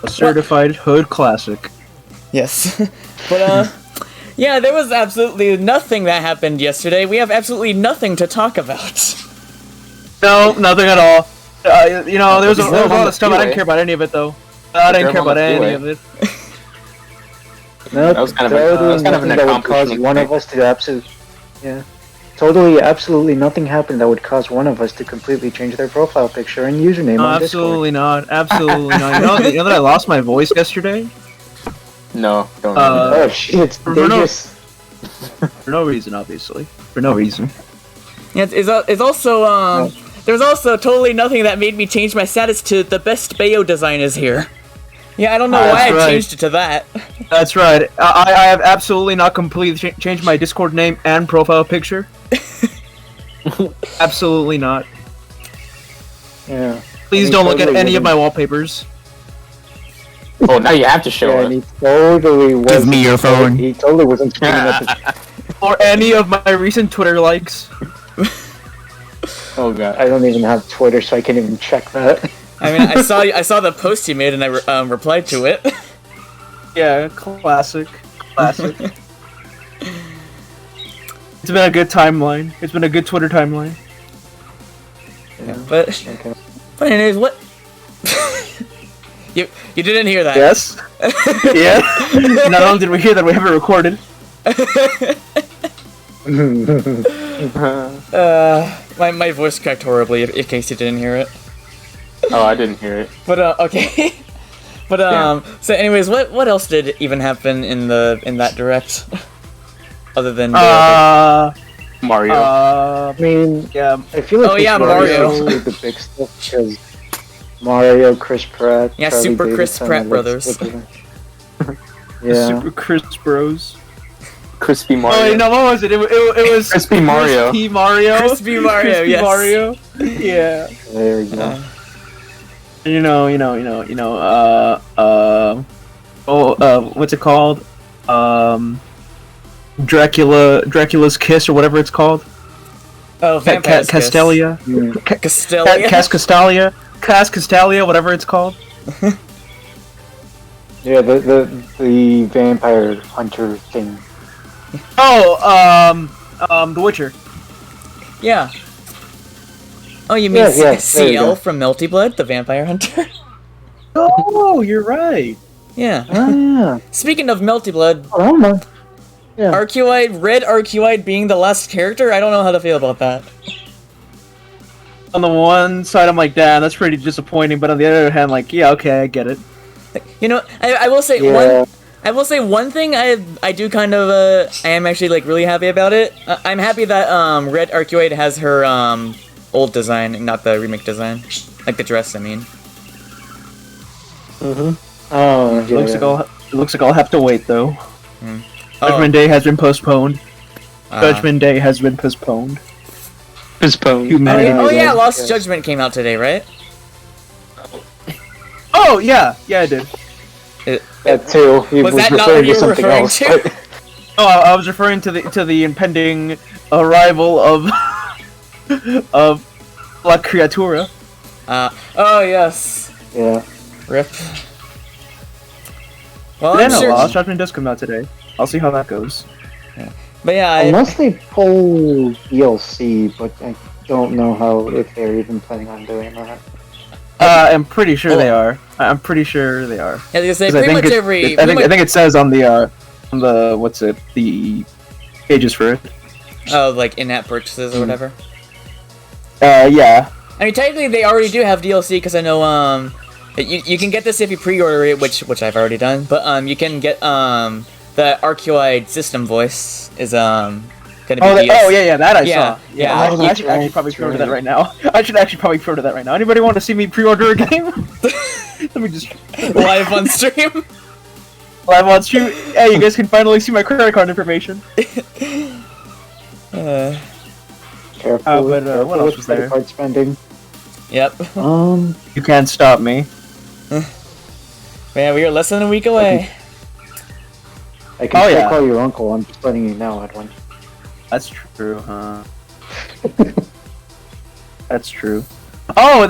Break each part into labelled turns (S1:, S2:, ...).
S1: A certified hood classic.
S2: Yes. But, yeah, there was absolutely nothing that happened yesterday. We have absolutely nothing to talk about.
S1: No, nothing at all. You know, there was a lot of stuff. I didn't care about any of it, though. I didn't care about any of it.
S3: No,
S4: that was kind of an
S3: that would cause one of us to absolutely nothing happened that would cause one of us to completely change their profile picture and username on
S1: absolutely
S3: Discord.
S1: not. Absolutely not. You know that I lost my voice yesterday?
S4: No, don't.
S3: Oh shit! For
S1: no reason, obviously. For no reason.
S2: Yeah, it's also there's also totally nothing that made me change my status to the best Bayo design is here. Yeah, I don't know why I changed it to that.
S1: That's right. I have absolutely not completely changed my Discord name and profile picture. Absolutely not.
S3: Yeah.
S1: Please don't look at any of my wallpapers.
S4: Oh, now you have to show it.
S3: He totally wasn't.
S5: Give me your phone.
S3: He totally wasn't screaming at the...
S1: Or any of my recent Twitter likes.
S4: Oh god.
S3: I don't even have Twitter, so I can't even check that.
S2: I mean, I saw the post you made and I replied to it.
S1: Yeah, classic. Classic. It's been a good timeline. It's been a good Twitter timeline.
S2: Yeah, but anyways, what? you didn't hear that?
S1: Yes. Yeah. Not only did we hear that, we have it recorded.
S2: My voice cracked horribly. In case you didn't hear it.
S4: Oh, I didn't hear it.
S2: But okay. But so anyways, what else did even happen in that direct? Other than
S4: Mario.
S3: I mean,
S1: yeah.
S3: I feel like
S2: Mario.
S3: The big stuff because Mario, Chris Pratt.
S2: Yeah,
S3: Charlie
S2: Super
S3: Davidson,
S2: Chris Pratt brothers.
S3: Yeah.
S1: Super Chris Bros.
S4: Crispy Mario.
S1: Oh, no, what was it? It was
S4: Crispy Mario.
S1: Crispy Mario.
S2: Crispy Mario.
S1: Crispy
S2: Yes.
S1: Mario. Yeah.
S3: There you go.
S1: What's it called? Dracula's Kiss or whatever it's called.
S2: Oh, Vampire's Kiss.
S1: Castelia.
S2: Castelia.
S1: Castalia, whatever it's called.
S3: Yeah, the vampire hunter thing.
S1: Oh, The Witcher.
S2: Yeah. Oh, you mean
S3: Yeah,
S2: CL from Melty Blood, the vampire hunter?
S1: Oh, you're right.
S2: Yeah.
S3: Ah,
S2: Speaking of Melty Blood,
S3: I don't know. Yeah.
S2: Red Arcuite being the last character, I don't know how to feel about that.
S1: On the one side, I'm like, damn, that's pretty disappointing. But on the other hand, like, yeah, okay, I get it.
S2: You know, I will say one thing I do kind of I am actually like really happy about it. I'm happy that Red Arcuite has her old design and not the remake design, like the dress. I mean.
S3: Mhm. Oh, yeah.
S1: Looks like I'll have to wait though.
S2: Mm.
S1: Judgment Day has been postponed. Judgment Day has been postponed. Humanity.
S2: Oh yeah, Lost Judgment came out today, right?
S1: Oh yeah, I did.
S3: That too. He
S2: was that not what you were referring to?
S1: Oh, I was referring to the impending arrival of La Criatura.
S2: Oh yes.
S3: Yeah.
S2: Rip. Well,
S1: Yeah,
S2: I'm
S1: no,
S2: sure.
S1: Lost Judgment does come out today. I'll see how that goes.
S2: But yeah,
S3: Unless they pull DLC, but I don't know if they're even planning on doing that.
S1: I'm pretty sure they are. I'm pretty sure they are.
S2: Yeah, they say pretty much every.
S1: I think it says on the the pages for it.
S2: Oh, like in-app purchases or whatever.
S1: Yeah.
S2: I mean, technically, they already do have DLC because I know you can get this if you pre-order it, which I've already done. But you can get the Arcuite system voice is gonna be DLC.
S1: Oh yeah, that I saw.
S2: Yeah.
S1: I should actually probably pre-order that right now. Anybody want to see me pre-order a game? Let me just
S2: live on stream.
S1: Live on stream. Hey, you guys can finally see my credit card information.
S3: Careful.
S1: But what else was there?
S3: Credit card spending.
S2: Yep.
S1: You can't stop me.
S2: Man, we are less than a week away.
S3: I can still call your uncle. I'm just letting you know, Edwin.
S1: That's true, huh? That's true. Oh,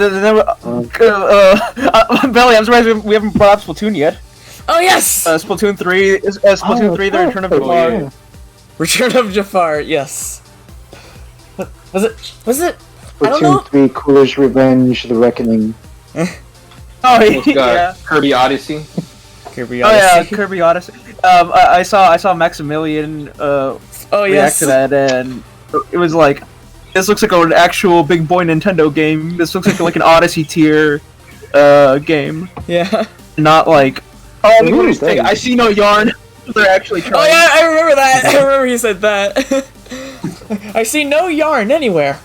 S1: Belly, I'm surprised we haven't brought up Splatoon yet.
S2: Oh yes!
S1: Splatoon 3, Splatoon 3, The Return of Jafar.
S3: Yeah.
S2: Return of Jafar, yes. Was it? I don't know.
S3: Splatoon 3, Cooler's Revenge, The Reckoning.
S1: Oh,
S4: It's got
S1: yeah.
S4: Kirby Odyssey.
S2: Kirby
S1: Oh
S2: Odyssey.
S1: yeah, Kirby Odyssey. I saw Maximilian
S2: Oh
S1: react
S2: yes.
S1: to that, and it was like, this looks like an actual big boy Nintendo game. This looks like an Odyssey tier game,
S2: Yeah.
S1: not like, oh,
S3: Ooh,
S1: everybody's taking, I see no yarn. They're actually trying.
S2: Oh yeah, I remember that. I remember he said that. I see no yarn anywhere.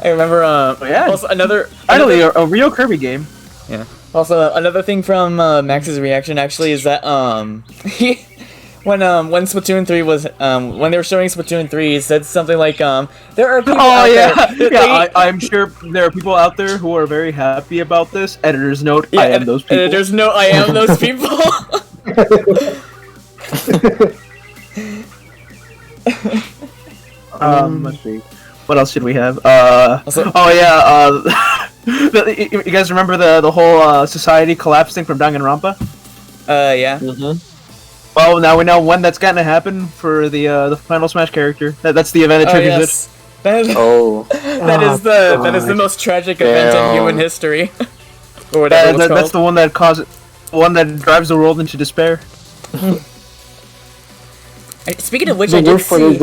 S2: I remember.
S1: yeah.
S2: Also another.
S1: Finally, a real Kirby game.
S2: Yeah. Also, another thing from Max's reaction actually is that he when Splatoon 3 was when they were showing Splatoon 3, he said something like there are people out there.
S1: Yeah. I'm sure there are people out there who are very happy about this. Editor's note:
S2: Yeah,
S1: I am those people.
S2: Editor's note: I am those people.
S1: Let's see. What else did we have?
S2: Also-
S1: oh yeah. You guys remember the whole society collapse thing from Danganronpa?
S2: Yeah.
S1: Well, now we know when that's going to happen for the final Smash character. That's the event that
S2: Oh
S1: triggers
S2: yes. That is,
S4: Oh.
S2: that is the most tragic event in human history. Or
S1: it.
S2: whatever it was
S1: That's the one that one that drives the world into despair.
S2: Speaking of which,
S3: The
S2: I did
S3: worst part is
S2: see.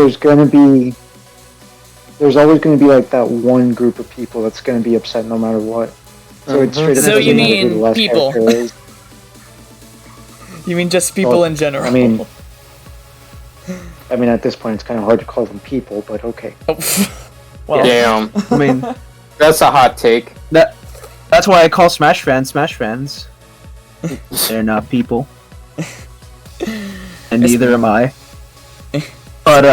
S3: there's always gonna be like that one group of people that's gonna be upset no matter what. So it's straight up
S2: So you
S3: doesn't matter who the
S2: mean
S3: last
S2: people.
S3: character is.
S2: You mean just people
S3: Well,
S2: in general?
S3: I mean, at this point it's kind of hard to call them people, but okay.
S2: Well,
S4: Damn.
S1: I mean,
S4: That's a hot take.
S1: that's why I call Smash fans Smash fans. They're not people. And neither am I. But,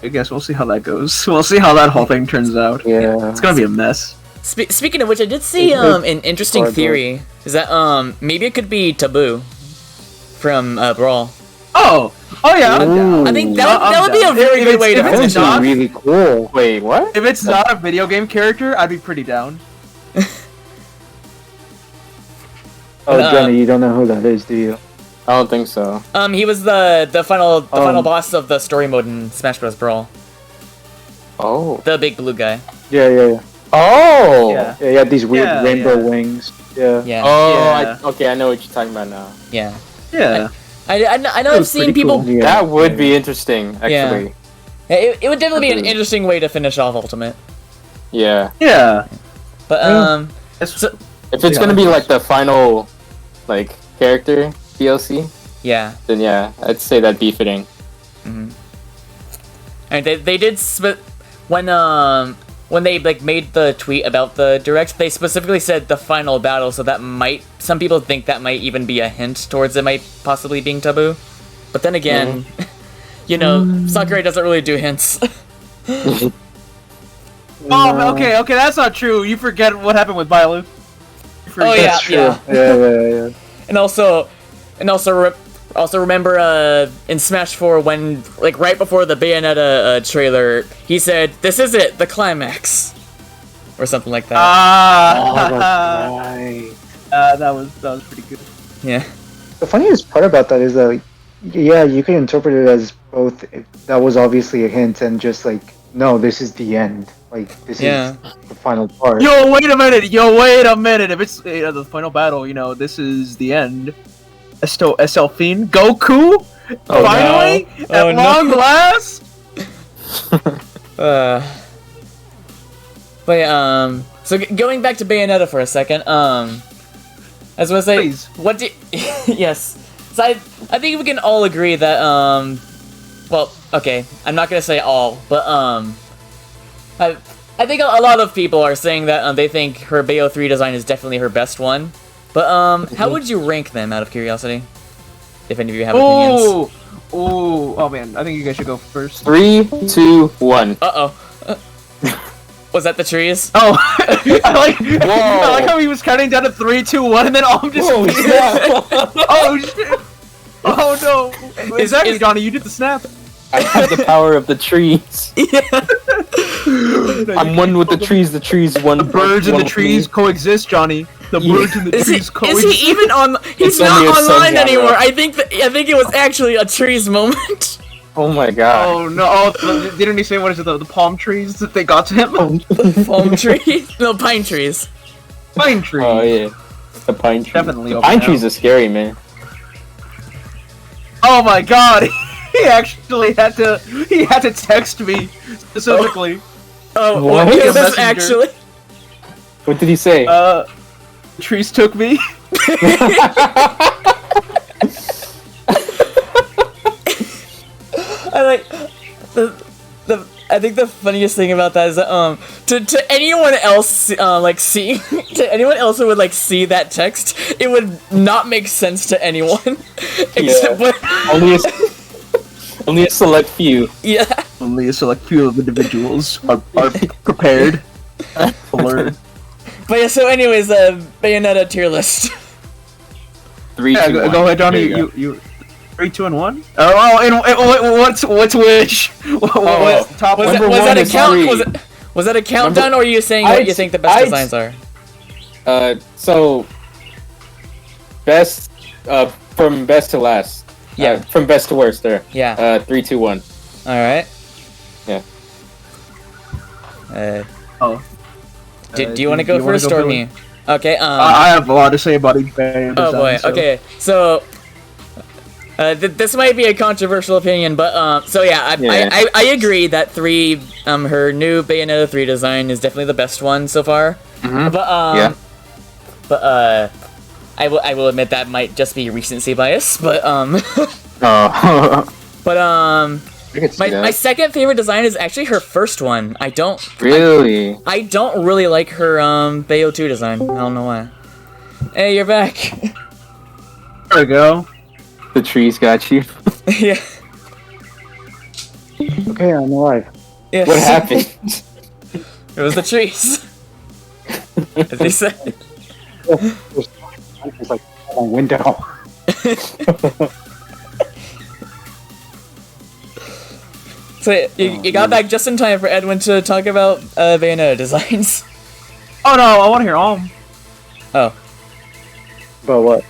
S1: I guess we'll see how that goes. We'll see how that whole thing turns out.
S3: Yeah.
S1: It's gonna be a mess.
S2: Speaking of which, I did see an interesting theory. Is that maybe it could be Taboo from Brawl.
S1: Oh yeah. I'm down.
S2: I think
S1: I'm
S2: that would be a
S1: down.
S2: very
S1: If
S2: good
S1: it's-
S2: way to
S1: if it's
S2: finish
S1: not-
S2: off.
S3: Really cool.
S4: Wait, what?
S1: If it's not a video game character, I'd be pretty down.
S3: Oh, Jenny, you don't know who that is, do you?
S4: I don't think so.
S2: He was the final boss of the story mode in Smash Bros. Brawl.
S4: Oh.
S2: The big blue guy.
S3: Yeah.
S4: Oh!
S1: Yeah.
S3: Yeah, he had these weird
S1: Yeah,
S3: rainbow
S1: yeah.
S3: wings. Yeah.
S2: Yeah.
S4: Oh,
S1: Yeah.
S4: okay, I know what you're talking about now.
S2: Yeah.
S1: Yeah.
S2: I know
S1: That
S2: I've
S1: was
S2: seen
S1: pretty
S2: people.
S1: cool.
S3: Yeah.
S4: That would be interesting, actually.
S2: It would definitely be an interesting way to finish off Ultimate.
S4: Yeah.
S1: Yeah.
S2: But
S1: It's-
S2: so,
S4: If it's
S1: Yeah,
S4: gonna be
S1: that's-
S4: like the final, like, character DLC,
S2: yeah.
S4: then yeah, I'd say that'd be fitting.
S2: And they did when they like made the tweet about the direct, they specifically said the final battle, so that might, some people think that might even be a hint towards it might possibly being Taboo. But then again, you know, Sakurai doesn't really do hints.
S1: Oh, okay, that's not true. You forget what happened with Bailu.
S2: Oh yeah,
S3: That's true.
S2: yeah.
S3: Yeah.
S2: And also remember in Smash 4 when, like, right before the Bayonetta trailer, he said, "This is it, the climax," or something like that.
S3: Oh, that's right.
S1: that was pretty good.
S2: Yeah.
S3: The funniest part about that is that, like, yeah, you can interpret it as both. That was obviously a hint, and just like, no, this is the end. Like, this is the final part.
S1: Yo, wait a minute. If it's the final battle, this is the end. Estelfine, Goku,
S2: Oh,
S1: finally,
S2: no.
S1: at
S2: Oh, no.
S1: long last.
S2: But yeah, so going back to Bayonetta for a second, I was gonna say,
S1: Please.
S2: what do yes, so I think we can all agree that, well, okay, I'm not gonna say all, but, I think a lot of people are saying that, they think her Bayo 3 design is definitely her best one, but, how would you rank them, out of curiosity? If any of you have opinions.
S1: Oh man, I think you guys should go first.
S4: 3, 2, 1.
S2: Uh-oh. Was that the trees?
S1: Oh, I like how he was counting down to 3, 2, 1, and then all just. Oh shit! Oh no! Exactly, Johnny. You did the snap.
S4: I have the power of the trees.
S2: Yeah.
S4: I'm one with the trees one.
S1: The birds and the trees coexist, Johnny. The birds and the trees
S2: Is
S1: coexist.
S2: he even on? He's
S4: It's
S2: not
S4: only a
S2: online
S4: subgenre.
S2: anymore. I think it was actually a trees moment.
S4: Oh my god.
S1: Oh no! Oh, didn't he say what is it? The palm trees that they got to him?
S2: Palm trees? No, pine trees.
S1: Pine trees.
S4: Oh yeah. The pine trees.
S1: Definitely
S4: The
S1: over
S4: pine
S1: now.
S4: trees are scary, man.
S1: Oh my god! He actually had to text me specifically.
S2: Oh,
S4: What?
S2: what is this
S1: Messenger.
S2: actually?
S4: What did he say?
S1: Trees took me.
S2: I like the. I think the funniest thing about that is that to anyone else like see to anyone else who would like see that text, it would not make sense to anyone except
S4: Only a select few.
S2: yeah.
S1: Only a select few of individuals are prepared. Alert.
S2: But yeah. So anyways, Bayonetta tier list.
S4: 3,
S1: Yeah,
S4: 2,
S1: go
S4: 1.
S1: ahead, Johnny.
S4: There you
S1: You 3, 2, and 1. What's which? What top
S2: Was
S1: one?
S2: that,
S4: Number
S2: was
S4: one
S2: that a
S4: is
S2: count?
S4: three.
S2: Was that a countdown, or are you saying what you think the best designs are?
S4: So best from best to last.
S2: Yeah.
S4: From best to worst there.
S2: Yeah.
S4: 3, 2, 1.
S2: All right.
S4: Yeah.
S1: Oh.
S2: Do you want to go first or me? Okay.
S1: I have a lot to say about each band.
S2: Oh boy.
S1: design, so-
S2: Okay. So. This might be a controversial opinion, but so yeah,
S4: Yeah.
S2: I agree that her new Bayonetta 3 design is definitely the best one so far.
S4: Mhm.
S2: But
S4: Yeah.
S2: I will admit that might just be recency bias, but
S4: Oh.
S2: but
S4: I could see
S2: my
S4: that.
S2: second favorite design is actually her first one. I don't
S4: Really?
S2: really like her Bayo 2 design. I don't know why. Hey, you're back.
S1: There we go.
S4: The trees got you.
S2: Yeah.
S3: Okay, I'm alive.
S2: Yes.
S4: What happened?
S2: It was the trees. As they said.
S3: It's like my window.
S2: So you got back just in time for Edwin to talk about Bayonetta designs.
S1: Oh no! I want to hear
S2: Oh.
S3: But what?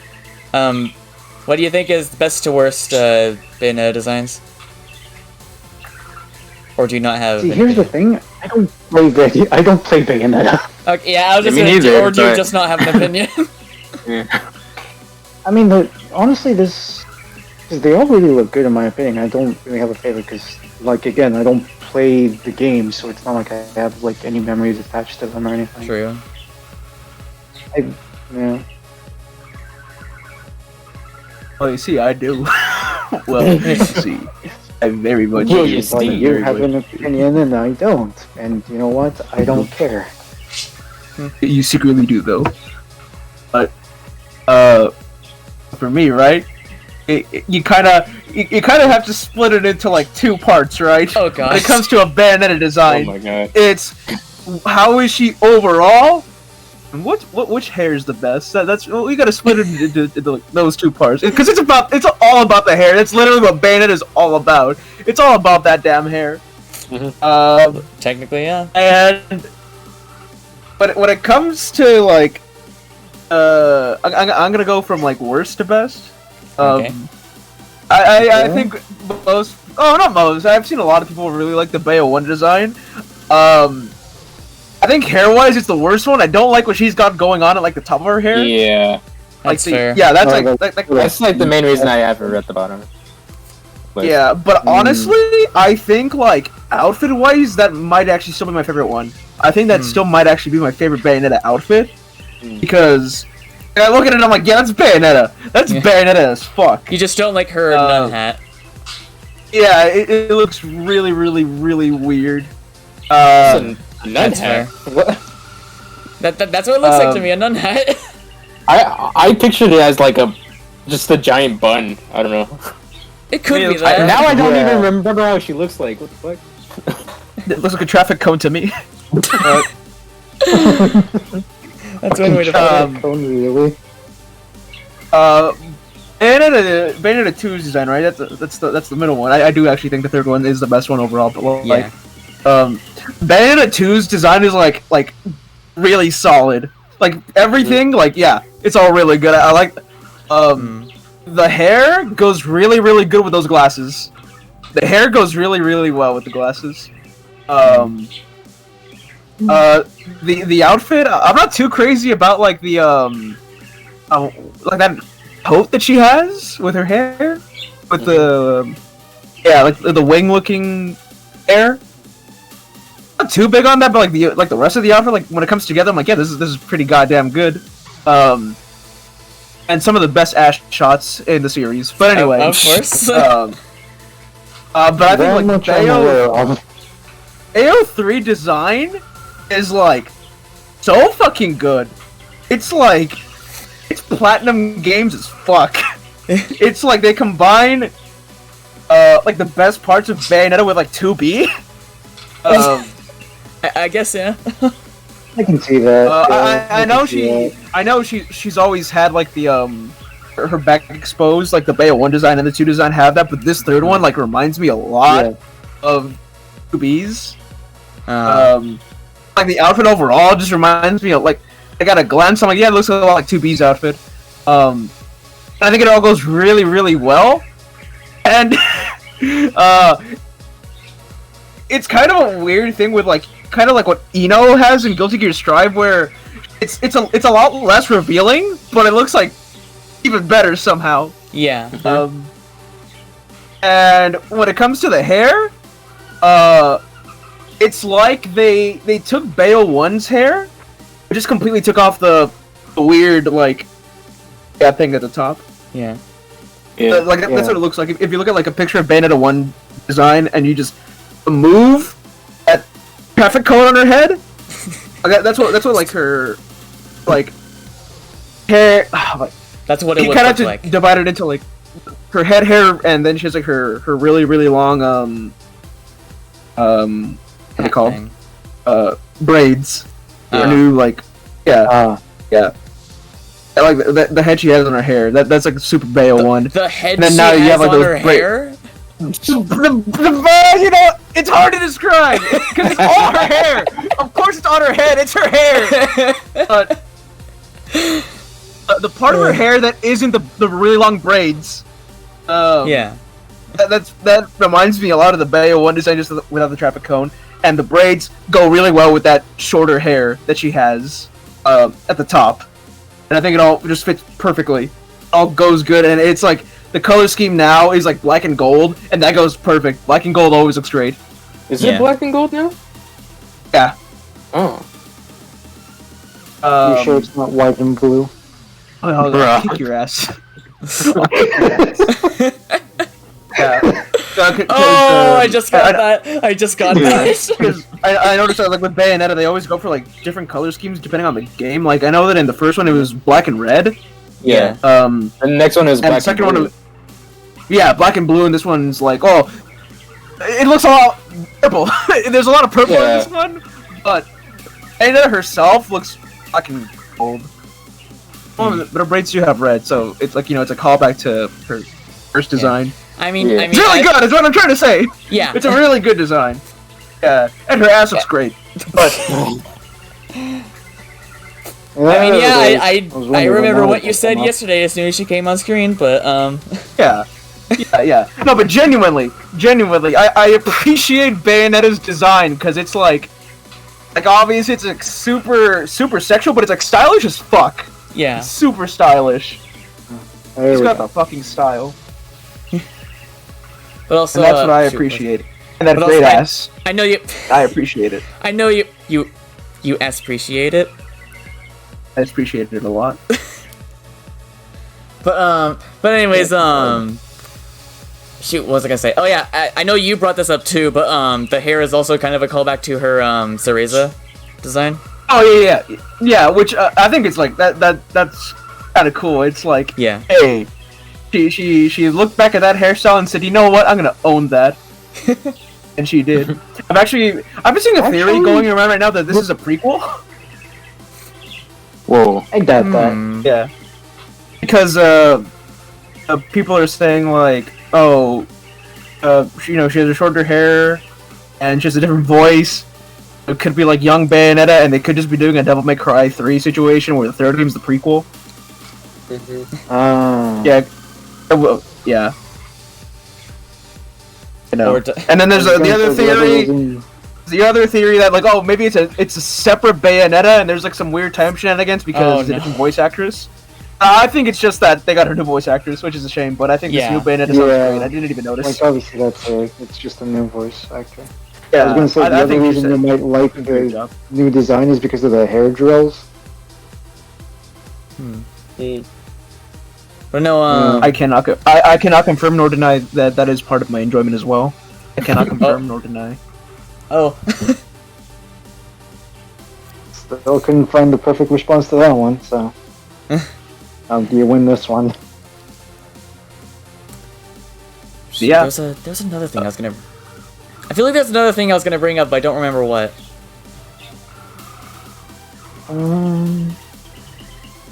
S2: What do you think is best to worst Bayonetta designs? Or do you not have?
S3: See,
S2: an
S3: here's the
S2: opinion?
S3: thing. I don't play Bayonetta.
S2: Okay, yeah, I was just
S4: Me
S2: gonna.
S4: neither,
S2: Or do you
S4: but-
S2: just not have an opinion?
S4: Yeah.
S3: I mean, honestly, because they all really look good in my opinion. I don't really have a favorite because, like, again, I don't play the game, so it's not like I have like any memories attached to them or anything.
S2: True.
S3: Yeah.
S1: Well, you see, I do. Well, you see, I very much
S4: Well,
S1: do.
S4: you
S3: But
S4: see,
S3: you
S1: very
S3: have
S1: much.
S3: an opinion and I don't. And you know what? I don't care.
S1: You secretly do, though. But, for me, right? You kind of have to split it into like two parts, right?
S2: Oh gosh.
S1: When it comes to a Bayonetta
S4: Oh
S1: design,
S4: my god.
S1: it's how is she overall, and which hair is the best? We gotta split it into those two parts because it's all about the hair. That's literally what Bayonetta is all about. It's all about that damn hair.
S2: Technically, yeah.
S1: And but when it comes to like, I'm gonna go from like worst to best.
S2: Okay.
S1: I think most. Oh, not most. I've seen a lot of people really like the Bayo 1 design. I think hair-wise, it's the worst one. I don't like what she's got going on at like the top of her hair.
S4: Yeah.
S2: That's fair.
S1: Yeah, that's
S3: Oh,
S1: like
S4: That's like the main reason I have her at the bottom. But,
S1: yeah. But honestly, I think like outfit-wise, that might actually still be my favorite one. I think that still might actually be my favorite Bayonetta outfit because I look at it and I'm like, yeah, that's Bayonetta. That's
S2: Yeah.
S1: Bayonetta as fuck.
S2: You just don't like her nun hat.
S1: Yeah, it looks really, really, really weird.
S2: That's fair.
S4: What?
S2: That's what it looks like to me, a nun hat.
S4: I pictured it as like just a giant bun. I don't know.
S2: It could
S1: Yeah,
S2: be that.
S4: Now I don't
S3: Yeah.
S4: even remember how she looks like. What the fuck?
S1: It looks like a traffic cone to me.
S2: That's one way to put it.
S3: Really?
S1: Bayonetta 2's design, right? That's the middle one. I do actually think the third one is the best one overall. But like, Bayonetta 2's design is like really solid. Like everything, like it's all really good. I like the hair goes really good with those glasses. The hair goes really well with the glasses. The outfit, I'm not too crazy about like the like that coat that she has with her hair, with the like the wing looking hair. Not too big on that, but like the rest of the outfit, like when it comes together, I'm like, yeah, this is pretty goddamn good. And some of the best Ash shots in the series. But anyway,
S2: of course.
S1: But I think like AO3 design is like so fucking good. It's like it's Platinum Games as fuck. It's like they combine like the best parts of Bayonetta with like 2B.
S2: I guess
S3: I can see that.
S1: I know she's always had like the her back exposed, like the Bayo 1 design and the 2 design have that, but this third one like reminds me a lot of 2B's. Like the outfit overall just reminds me of like I got a glance. I'm like, yeah, it looks a lot like 2B's outfit. I think it all goes really well, and it's kind of a weird thing with like kind of like what Ino has in Guilty Gear Strive, where it's a lot less revealing, but it looks like even better somehow.
S2: Yeah.
S1: And when it comes to the hair, it's like they took Bayo 1's hair, but just completely took off the weird like thing at the top.
S2: Yeah.
S1: That's what it looks like. If you look at like a picture of Bayonetta 1 design and you just move that traffic cone on her head, that's what like her like hair.
S2: That's what it
S1: he
S2: looks
S1: kind of
S2: like.
S1: Divided into like her head hair, and then she has like her really long what do they call braids. Her new like I like the head she has on her hair. That's like super Bayo 1.
S2: The head
S1: and then
S2: she
S1: now you
S2: has
S1: have like
S2: on
S1: those
S2: her hair.
S1: You know, it's hard to describe because it's all her hair. Of course, it's on her head. It's her hair. But the part of her hair that isn't the really long braids. That reminds me a lot of the Bayo 1 design, just without the traffic cone, and the braids go really well with that shorter hair that she has at the top. And I think it all just fits perfectly. It all goes good, and it's like the color scheme now is like black and gold, and that goes perfect. Black and gold always looks great.
S4: Is it black and gold now?
S1: Yeah.
S4: Oh.
S3: You sure it's not white and blue?
S1: Oh, I'll kick your ass. Yeah.
S2: I just got that. I just got that.
S1: Because I noticed that like with Bayonetta, they always go for like different color schemes depending on the game. Like I know that in the first one it was black and red.
S4: Yeah.
S1: And
S4: the next one is black
S1: the second
S4: and blue.
S1: one, black and blue, and this one's like it looks a lot purple. There's a lot of purple in this one, but Bayonetta herself looks fucking gold. But her braids do have red, so it's like it's a callback to her first design.
S2: I mean,
S1: it's really good. Is what I'm trying to say.
S2: Yeah,
S1: it's a really good design. Yeah, and her ass looks great. But
S2: I remember what you said yesterday as soon as she came on screen, but
S1: yeah. No, but genuinely, I appreciate Bayonetta's design because it's like obviously it's like super sexual, but it's like stylish as fuck.
S2: Yeah,
S1: it's super stylish. She's got the fucking style.
S2: But also,
S1: and that's what I appreciate. And that great ass.
S2: I know you.
S1: I appreciate it.
S2: I know you appreciate it.
S1: I appreciate it a lot.
S2: But anyways, shoot, what was I gonna say? Oh yeah, I know you brought this up too, but the hair is also kind of a callback to her Cereza design.
S1: Oh yeah. Which I think it's like that's kind of cool. It's like, hey, she looked back at that hairstyle and said, you know what, I'm gonna own that, and she did. I've been seeing a theory going around right now that this is a prequel.
S3: Whoa, I doubt that.
S1: Yeah, because people are saying like, oh, she has a shorter hair, and she has a different voice. It could be like young Bayonetta, and they could just be doing a Devil May Cry 3 situation where the third game's the prequel. Yeah. Yeah. You know. And then there's the other theory. The other theory that like, oh, maybe it's a separate Bayonetta, and there's like some weird time shenanigans because it's a different voice actress. I think it's just that they got her new voice actress, which is a shame. But I think this new Bayonetta sounds great. I didn't even notice.
S3: Like obviously it's just a new voice actor.
S1: Yeah,
S3: I was gonna say the other reason you might like the new design is because of the hair drills.
S2: But no,
S1: I cannot confirm nor deny that is part of my enjoyment as well. I cannot confirm nor deny.
S2: Oh.
S3: Still couldn't find the perfect response to that one, so you win this one.
S1: Yeah.
S2: There's another thing I was gonna. I feel like there's another thing I was gonna bring up, but I don't remember what.
S3: I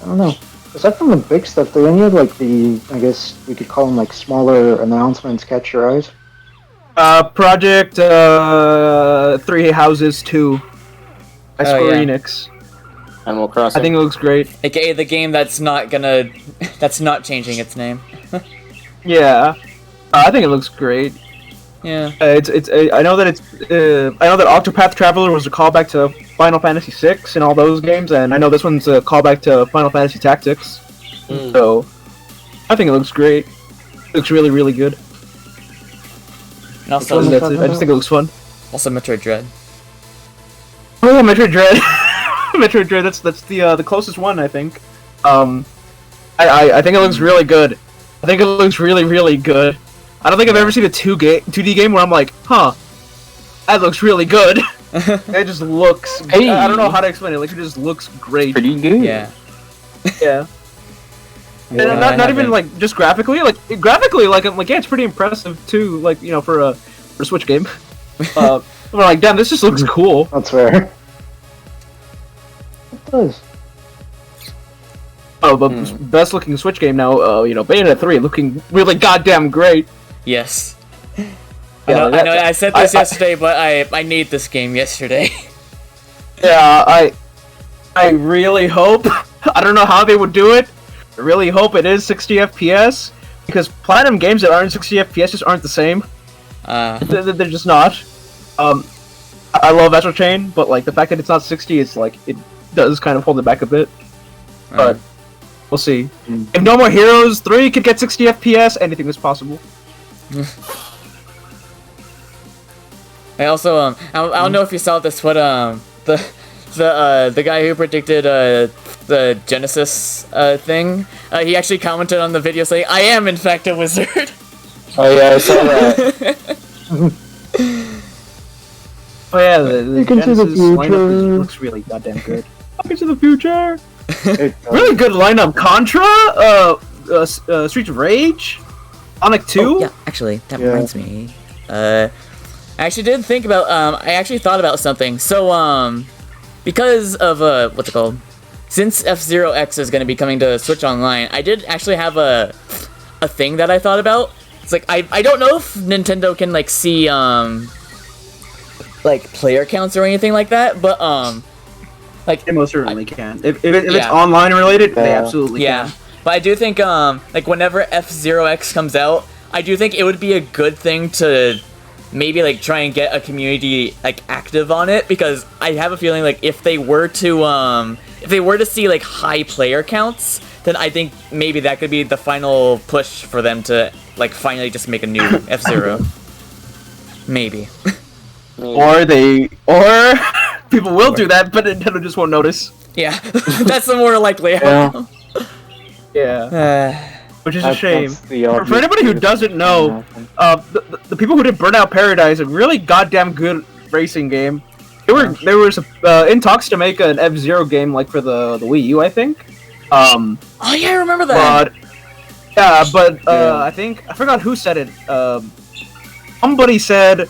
S3: don't know. Aside from the big stuff, do any of like the, I guess we could call them like smaller announcements catch your eyes?
S1: Project 3 Houses 2 by Square Enix.
S4: Animal Crossing.
S1: I think it looks great.
S2: AKA the game that's not changing its name.
S1: Yeah, I think it looks great.
S2: Yeah.
S1: I know that Octopath Traveler was a callback to Final Fantasy VI and all those games, and I know this one's a callback to Final Fantasy Tactics. So, I think it looks great. It looks really, really good.
S2: And also,
S1: I just think it looks fun.
S2: Also, Metroid Dread.
S1: Oh yeah, Metroid Dread. Metroid Dread. That's the closest one, I think. I think it looks really good. I think it looks really, really good. I don't think I've ever seen a 2D game where I'm like, huh, that looks really good. It just looks.
S4: Hey.
S1: I don't know how to explain it. Like, it just looks great.
S4: Pretty good.
S2: Yeah.
S1: Yeah. And not even like just graphically. Like I'm like, yeah, it's pretty impressive too. Like, you know, for a Switch game. We're like, damn, this just looks cool.
S3: That's fair. It does.
S1: Oh, but best looking Switch game now. You know, Bayonetta 3 looking really goddamn great.
S2: Yes.
S1: Yeah,
S2: I know. I said this yesterday, but I need this game yesterday.
S1: Yeah, I really hope. I don't know how they would do it. I really hope it is 60 FPS, because Platinum games that aren't 60 FPS just aren't the same. They're just not. I love Astral Chain, but like the fact that it's not 60, it's like it does kind of hold it back a bit. But we'll see. If No More Heroes 3 could get 60 FPS, anything is possible.
S2: I also I don't know if you saw this, but the guy who predicted the Genesis thing, he actually commented on the video saying, "I am in fact a wizard."
S4: Oh yeah, I saw that.
S1: Oh yeah, the
S3: Genesis
S1: lineup looks really goddamn good. Look into the future. Really good lineup. Contra, Streets of Rage, Sonic 2.
S2: Oh, yeah, actually, that reminds me. I actually did think about. I actually thought about something. So because of what's it called? Since F-Zero X is going to be coming to Switch Online, I did actually have a thing that I thought about. It's like I don't know if Nintendo can like see like player counts or anything like that, but like
S1: they most certainly can. If it's online related, they absolutely can.
S2: But I do think like whenever F-Zero X comes out, I do think it would be a good thing to maybe like try and get a community like active on it, because I have a feeling like if they were to see like high player counts, then I think maybe that could be the final push for them to like finally just make a new F-Zero. Maybe.
S1: Or people will do that, but Nintendo just won't notice.
S2: Yeah, that's the more likely outcome.
S1: Yeah. Which is a shame. For anybody who doesn't know, the people who did Burnout Paradise, a really goddamn good racing game. They were in talks to make an F-Zero game like for the Wii U, I think.
S2: Oh yeah, I remember that.
S1: I think I forgot who said it. Somebody said,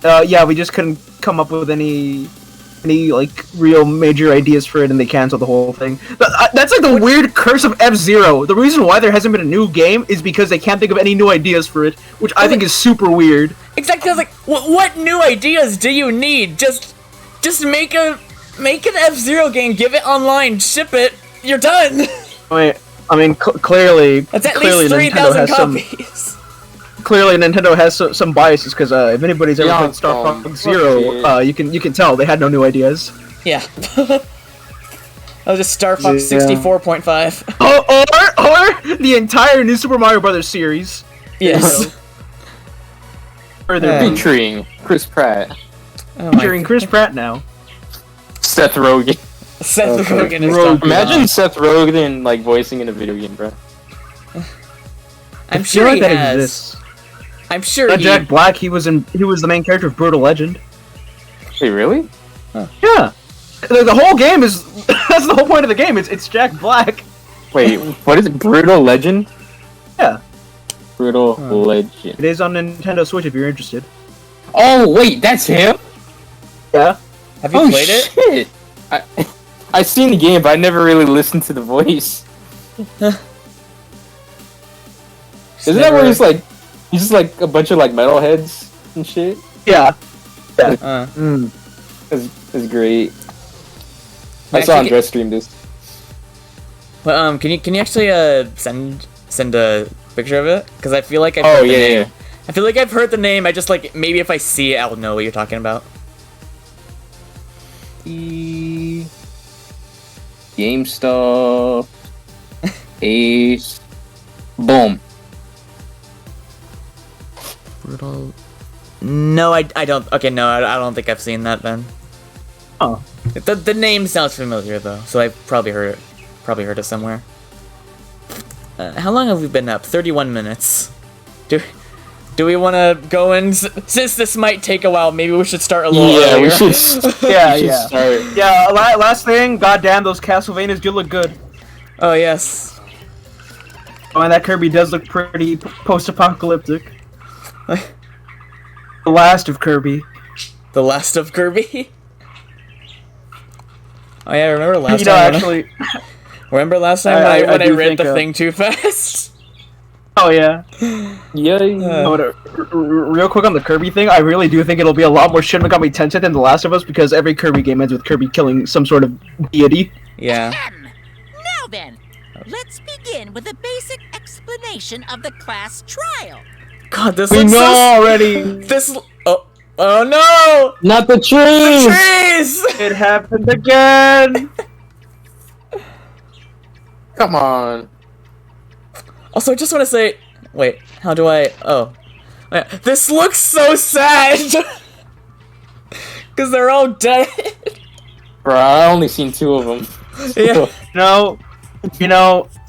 S1: "Yeah, we just couldn't come up with any any like real major ideas for it, and they canceled the whole thing. That's like the weird curse of F-Zero. The reason why there hasn't been a new game is because they can't think of any new ideas for it, which I think is super weird.
S2: Exactly. I was like, what new ideas do you need? Just make an F-Zero game, give it online, ship it. You're done.
S1: I mean, clearly,
S2: That's at
S1: clearly
S2: least 3,000
S1: Nintendo has
S2: copies.
S1: Clearly, Nintendo has some biases because if anybody's ever played Star Fox Zero, you can tell they had no new ideas.
S2: Yeah. That was just Star Fox 64.5.
S1: Or the entire New Super Mario Brothers series.
S2: Yes.
S4: Featuring Chris Pratt.
S1: Featuring Chris Pratt now.
S4: Seth Rogen.
S2: Seth Rogen is
S4: Imagine Seth Rogen like voicing in a video game, bro.
S2: I'm sure he
S1: that
S2: has.
S1: exists.
S2: I'm sure
S1: Jack Black, he was the main character of Brutal Legend.
S4: Wait, really?
S1: Huh. Yeah. The whole game is that's the whole point of the game. It's Jack Black.
S4: Wait, what is it? Brutal Legend?
S1: Yeah.
S4: Brutal Legend.
S1: It is on Nintendo Switch if you're interested.
S4: Oh wait, that's him?
S1: Yeah.
S2: Have you played it?
S4: Shit. I've seen the game, but I never really listened to the voice. Isn't that where he's just like a bunch of like metalheads and shit?
S1: Yeah.
S4: That's great. I saw Andres stream this.
S2: Well, can you actually send a picture of it? Because I feel like
S4: Oh yeah.
S2: I feel like I've heard the name. I just like maybe if I see it, I'll know what you're talking about.
S4: GameStop. Ace. Boom.
S2: Brutal. No, I don't. Okay, no, I don't think I've seen that then.
S1: Oh.
S2: The name sounds familiar though, so I've probably heard it somewhere. How long have we been up? 31 minutes. Do we want to go in? Since this might take a while, maybe we should start a little earlier.
S4: We should start.
S1: Yeah, last thing, goddamn, those Castlevanias do look good.
S2: Oh, yes.
S1: Oh, and that Kirby does look pretty post-apocalyptic. The last of Kirby.
S2: The last of Kirby? Oh yeah, remember last time? Remember last time when I read the thing too fast?
S1: Oh yeah.
S4: Yeah.
S1: Real quick on the Kirby thing, I really do think it'll be a lot more Shin Megami Tensei than The Last of Us because every Kirby game ends with Kirby killing some sort of deity.
S2: Yeah.
S5: Now then, let's begin with a basic explanation of the class trial.
S2: God, this
S1: we
S2: looks
S1: know
S2: so...
S1: already.
S2: This. Oh no!
S4: Not the trees.
S2: The trees!
S1: It happened again.
S4: Come on.
S2: Also, I just want to say, wait, how do I? Oh, this looks so sad. Because they're all dead.
S4: Bro, I only seen 2 of them.
S2: Yeah.
S1: No,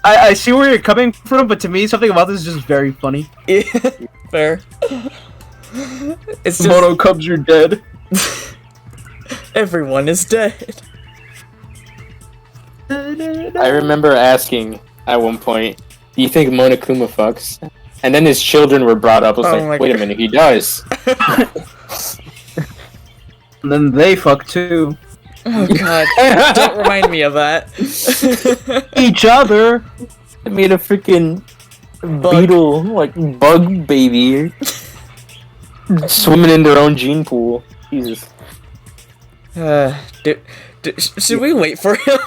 S1: I see where you're coming from, but to me, something about this is just very funny.
S2: Yeah, fair. It's just...
S1: Moto Cubs, you're dead.
S2: Everyone is dead.
S4: I remember asking at one point, do you think Monokuma fucks? And then his children were brought up. I was like, wait a minute, he does.
S1: And then they fuck too.
S2: Oh god, don't remind me of that.
S1: Each other.
S4: I made a freaking beetle, like bug baby, swimming in their own gene pool. Jesus.
S2: Should we wait for him?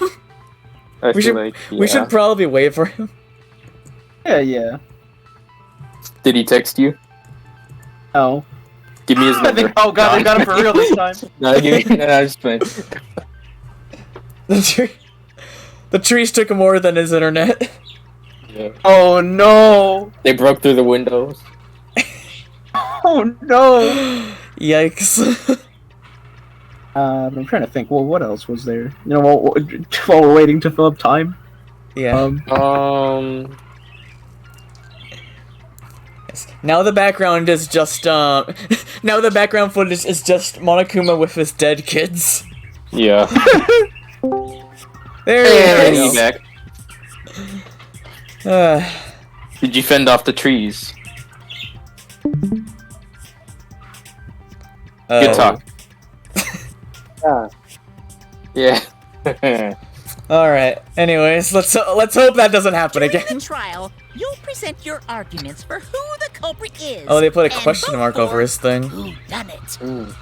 S2: We should probably wait for him.
S1: Yeah.
S2: Did he text you?
S1: No.
S4: Give me his number.
S1: Oh god, they got him for real this time.
S4: No, give me. No, I'm just playing.
S2: The trees took more than his internet.
S4: Yeah.
S1: Oh no!
S4: They broke through the windows.
S1: Oh no!
S2: Yikes.
S1: I'm trying to think. Well, what else was there? You know, while we're waiting to fill up time.
S2: Yeah. Now the background is just now the background footage is just Monokuma with his dead kids.
S4: Yeah.
S2: There he
S4: is. Back. Did you fend off the trees? Good talk.
S3: Yeah.
S4: Yeah.
S2: All right. Anyways, let's hope that doesn't happen
S5: During
S2: again.
S5: the trial, you'll present your arguments for who the culprit is.
S2: Oh, they put a
S5: and
S2: question
S5: vote
S2: mark over
S5: for
S2: his thing.
S5: Who done it?
S4: Mm.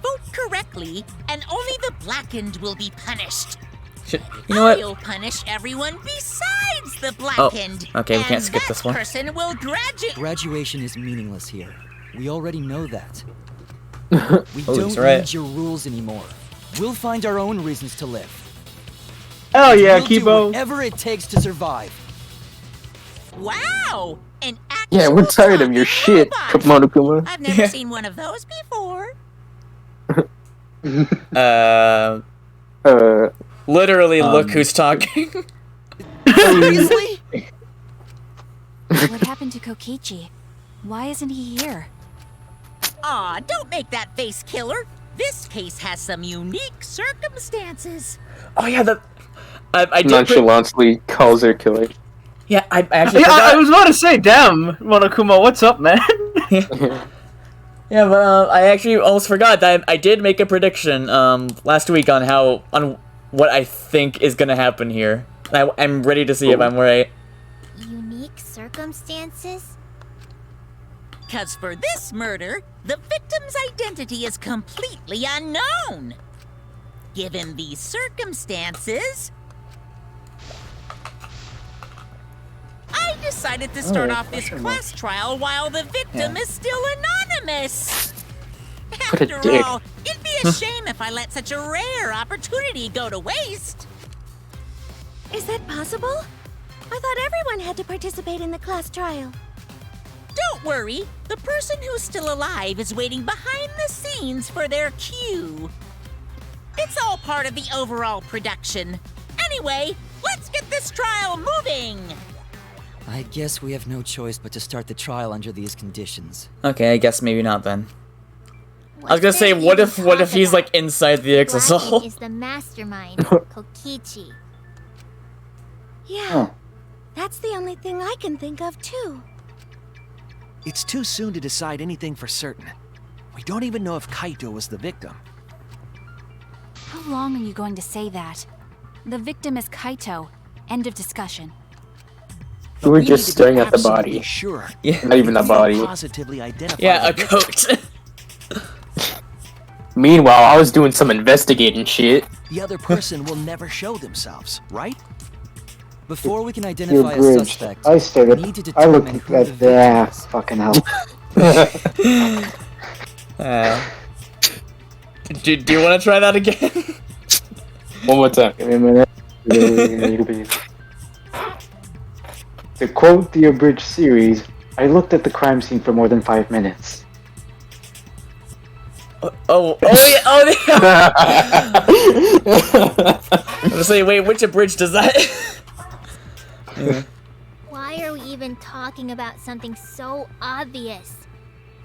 S5: Vote correctly, and only the blackened will be punished.
S2: You know what?
S5: I'll punish everyone besides the blackened.
S2: okay, we can't
S5: and
S2: skip
S5: that
S2: this one.
S5: person will graduate.
S6: Graduation is meaningless here. We already know that. We
S2: Oh,
S6: don't
S2: he's right.
S6: need your rules anymore. We'll find our own reasons to live.
S1: Hell yeah,
S6: We'll do
S1: Kibo.
S6: whatever it takes to survive.
S5: Wow! An actual
S4: Yeah, we're tired of your
S5: talking
S4: shit,
S5: robot.
S4: Monokuma.
S5: I've never
S2: Yeah.
S5: seen one of those before.
S2: Literally, look who's talking.
S6: Seriously?
S7: What happened to Kokichi? Why isn't he here?
S5: Aw, don't make that face, killer. This case has some unique circumstances.
S2: Oh yeah, I did.
S4: Nonchalantly calls her killer.
S2: Yeah, I actually
S1: Yeah,
S2: forgot.
S1: I was about to say, damn, Monokuma, what's up, man?
S2: Yeah, but I actually almost forgot that I did make a prediction last week on what I think is gonna happen here. I'm ready to see if I'm right.
S7: Unique circumstances?
S5: Because for this murder, the victim's identity is completely unknown. Given these circumstances, I decided to start off this class trial while the victim is still anonymous.
S4: What a
S5: After
S4: dick.
S5: all, it'd be a shame if I let such a rare opportunity go to waste.
S7: Is that possible? I thought everyone had to participate in the class trial.
S5: Don't worry, the person who's still alive is waiting behind the scenes for their cue. It's all part of the overall production. Anyway, let's get this trial moving.
S6: I guess we have no choice but to start the trial under these conditions.
S2: Okay, I guess maybe not then. I was gonna say, what if he's like inside the exosol?
S7: Is the mastermind, Kokichi. Yeah,
S3: Huh.
S7: that's the only thing I can think of too.
S8: It's too soon to decide anything for certain. We don't even know if Kaito was the victim.
S7: How long are you going to say that? The victim is Kaito. End of discussion.
S8: But
S4: We're
S8: we
S4: just
S8: need to be
S4: staring at the
S8: absolutely
S4: body.
S8: Sure.
S2: Yeah.
S4: Not even the
S8: We
S4: body.
S8: positively identify
S2: Yeah,
S8: the
S2: a
S8: victim.
S2: coat.
S4: Meanwhile, I was doing some investigating shit.
S8: The other person will never show themselves, right?
S6: Before we can
S3: You're
S6: identify a
S3: bridged.
S6: suspect,
S3: I stared
S6: we need to
S3: at. I looked
S6: determine
S3: at
S6: who the
S3: that.
S6: victim
S3: Yeah,
S6: is.
S3: fucking hell.
S2: Do you want to try that again?
S4: One more time.
S3: Give me a minute. To quote the abridged series, I looked at the crime scene for more than 5 minutes.
S2: Oh yeah. I was saying, wait, which abridged does that?
S7: Why are we even talking about something so obvious?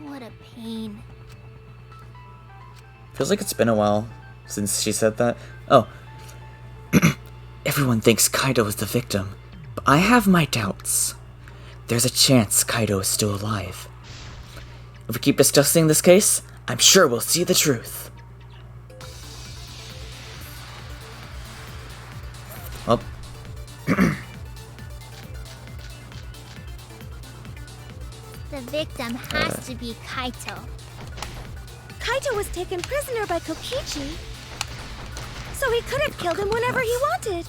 S7: What a pain.
S2: Feels like it's been a while since she said that. Oh. Everyone thinks Kaido is the victim, but I have my doubts. There's a chance Kaido is still alive. If we keep discussing this case, I'm sure we'll see the truth. Well,
S7: The victim has to be Kaito. Kaito was taken prisoner by Kokichi, so he could have killed him whenever he wanted.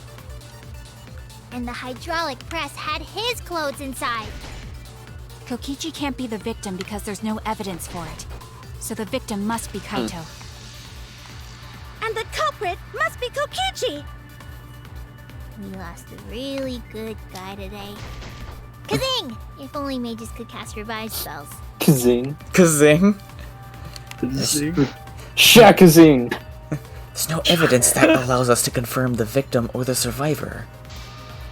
S7: And the hydraulic press had his clothes inside. Kokichi can't be the victim because there's no evidence for it. So the victim must be Kaito. And the culprit must be Kokichi! We lost a really good guy today. Kazing! If only mages could cast revive spells.
S4: Kazing.
S2: Kazing.
S4: Shakazing.
S2: There's no evidence that allows us to confirm the victim or the survivor.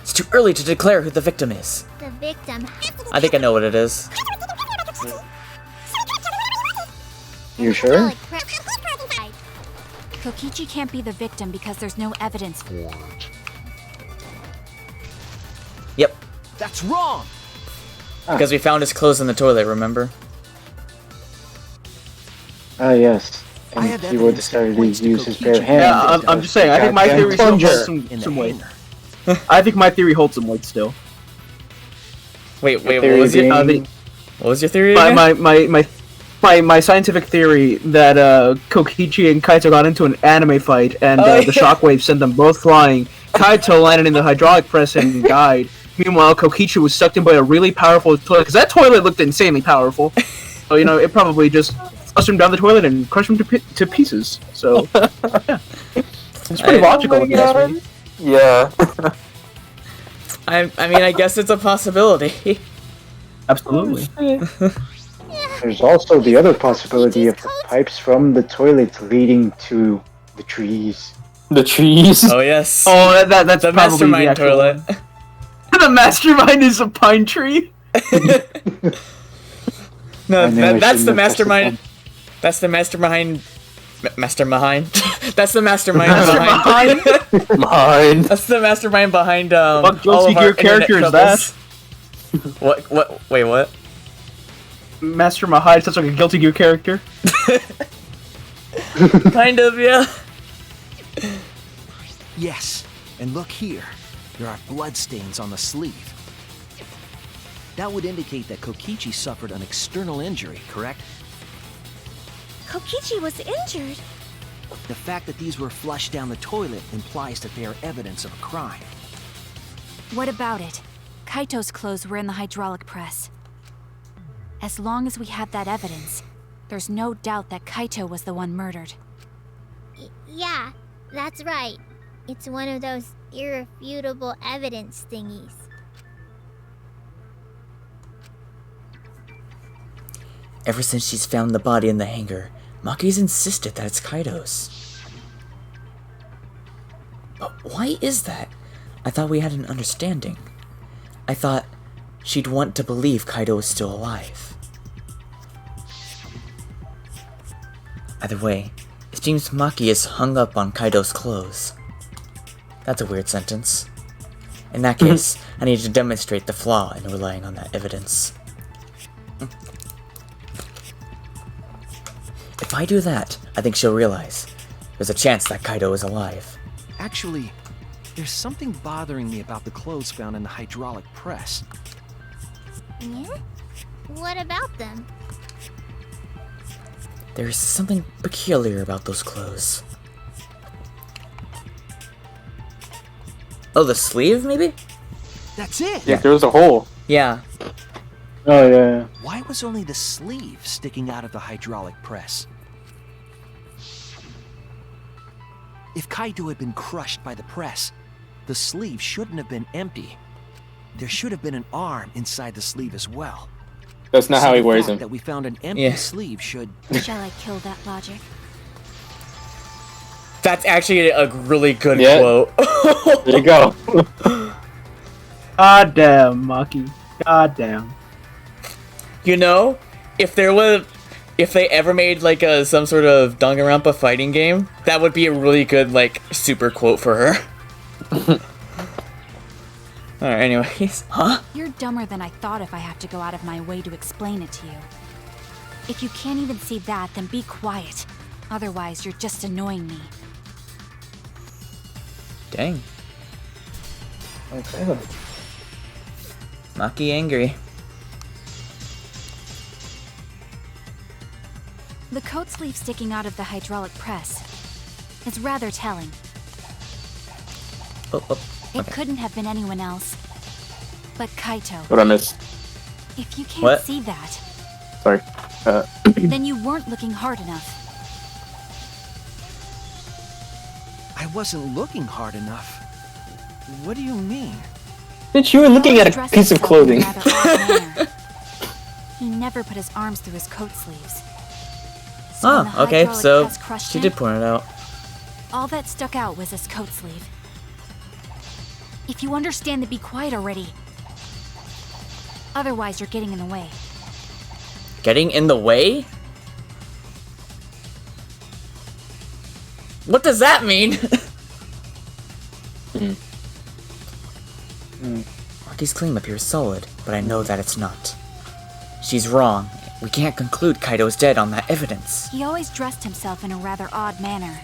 S2: It's too early to declare who the victim is.
S7: The victim.
S2: I think I know what it is.
S3: You sure?
S7: Kokichi can't be the victim because there's no evidence for it.
S2: Yep,
S8: That's wrong!
S2: because we found his clothes in the toilet, remember?
S3: Ah, yes. And he would decided to use his bare hands.
S1: Yeah, I'm just saying. I think my theory still holds some weight. I think my theory holds some weight still.
S2: Wait, what was your? What was your theory?
S1: My scientific theory that Kokichi and Kaito got into an anime fight and the shockwave sent them both flying. Kaito landed in the hydraulic press and died. Meanwhile, Kokichi was sucked in by a really powerful toilet, because that toilet looked insanely powerful. So, you know, it probably just flushed him down the toilet and crushed him to pieces. So, yeah. It's pretty logical if you ask me.
S4: Yeah.
S2: I mean, I guess it's a possibility.
S1: Absolutely.
S3: There's also the other possibility of the pipes from the toilet leading to the trees.
S4: The trees?
S2: Oh, yes.
S1: Oh, that's
S2: the
S1: probably
S2: mastermind
S1: the actual
S2: toilet.
S1: one. The mastermind is a pine tree?
S2: No, that's the mastermind. That's the mastermind. Mastermind. That's the mastermind behind.
S4: Mine.
S2: That's the mastermind behind
S1: What
S2: all
S1: guilty
S2: of our
S1: gear character is
S2: troubles.
S1: that?
S2: What? Wait, what?
S1: Master Mahai sounds like a Guilty Gear character.
S2: Kind of, yeah.
S8: Yes, and look here. There are bloodstains on the sleeve. That would indicate that Kokichi suffered an external injury, correct?
S7: Kokichi was injured.
S8: The fact that these were flushed down the toilet implies that they are evidence of a crime.
S9: What about it? Kaito's clothes were in the hydraulic press. As long as we have that evidence, there's no doubt that Kaito was the one murdered.
S7: Yeah, that's right. It's one of those irrefutable evidence thingies.
S2: Ever since she's found the body in the hangar, Maki's insisted that it's Kaito's. But why is that? I thought we had an understanding. I thought she'd want to believe Kaito was still alive. Either way, it seems Maki is hung up on Kaito's clothes. That's a weird sentence. In that case, I need to demonstrate the flaw in relying on that evidence. If I do that, I think she'll realize there's a chance that Kaito is alive.
S8: Actually, there's something bothering me about the clothes found in the hydraulic press.
S7: Yeah? What about them?
S2: There's something peculiar about those clothes. Oh, the sleeve, maybe?
S8: That's it!
S4: Yeah, there was a hole.
S2: Yeah.
S3: Oh, yeah.
S8: Why was only the sleeve sticking out of the hydraulic press? If Kaito had been crushed by the press, the sleeve shouldn't have been empty. There should have been an arm inside the sleeve as well.
S4: That's not how he wears
S8: them.
S4: them.
S8: That we found an empty sleeve should...
S9: Shall I kill that logic?
S2: That's actually a really good quote.
S4: There you go.
S1: God damn, Maki. God damn.
S2: You know, if they ever made like some sort of Danganronpa fighting game, that would be a really good like super quote for her. Alright, anyways. Huh?
S9: You're dumber than I thought if I have to go out of my way to explain it to you. If you can't even see that, then be quiet. Otherwise, you're just annoying me.
S2: Dang.
S4: Okay.
S2: Maki angry.
S9: The coat sleeve sticking out of the hydraulic press is rather telling.
S2: Oh,
S9: It couldn't have been anyone else but Kaito.
S4: What I missed?
S9: If you can't
S2: What?
S9: see that,
S4: Sorry.
S9: then you weren't looking hard enough.
S8: I wasn't looking hard enough. What do you mean?
S4: Bitch, you were looking at a piece of clothing.
S9: He never put his arms through his coat sleeves.
S2: Oh,
S9: when the
S2: okay,
S9: hydraulic
S2: so
S9: press crushed
S2: she
S9: him,
S2: did point it out.
S9: all that stuck out was his coat sleeve. If you understand, then be quiet already. Otherwise, you're getting in the way.
S2: Getting in the way? What does that mean? Maki's claim appears solid, but I know that it's not. She's wrong, We can't conclude Kaito's dead on that evidence.
S9: He always dressed himself in a rather odd manner.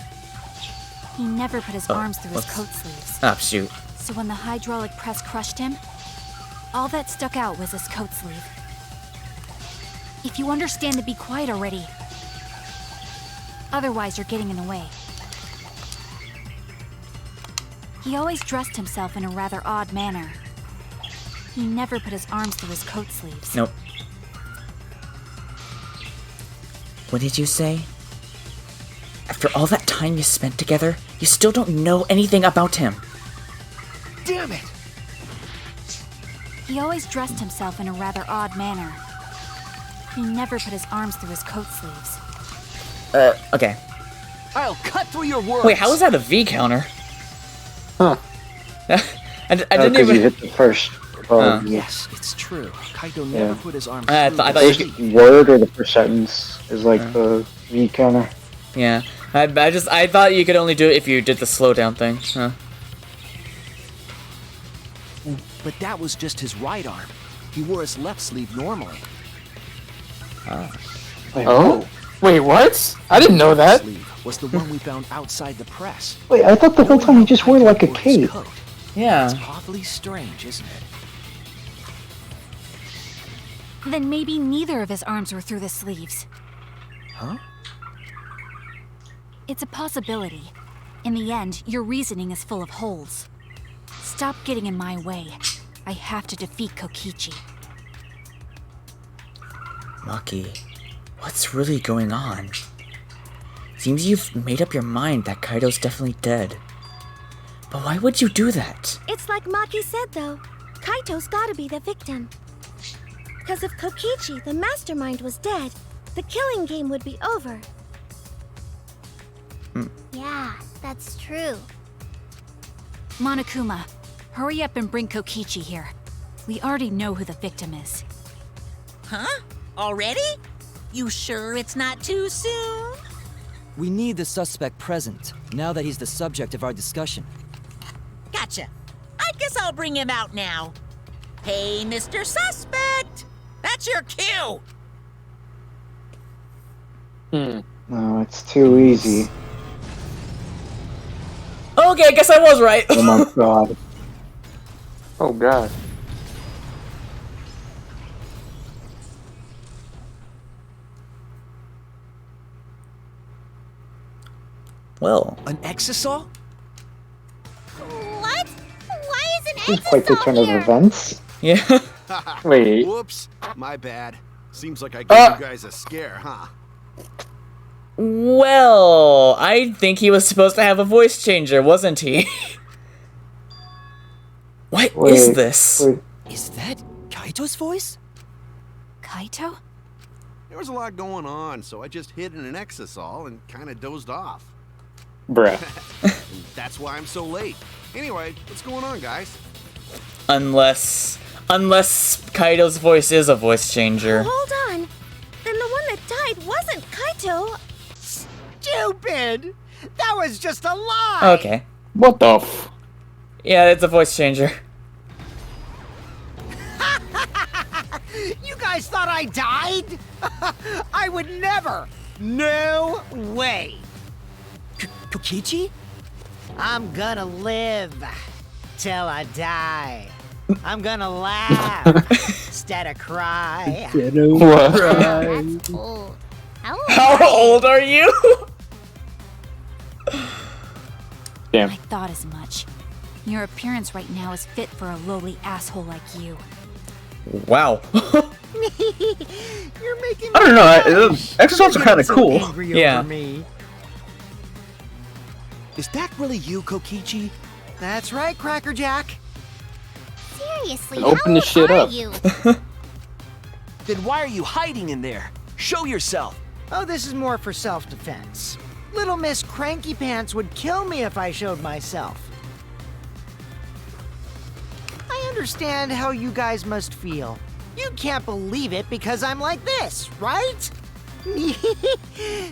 S9: He never put his arms through his coat sleeves.
S2: Oh, shoot.
S9: So when the hydraulic press crushed him, all that stuck out was his coat sleeve. If you understand to be quiet already. Otherwise, you're getting in the way. He always dressed himself in a rather odd manner. He never put his arms through his coat sleeves.
S2: Nope. What did you say? After all that time you spent together, you still don't know anything about him.
S8: Damn it!
S9: He always dressed himself in a rather odd manner. He never put his arms through his coat sleeves.
S2: Okay.
S8: I'll cut through your words.
S2: Wait, how is that a V counter?
S3: Huh.
S2: I didn't
S3: Because
S2: even...
S3: you hit the first
S8: Yes, it's true. Kaito never put his arms
S2: I
S8: through
S2: thought
S8: his
S2: you
S3: first
S8: sleeve.
S3: word or the first sentence is like the V counter.
S2: Yeah. I thought you could only do it if you did the slowdown thing. Huh.
S8: But that was just his right arm. He wore his left sleeve normally.
S4: Oh? Wait, what? I didn't know that.
S8: Sleeve was the one we found outside the press.
S3: Wait, I thought the whole time he just wore like a
S8: Kaito wore his
S3: cape.
S8: coat.
S2: Yeah.
S8: It's awfully strange, isn't it?
S9: Then maybe neither of his arms were through the sleeves.
S8: Huh?
S9: It's a possibility. In the end, your reasoning is full of holes. Stop getting in my way. I have to defeat Kokichi.
S2: Maki, what's really going on? Seems you've made up your mind that Kaito's definitely dead. But why would you do that?
S7: It's like Maki said, though. Kaito's gotta be the victim. Because if Kokichi, the mastermind, was dead, the killing game would be over.
S10: Yeah, that's true.
S9: Monokuma, hurry up and bring Kokichi here. We already know who the victim is.
S5: Huh? Already? You sure it's not too soon?
S6: We need the suspect present, now that he's the subject of our discussion.
S5: Gotcha. I guess I'll bring him out now. Hey, Mr. Suspect! That's your cue!
S3: No, it's too easy.
S2: Okay, I guess I was right.
S3: Oh my god.
S4: Oh god.
S2: Well,
S8: An exisal?
S10: What? Why is an
S3: This is quite the
S10: exisal
S3: turn of
S10: here?
S3: events.
S2: yeah.
S4: Wait.
S11: Whoops, my bad. Seems like I gave you guys a scare, huh?
S2: Well, I think he was supposed to have a voice changer, wasn't he? What is this?
S3: Wait,
S6: Is that Kaito's voice?
S9: Kaito?
S11: There was a lot going on, so I just hid in an exisal and kind of dozed off.
S4: Bruh.
S11: And that's why I'm so late. Anyway, what's going on, guys?
S2: Unless Kaito's voice is a voice changer.
S7: Hold on. Then the one that died wasn't Kaito.
S12: Stupid! That was just a lie!
S2: Okay.
S4: What the f?
S2: Yeah, it's a voice changer.
S12: You guys thought I died? I would never! No way!
S6: Kokichi?
S12: I'm gonna live till I die. I'm gonna laugh instead of cry.
S4: What?
S10: That's old.
S2: How old are you?
S4: Damn.
S9: I thought as much. Your appearance right now is fit for a lowly asshole like you.
S2: Wow.
S12: You're making me
S1: I don't know.
S12: blush.
S1: Exosols are kind of
S12: So
S1: cool.
S12: angry
S2: Yeah.
S12: over me.
S8: Is that really you, Kokichi?
S12: That's right, Cracker Jack.
S10: Seriously,
S4: Open
S10: how
S4: the
S10: old
S4: shit
S10: are
S4: up.
S10: you?
S8: Then why are you hiding in there? Show yourself.
S12: Oh, this is more for self-defense. Little Miss Cranky Pants would kill me if I showed myself. I understand how you guys must feel. You can't believe it because I'm like this, right?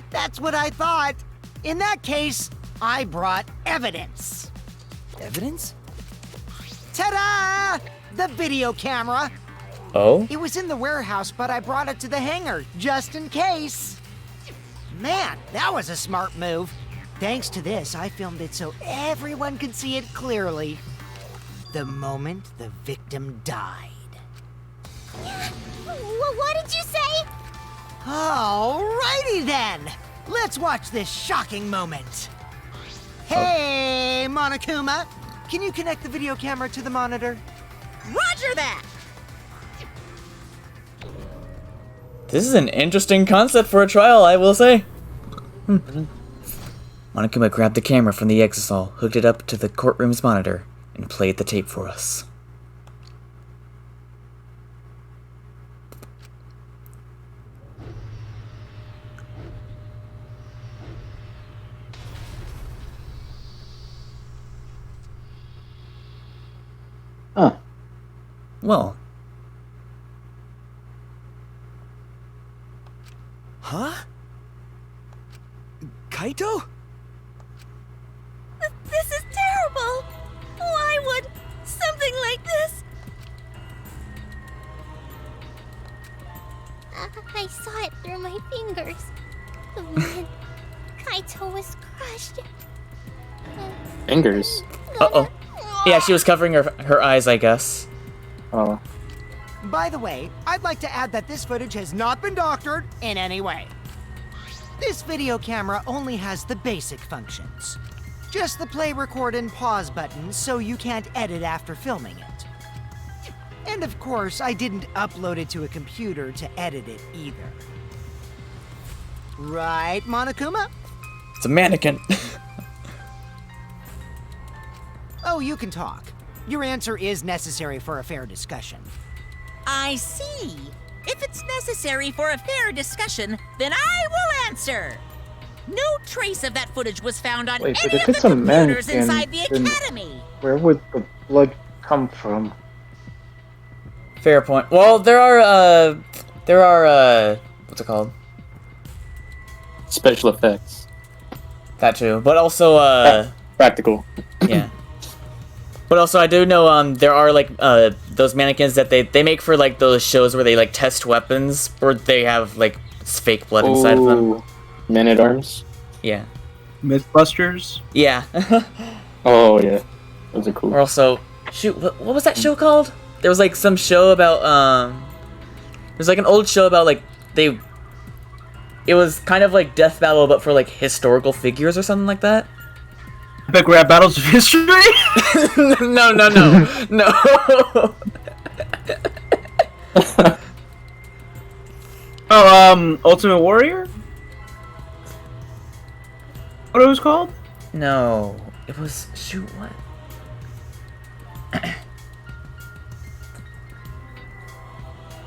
S12: That's what I thought. In that case, I brought evidence.
S6: Evidence?
S12: Ta-da! The video camera.
S2: Oh?
S12: It was in the warehouse, but I brought it to the hangar, just in case. Man, that was a smart move. Thanks to this, I filmed it so everyone could see it clearly. The moment the victim died.
S10: What did you say?
S12: Alrighty then! Let's watch this shocking moment. Hey, Monokuma! Can you connect the video camera to the monitor?
S5: Roger that!
S2: This is an interesting concept for a trial, I will say. Monokuma grabbed the camera from the exisal, hooked it up to the courtroom's monitor, and played the tape for us.
S3: Huh.
S2: Well.
S8: Huh? Kaito?
S7: This is terrible! Why would something like this?
S10: I saw it through my fingers. The moment Kaito was crushed.
S4: Fingers.
S2: Uh-oh. Yeah, she was covering her eyes, I guess.
S4: Oh.
S12: By the way, I'd like to add that this footage has not been doctored in any way. This video camera only has the basic functions. Just the play, record, and pause buttons, so you can't edit after filming it. And of course, I didn't upload it to a computer to edit it either. Right, Monokuma?
S2: It's a mannequin.
S12: Oh, you can talk. Your answer is necessary for a fair discussion.
S5: I see. If it's necessary for a fair discussion, then I will answer. No trace of that footage was found on
S3: Wait, but
S5: any
S3: if
S5: of
S3: it's
S5: the
S3: a
S5: computers
S3: mannequin,
S5: inside the
S3: then
S5: academy.
S3: where would the blood come from?
S2: Fair point. Well, there are, what's it called?
S4: Special effects.
S2: That too. But also,
S4: Practical.
S2: yeah. But also, I do know, there are, like, those mannequins that they make for, like, those shows where they, like, test weapons, or they have, like, fake blood inside of them.
S4: Ooh, Man-at-Arms?
S2: Yeah.
S1: Mythbusters?
S2: Yeah.
S4: Oh, yeah. Those are cool.
S2: Or also, shoot, what was that show called? There was, like, some show about, there's, like, an old show about, like, it was kind of like Death Battle, but for, like, historical figures or something like that.
S1: Epic Rap Battles of History?
S2: No.
S1: Oh, Ultimate Warrior? What it was called?
S2: No. It was, shoot, what?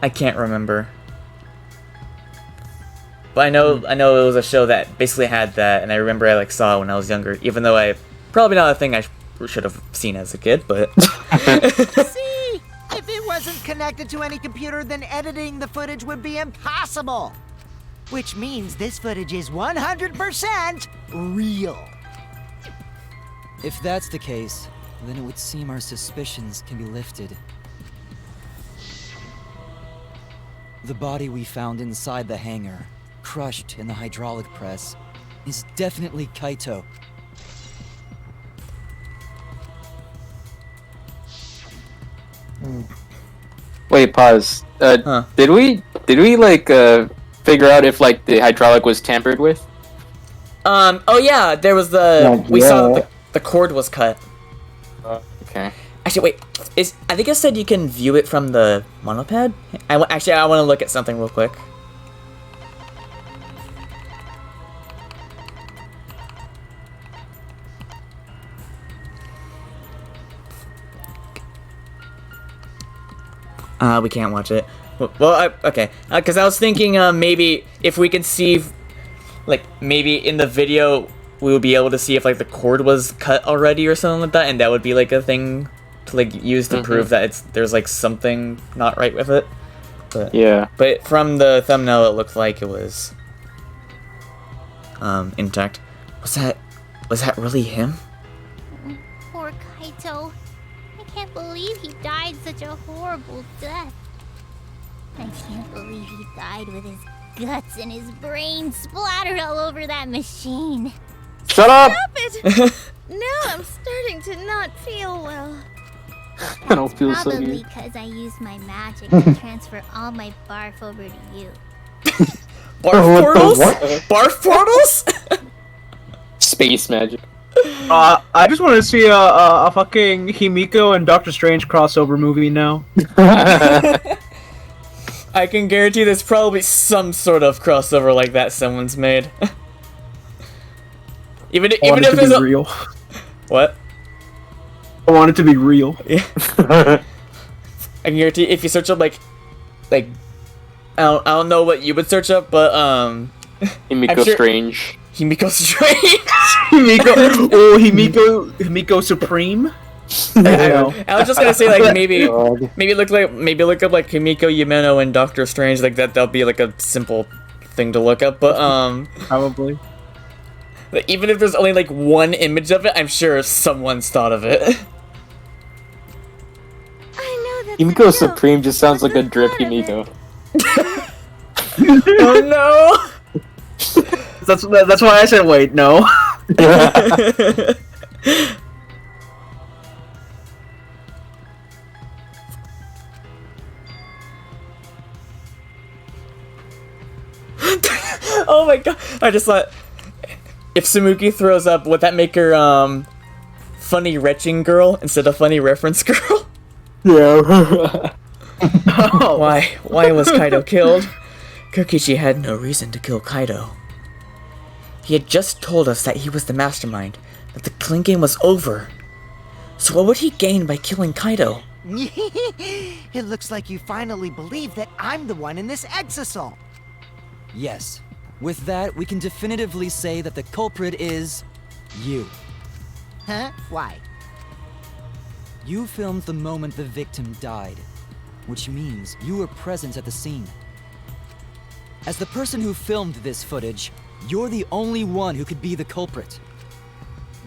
S2: I can't remember. But I know it was a show that basically had that, and I remember I like saw it when I was younger, even though probably not a thing I should have seen as a kid, but...
S12: See? If it wasn't connected to any computer, then editing the footage would be impossible. Which means this footage is 100% real.
S6: If that's the case, then it would seem our suspicions can be lifted. The body we found inside the hangar, crushed in the hydraulic press, is definitely Kaito.
S4: Wait, pause. Did we like figure out if like the hydraulic was tampered with?
S2: Oh yeah, there was we saw that the cord was cut.
S4: Okay.
S2: Actually, wait, I think it said you can view it from the monopad? I want to look at something real quick. We can't watch it. Well, okay. Because I was thinking maybe if we could see, like, maybe in the video we would be able to see if, like, the cord was cut already or something like that, and that would be, like, a thing to, like, use to prove that there's, like, something not right with it. But,
S4: yeah.
S2: But from the thumbnail, it looked like it was, intact. Was that really him?
S10: Poor Kaito. I can't believe he died such a horrible death. I can't believe he died with his guts and his brains splattered all over that machine.
S4: Shut up!
S7: Stop it! Now I'm starting to not feel well.
S4: I don't feel so
S10: Probably
S4: good.
S10: because I used my magic to transfer all my barf over to you.
S2: Barf portals?
S4: What?
S2: Barf portals?
S4: Space magic.
S1: I just want to see a fucking Himiko and Doctor Strange crossover movie now.
S2: I can guarantee there's probably some sort of crossover like that someone's made. even
S1: I want
S2: if
S1: it to
S2: there's
S1: be
S2: a
S1: real.
S2: what?
S1: I want it to be real.
S2: Yeah. I can guarantee if you search up like I don't know what you would search up, but
S4: Himiko Strange.
S2: Himiko Strange.
S1: Himiko Supreme.
S2: I was just gonna say like maybe look up like Himiko Yumeno and Doctor Strange, like that'll be like a simple thing to look up, but
S1: probably.
S2: Like, even if there's only like one image of it, I'm sure someone's thought of it.
S7: I know that.
S4: Himiko Supreme just sounds like a drip Himiko.
S2: Oh no!
S1: That's why I said wait, no.
S2: Oh my god! I just thought, if Sumuki throws up, would that make her funny retching girl instead of funny reference girl?
S4: Yeah.
S2: Why was Kaido killed? Kokichi had no reason to kill Kaido. He had just told us that he was the mastermind, that the killing game was over. So what would he gain by killing Kaido?
S12: It looks like you finally believe that I'm the one in this exasol.
S6: Yes. With that, we can definitively say that the culprit is you.
S12: Huh? Why?
S6: You filmed the moment the victim died, which means you were present at the scene. As the person who filmed this footage, you're the only one who could be the culprit.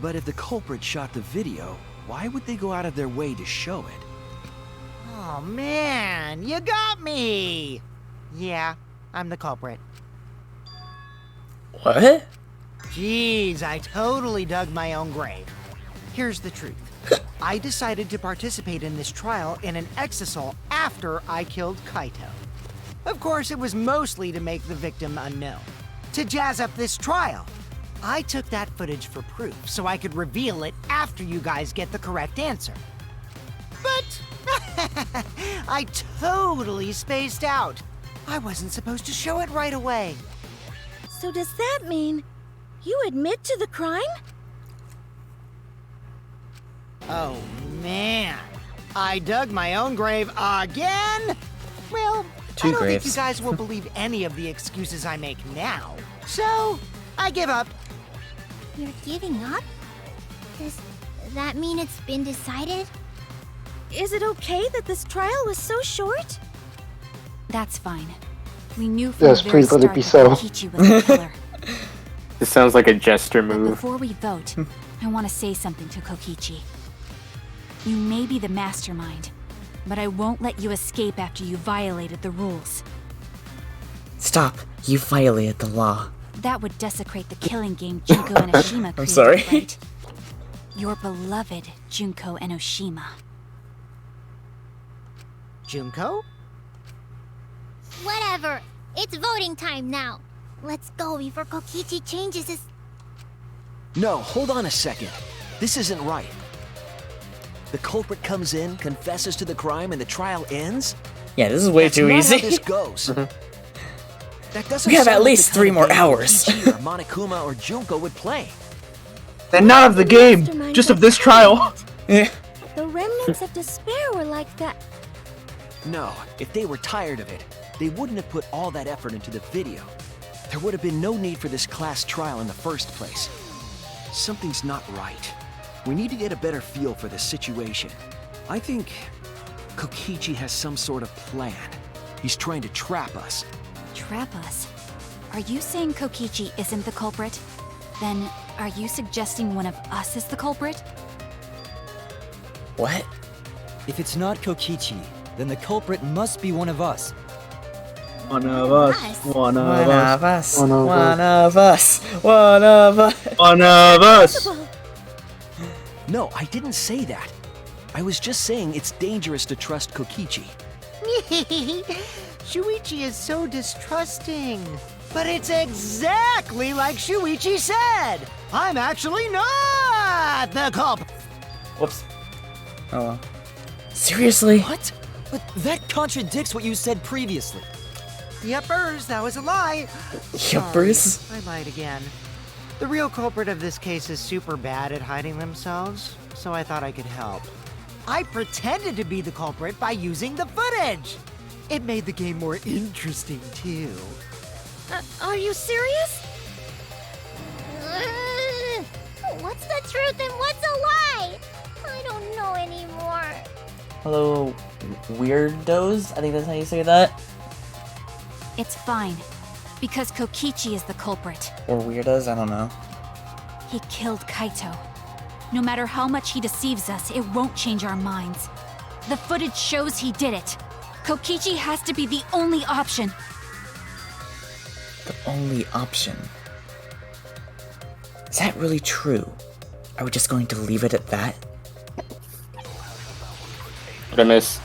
S8: But if the culprit shot the video, why would they go out of their way to show it?
S12: Oh man, you got me! Yeah, I'm the culprit.
S2: What?
S12: Jeez, I totally dug my own grave. Here's the truth. I decided to participate in this trial in an exasol after I killed Kaito. Of course, it was mostly to make the victim unknown. To jazz up this trial, I took that footage for proof so I could reveal it after you guys get the correct answer. But I totally spaced out. I wasn't supposed to show it right away.
S7: So does that mean you admit to the crime?
S12: Oh man, I dug my own grave again? Well, I don't think you guys will believe any of the excuses I make now. So, I give up.
S10: You're giving up? Does that mean it's been decided?
S7: Is it okay that this trial was so short?
S9: That's fine. We knew from
S3: Yes,
S9: the very
S3: please let it
S9: start
S3: be
S9: that
S3: so.
S9: Kokichi was the killer.
S4: This sounds like a jester
S9: But
S4: move.
S9: before we vote, I want to say something to Kokichi. You may be the mastermind, but I won't let you escape after you violated the rules.
S2: Stop! You violated the law.
S9: That would desecrate the killing game Junko Enoshima created,
S2: I'm sorry.
S9: right? Your beloved Junko Enoshima.
S12: Junko?
S10: Whatever. It's voting time now. Let's go before Kokichi changes his...
S8: No, hold on a second. This isn't right. The culprit comes in, confesses to the crime, and the trial ends?
S2: Yeah, this is way
S8: That's
S2: too
S8: not
S2: easy.
S8: How this goes. That doesn't
S2: We have
S8: sound
S2: at
S8: like
S2: least
S8: the
S2: 3
S8: kind
S2: more
S8: of game
S2: hours.
S8: Kokichi or Monokuma or Junko would play.
S1: And not of the game, just of this trial.
S2: Yeah.
S7: The remnants of despair were like that.
S8: No, if they were tired of it, they wouldn't have put all that effort into the video. There would have been no need for this class trial in the first place. Something's not right. We need to get a better feel for this situation. I think Kokichi has some sort of plan. He's trying to trap us.
S9: Trap us? Are you saying Kokichi isn't the culprit? Then, are you suggesting one of us is the culprit?
S2: What?
S6: If it's not Kokichi, then the culprit must be one of us.
S1: One of us. One of
S2: One
S1: us.
S2: of us.
S3: One of
S2: One of us. One of us.
S1: One of us.
S8: No, I didn't say that. I was just saying it's dangerous to trust Kokichi.
S12: Shuichi is so distrusting. But it's exactly like Shuichi said. I'm actually not the culprit.
S2: Whoops. Oh well. Seriously?
S6: What? But that contradicts what you said previously.
S12: Yuppers, that was a lie.
S2: Yuppers?
S12: Sorry, I lied again. The real culprit of this case is super bad at hiding themselves, so I thought I could help. I pretended to be the culprit by using the footage. It made the game more interesting, too.
S7: Are you serious? What's the truth and what's a lie? I don't know anymore.
S2: Hello, weirdos? I think that's how you say that.
S9: It's fine. Because Kokichi is the culprit.
S2: Or weirdos, I don't know.
S9: He killed Kaito. No matter how much he deceives us, it won't change our minds. The footage shows he did it. Kokichi has to be the only option.
S2: The only option. Is that really true? Are we just going to leave it at that?
S4: What I miss?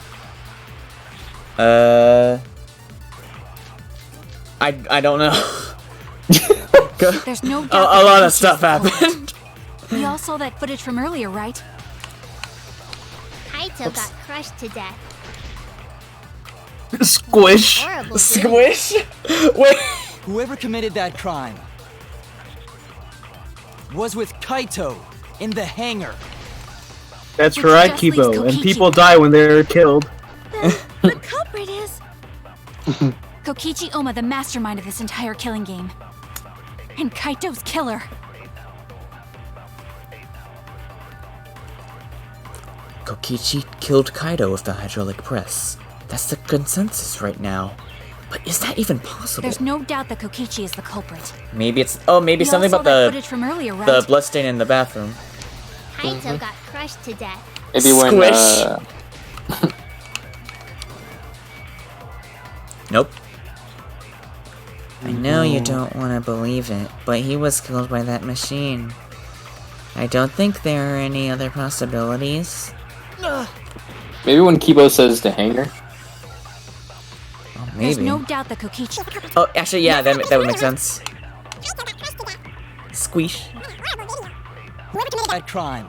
S2: I don't know.
S9: There's no doubt
S2: a lot of stuff happened.
S9: We all saw that footage from earlier, right?
S7: Kaito got crushed to death.
S1: Squish.
S7: Horrible, dude.
S2: Squish? Wait.
S6: Whoever committed that crime was with Kaito in the hangar.
S1: That's
S9: Which
S1: right,
S9: just leaves
S1: Kibo. And
S9: Kokichi.
S1: people die when they're killed.
S7: The culprit is...
S9: Kokichi Oma, the mastermind of this entire killing game. And Kaito's killer.
S2: Kokichi killed Kaido with the hydraulic press. That's the consensus right now. But is that even possible?
S9: There's no doubt that Kokichi is the culprit.
S2: Maybe it's... Oh, maybe
S9: We all
S2: something
S9: saw
S2: about
S9: that
S2: the
S9: footage from earlier, right?
S2: the bloodstain in the bathroom.
S7: Kaito got crushed to death.
S4: Maybe when
S2: Squish. Nope. I know you don't want to believe it, but he was killed by that machine. I don't think there are any other possibilities.
S4: maybe when Kibo says the hangar.
S2: Oh,
S9: There's
S2: maybe.
S9: no doubt that Kokichi...
S2: Oh, actually, yeah, that would make sense. Squish.
S6: That crime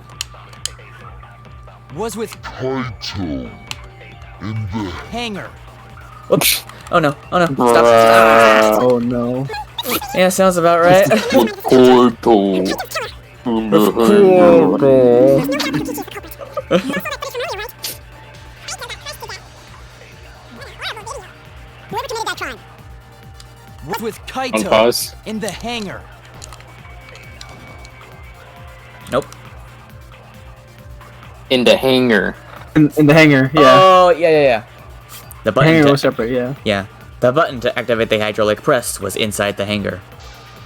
S6: was with
S13: Kaito in the
S6: hangar.
S2: Whoops. Oh no, oh no, stop.
S4: Bruh.
S1: Oh no.
S2: Yeah, sounds about right.
S4: Kaito.
S6: Was with
S4: On
S6: Kaito
S4: pause.
S6: in the hangar.
S2: Nope.
S4: In the hangar.
S1: In the hangar, yeah.
S2: Oh, yeah. The
S1: The
S2: button
S1: hangar
S2: to,
S1: was separate, yeah.
S2: yeah, the button to activate the hydraulic press was inside the hangar.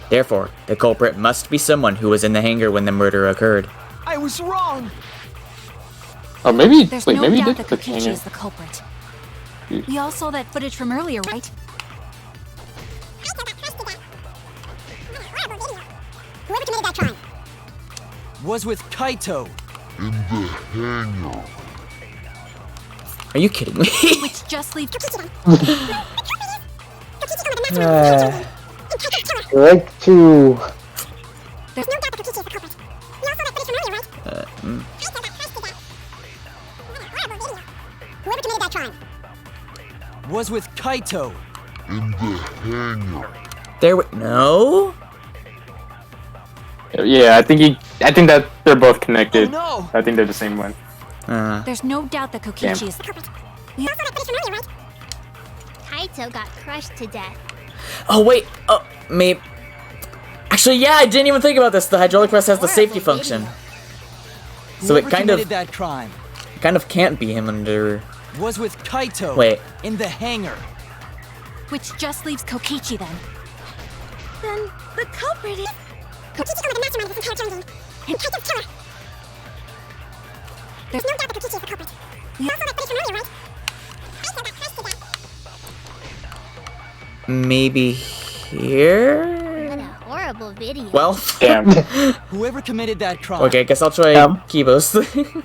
S2: Therefore, the culprit must be someone who was in the hangar when the murder occurred.
S6: I was wrong.
S4: Oh, maybe.
S9: There's
S4: Wait,
S9: no
S4: maybe he
S9: doubt
S4: did
S9: that
S4: put the
S9: Kokichi
S4: hangar.
S9: is the culprit. We all saw that footage from earlier, right?
S7: Whoever committed that crime.
S6: Was with Kaito.
S13: in the hangar.
S2: Are you kidding me?
S9: Which just leaves...
S3: Like to...
S7: There's no doubt that Kokichi is the culprit. We all saw that footage from earlier, right? Kaito got crushed to death. Whoever committed that crime.
S6: Was with Kaito.
S13: In the hangar.
S2: No?
S4: Yeah, I think that they're both connected.
S6: Oh, no.
S4: I think they're the same one.
S9: There's no doubt that Kokichi
S4: Damn.
S9: is the
S7: We all saw that footage from earlier, right? Kaito got crushed to death.
S2: Oh, wait. Oh, maybe. Actually, yeah, I didn't even think about this. The hydraulic press has the safety
S7: Horrible
S2: function.
S7: video.
S2: So it
S6: Whoever
S2: kind
S6: committed
S2: of
S6: that crime
S2: can't be him under...
S6: was with Kaito.
S2: Wait.
S6: In the hangar.
S9: Which just leaves Kokichi then.
S7: Then the culprit is... Kokichi Oma, the mastermind of this entire killing game. And Kaito's killer. There's no doubt that Kokichi is the culprit. We all saw that footage from earlier, right? Kaito got crushed to death.
S2: maybe here?
S10: What a horrible video.
S2: Well,
S4: Damn.
S6: Whoever committed that crime
S2: okay, I guess I'll try Kibo's.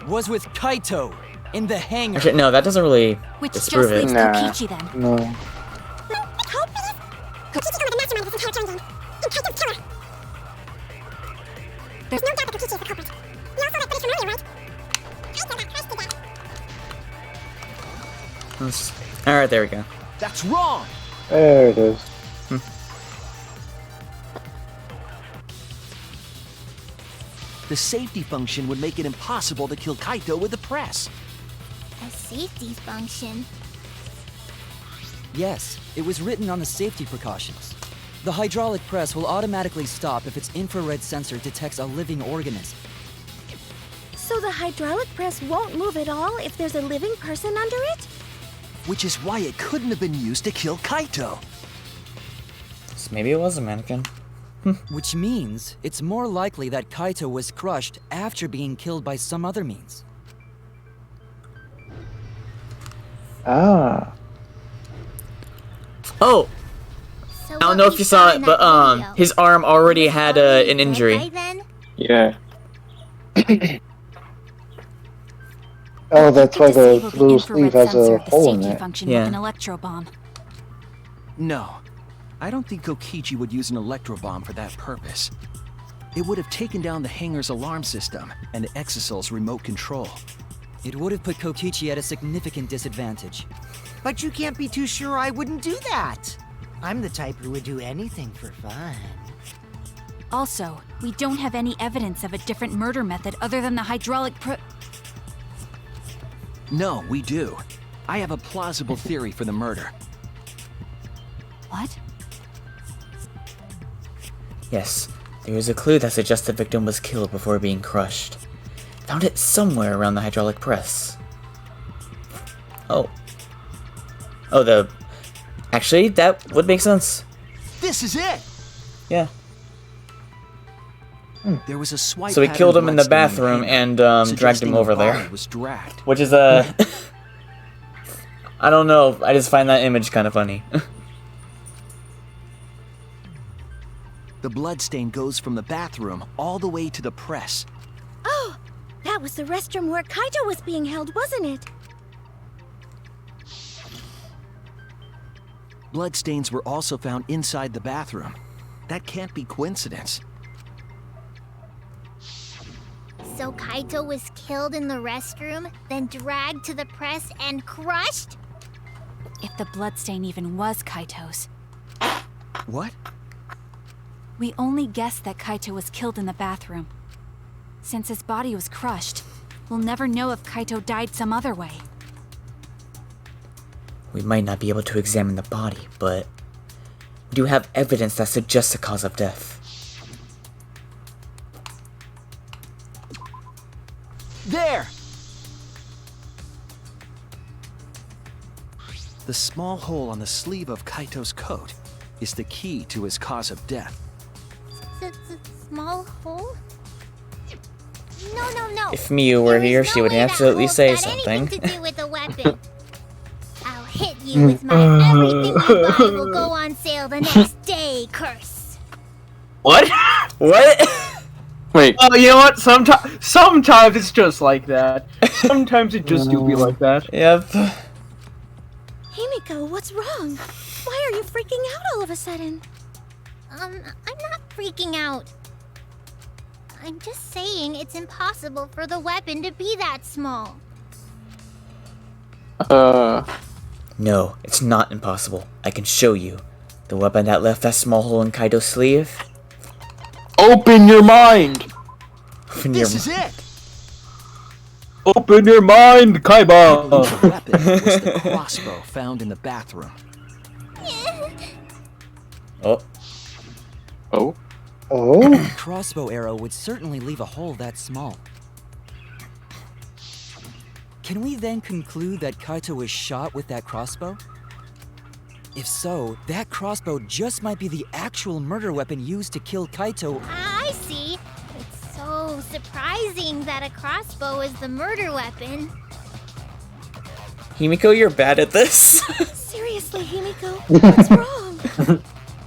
S6: was with Kaito in the hangar.
S2: Actually, no, that doesn't really
S9: Which just
S2: disprove it.
S9: leaves
S3: Nah.
S9: Kokichi then.
S3: No.
S10: There's no doubt that Kokichi is the culprit. You also like British familiar, right? I got crushed to death.
S2: Alright, there we go.
S8: That's wrong!
S3: There it is.
S8: The safety function would make it impossible to kill Kaito with the press.
S10: A safety function.
S6: Yes, it was written on the safety precautions. The hydraulic press will automatically stop if its infrared sensor detects a living organism.
S7: So the hydraulic press won't move at all if there's a living person under it?
S8: Which is why it couldn't have been used to kill Kaito.
S2: So maybe it was a mannequin.
S6: Which means it's more likely that Kaito was crushed after being killed by some other means.
S3: Ah.
S2: Oh!
S10: So
S2: I don't know if you saw it, but his arm already had an injury.
S10: Right then?
S4: Yeah.
S3: Oh, that's why the
S9: Disable
S3: little
S9: infrared
S3: sleeve has
S9: sensor
S3: a
S9: of the
S3: hole in
S9: safety
S3: it.
S9: function
S2: Yeah.
S9: with an electro bomb.
S8: No, I don't think Kokichi would use an electro bomb for that purpose. It would have taken down the hangar's alarm system and Exosol's remote control.
S6: It would have put Kokichi at a significant disadvantage.
S12: But you can't be too sure I wouldn't do that. I'm the type who would do anything for fun.
S9: Also, we don't have any evidence of a different murder method other than the hydraulic
S8: No, we do. I have a plausible theory for the murder.
S9: What?
S2: Yes, there is a clue that suggests the victim was killed before being crushed. Found it somewhere around the hydraulic press. Oh. Oh, actually, that would make sense.
S8: This is it!
S2: Yeah.
S8: There was a swipe
S2: So we
S8: pattern
S2: killed him in the
S8: bloodstain
S2: bathroom
S8: the
S2: and
S8: hangar,
S2: dragged him
S8: suggesting a
S2: over there.
S8: body was dragged.
S2: Which is I don't know, I just find that image kind of funny.
S8: The bloodstain goes from the bathroom all the way to the press.
S7: Oh, that was the restroom where Kaito was being held, wasn't it?
S8: Bloodstains were also found inside the bathroom. That can't be coincidence.
S10: So Kaito was killed in the restroom, then dragged to the press and crushed?
S9: If the bloodstain even was Kaito's.
S8: What?
S9: We only guessed that Kaito was killed in the bathroom. Since his body was crushed, we'll never know if Kaito died some other way.
S2: We might not be able to examine the body, but we do have evidence that suggests the cause of death.
S8: There! The small hole on the sleeve of Kaito's coat is the key to his cause of death.
S10: Small hole? No.
S2: If Miyu were here, she would absolutely say something.
S10: Anything to do with a weapon. I'll hit you with my everything you buy will go on sale the next day curse.
S1: What?
S2: What?
S4: Wait.
S1: Oh, you know what? Sometimes it's just like that. Sometimes it just do be like that.
S2: Yep.
S7: Himiko, what's wrong? Why are you freaking out all of a sudden?
S10: I'm not freaking out. I'm just saying it's impossible for the weapon to be that small.
S2: No, it's not impossible. I can show you. The weapon that left that small hole in Kaito's sleeve?
S4: Open your mind!
S8: This is it!
S1: Open your mind, Kaiba!
S8: The weapon was the crossbow found in the bathroom.
S2: Oh.
S4: Oh?
S3: Oh?
S6: A crossbow arrow would certainly leave a hole that small. Can we then conclude that Kaito was shot with that crossbow? If so, that crossbow just might be the actual murder weapon used to kill Kaito.
S10: I see. It's so surprising that a crossbow is the murder weapon.
S2: Himiko, you're bad at this.
S7: Seriously, Himiko, what's wrong?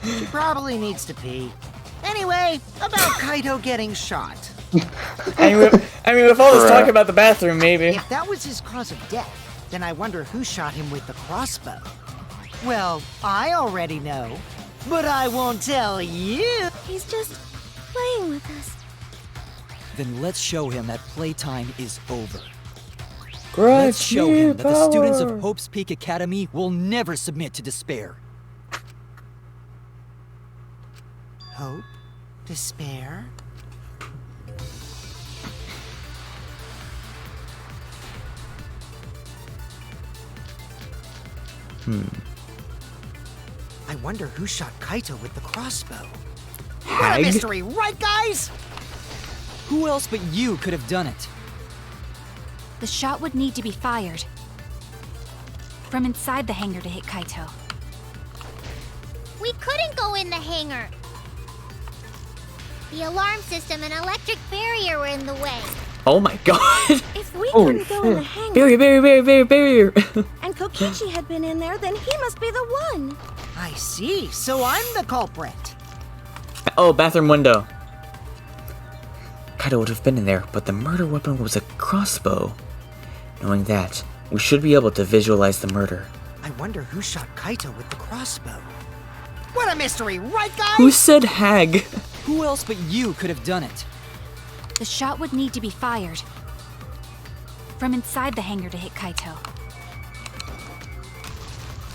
S12: She probably needs to pee. Anyway, about Kaito getting shot.
S2: I mean, with all this talk about the bathroom, maybe.
S12: If that was his cause of death, then I wonder who shot him with the crossbow. Well, I already know, but I won't tell you.
S7: He's just playing with us.
S6: Then let's show him that playtime is over.
S2: Grudge
S6: Let's show him that the students of
S2: power.
S6: Hope's Peak Academy will never submit to despair.
S12: Hope? Despair? I wonder who shot Kaito with the crossbow. What a
S2: Hag?
S12: mystery, right, guys?
S6: Who else but you could have done it?
S9: The shot would need to be fired from inside the hangar to hit Kaito.
S10: We couldn't go in the hangar. The alarm system and electric barrier were in the way.
S2: Oh my god.
S7: If we
S3: Holy
S7: couldn't go in the
S3: shit.
S7: hangar
S2: Barrier.
S7: and Kokichi had been in there, then he must be the one.
S12: I see, so I'm the culprit.
S2: Oh, bathroom window. Kaito would have been in there, but the murder weapon was a crossbow. Knowing that, we should be able to visualize the murder.
S12: I wonder who shot Kaito with the crossbow. What a mystery, right, guys?
S2: Who said hag?
S6: Who else but you could have done it?
S9: The shot would need to be fired from inside the hangar to hit Kaito.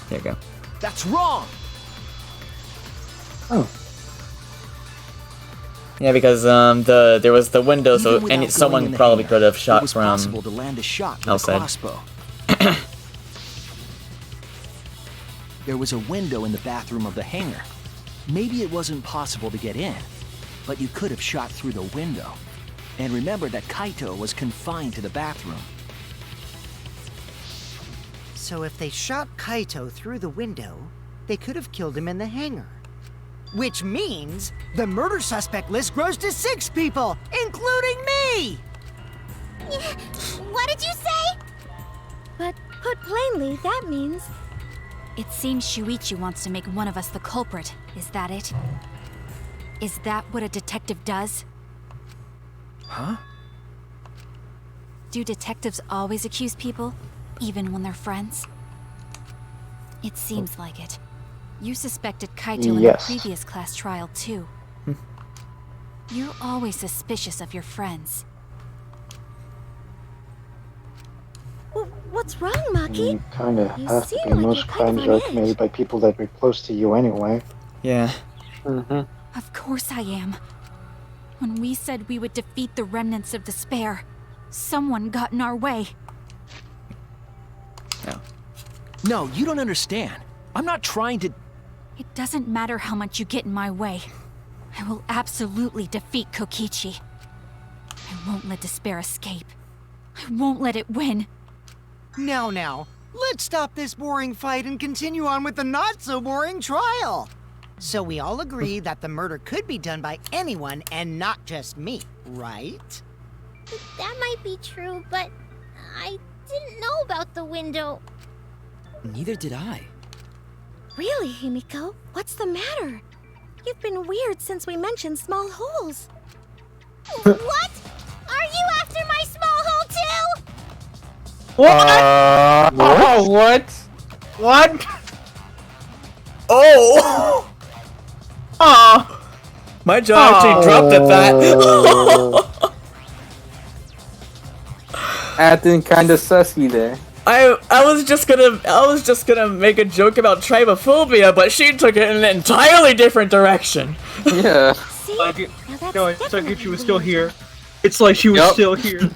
S2: There you go.
S8: That's wrong!
S3: Oh.
S2: Yeah, because there was the window, so
S8: Even without going
S2: someone
S8: in the
S2: probably
S8: hangar,
S2: could have
S8: it
S2: shot
S8: was
S2: from
S8: possible to land a shot with a
S2: outside.
S8: crossbow. There was a window in the bathroom of the hangar. Maybe it wasn't possible to get in, but you could have shot through the window. And remember that Kaito was confined to the bathroom.
S12: So if they shot Kaito through the window, they could have killed him in the hangar. Which means the murder suspect list grows to 6 people, including me!
S10: What did you say?
S7: But put plainly, that means
S9: It seems Shuichi wants to make one of us the culprit. Is that it? Is that what a detective does?
S8: Huh?
S9: Do detectives always accuse people, even when they're friends? It seems like it. You suspected Kaito in the
S3: Yes.
S9: previous class trial, too. You're always suspicious of your friends.
S7: what's wrong, Maki?
S3: You kind of
S7: You
S3: have to
S7: seem
S3: be.
S7: like
S3: Most
S7: you're kind of
S3: crimes
S7: on
S3: are committed by people that are close to you anyway.
S2: Yeah.
S3: Mm-hmm.
S9: Of course I am. When we said we would defeat the remnants of despair, someone got in our way.
S8: No, you don't understand. I'm not trying to...
S9: It doesn't matter how much you get in my way. I will absolutely defeat Kokichi. I won't let despair escape. I won't let it win.
S12: Now, let's stop this boring fight and continue on with the not-so-boring trial. So we all agree that the murder could be done by anyone and not just me, right?
S10: That might be true, but I didn't know about the window.
S6: Neither did I.
S7: Really, Himiko? What's the matter? You've been weird since we mentioned small holes.
S10: What? Are you after my small hole too?
S1: What? Oh, what? What?
S2: Oh! Aw! My jaw actually dropped at that.
S4: Acting kinda sussy there.
S2: I was just gonna make a joke about tribophobia, but she took it in an entirely different direction.
S4: Yeah.
S7: See?
S1: Like it,
S7: Now that's
S1: no, it's like
S7: definitely
S1: if she was still
S7: weird.
S1: here. It's like she was
S4: Yup.
S1: still here.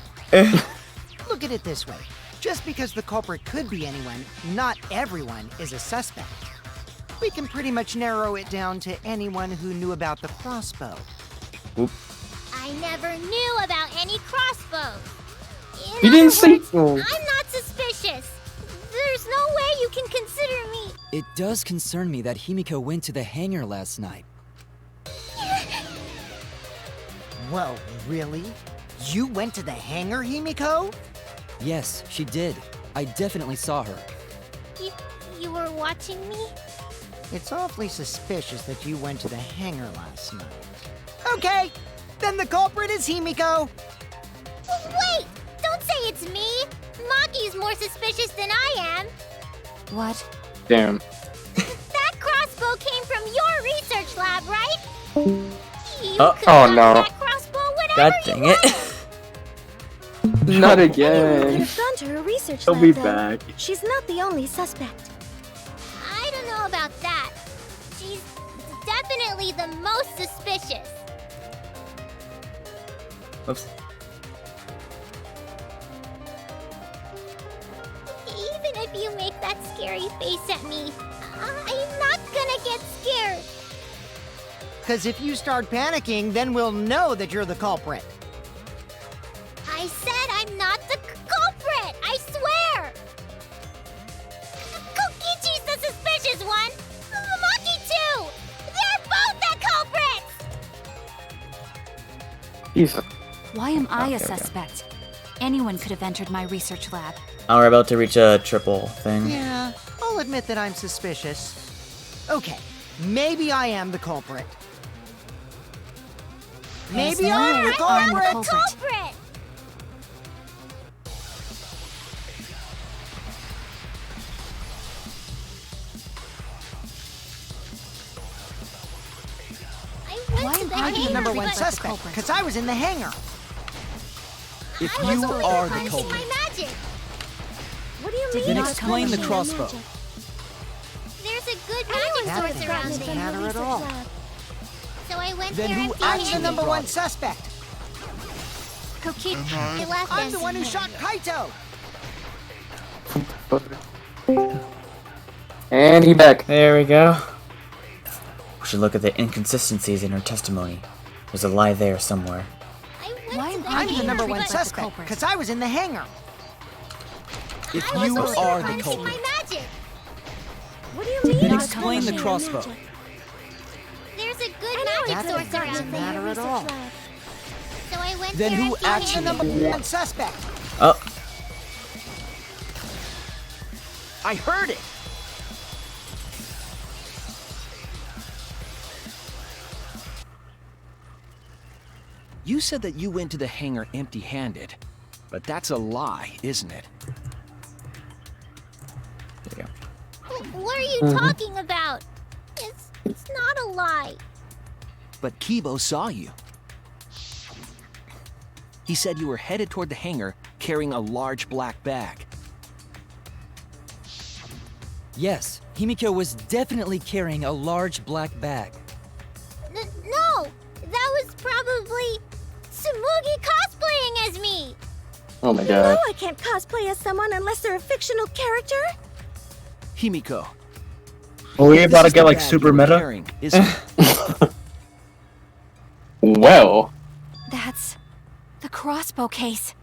S12: Look at it this way. Just because the culprit could be anyone, not everyone is a suspect. We can pretty much narrow it down to anyone who knew about the crossbow.
S10: I never knew about any crossbows. In
S4: You didn't
S10: other
S4: say.
S10: words, I'm not suspicious. There's no way you can consider me.
S6: It does concern me that Himiko went to the hangar last night.
S12: Whoa, really? You went to the hangar, Himiko?
S6: Yes, she did. I definitely saw her.
S10: You were watching me?
S12: It's awfully suspicious that you went to the hangar last night. Okay, then the culprit is Himiko.
S10: Wait! Don't say it's me! Maki's more suspicious than I am!
S9: What?
S4: Damn.
S10: That crossbow came from your research lab, right? You
S2: Oh.
S10: could
S4: Oh,
S10: have
S4: no.
S10: that crossbow whenever
S2: God
S10: you
S2: dang it.
S4: Not
S7: Anyone could
S4: again.
S7: have gone to her research
S1: He'll
S7: lab,
S1: be
S7: though.
S1: back.
S7: She's not the only suspect.
S10: I don't know about that. She's definitely the most suspicious.
S2: Oops.
S10: Even if you make that scary face at me, I'm not gonna get scared.
S12: Because if you start panicking, then we'll know that you're the culprit.
S10: I said I'm not the culprit! I swear! Kokichi's the suspicious one! Maki too! They're both the culprits!
S4: Jesus.
S9: Why am I a
S2: Okay, okay.
S9: suspect? Anyone could have entered my research lab.
S2: Now we're about to reach a triple thing.
S12: Yeah, I'll admit that I'm suspicious. Okay, maybe I am the culprit. Maybe
S9: no
S12: I'm the
S9: way I'm the
S12: culprit!
S9: culprit.
S10: I went
S9: Why
S10: to
S9: am
S10: the
S9: I
S12: I'm the
S10: hangar,
S12: number one
S10: but
S12: suspect,
S9: culprit?
S12: because I was in the hangar.
S8: If
S10: I
S8: you
S10: was only
S8: are the
S10: practicing
S8: culprit,
S10: my magic.
S7: What do you mean?
S8: then
S7: not
S8: explain the
S7: calling me
S8: crossbow.
S7: magic?
S10: There's a good
S7: Anyone
S10: magic
S12: That
S10: source
S12: doesn't
S10: around
S12: matter
S10: here.
S12: at
S7: research
S12: all.
S7: lab.
S10: So I went
S8: Then
S10: there
S8: who
S10: empty
S12: I'm the
S8: actually
S12: number
S8: brought
S12: one
S8: it?
S12: suspect.
S10: Kokichi left
S12: I'm
S10: us.
S12: the one who shot Kaito.
S4: And he back.
S2: There we go. We should look at the inconsistencies in her testimony. There's a lie there somewhere.
S10: I went
S9: Why
S10: to
S9: am
S10: the
S9: I
S12: I'm
S10: hangar,
S12: the number one
S10: but
S9: the
S12: suspect,
S9: culprit?
S12: because I was in the hangar.
S8: if
S10: I was
S8: you
S10: only
S8: are the
S10: practicing
S8: culprit,
S10: my magic.
S7: What do you mean?
S8: then
S7: not
S8: explain the
S7: calling me
S8: crossbow.
S7: magic?
S10: There's a good
S12: That
S10: magic source
S12: doesn't
S10: around
S12: matter
S10: here.
S12: at
S7: Research
S12: all.
S7: lab.
S10: So I went
S8: Then
S10: there
S8: who
S10: empty
S12: I'm the
S8: actually
S10: handed.
S12: number one suspect.
S2: Oh,
S8: I heard it. You said that you went to the hangar empty-handed, but that's a lie, isn't it?
S2: there we go.
S10: What are you talking about? It's not a lie.
S8: But Kibo saw you. He said you were headed toward the hangar carrying a large black bag.
S6: Yes, Himiko was definitely carrying a large black bag.
S10: No, that was probably Tsumugi cosplaying as me.
S4: Oh my
S7: You
S4: god.
S7: know I can't cosplay as someone unless they're a fictional character.
S8: Himiko.
S1: Are we
S8: this
S1: about to
S8: is
S1: get
S8: the
S1: like
S8: bag
S1: super
S8: you were
S1: meta?
S8: carrying, isn't it?
S4: Well.
S9: That's the crossbow case.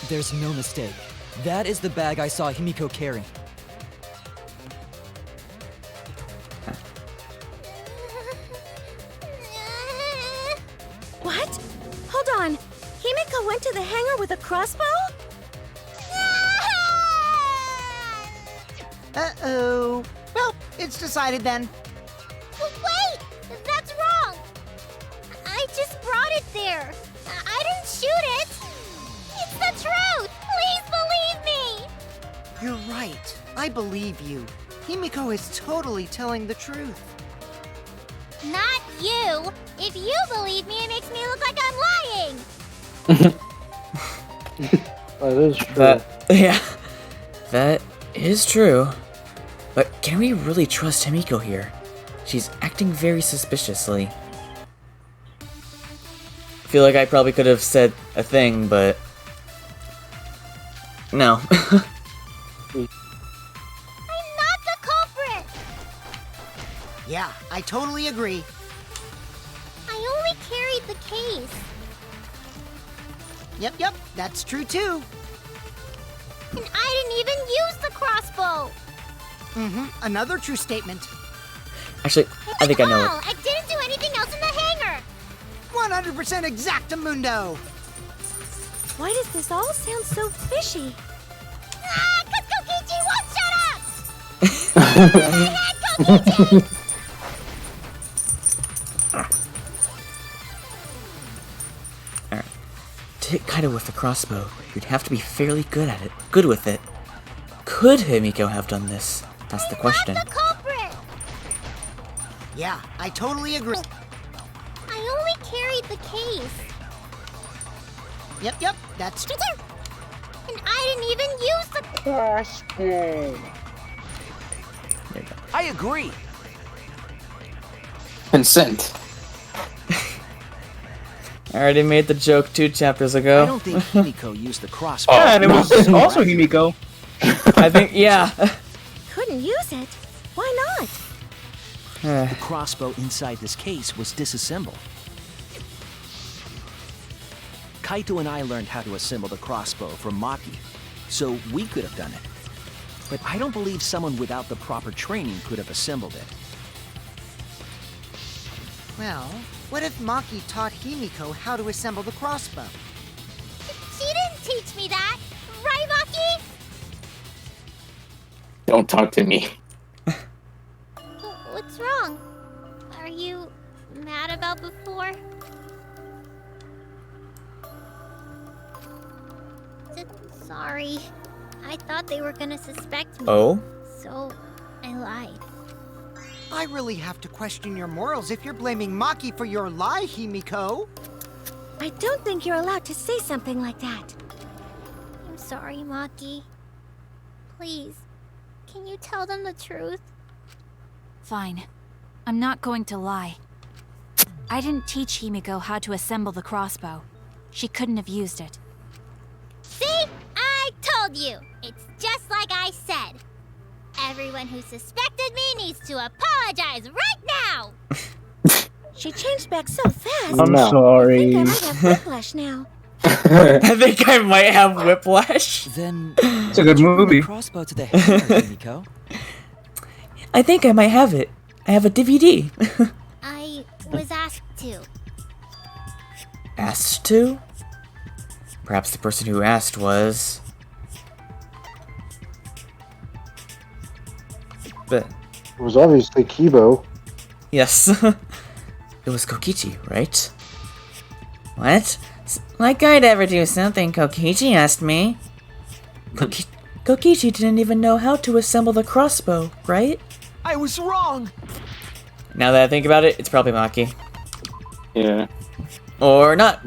S6: There's no mistake. That is the bag I saw Himiko carrying.
S7: What? Hold on. Himiko went to the hangar with a crossbow?
S12: Uh-oh. Well, it's decided then.
S10: Wait, that's wrong. I just brought it there. I didn't shoot it. It's the truth. Please believe me.
S12: You're right. I believe you. Himiko is totally telling the truth.
S10: Not you. If you believe me, it makes me look like I'm lying.
S3: That is true.
S2: Yeah, that is true. But can we really trust Himiko here? She's acting very suspiciously. I feel like I probably could have said a thing, but no.
S10: I'm not the culprit.
S12: Yeah, I totally agree.
S10: I only carried the case.
S12: Yep, that's true too.
S10: And I didn't even use the crossbow.
S12: Another true statement.
S2: Actually, I think I know
S10: Oh,
S2: it.
S10: I didn't do anything else in the hangar.
S12: 100% exactamundo.
S7: Why does this all sound so fishy?
S10: Ah, 'cause Kokichi won't shut up. I had
S2: Alright. To hit Kaido with the crossbow, you'd have to be fairly good at it. Good with it. Could Himiko have done this? That's the question.
S10: The culprit!
S12: Yeah, I totally agree.
S10: I only carried the case.
S12: Yep, that's true.
S10: And I didn't even use the crossbow.
S8: I agree.
S4: Consent.
S2: I already made the joke 2 chapters
S8: I
S2: ago.
S8: don't think Himiko used the crossbow.
S1: Yeah, and it was also Himiko.
S2: I think, yeah.
S7: Couldn't use it. Why not?
S8: The crossbow inside this case was disassembled. Kaito and I learned how to assemble the crossbow from Maki, so we could have done it. But I don't believe someone without the proper training could have assembled it.
S12: Well, what if Maki taught Himiko how to assemble the crossbow?
S10: She didn't teach me that, right, Maki?
S4: Don't talk to me.
S10: What's wrong? Are you mad about before? Sorry. I thought they were gonna suspect me.
S2: Oh?
S10: So, I lied.
S12: I really have to question your morals if you're blaming Maki for your lie, Himiko.
S7: I don't think you're allowed to say something like that.
S10: I'm sorry, Maki. Please, can you tell them the truth?
S9: Fine. I'm not going to lie. I didn't teach Himiko how to assemble the crossbow. She couldn't have used it.
S10: See? I told you! It's just like I said. Everyone who suspected me needs to apologize right now!
S7: She changed back so fast.
S1: I'm
S3: No.
S1: sorry.
S7: I think I might have whiplash now.
S2: I think I might have whiplash.
S6: Then
S1: It's a good movie.
S6: crossbow to the hanger, Himiko.
S2: I think I might have it. I have a DVD.
S10: I was asked to.
S2: Asked to? Perhaps the person who asked was... But...
S3: It was obviously Kibo.
S2: Yes. It was Kokichi, right? What? Like I'd ever do something Kokichi asked me. Kokichi didn't even know how to assemble the crossbow, right?
S8: I was wrong!
S2: Now that I think about it, it's probably Maki.
S4: Yeah.
S2: Or not.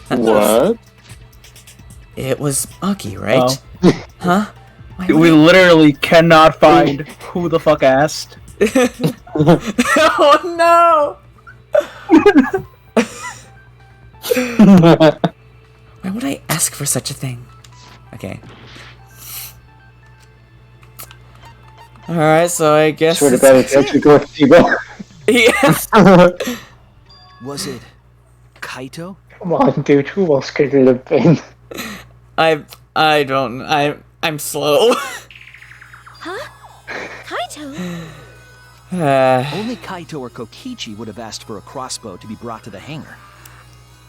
S4: What?
S2: It was Maki, right? Huh?
S1: We literally cannot find who the fuck asked.
S2: Oh no! Why would I ask for such a thing? Okay. Alright, so I guess
S3: Sort of better to actually go with Kibo.
S2: Yeah.
S8: Was it Kaito?
S3: Come on, dude. Who else could it have been?
S2: I'm slow.
S7: Huh? Kaito?
S8: Only Kaito or Kokichi would have asked for a crossbow to be brought to the hangar.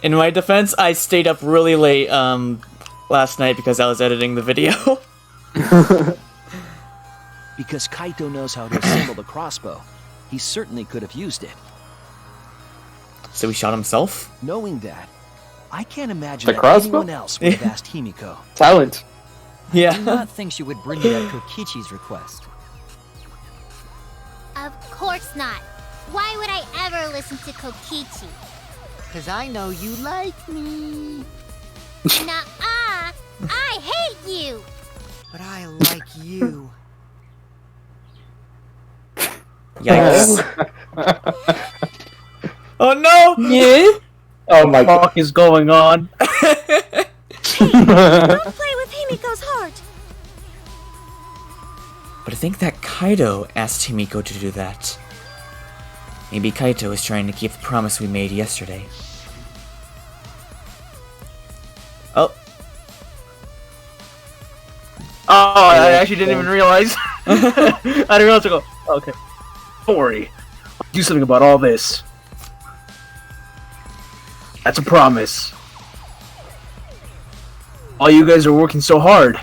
S2: In my defense, I stayed up really late last night because I was editing the video.
S8: Because Kaito knows how to assemble the crossbow, he certainly could have used it.
S2: So he shot himself?
S8: Knowing that, I can't imagine
S4: The
S8: that
S4: crossbow?
S8: anyone else would have asked Himiko.
S4: Talent.
S6: I do
S2: Yeah.
S6: not think she would bring it at Kokichi's request.
S10: Of course not. Why would I ever listen to Kokichi?
S12: Cause I know you like me.
S10: Nuh-uh! I hate you!
S12: But I like you.
S2: Yikes. Oh no!
S1: Yeah?
S3: Oh my god.
S1: What is going on?
S7: Don't play with Himiko's heart.
S2: But I think that Kaido asked Himiko to do that. Maybe Kaito is trying to keep the promise we made yesterday. Oh.
S1: Oh, I actually didn't even realize. I didn't realize to go. Okay. Don't worry. I'll do something about all this. That's a promise. All you guys are working so hard.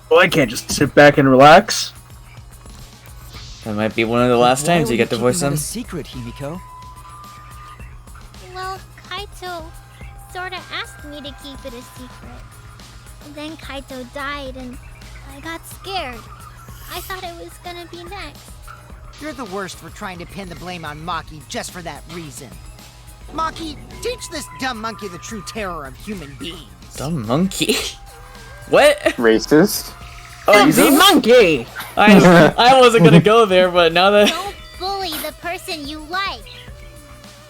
S1: Well, I can't just sit back and relax.
S2: That might be one of the last times you get to voice him.
S6: A secret, Himiko.
S10: Well, Kaito sorta asked me to keep it a secret. Then Kaito died and I got scared. I thought it was gonna be next.
S12: You're the worst for trying to pin the blame on Maki just for that reason. Maki, teach this dumb monkey the true terror of human beings.
S2: Dumb monkey? What?
S4: Racist.
S2: Oh, the monkey! I wasn't gonna go there, but now that...
S10: Don't bully the person you like.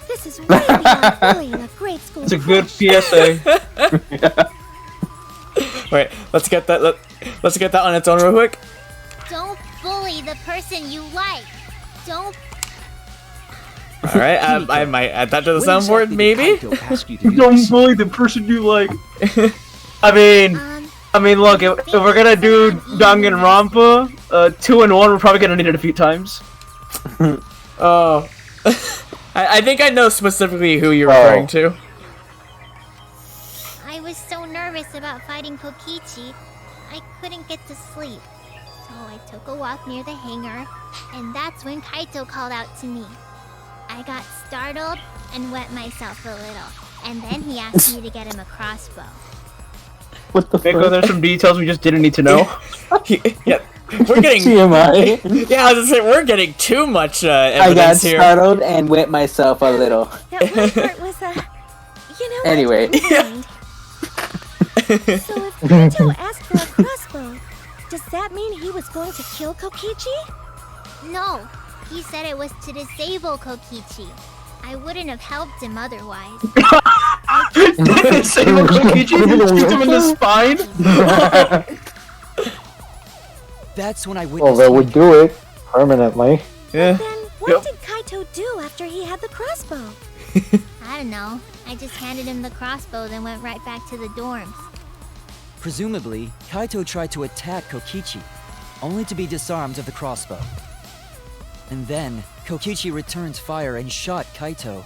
S7: This is way beyond bullying a grade school.
S1: It's a good PSA.
S2: Wait, let's get that. Let's get that on its own real quick.
S10: Don't bully the person you like. Don't.
S2: All right, I might add that to the soundboard, maybe.
S1: Don't bully the person you like. I mean, look, if we're gonna do Danganronpa, 2 and 1, we're probably gonna need it a few times.
S2: Oh, I think I know specifically who you're referring to.
S10: I was so nervous about fighting Kokichi, I couldn't get to sleep. So I took a walk near the hangar, and that's when Kaito called out to me. I got startled and wet myself a little, and then he asked me to get him a crossbow.
S4: What the
S1: Mako, there's some details we just didn't need to know.
S2: Yeah, we're getting
S4: TMI.
S2: Yeah, I was gonna say we're getting too much evidence
S4: I got
S2: here.
S4: startled and wet myself a little.
S7: That one part was you know.
S4: Anyway.
S7: So if Kaito asked for a crossbow, does that mean he was going to kill Kokichi?
S10: No, he said it was to disable Kokichi. I wouldn't have helped him otherwise.
S1: Disable Kokichi? Shoot him in the spine?
S6: That's when I witnessed.
S3: Well, that would do it permanently.
S2: Yeah.
S7: Then what did Kaito do after he had the crossbow?
S10: I don't know. I just handed him the crossbow, then went right back to the dorms.
S6: Presumably, Kaito tried to attack Kokichi, only to be disarmed of the crossbow. And then, Kokichi returned fire and shot Kaito.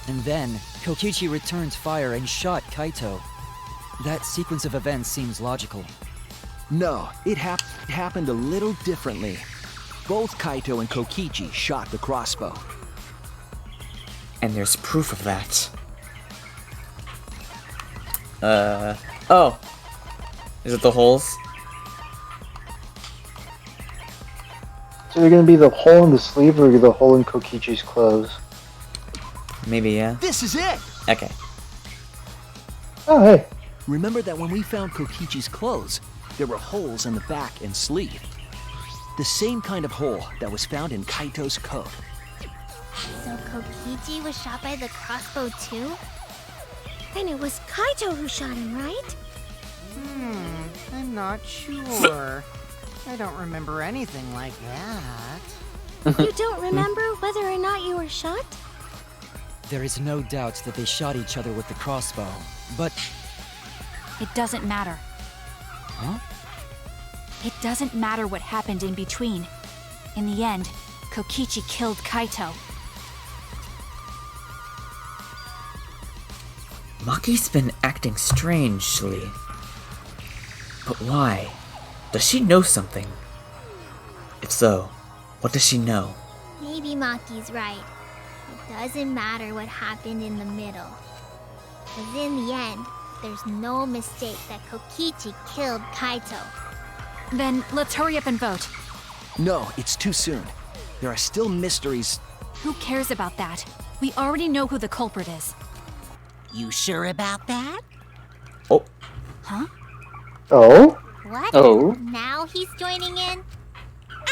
S6: And then, Kokichi returned fire and shot Kaito. That sequence of events seems logical.
S8: No, it happened a little differently. Both Kaito and Kokichi shot the crossbow.
S2: And there's proof of that. Oh. Is it the holes?
S3: So they're gonna be the hole in the sleeve or the hole in Kokichi's clothes?
S2: Maybe, yeah.
S8: This is it!
S2: Okay.
S3: Oh, hey.
S8: Remember that when we found Kokichi's clothes, there were holes in the back and sleeve. The same kind of hole that was found in Kaito's coat.
S10: So Kokichi was shot by the crossbow too?
S7: Then it was Kaito who shot him, right?
S12: I'm not sure. I don't remember anything like that.
S7: You don't remember whether or not you were shot?
S6: There is no doubt that they shot each other with the crossbow, but...
S9: It doesn't matter.
S6: Huh?
S9: It doesn't matter what happened in between. In the end, Kokichi killed Kaito.
S2: Maki's been acting strangely. But why? Does she know something? If so, what does she know?
S10: Maybe Maki's right. It doesn't matter what happened in the middle. Because in the end, there's no mistake that Kokichi killed Kaito.
S9: Then let's hurry up and vote.
S8: No, it's too soon. There are still mysteries.
S9: Who cares about that? We already know who the culprit is.
S5: You sure about that?
S2: Oh.
S9: Huh?
S3: Oh?
S10: What?
S4: Oh.
S10: Now he's joining in?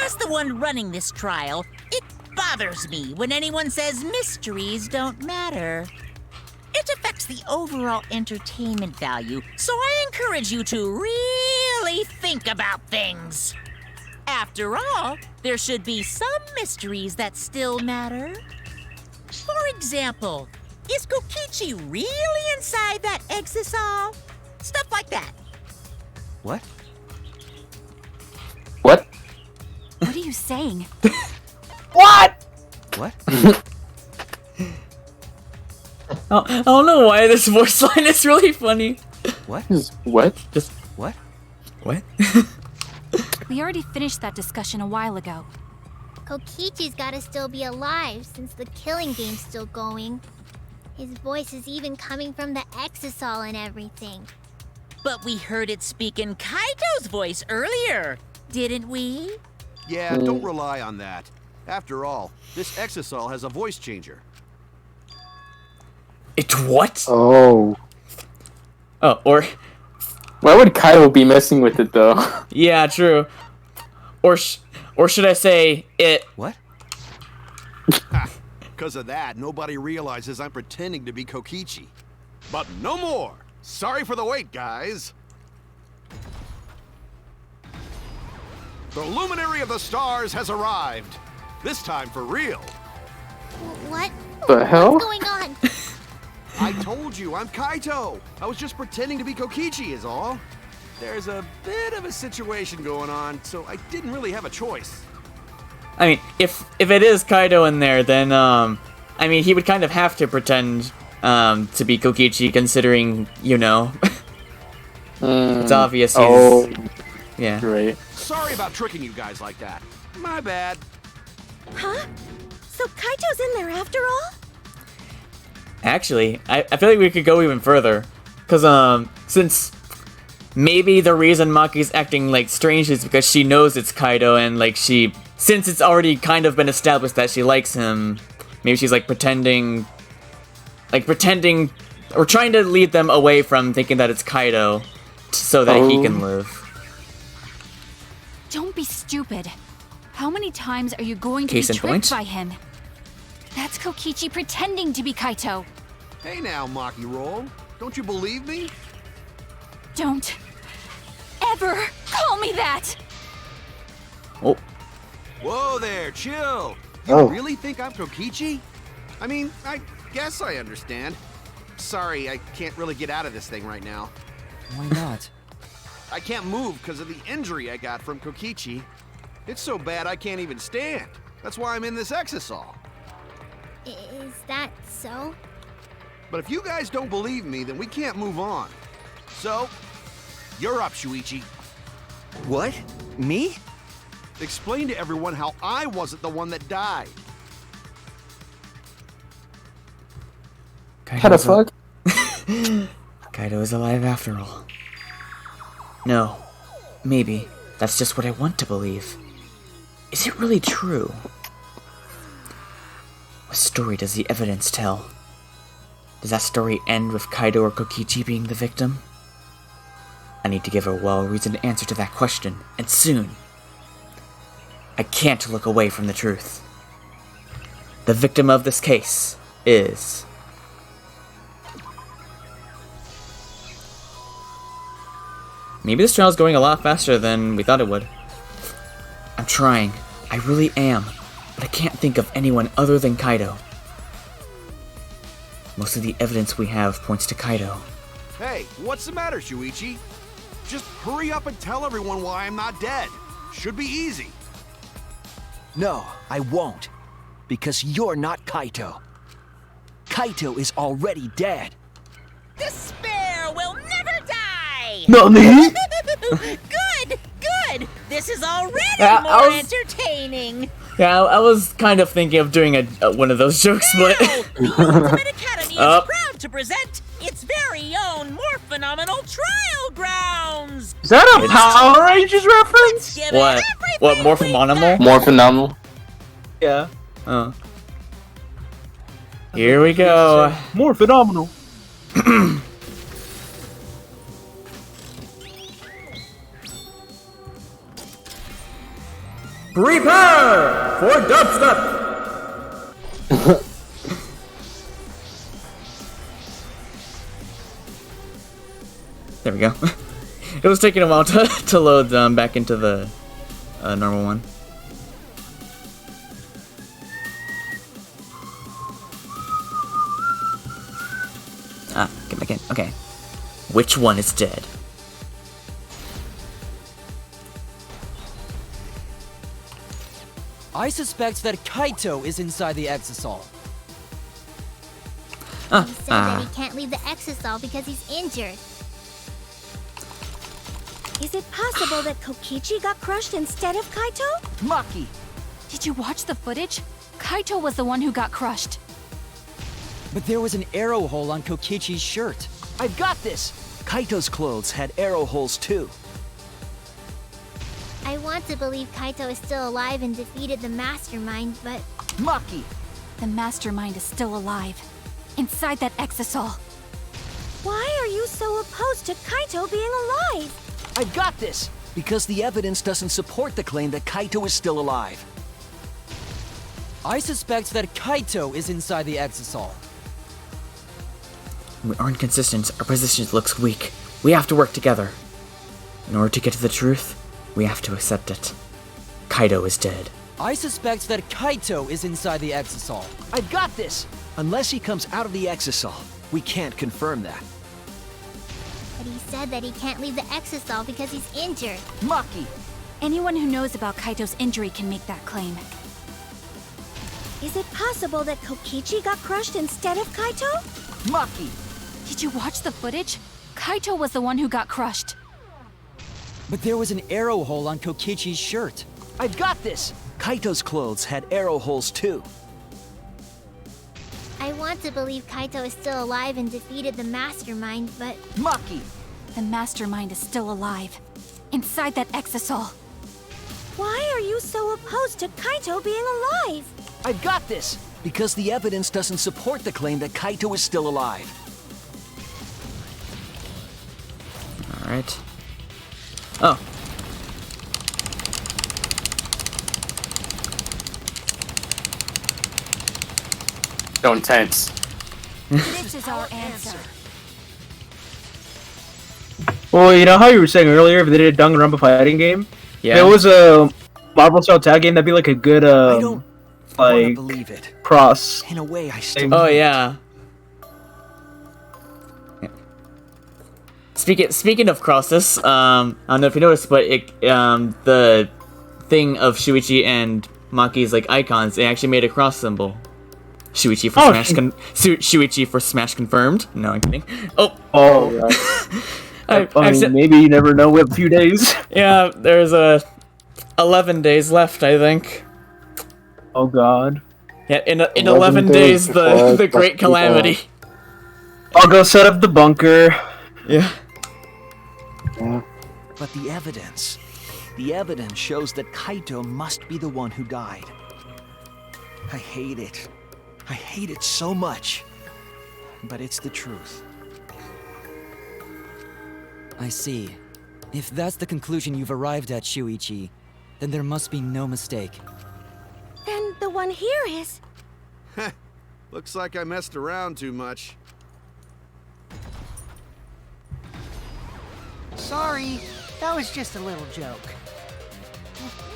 S5: As the one running this trial, it bothers me when anyone says mysteries don't matter. It affects the overall entertainment value, so I encourage you to really think about things. After all, there should be some mysteries that still matter. For example, is Kokichi really inside that exisal? Stuff like that.
S8: What?
S4: What?
S9: What are you saying?
S2: What?
S8: What?
S2: I don't know why this voice line is really funny.
S8: What?
S4: What?
S2: Just
S8: what?
S2: What?
S9: We already finished that discussion a while ago.
S10: Kokichi's gotta still be alive since the killing game's still going. His voice is even coming from the exisal and everything.
S5: But we heard it speak in Kaito's voice earlier, didn't we?
S11: Yeah, don't rely on that. After all, this exisal has a voice changer.
S2: It's what?
S3: Oh.
S2: Oh, or
S4: Why would Kaido be messing with it though?
S2: yeah, true. Or should I say it?
S8: What?
S11: Because of that, nobody realizes I'm pretending to be Kokichi. But no more! Sorry for the wait, guys! The Luminary of the Stars has arrived. This time for real.
S10: What?
S4: The hell?
S10: What's going on?
S11: I told you, I'm Kaito. I was just pretending to be Kokichi is all. There's a bit of a situation going on, so I didn't really have a choice.
S2: I mean, if it is Kaido in there, then I mean, he would kind of have to pretend to be Kokichi, considering, you know, it's obvious he's yeah.
S4: Right.
S11: Sorry about tricking you guys like that. My bad.
S7: Huh? So Kaito's in there after all?
S2: Actually, I feel like we could go even further, cause since maybe the reason Maki's acting like strange is because she knows it's Kaido, and like since it's already kind of been established that she likes him, maybe she's like pretending or trying to lead them away from thinking that it's Kaido, so that he can live.
S9: Don't be stupid. How many times are you going to
S2: Case
S9: be
S2: in
S9: tricked
S2: point.
S9: by him? That's Kokichi pretending to be Kaito.
S11: Hey now, Maki Roll. Don't you believe me?
S9: Don't ever call me that!
S2: Oh.
S11: Whoa there, chill. You
S3: Oh.
S11: really think I'm Kokichi? I mean, I guess I understand. Sorry, I can't really get out of this thing right now.
S6: Why not?
S11: I can't move because of the injury I got from Kokichi. It's so bad I can't even stand. That's why I'm in this exisal.
S10: Is that so?
S11: But if you guys don't believe me, then we can't move on. So, you're up, Shuichi.
S8: What? Me?
S11: Explain to everyone how I wasn't the one that died.
S4: How the fuck?
S2: Kaido is alive after all. No. Maybe. That's just what I want to believe. Is it really true? What story does the evidence tell? Does that story end with Kaido or Kokichi being the victim? I need to give a well-reasoned answer to that question, and soon. I can't look away from the truth. The victim of this case is... Maybe this trial's going a lot faster than we thought it would. I'm trying. I really am. But I can't think of anyone other than Kaido. Most of the evidence we have points to Kaido.
S11: Hey, what's the matter, Shuichi? Just hurry up and tell everyone why I'm not dead. Should be easy.
S8: No, I won't. Because you're not Kaito. Kaito is already dead.
S5: Despair will never die!
S1: Not me!
S5: Good! Good! This is already
S2: Yeah,
S5: more
S2: I was-
S5: entertaining!
S2: Yeah, I was kind of thinking of doing one of those jokes, but...
S5: The Ultimate Academy is
S2: Up.
S5: proud to present its very own more phenomenal trial grounds!
S1: Is that a Power Rangers reference?
S5: Give
S2: What?
S5: it
S2: What,
S5: everything
S2: more
S5: we've
S2: phenomenal?
S5: got.
S4: More phenomenal.
S1: Yeah.
S2: Oh. Here we go.
S1: More phenomenal.
S2: Prepare for dubstep! There we go. It was taking a while to load back into the normal one. Ah, get back in. Okay. Which one is dead?
S6: I suspect that Kaito is inside the exisal.
S10: He said that he can't leave the exisal because he's injured.
S7: Is it possible that Kokichi got crushed instead of Kaito?
S12: Maki!
S9: Did you watch the footage? Kaito was the one who got crushed.
S6: But there was an arrow hole on Kokichi's shirt.
S8: I've got this! Kaito's clothes had arrow holes too.
S10: I want to believe Kaito is still alive and defeated the mastermind, but...
S12: Maki!
S9: The mastermind is still alive. Inside that exisal.
S7: Why are you so opposed to Kaito being alive?
S8: I've got this! Because the evidence doesn't support the claim that Kaito is still alive.
S6: I suspect that Kaito is inside the exisal.
S2: We aren't consistent. Our position looks weak. We have to work together. In order to get to the truth, we have to accept it. Kaito is dead.
S6: I suspect that Kaito is inside the exisal.
S8: I've got this! Unless he comes out of the exisal, we can't confirm that.
S10: But he said that he can't leave the exisal because he's injured.
S12: Maki!
S9: Anyone who knows about Kaito's injury can make that claim.
S7: Is it possible that Kokichi got crushed instead of Kaito?
S12: Maki!
S9: Did you watch the footage? Kaito was the one who got crushed.
S6: But there was an arrow hole on Kokichi's shirt.
S8: I've got this! Kaito's clothes had arrow holes too.
S10: I want to believe Kaito is still alive and defeated the mastermind, but...
S12: Maki!
S9: The mastermind is still alive. Inside that exisal.
S7: Why are you so opposed to Kaito being alive?
S8: I've got this! Because the evidence doesn't support the claim that Kaito is still alive.
S2: Alright. Oh.
S4: So intense.
S9: This is our answer.
S1: Well, you know how you were saying earlier, if they did a Danganronpa fighting game?
S2: Yeah.
S1: If it was a Marvel style tag game, that'd be like a good,
S8: I don't want to
S1: like,
S8: believe it.
S1: cross.
S8: In a way, I still...
S2: Oh yeah. Speaking of crosses, I don't know if you noticed, but the thing of Shuichi and Maki's like icons, they actually made a cross symbol. Shuichi for Shuichi for Smash confirmed. No, I'm kidding.
S1: Oh, right. I mean, maybe you never know. We have a few days.
S2: Yeah, there's 11 days left, I think.
S1: Oh God.
S2: Yeah, in 11 days, the Great Calamity.
S1: I'll go set up the bunker.
S2: Yeah.
S8: But the evidence shows that Kaito must be the one who died. I hate it. I hate it so much. But it's the truth.
S6: I see. If that's the conclusion you've arrived at, Shuichi, then there must be no mistake.
S7: Then the one here is...
S11: Looks like I messed around too much.
S12: Sorry, that was just a little joke.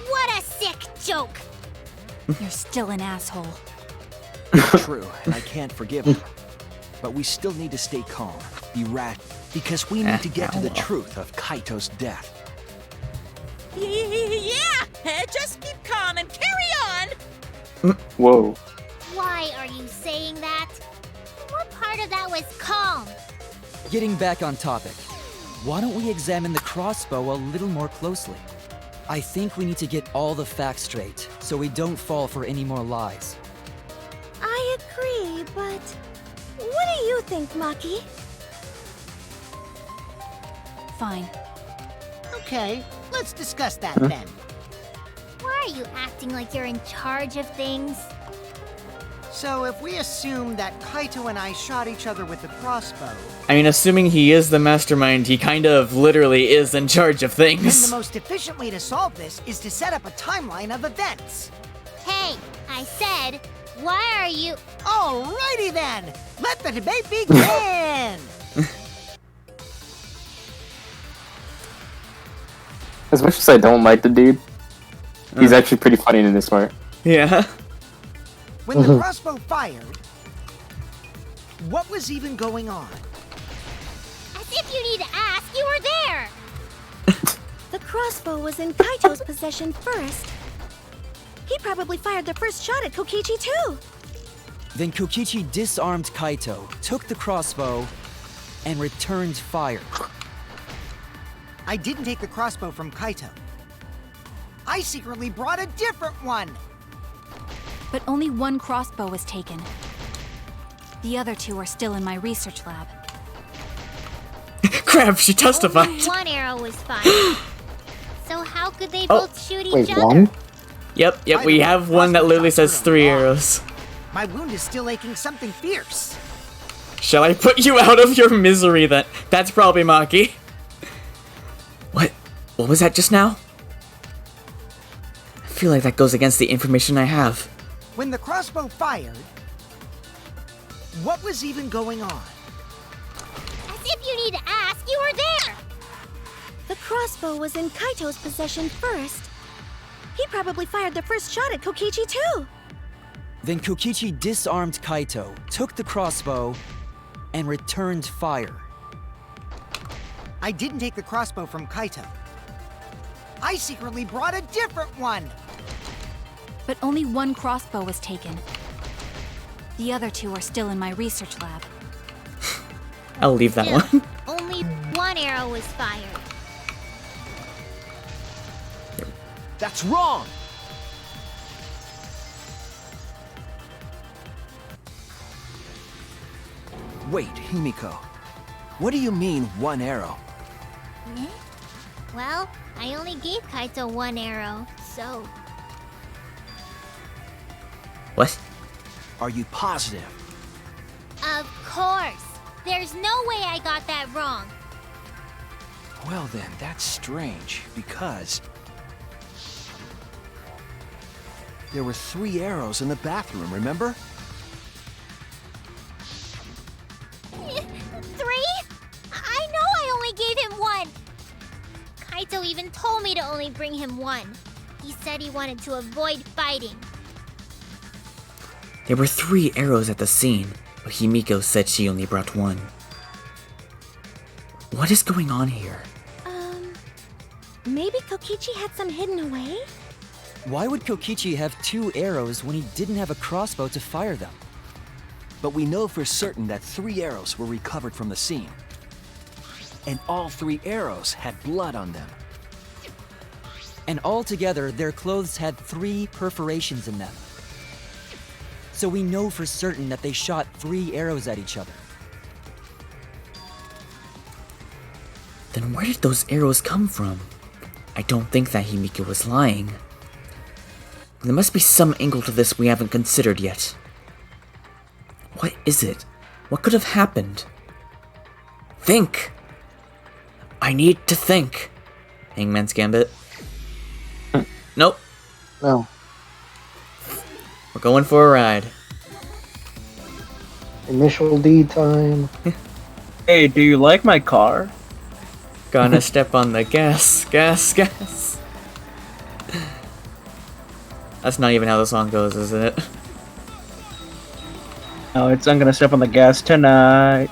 S10: What a sick joke!
S9: You're still an asshole.
S8: True, and I can't forgive him. But we still need to stay calm, be rational, because we need to get to the truth of Kaito's death.
S5: Yeah! Just keep calm and carry on!
S4: Whoa.
S10: Why are you saying that? What part of that was calm?
S6: Getting back on topic, why don't we examine the crossbow a little more closely? I think we need to get all the facts straight, so we don't fall for any more lies.
S7: I agree, but... What do you think, Maki?
S9: Fine.
S12: Okay, let's discuss that then.
S10: Why are you acting like you're in charge of things?
S12: So if we assume that Kaito and I shot each other with the crossbow...
S2: I mean, assuming he is the mastermind, he kind of literally is in charge of
S12: then
S2: things.
S12: the most efficient way to solve this is to set up a timeline of events.
S10: Hey, I said, why are you...
S12: Alrighty then! Let the debate begin!
S4: As much as I don't like the dude, he's actually pretty funny in this part.
S2: Yeah.
S12: When the crossbow fired, what was even going on?
S10: As if you need to ask, you were there!
S7: The crossbow was in Kaito's possession first. He probably fired the first shot at Kokichi too.
S6: Then Kokichi disarmed Kaito, took the crossbow, and returned fire.
S12: I didn't take the crossbow from Kaito. I secretly brought a different one!
S9: But only one crossbow was taken. The other two are still in my research lab.
S2: Crap, she testified.
S10: Only one arrow was fired. So how could they both shoot each other?
S3: One?
S2: Yep, we have one that literally says 3 arrows.
S12: My wound is still aching something fierce.
S2: Shall I put you out of your misery then? That's probably Maki. What? What was that just now? I feel like that goes against the information I have.
S12: When the crossbow fired, what was even going on?
S10: As if you need to ask, you were there!
S7: The crossbow was in Kaito's possession first. He probably fired the first shot at Kokichi too.
S6: Then Kokichi disarmed Kaito, took the crossbow, and returned fire.
S12: I didn't take the crossbow from Kaito. I secretly brought a different one!
S9: But only one crossbow was taken. The other two are still in my research lab.
S2: I'll leave that one.
S10: Only one arrow was fired.
S8: That's wrong! Wait, Himiko. What do you mean, one arrow?
S10: Eh? Well, I only gave Kaito one arrow, so...
S2: What?
S8: Are you positive?
S10: Of course! There's no way I got that wrong!
S8: Well then, that's strange, because... there were 3 arrows in the bathroom, remember?
S10: 3? I know I only gave him one! Kaito even told me to only bring him one. He said he wanted to avoid fighting.
S2: There were 3 arrows at the scene, but Himiko said she only brought 1. What is going on here?
S7: Maybe Kokichi had some hidden away?
S6: Why would Kokichi have 2 arrows when he didn't have a crossbow to fire them?
S8: But we know for certain that 3 arrows were recovered from the scene. And all 3 arrows had blood on them.
S6: And altogether, their clothes had 3 perforations in them. So we know for certain that they shot 3 arrows at each other.
S2: Then where did those arrows come from? I don't think that Himiko was lying. There must be some angle to this we haven't considered yet. What is it? What could have happened? Think! I need to think. Hangman's Gambit. Nope.
S3: No.
S2: We're going for a ride.
S3: Initial D time.
S1: Hey, do you like my car?
S2: Gonna step on the gas, gas, gas. That's not even how the song goes, is it?
S1: No, it's I'm gonna step on the gas tonight.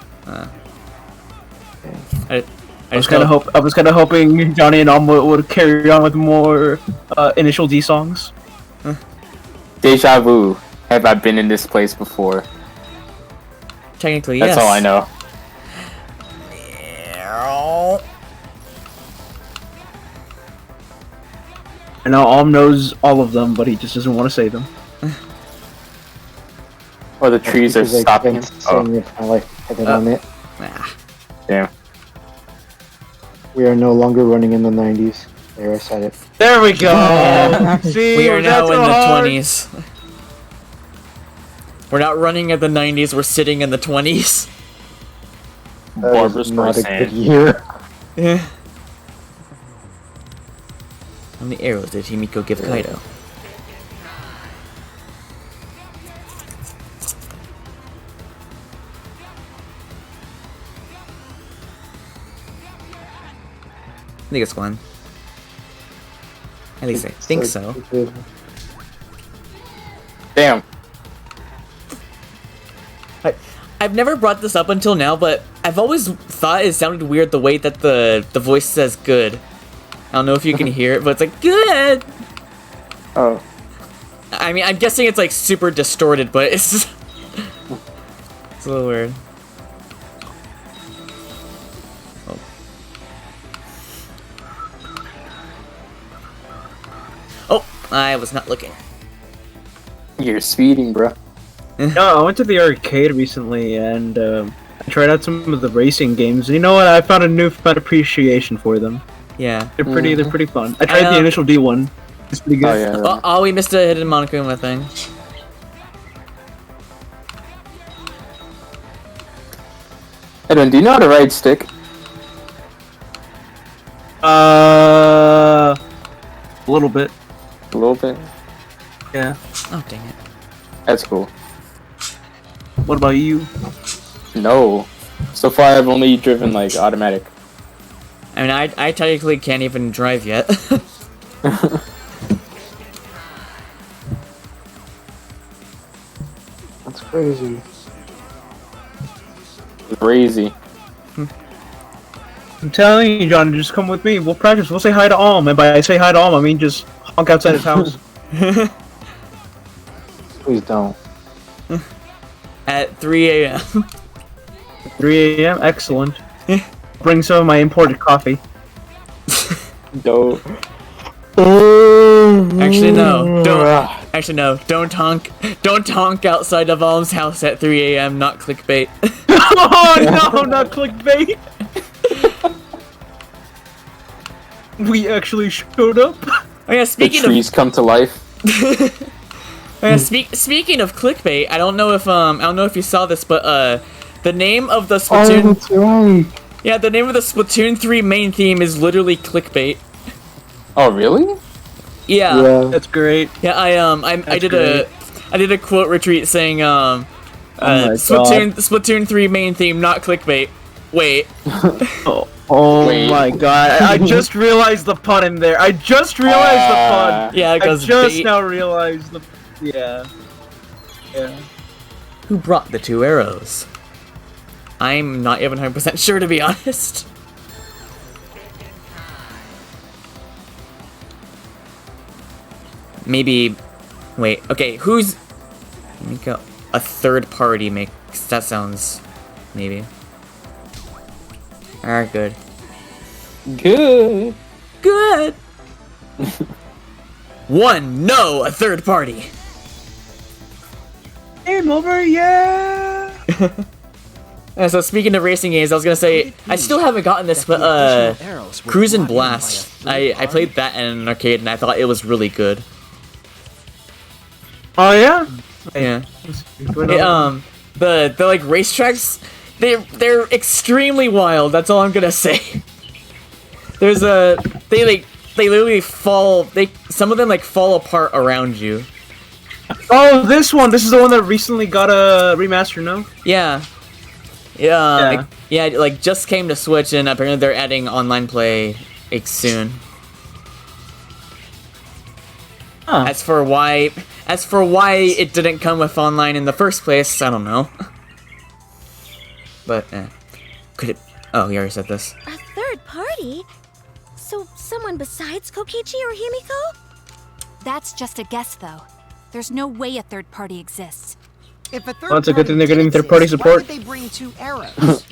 S2: I
S1: was kind of hoping Johnny and Alma would carry on with more Initial D songs.
S4: Deja vu. Have I been in this place before?
S2: Technically,
S4: That's
S2: yes.
S4: all I know.
S1: I know Alm knows all of them, but he just doesn't want to say them.
S4: Or the trees are stopping him.
S3: I like headed on it.
S4: Damn.
S3: We are no longer running in the 90s. There, I said it.
S1: There we go! See,
S2: we are now in the
S1: hard.
S2: 20s. We're not running at the 90s, we're sitting in the 20s.
S3: That is not a good year.
S2: Yeah. How many arrows did Himiko give Kaito? I think it's one. At least I think so.
S4: Damn.
S2: I've never brought this up until now, but I've always thought it sounded weird the way that the voice says good. I don't know if you can hear it, but it's like, good!
S4: Oh.
S2: I mean, I'm guessing it's like super distorted, but it's just... it's a little weird. Oh. I was not looking.
S4: You're speeding, bro.
S1: No, I went to the arcade recently and I tried out some of the racing games. And you know what? I found a newfound appreciation for them.
S2: Yeah.
S1: They're pretty fun. I tried the initial D one. It's pretty good.
S4: Oh, yeah.
S2: Oh, we missed a hidden Monokuma thing.
S4: Edwin, do you know how to ride stick?
S1: A little bit.
S4: A little bit?
S1: Yeah.
S2: Oh, dang it.
S4: That's cool.
S1: What about you?
S4: No. So far, I've only driven, like, automatic.
S2: I mean, I technically can't even drive yet.
S3: That's crazy.
S4: Crazy.
S1: I'm telling you, John, just come with me. We'll practice. We'll say hi to Alm. And by say hi to Alm, I mean just honk outside his house.
S3: Please don't.
S2: At 3 a.m.
S1: 3 a.m. Excellent. Bring some of my imported coffee.
S4: Dope.
S2: Actually, no. Don't. Actually, no. Don't honk. Don't honk outside of Alm's house at 3 a.m. Not clickbait.
S1: Oh no, not clickbait. We actually showed up.
S2: Oh yeah, speaking
S4: the trees come to life.
S2: Oh yeah, speaking of clickbait, I don't know if you saw this, but the name of the Splatoon.
S3: Oh, that's right.
S2: Yeah, the name of the Splatoon 3 main theme is literally clickbait.
S4: Oh really?
S2: Yeah.
S1: That's great.
S2: Yeah, I did a quote retweet saying Splatoon 3 main theme, not clickbait. Wait.
S1: Oh my god, I just realized the pun in there. I just realized the pun.
S2: Yeah,
S1: I just now realized the... Yeah.
S2: Who brought the two arrows? I'm not even 100% sure, to be honest. Maybe... Wait, okay, who's... Make a third party makes... That sounds... Maybe. Alright, good.
S4: Good.
S2: Good! One, no, a third party!
S1: Game over, yeah!
S2: And so speaking of racing games, I was gonna say, I still haven't gotten this, but Cruise and Blast. I played that in an arcade and I thought it was really good.
S1: Oh yeah?
S2: Yeah. The like racetracks, they're extremely wild, that's all I'm gonna say. There's they literally fall, some of them like fall apart around you.
S1: Oh, this is the one that recently got a remaster, no?
S2: Yeah. Yeah, like just came to Switch and apparently they're adding online play soon.
S1: Huh.
S2: As for why it didn't come with online in the first place, I don't know. But could it? Oh, you already said this.
S7: A third party? So someone besides Kokichi or Himiko?
S9: That's just a guess, though. There's no way a third party exists.
S12: If a third
S1: Well, that's a good thing they're getting
S12: party
S1: third party
S12: exists,
S1: support.
S12: Why did they bring two arrows?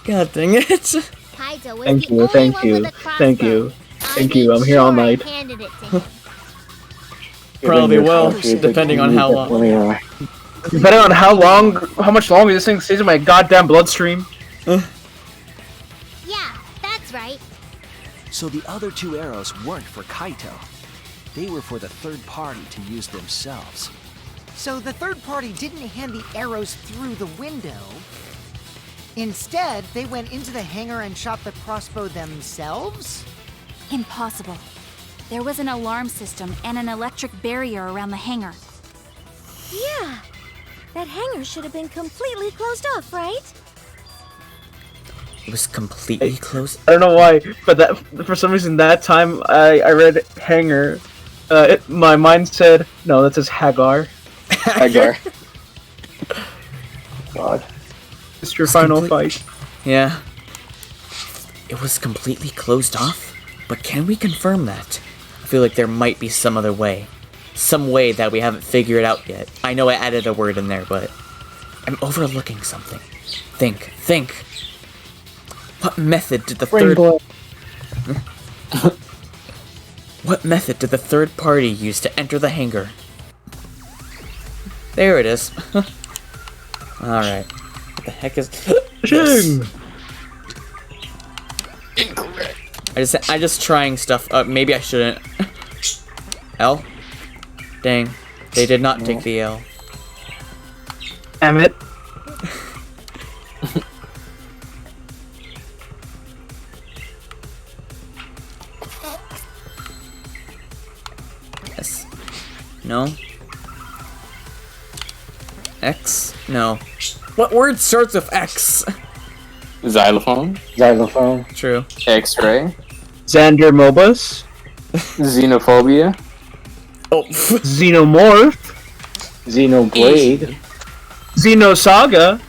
S2: God dang it!
S10: Kaido was
S1: Thank
S10: the
S1: you,
S10: only
S1: thank
S10: one
S1: you,
S10: with a
S1: thank
S10: crossbow.
S1: you,
S10: I
S1: thank you.
S10: made
S1: I'm here all
S10: sure I
S1: night.
S10: handed it to him.
S2: Probably
S3: Given your
S2: will,
S3: coffee,
S2: depending on how long.
S1: Depending on how much longer this thing stays in my goddamn bloodstream.
S10: Yeah, that's right.
S8: So the other two arrows weren't for Kaito. They were for the third party to use themselves.
S12: So the third party didn't hand the arrows through the window. Instead, they went into the hangar and shot the crossbow themselves?
S9: Impossible. There was an alarm system and an electric barrier around the hangar.
S7: Yeah. That hangar should have been completely closed off, right?
S2: It was completely closed.
S1: I don't know why, but that for some reason that time I read Hanger. My mind said no. That says Hagar.
S4: Hagar.
S3: God.
S1: It's your final fight.
S2: Yeah. It was completely closed off? But can we confirm that? I feel like there might be some other way. Some way that we haven't figured out yet. I know I added a word in there, but I'm overlooking something. Think. What method did the third... What method did the third party use to enter the hangar? There it is. Alright. What the heck is this?
S4: Incorrect.
S2: I just trying stuff up. Maybe I shouldn't. L? Dang. They did not take the L.
S1: Damn it.
S2: S. No. X? No. What word starts with X?
S4: Xylophone.
S3: Xylophone.
S2: True.
S4: X-ray.
S1: Xander Mobus.
S4: Xenophobia.
S2: Oh.
S1: Xenomorph.
S3: Xenoblade.
S1: Xenosaga.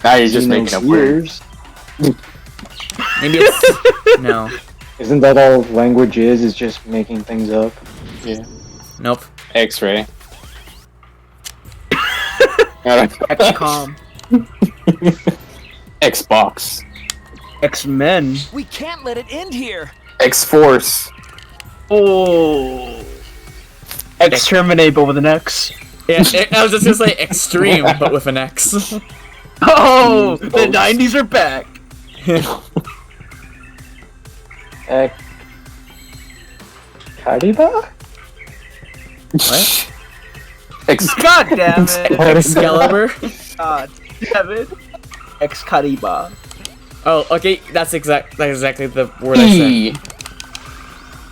S4: Now you're just making up words.
S2: Maybe it's... No.
S3: Isn't that all language is? Is just making things up?
S4: Yeah.
S2: Nope.
S4: X-ray.
S1: XCOM.
S4: Xbox.
S1: X-Men.
S8: We can't let it end here.
S4: X-Force.
S1: Oh. Exterminate, but with an X.
S2: Yeah, I was just gonna say extreme, but with an X.
S1: Oh, the 90s are back.
S3: Kariba?
S2: What?
S1: God damn it.
S2: Excalibur?
S1: God damn it. Excalibur.
S2: Oh, okay, that's exactly the word I said.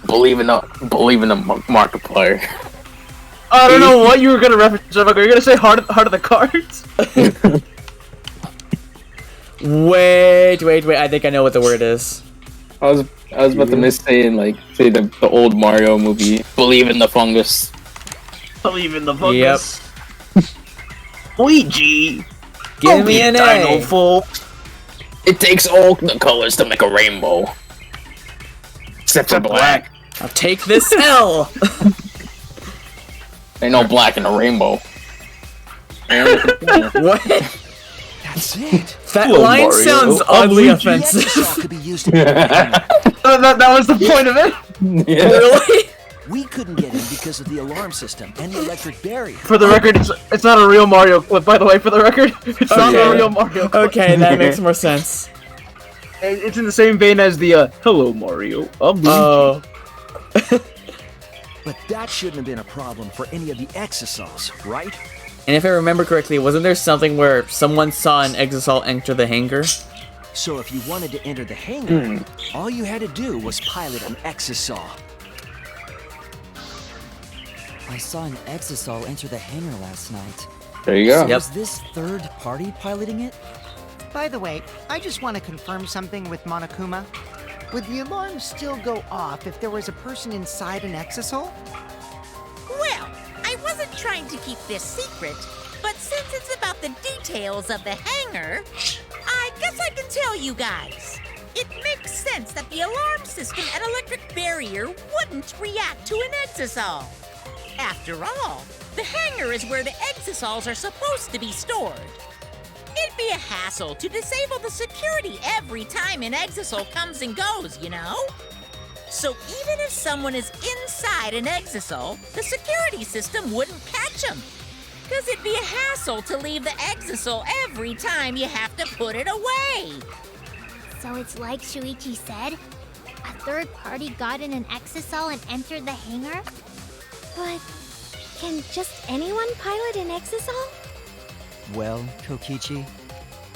S4: Believe in the Markiplier.
S1: I don't know what you were gonna reference. Are you gonna say Heart of the Cards?
S2: Wait, I think I know what the word is.
S4: I was about to say the old Mario movie. Believe in the fungus.
S1: Believe in the fungus. Yep. Luigi.
S2: Give me an A.
S4: It takes all the colors to make a rainbow. Except for black.
S2: I'll take this L.
S4: Ain't no black in a rainbow.
S2: What?
S8: That's it.
S2: That line sounds oddly offensive.
S8: Could be used to
S1: that was the point of it?
S4: Yeah.
S2: Really?
S8: We couldn't get in because of the alarm system and the electric barrier.
S1: For the record, it's not a real Mario clip, by the way, for the record. It's not a real Mario clip.
S2: Okay, that makes more sense.
S1: It's in the same vein as the, Hello Mario.
S2: Oh.
S8: But that shouldn't have been a problem for any of the Exosols, right?
S2: And if I remember correctly, wasn't there something where someone saw an Exosol enter the hangar?
S8: So if you wanted to enter the hangar, all you had to do was pilot an Exosol.
S6: I saw an Exosol enter the hangar last night.
S4: There you go.
S6: So was this third party piloting it?
S12: By the way, I just want to confirm something with Monokuma. Would the alarm still go off if there was a person inside an Exosol?
S5: Well, I wasn't trying to keep this secret, but since it's about the details of the hangar, I guess I can tell you guys. It makes sense that the alarm system and electric barrier wouldn't react to an Exosol. After all, the hangar is where the Exosols are supposed to be stored. It'd be a hassle to disable the security every time an Exosol comes and goes, you know? So even if someone is inside an Exosol, the security system wouldn't catch them. Because it'd be a hassle to leave the Exosol every time you have to put it away.
S10: So it's like Shuichi said? A third party got in an Exosol and entered the hangar? But can just anyone pilot an Exosol?
S6: Well, Kokichi?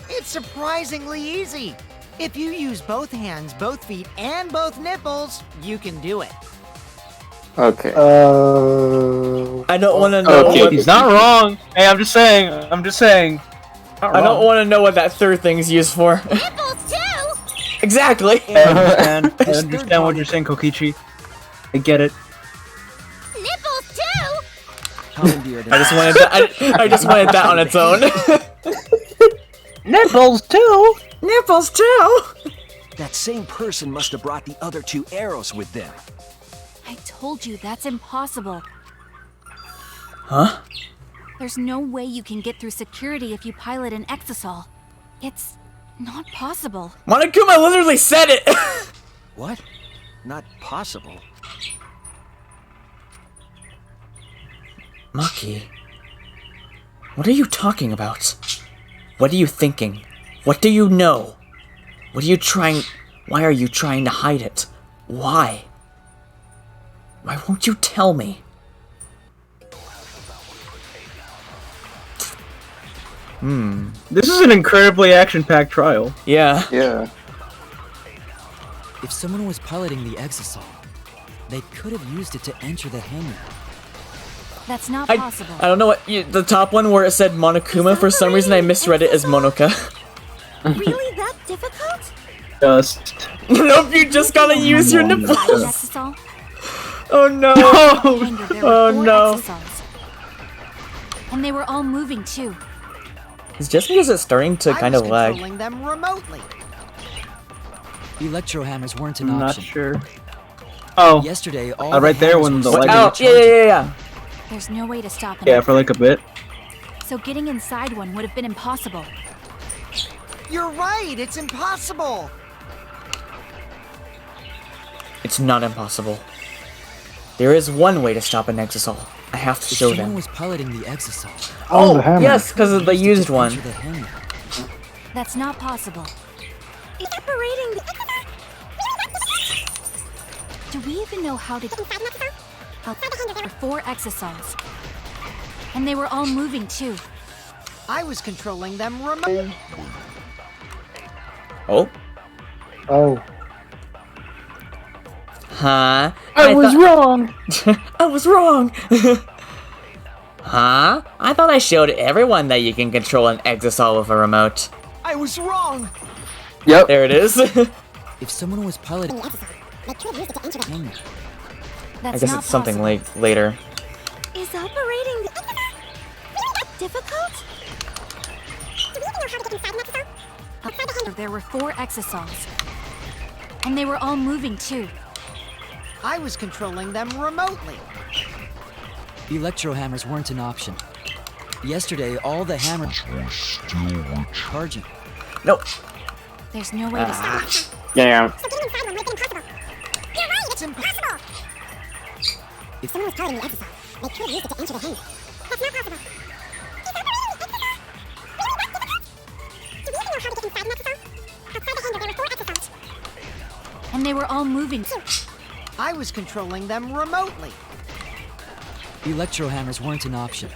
S12: It's surprisingly easy. If you use both hands, both feet, and both nipples, you can do it.
S4: Okay.
S2: I don't want to know.
S4: Okay.
S1: He's not wrong. Hey, I'm just saying.
S2: I don't want to know what that third thing's used for.
S10: Nipples too!
S2: Exactly.
S1: I understand what you're saying, Kokichi. I get it.
S10: Nipples too!
S8: Commandeered
S2: I just wanted that on its own.
S1: Nipples too.
S2: Nipples too.
S8: That same person must have brought the other two arrows with them.
S9: I told you that's impossible.
S2: Huh?
S9: There's no way you can get through security if you pilot an Exosol. It's not possible.
S2: Monokuma literally said it.
S8: What? Not possible.
S2: Maki, what are you talking about? What are you thinking? What do you know? What are you trying... Why are you trying to hide it? Why? Why won't you tell me?
S1: This is an incredibly action-packed trial.
S2: Yeah.
S4: Yeah.
S6: If someone was piloting the exisal, they could have used it to enter the hangar.
S9: That's not
S2: I
S9: possible.
S2: don't know what... the top one where it said Monokuma, for some reason I misread it as Monoka.
S7: Really that difficult?
S1: Just...
S2: Nope, you just gotta use your nipples.
S9: Exisal?
S2: Oh no.
S9: Hangar, there were
S2: Oh
S9: 4
S2: no.
S9: exisals. And they were all moving too.
S2: It's just because it's starting to kind of lag.
S12: controlling them remotely.
S6: Electro hammers weren't an
S1: I'm not
S6: option.
S1: sure. Oh.
S6: Yesterday, all
S1: Right there when the light...
S2: Oh, yeah.
S9: There's no way to stop it.
S1: Yeah, for like a bit.
S9: So getting inside one would have been impossible.
S12: You're right, it's impossible.
S2: It's not impossible. There is one way to stop an exisal. I have to
S6: If
S2: show
S6: someone
S2: them.
S6: was piloting the exisal,
S3: Oh, the hammer.
S2: Yes, because of the used one.
S6: enter the hangar.
S9: That's not possible.
S7: Separating the...
S9: Do we even know how to... There were 4 exisals. And they were all moving too.
S12: I was controlling them remotely.
S2: Oh?
S3: Oh.
S2: Huh?
S3: I was wrong!
S2: I was wrong! Huh? I thought I showed everyone that you can control an exisal with a remote.
S8: I was wrong!
S4: Yep.
S2: There it is.
S6: If someone was piloting the hangar,
S2: I
S9: That's
S2: guess
S9: not
S2: it's something
S9: possible.
S2: like later.
S7: Is operating the... difficult?
S9: There were 4 exisals. And they were all moving too.
S12: I was controlling them remotely.
S6: electro hammers weren't an option. Yesterday, all the hammers
S13: were still
S6: charging.
S2: Nope.
S9: There's no way to stop it.
S4: Yeah.
S12: It's impossible.
S6: If
S7: Someone was piloting the exisal. They could have used it to enter the hangar. That's not possible.
S9: And they were all moving.
S12: I was controlling them remotely.
S6: electro hammers weren't an option.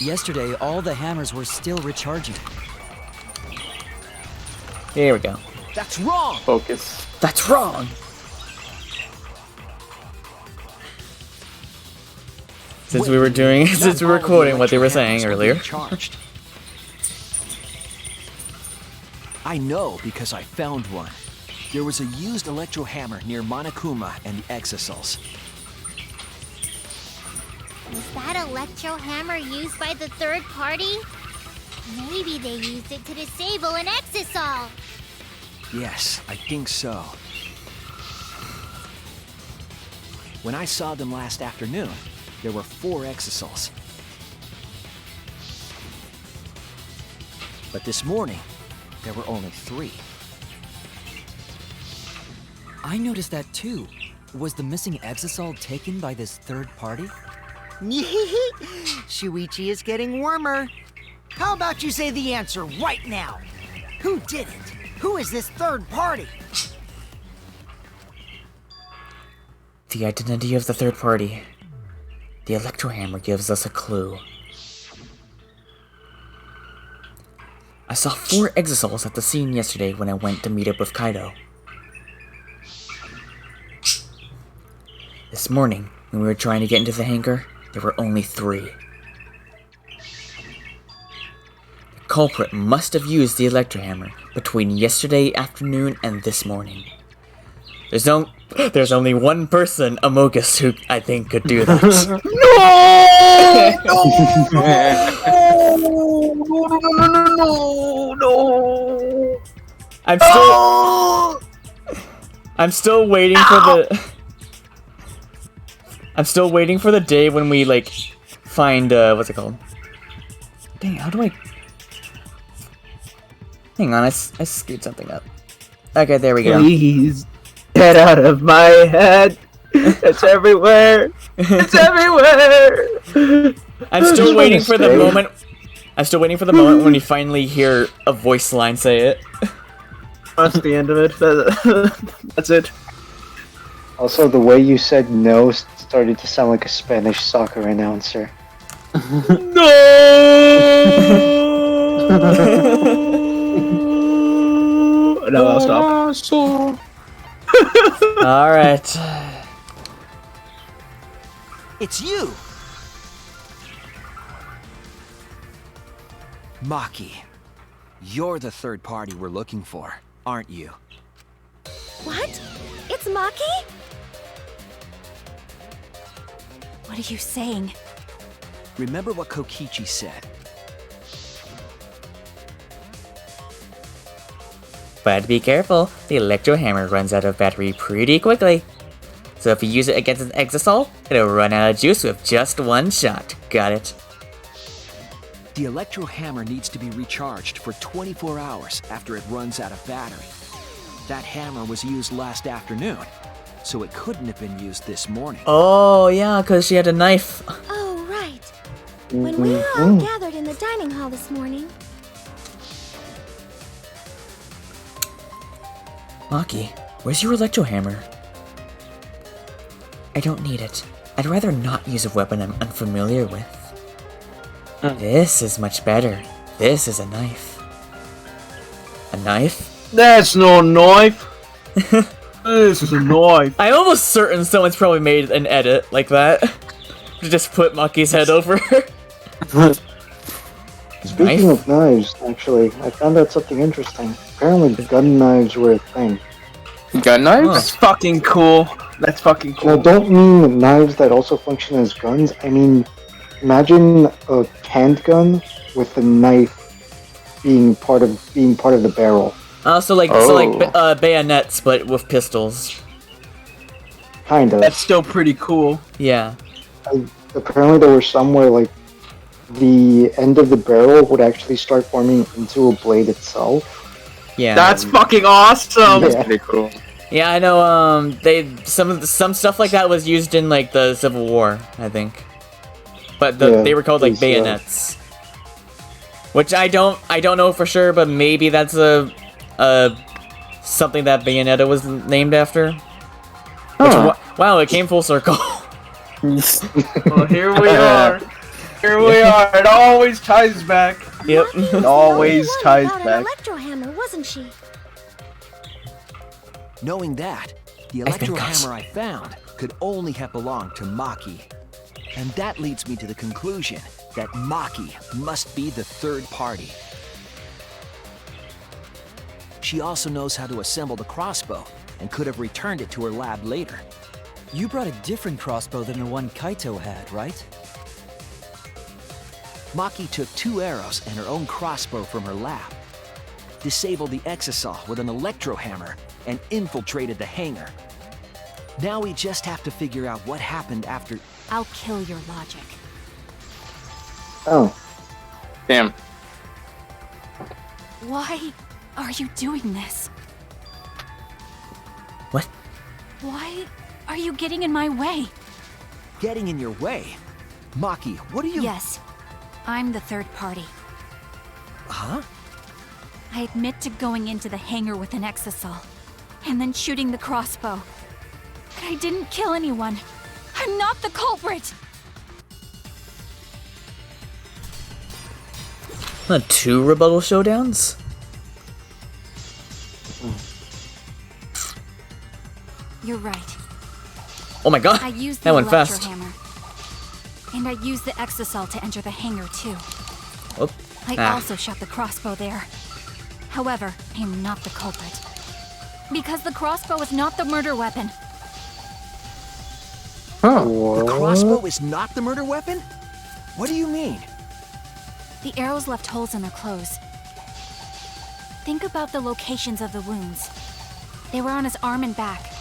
S6: Yesterday, all the hammers were still recharging.
S2: Here we go.
S8: That's wrong!
S4: Focus.
S2: That's wrong! Since we were doing, since we were quoting what they were saying earlier.
S8: Charged. I know because I found one. There was a used electro hammer near Monokuma and the exisals.
S10: Was that electro hammer used by the third party? Maybe they used it to disable an exisal.
S8: Yes, I think so. When I saw them last afternoon, there were 4 exisals. But this morning, there were only 3.
S6: I noticed that too. Was the missing exisal taken by this third party?
S12: Shuichi is getting warmer. How about you say the answer right now? Who did it? Who is this third party?
S2: The identity of the third party. The electro hammer gives us a clue. I saw 4 exisals at the scene yesterday when I went to meet up with Kaido. This morning, when we were trying to get into the hangar, there were only 3. The culprit must have used the electro hammer between yesterday afternoon and this morning. There's only one person, Amogus, who I think could do that.
S1: No!
S2: I'm still waiting for the... I'm still waiting for the day when we, like, find, what's it called? Dang, how do I... Hang on, I screwed something up. Okay, there we go.
S1: Please, get out of my head. It's everywhere. It's everywhere.
S2: I'm still waiting for the moment. I'm still waiting for the moment when you finally hear a voice line say it.
S1: That's the end of it. That's it.
S3: Also, the way you said no started to sound like a Spanish soccer announcer.
S1: No. No, I'll stop.
S2: All right.
S8: It's you! Maki. You're the third party we're looking for, aren't you?
S7: What? It's Maki?
S9: What are you saying?
S8: Remember what Kokichi said.
S2: But be careful, the electro hammer runs out of battery pretty quickly. So if you use it against an Exisal, it'll run out of juice with just one shot. Got it?
S8: The electro hammer needs to be recharged for 24 hours after it runs out of battery. That hammer was used last afternoon, so it couldn't have been used this morning.
S2: Oh yeah, cause she had a knife.
S7: Oh, right. When we were all gathered in the dining hall this morning.
S2: Maki, where's your electro hammer? I don't need it. I'd rather not use a weapon I'm unfamiliar with. This is much better. This is a knife. A knife?
S1: That's no knife. This is a knife.
S2: I'm almost certain someone's probably made an edit like that. To just put Maki's head over her.
S3: Speaking of knives, actually, I found out something interesting. Apparently, gun knives were a thing.
S4: Gun knives?
S1: That's fucking cool. That's fucking cool.
S3: I don't mean knives that also function as guns. I mean, imagine a handgun with the knife being part of the barrel.
S2: So like bayonets, but with pistols.
S3: Kind of.
S1: That's still pretty cool.
S2: Yeah.
S3: Apparently, there were some where like the end of the barrel would actually start forming into a blade itself.
S2: Yeah.
S1: That's fucking awesome.
S4: That's pretty cool.
S2: Yeah, I know. Some stuff like that was used in like the Civil War, I think. But they were called like bayonets. Which I don't know for sure, but maybe that's a something that Bayonetta was named after.
S4: Huh.
S2: Which, wow, it came full circle.
S1: Well, here we are. Here we are. It always ties back.
S2: Yep.
S1: It always ties
S7: About an
S1: back.
S7: electro hammer, wasn't she?
S8: Knowing that, the electro hammer I found could only have belonged to Maki. And that leads me to the conclusion that Maki must be the third party. She also knows how to assemble the crossbow and could have returned it to her lab later.
S6: You brought a different crossbow than the one Kaito had, right?
S8: Maki took 2 arrows and her own crossbow from her lab, disabled the Exisal with an electro hammer, and infiltrated the hangar. Now we just have to figure out what happened after...
S9: I'll kill your logic.
S3: Oh.
S4: Damn.
S9: Why are you doing this?
S2: What?
S9: Why are you getting in my way?
S8: Getting in your way? Maki, what are you...
S9: Yes, I'm the third party.
S8: Huh?
S9: I admit to going into the hangar with an Exisal, and then shooting the crossbow. But I didn't kill anyone. I'm not the culprit!
S2: 2 rebuttal showdowns?
S9: You're right.
S2: Oh my god,
S9: I used
S2: that
S9: the
S2: went
S9: electro
S2: fast.
S9: hammer. And I used the Exisal to enter the hangar too.
S2: Oh.
S9: I also shot the crossbow there. However, I am not the culprit. Because the crossbow is not the murder weapon.
S4: Huh.
S8: The crossbow is not the murder weapon? What do you mean?
S9: The arrows left holes in their clothes. Think about the locations of the wounds. They were on his arm and back.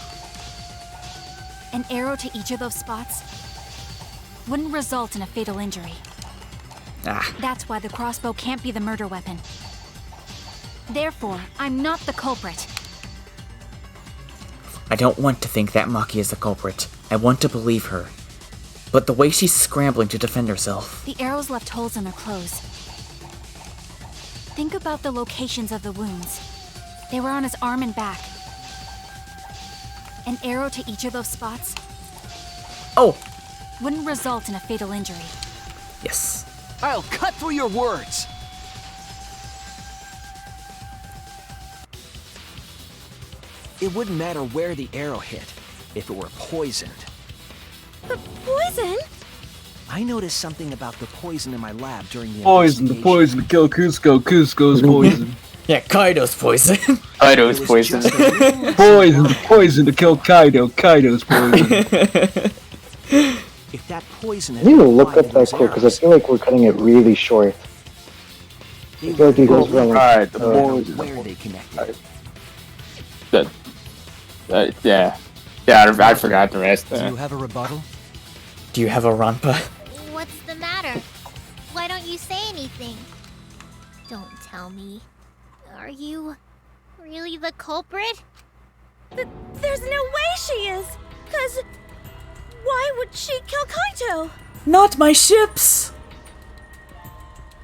S9: An arrow to each of those spots wouldn't result in a fatal injury. That's why the crossbow can't be the murder weapon. Therefore, I'm not the culprit.
S2: I don't want to think that Maki is the culprit. I want to believe her. But the way she's scrambling to defend herself.
S9: The arrows left holes in their clothes. Think about the locations of the wounds. They were on his arm and back. An arrow to each of those spots.
S2: Oh!
S9: Wouldn't result in a fatal injury.
S2: Yes.
S8: I'll cut through your words! It wouldn't matter where the arrow hit, if it were poisoned.
S7: Poison?
S8: I noticed something about the poison in my lab during the
S1: Poison, the
S8: investigation.
S1: poison to kill Cusco. Cusco's poison.
S2: Yeah, Kaido's poison.
S4: Kaido's poison.
S1: Poison, the poison to kill Kaido. Kaido's poison.
S8: If that poison
S3: I
S8: had
S3: need to
S8: been
S3: look
S8: applied
S3: up
S8: to
S3: that
S8: those
S3: quote because I
S8: arrows,
S3: feel like we're cutting it really short. I feel like he goes well.
S1: Alright, the
S8: I don't know
S1: poison.
S8: where they connected.
S4: Yeah. Yeah, I forgot the rest.
S6: Do you have a rebuttal?
S2: Do you have a Rampa?
S10: What's the matter? Why don't you say anything? Don't tell me. Are you really the culprit?
S7: There's no way she is! 'Cause why would she kill Kaito?
S2: Not my ships!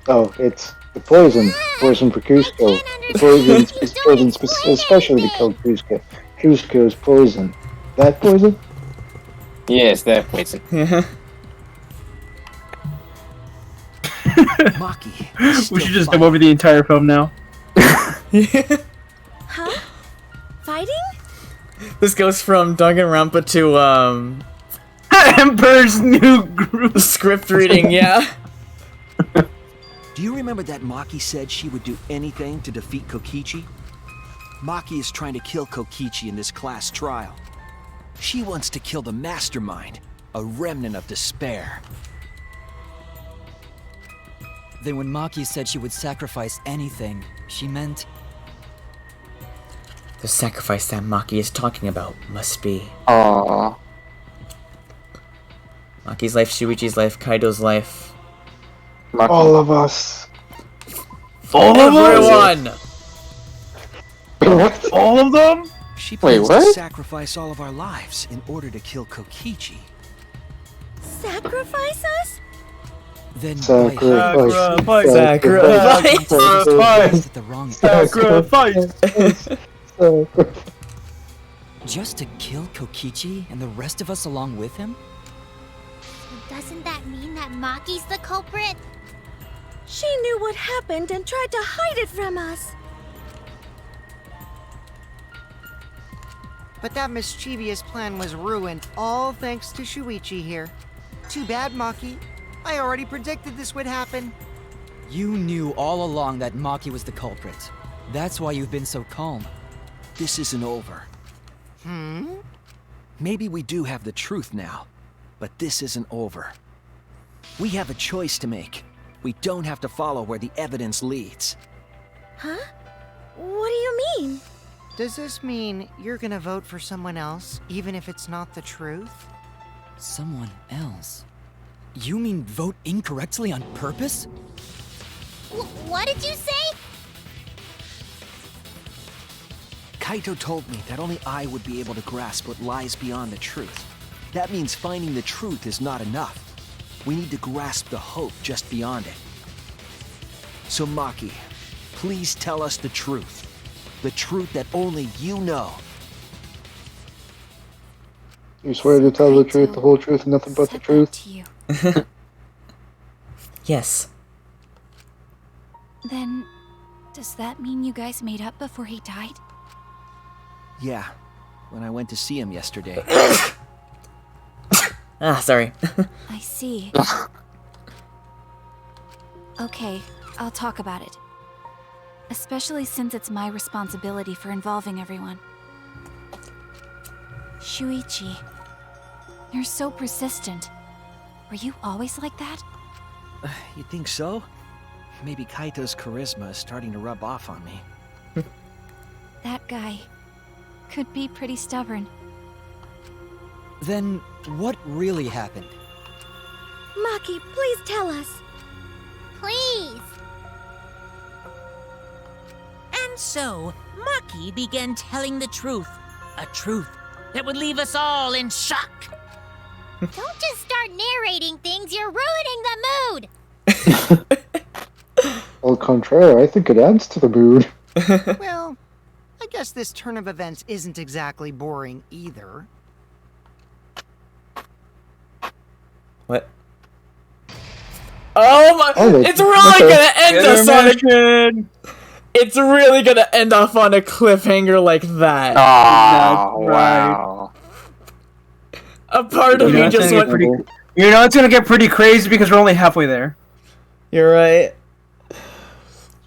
S3: Oh, it's the poison. Poison for Cusco. The poison is chosen especially to kill Cusco. Cusco's poison. That poison?
S4: Yes, that poison.
S8: Maki.
S1: We should just go over the entire film now.
S7: Huh? Fighting?
S2: This goes from Danganronpa to,
S1: Emperor's New Groove.
S2: script reading, yeah.
S8: Do you remember that Maki said she would do anything to defeat Kokichi? Maki is trying to kill Kokichi in this class trial. She wants to kill the mastermind, a remnant of despair.
S6: Then when Maki said she would sacrifice anything, she meant...
S2: The sacrifice that Maki is talking about must be
S4: Aww.
S2: Maki's life, Shuichi's life, Kaido's life.
S3: All of us.
S1: All of
S2: Everyone!
S3: What?
S1: All of them?
S8: She
S4: Wait,
S8: plans to
S4: what?
S8: sacrifice all of our lives in order to kill Kokichi.
S7: Sacrifice us?
S6: Then
S3: Sacrifice.
S1: Sacrifice.
S2: Sacrifice.
S1: Sacrifice.
S6: at the wrong
S1: Sacrifice.
S6: just to kill Kokichi and the rest of us along with him?
S10: Doesn't that mean that Maki's the culprit?
S7: She knew what happened and tried to hide it from us.
S12: But that mischievous plan was ruined, all thanks to Shuichi here. Too bad, Maki. I already predicted this would happen.
S6: You knew all along that Maki was the culprit. That's why you've been so calm.
S8: This isn't over. Maybe we do have the truth now, but this isn't over. We have a choice to make. We don't have to follow where the evidence leads.
S7: Huh? What do you mean?
S12: Does this mean you're gonna vote for someone else, even if it's not the truth?
S6: Someone else? You mean vote incorrectly on purpose?
S10: What did you say?
S8: Kaito told me that only I would be able to grasp what lies beyond the truth. That means finding the truth is not enough. We need to grasp the hope just beyond it. So Maki, please tell us the truth. The truth that only you know.
S3: You swear to tell the truth, the whole truth, and nothing but the truth?
S9: To you.
S2: Yes.
S9: Then, does that mean you guys made up before he died?
S8: Yeah, when I went to see him yesterday.
S2: Sorry.
S9: I see. Okay, I'll talk about it. Especially since it's my responsibility for involving everyone. Shuichi, you're so persistent. Were you always like that?
S8: You think so? Maybe Kaito's charisma is starting to rub off on me.
S9: That guy could be pretty stubborn.
S6: Then what really happened?
S7: Maki, please tell us.
S10: Please.
S5: And so, Maki began telling the truth. A truth that would leave us all in shock.
S10: Don't just start narrating things, you're ruining the mood!
S3: Au contraire, I think it adds to the mood.
S12: Well, I guess this turn of events isn't exactly boring either.
S2: What? Oh my!
S3: Oh,
S2: It's really gonna end us on a.
S1: Intermission!
S2: It's really gonna end off on a cliffhanger like that.
S4: Oh,
S1: That's right.
S4: wow.
S2: A part of
S1: You know,
S2: me
S1: it's
S2: just
S1: gonna get
S2: went.
S1: you know, it's gonna get pretty crazy because we're only halfway there.
S2: You're right.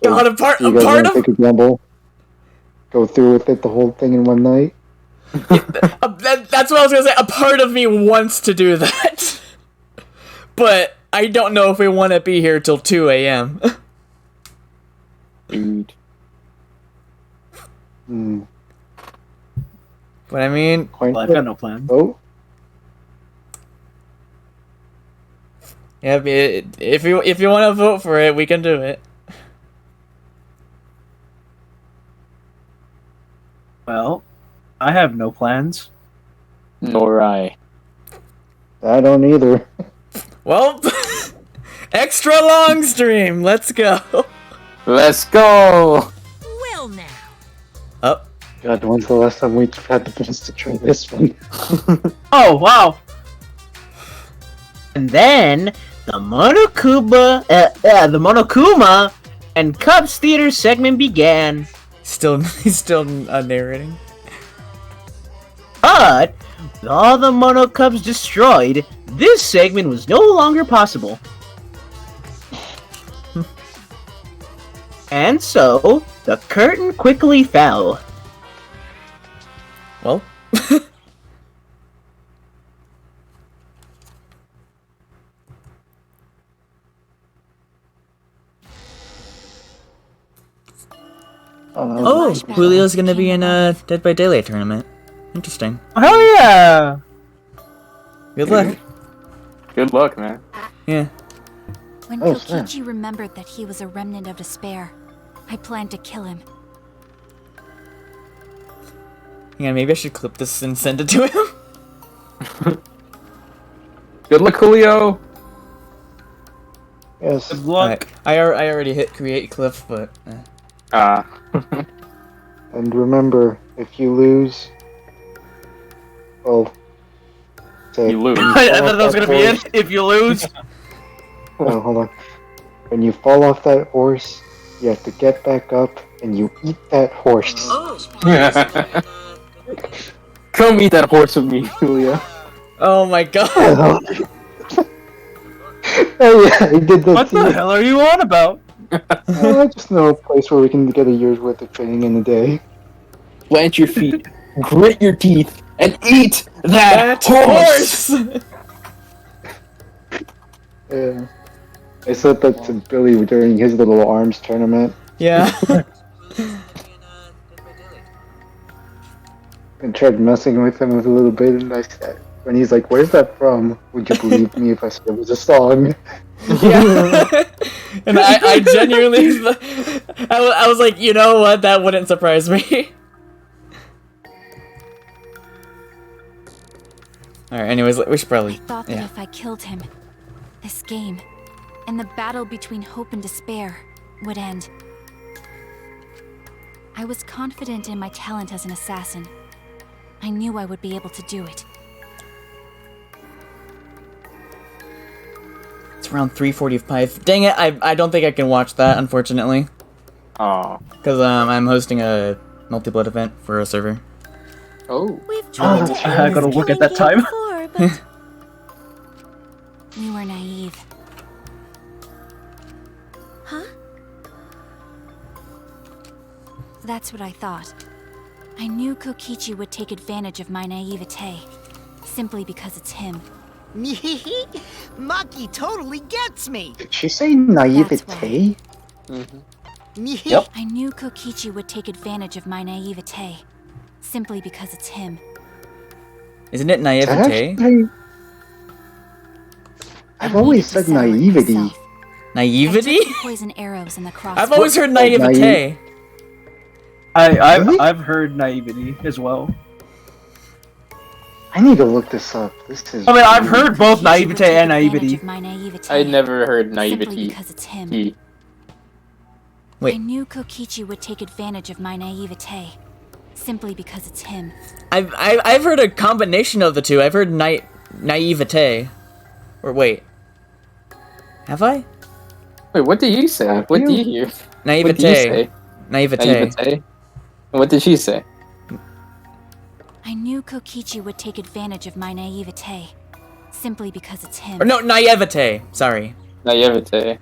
S2: God, a part
S3: You guys
S2: of.
S3: wanna take a gamble? Go through with it the whole thing in one night?
S2: That's what I was gonna say. A part of me wants to do that, but I don't know if we want to be here till 2 a.m.
S4: Dude.
S2: But I mean,
S1: Well, I've got no plan.
S3: Oh,
S2: yeah, if you want to vote for it, we can do it.
S1: Well, I have no plans.
S4: Nor I.
S3: I don't either.
S2: Well, extra long stream. Let's go.
S4: Let's go!
S5: Well now.
S2: Oh.
S3: God, when's the last time we had the chance to try this one?
S1: Oh, wow.
S14: And then the Monokuma and Cubs Theater segment began.
S2: He's still narrating.
S14: But with all the Mono Cubs destroyed, this segment was no longer possible. And so, the curtain quickly fell.
S2: Well. Oh, Julio's gonna be in a Dead by Daylight tournament. Interesting.
S1: Oh yeah!
S2: Good luck.
S4: Good luck, man.
S2: Yeah.
S9: When
S3: Oh,
S9: Kokichi remembered that he was a remnant of despair, I planned to kill him.
S2: Yeah, maybe I should clip this and send it to him.
S4: Good luck, Julio!
S3: Yes.
S1: Good luck.
S2: I already hit create clip, but...
S3: And remember, if you lose... Well... Say,
S4: You lose.
S1: I thought that was gonna be it. If you lose.
S3: Oh, hold on. When you fall off that horse, you have to get back up and you eat that horse.
S4: Come eat that horse with me, Julio.
S2: Oh my god.
S3: Oh yeah, he did that.
S1: What the hell are you on about?
S3: I just know a place where we can get a year's worth of training in a day.
S4: Plant your feet, grit your teeth, and eat that horse!
S3: Yeah. I said that to Billy during his little arms tournament.
S2: Yeah.
S3: And tried messing with him with a little bit, and I said, when he's like, "Where's that from?" Would you believe me if I said it was a song?
S2: Yeah. And I genuinely, I was like, you know what? That wouldn't surprise me. All right. Anyways, we should probably.
S9: I thought that if I killed him, this game, and the battle between hope and despair, would end. I was confident in my talent as an assassin. I knew I would be able to do it.
S2: It's around 3:45. Dang it! I don't think I can watch that, unfortunately.
S4: Oh.
S2: Because I'm hosting a multi-blood event for a server.
S4: Oh.
S7: We've tried to
S1: I gotta look at that time.
S7: before, but
S9: We were naive.
S7: huh?
S9: That's what I thought. I knew Kokichi would take advantage of my naivete, simply because it's him.
S12: Maki totally gets me!
S3: Did she say naivete?
S4: Yep.
S9: I knew Kokichi would take advantage of my naivete, simply because it's him.
S2: Isn't it naivete?
S3: I've always said naivety.
S2: Naivety?
S9: I took the poison arrows in the crossbow.
S2: I've always heard naivete.
S1: I've heard naivety as well.
S3: I need to look this up. This is.
S1: I mean, I've heard both
S9: Kokichi
S1: naivete and
S9: would take advantage
S1: naivety.
S9: of my naivete.
S4: I never heard
S9: Simply
S4: naivety.
S9: because it's him.
S2: Wait.
S9: I knew Kokichi would take advantage of my naivete. Simply because it's him.
S2: I've heard a combination of the two. I've heard naivete. Or wait. Have I?
S4: Wait, what did you say? What did you hear?
S2: Naivete.
S4: What did you say?
S2: Naivete.
S4: Naivete? And what did she say?
S9: I knew Kokichi would take advantage of my naivete. Simply because it's him.
S2: Or no, naivete. Sorry.
S4: Naivete.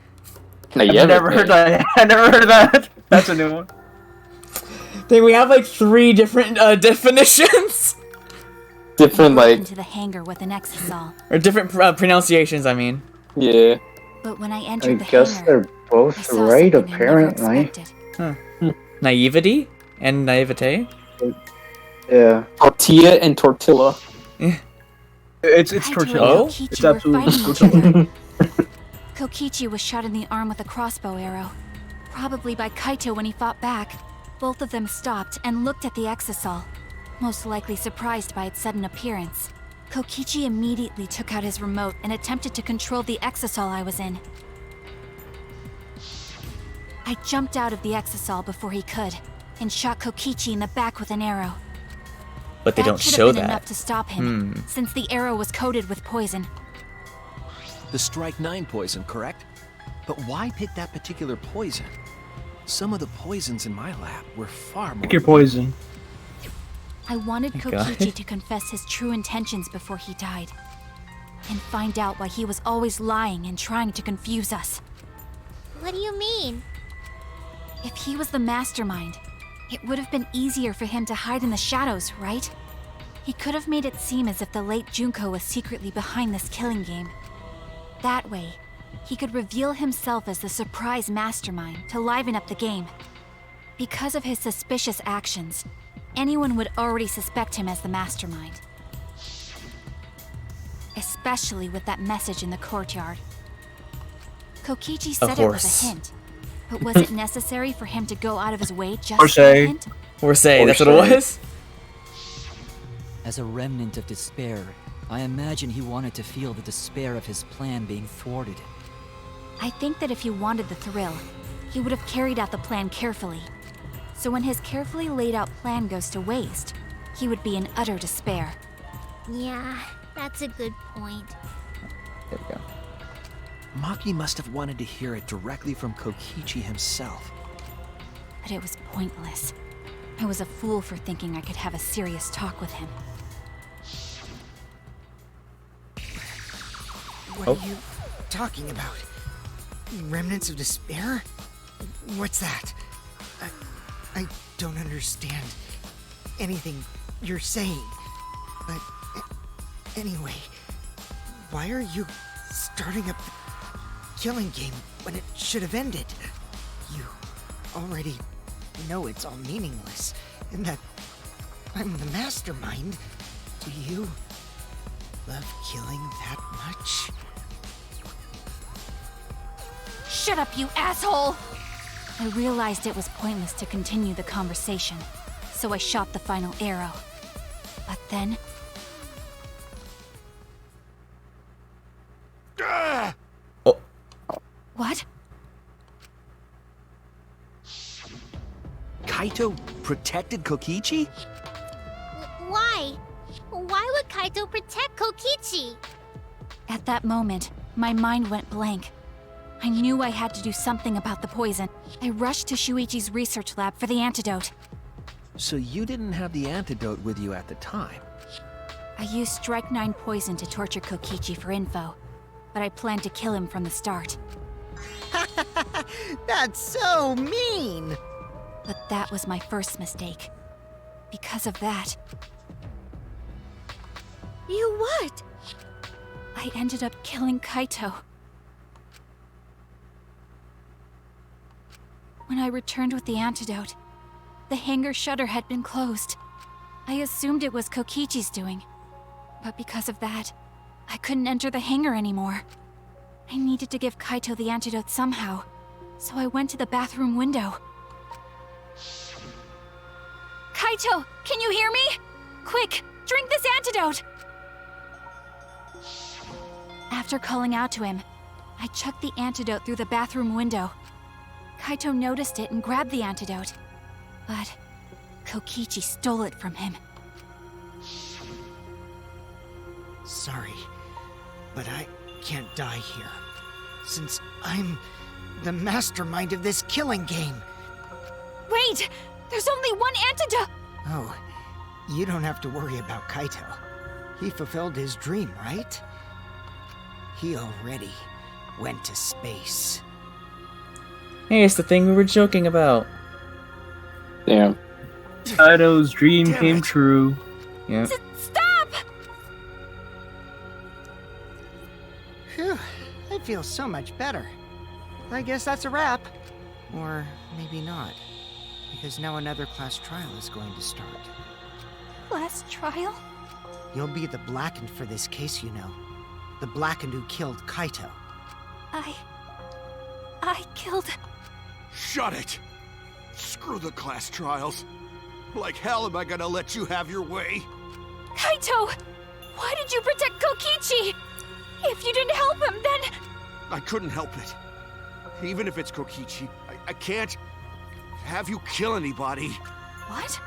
S1: I've never heard that. I never heard of that. That's a new one.
S2: Dang, we have like 3 different definitions.
S4: Different, like...
S9: into the hangar with an exisal.
S2: Or different pronunciations, I mean.
S4: Yeah.
S9: But when I
S3: I
S9: entered the
S3: guess
S9: hangar,
S3: they're both
S9: I saw
S3: right,
S9: something I never
S3: apparently.
S9: expected.
S2: Huh. Naivety and naivete?
S3: Yeah.
S4: Tortilla and tortilla.
S1: It's
S9: Kaito and
S1: tortilla.
S2: Oh?
S9: Kokichi
S1: It's
S9: were
S1: absolutely
S9: fighting each
S1: tortilla.
S9: other. Kokichi was shot in the arm with a crossbow arrow. Probably by Kaito when he fought back. Both of them stopped and looked at the exisal, most likely surprised by its sudden appearance. Kokichi immediately took out his remote and attempted to control the exisal I was in. I jumped out of the exisal before he could, and shot Kokichi in the back with an arrow.
S2: But they don't
S9: should
S2: show
S9: have been
S2: that.
S9: enough to stop him, since the arrow was coated with poison.
S8: The Strike 9 poison, correct? But why pick that particular poison? Some of the poisons in my lab were far more...
S1: Pick your poison.
S9: I wanted
S2: Oh my
S9: Kokichi
S2: God.
S9: to confess his true intentions before he died, and find out why he was always lying and trying to confuse us.
S10: What do you mean?
S9: If he was the mastermind, it would have been easier for him to hide in the shadows, right? He could have made it seem as if the late Junko was secretly behind this killing game. That way, he could reveal himself as the surprise mastermind to liven up the game. Because of his suspicious actions, anyone would already suspect him as the mastermind. Especially with that message in the courtyard. Kokichi said it was
S2: course.
S9: a hint, but was it necessary for him to go out of his way just
S1: Or
S9: for a
S1: say.
S9: hint?
S2: Or say,
S1: Or
S2: that's what it
S1: say.
S2: was?
S6: As a remnant of despair, I imagine he wanted to feel the despair of his plan being thwarted.
S9: I think that if he wanted the thrill, he would have carried out the plan carefully. So when his carefully laid out plan goes to waste, he would be in utter despair.
S10: Yeah, that's a good point.
S2: There we go.
S8: Maki must have wanted to hear it directly from Kokichi himself.
S9: But it was pointless. I was a fool for thinking I could have a serious talk with him.
S12: What are you talking about? Remnants of despair? What's that? I don't understand anything you're saying. But anyway, why are you starting up the killing game when it should have ended? You already know it's all meaningless, and that I'm the mastermind. Do you love killing that much?
S9: Shut up, you asshole! I realized it was pointless to continue the conversation, so I shot the final arrow. But then...
S2: Oh.
S9: What?
S8: Kaito protected Kokichi?
S10: Why? Why would Kaito protect Kokichi?
S9: At that moment, my mind went blank. I knew I had to do something about the poison. I rushed to Shuichi's research lab for the antidote.
S8: So you didn't have the antidote with you at the time?
S9: I used Strike 9 poison to torture Kokichi for info, but I planned to kill him from the start.
S12: That's so mean!
S9: But that was my first mistake. Because of that...
S7: You what?
S9: I ended up killing Kaito. When I returned with the antidote, the hangar shutter had been closed. I assumed it was Kokichi's doing. But because of that, I couldn't enter the hangar anymore. I needed to give Kaito the antidote somehow, so I went to the bathroom window. Kaito, can you hear me? Quick, drink this antidote! After calling out to him, I chucked the antidote through the bathroom window. Kaito noticed it and grabbed the antidote, but Kokichi stole it from him.
S12: Sorry, but I can't die here, since I'm the mastermind of this killing game.
S9: Wait! There's only one antidote!
S12: Oh, you don't have to worry about Kaito. He fulfilled his dream, right? He already went to space.
S2: Hey, it's the thing we were joking about.
S4: Damn.
S1: Kaito's dream came true.
S2: Yeah.
S9: Stop!
S12: Phew, I feel so much better. I guess that's a wrap. Or maybe not. Because now another class trial is going to start.
S9: Class trial?
S12: You'll be the Blackened for this case, you know. The Blackened who killed Kaito.
S9: I killed...
S11: Shut it! Screw the class trials. Like hell am I gonna let you have your way?
S9: Kaito! Why did you protect Kokichi? If you didn't help him, then...
S11: I couldn't help it. Even if it's Kokichi, I can't have you kill anybody.
S9: What?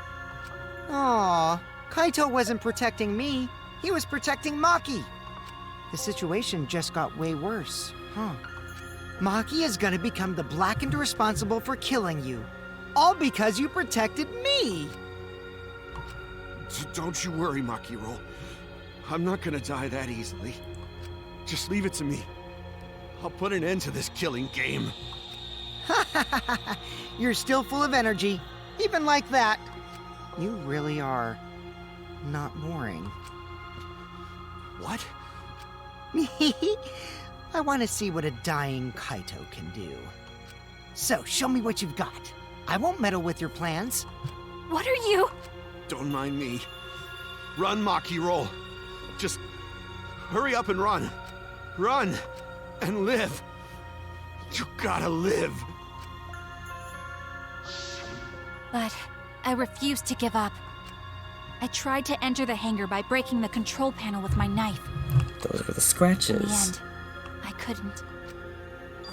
S12: Aww, Kaito wasn't protecting me. He was protecting Maki. The situation just got way worse, huh? Maki is gonna become the Blackened responsible for killing you. All because you protected me!
S11: Don't you worry, Makiro. I'm not gonna die that easily. Just leave it to me. I'll put an end to this killing game.
S12: You're still full of energy, even like that. You really are not boring.
S11: What?
S12: I want to see what a dying Kaito can do. So, show me what you've got. I won't meddle with your plans.
S9: What are you?
S11: Don't mind me. Run, Maki, roll. Just hurry up and run. Run and live. You gotta live.
S9: But I refused to give up. I tried to enter the hangar by breaking the control panel with my knife.
S2: Those were the scratches.
S9: In the end, I couldn't.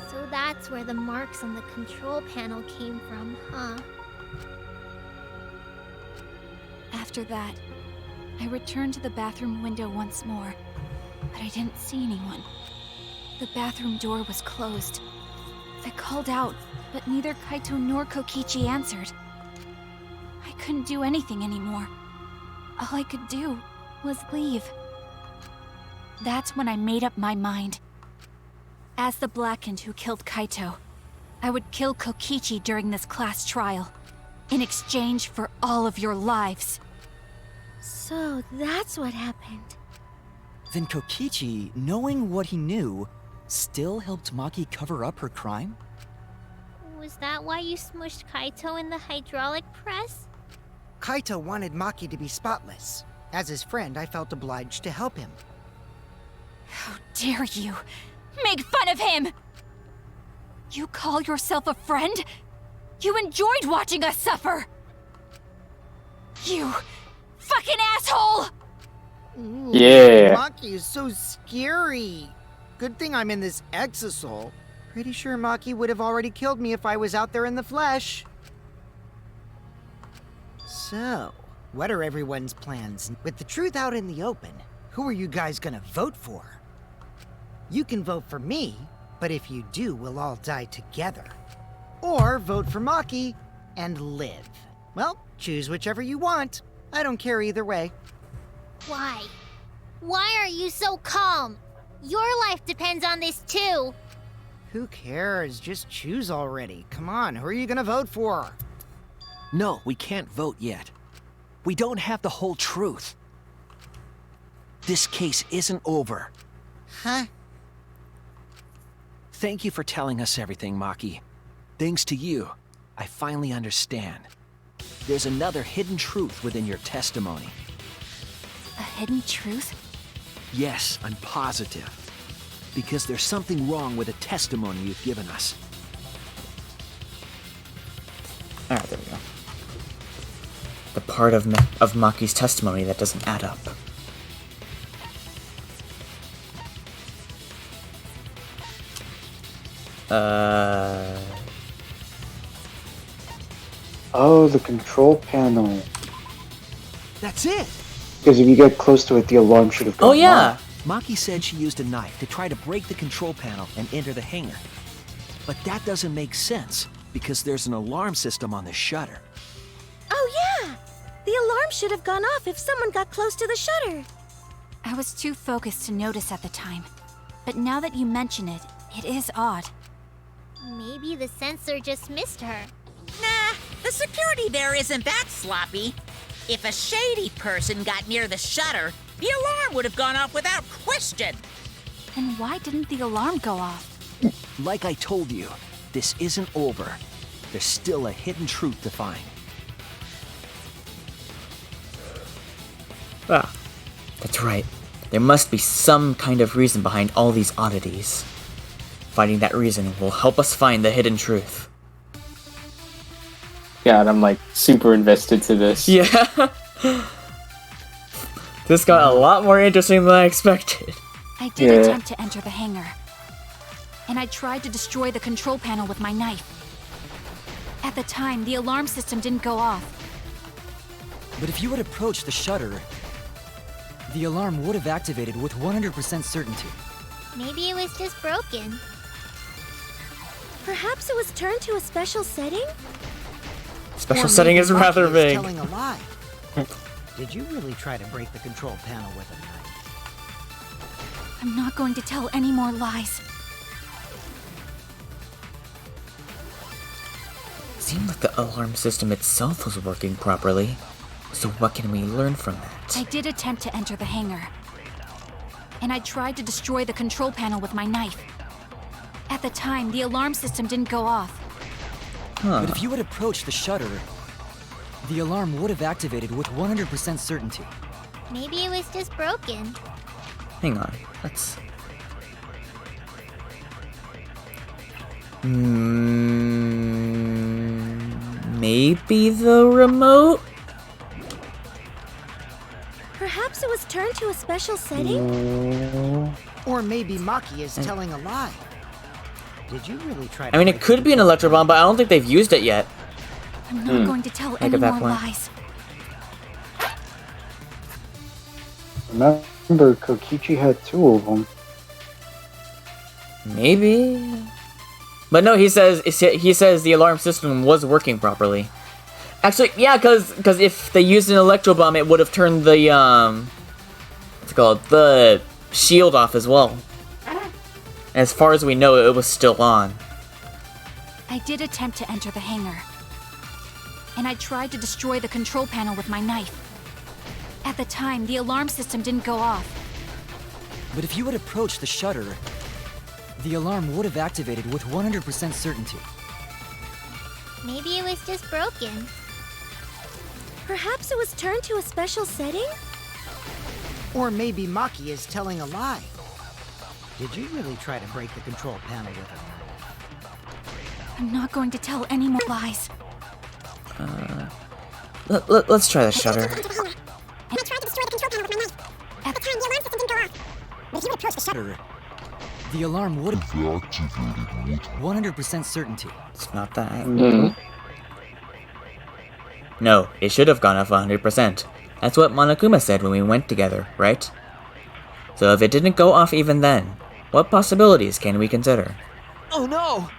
S10: So that's where the marks on the control panel came from, huh?
S9: After that, I returned to the bathroom window once more, but I didn't see anyone. The bathroom door was closed. I called out, but neither Kaito nor Kokichi answered. I couldn't do anything anymore. All I could do was leave. That's when I made up my mind. As the Blackened who killed Kaito, I would kill Kokichi during this class trial, in exchange for all of your lives.
S10: So that's what happened.
S6: Then Kokichi, knowing what he knew, still helped Maki cover up her crime?
S10: Was that why you smushed Kaito in the hydraulic press?
S12: Kaito wanted Maki to be spotless. As his friend, I felt obliged to help him.
S9: How dare you! Make fun of him! You call yourself a friend? You enjoyed watching us suffer! You fucking asshole!
S12: Ooh,
S4: Yeah.
S12: Maki is so scary. Good thing I'm in this exosol. Pretty sure Maki would have already killed me if I was out there in the flesh. So, what are everyone's plans? With the truth out in the open, who are you guys gonna vote for? You can vote for me, but if you do, we'll all die together. Or vote for Maki and live. Well, choose whichever you want. I don't care either way.
S10: Why? Why are you so calm? Your life depends on this too.
S12: Who cares? Just choose already. Come on, who are you gonna vote for?
S8: No, we can't vote yet. We don't have the whole truth. This case isn't over.
S12: Huh?
S8: Thank you for telling us everything, Maki. Thanks to you, I finally understand. There's another hidden truth within your testimony.
S9: A hidden truth?
S8: Yes, I'm positive. Because there's something wrong with the testimony you've given us.
S2: Alright, there we go. The part of Maki's testimony that doesn't add up.
S3: Oh, the control panel.
S8: That's it!
S3: Because if you get close to it, the alarm should have gone
S2: Oh yeah!
S3: off.
S8: Maki said she used a knife to try to break the control panel and enter the hangar. But that doesn't make sense, because there's an alarm system on the shutter.
S7: Oh, yeah! The alarm should have gone off if someone got close to the shutter.
S9: I was too focused to notice at the time. But now that you mention it, it is odd.
S10: Maybe the sensor just missed her.
S5: Nah, the security there isn't that sloppy. If a shady person got near the shutter, the alarm would have gone off without question.
S9: Then why didn't the alarm go off?
S8: Like I told you, this isn't over. There's still a hidden truth to find.
S2: Ah, that's right. There must be some kind of reason behind all these oddities. Finding that reason will help us find the hidden truth.
S4: Yeah, and I'm like super invested to this.
S2: Yeah. This got a lot more interesting than I expected.
S9: I did attempt to enter the hangar. And I tried to destroy the control panel with my knife. At the time, the alarm system didn't go off.
S6: But if you had approached the shutter, the alarm would have activated with 100% certainty.
S10: Maybe it was just broken.
S7: Perhaps it was turned to a special setting?
S2: Special setting is rather vague.
S12: Telling a lie. Did you really try to break the control panel with a knife?
S9: I'm not going to tell any more lies.
S2: Seemed like the alarm system itself was working properly. So what can we learn from that?
S9: I did attempt to enter the hangar. And I tried to destroy the control panel with my knife. At the time, the alarm system didn't go off.
S6: But if you had approached the shutter, the alarm would have activated with 100% certainty.
S10: Maybe it was just broken.
S2: Hang on, let's... Maybe the remote?
S7: Perhaps it was turned to a special setting?
S12: Or maybe Maki is telling a lie. Did you really try to
S2: I mean, it could be an electro bomb, but I don't think they've used it yet.
S9: I'm not going to tell any more lies.
S3: Remember, Kokichi had 2 of them.
S2: Maybe, but no. He says the alarm system was working properly. Actually, yeah, because if they used an electro bomb, it would have turned the what's it called, the shield off as well. As far as we know, it was still on.
S9: I did attempt to enter the hangar. And I tried to destroy the control panel with my knife. At the time, the alarm system didn't go off.
S6: But if you had approached the shutter, the alarm would have activated with 100% certainty.
S10: Maybe it was just broken.
S7: Perhaps it was turned to a special setting?
S12: Or maybe Maki is telling a lie. Did you really try to break the control panel with a knife?
S9: I'm not going to tell any more lies.
S2: Let's try the shutter.
S10: I tried to destroy the control panel with my knife. At the time, the alarm system didn't go off. But if you approach the shutter,
S6: The alarm would have activated with 100% certainty.
S2: It's not that. No, it should have gone off 100%. That's what Monokuma said when we went together, right? So if it didn't go off even then, what possibilities can we consider?
S8: Oh no!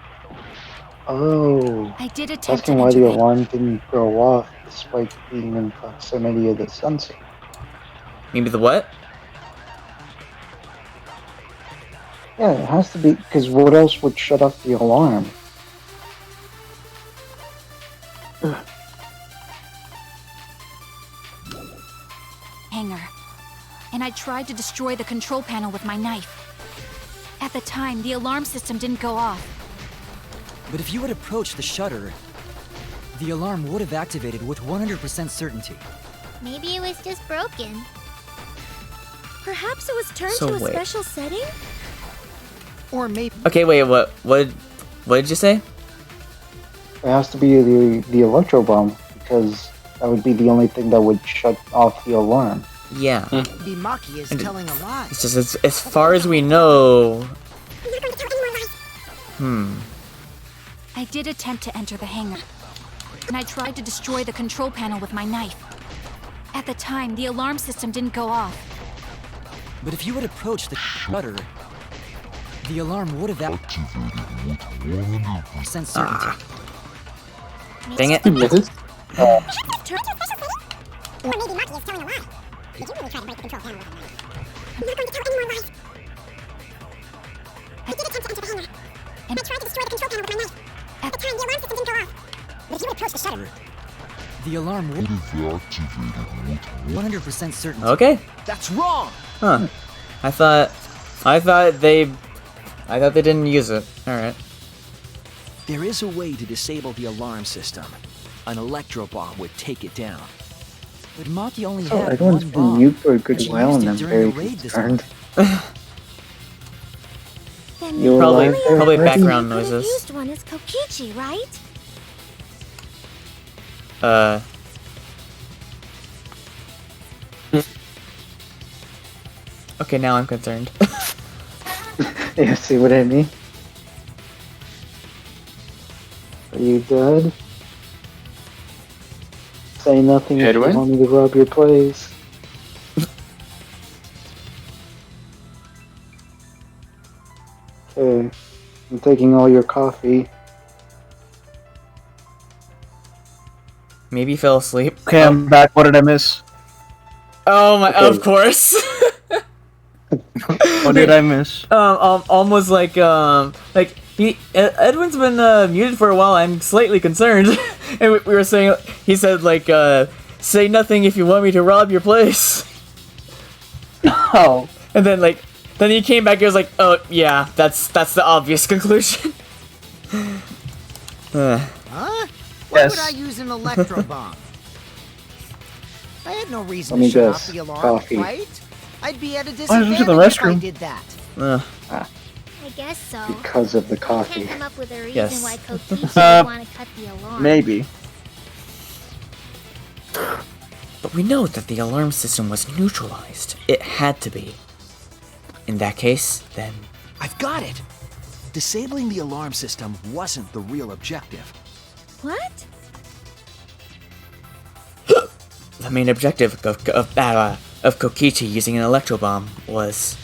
S3: Oh.
S9: I did attempt
S3: That's
S9: to
S3: why
S9: enter
S3: the
S9: the...
S3: alarm didn't go off despite being in proximity of the sensor.
S2: Maybe the what?
S3: Yeah, it has to be, because what else would shut off the alarm?
S9: hangar. And I tried to destroy the control panel with my knife. At the time, the alarm system didn't go off.
S6: But if you had approached the shutter, the alarm would have activated with 100% certainty.
S10: maybe it was just broken.
S7: Perhaps it was turned
S2: So
S7: to a
S2: wait.
S7: special setting?
S12: Or maybe...
S2: Okay, wait, what did you say?
S3: It has to be the electro bomb, because that would be the only thing that would shut off the alarm.
S2: Yeah.
S12: Maybe Maki is
S2: And
S12: telling a lie.
S2: It's just as far as we know,
S9: I did attempt to enter the hangar, and I tried to destroy the control panel with my knife. At the time, the alarm system didn't go off.
S6: But if you had approached the shutter, the alarm would have
S13: Activated with 100%.
S6: certainty.
S2: Dang it.
S3: You missed?
S10: Or maybe Maki is telling a lie. Did you really try to break the control panel with a knife? I'm not going to tell any more lies. I did attempt to enter the hangar, and I tried to destroy the control panel with my knife. At the time, the alarm system didn't go off. But if you had approached the shutter,
S6: The alarm would
S13: Would have activated with
S6: 100% certainty.
S2: Okay.
S8: That's wrong!
S2: Huh. I thought they didn't use it. Alright.
S8: There is a way to disable the alarm system. An electro bomb would take it down.
S6: But Maki only
S3: Oh,
S6: had
S3: everyone's
S6: one
S3: been
S6: bomb.
S3: mute for a good
S6: and she
S3: while,
S6: used
S3: and
S6: it
S3: I'm
S6: during
S3: very
S6: the raid this
S3: concerned.
S7: Then
S3: You're
S2: Probably
S3: alive there,
S2: probably
S3: Reggie?
S2: background
S7: you could have
S2: noises.
S7: used one as Kokichi, right?
S2: Okay, now I'm concerned.
S3: Yeah, see what I mean? Are you dead? Say nothing if
S4: Edwin?
S3: you want me to rob your place. Okay, I'm taking all your coffee.
S2: Maybe you fell asleep.
S1: Okay, I'm back. What did I miss?
S2: Oh my!
S3: Okay.
S2: Of course.
S1: What did I miss?
S2: Almost like Edwin's been muted for a while. I'm slightly concerned, and we were saying he said say nothing if you want me to rob your place.
S1: Oh,
S2: And then then he came back and was like, oh yeah, that's the obvious conclusion.
S12: Huh? Why
S1: Yes.
S12: would I use an electro bomb? I had no reason
S3: Let me
S12: to shut
S3: guess.
S12: off the alarm,
S3: Coffee.
S12: right? I'd be at a
S1: I
S12: disadvantage
S1: went to the
S12: if I
S1: restroom.
S12: did that.
S7: I guess so.
S3: Because of the
S7: I can't
S3: coffee.
S7: come up with a reason
S2: Yes.
S7: why Kokichi would want to cut the alarm.
S1: maybe.
S2: But we know that the alarm system was neutralized. It had to be. In that case, then
S8: I've got it! Disabling the alarm system wasn't the real objective.
S7: What?
S2: the main objective of Kokichi using an electro bomb was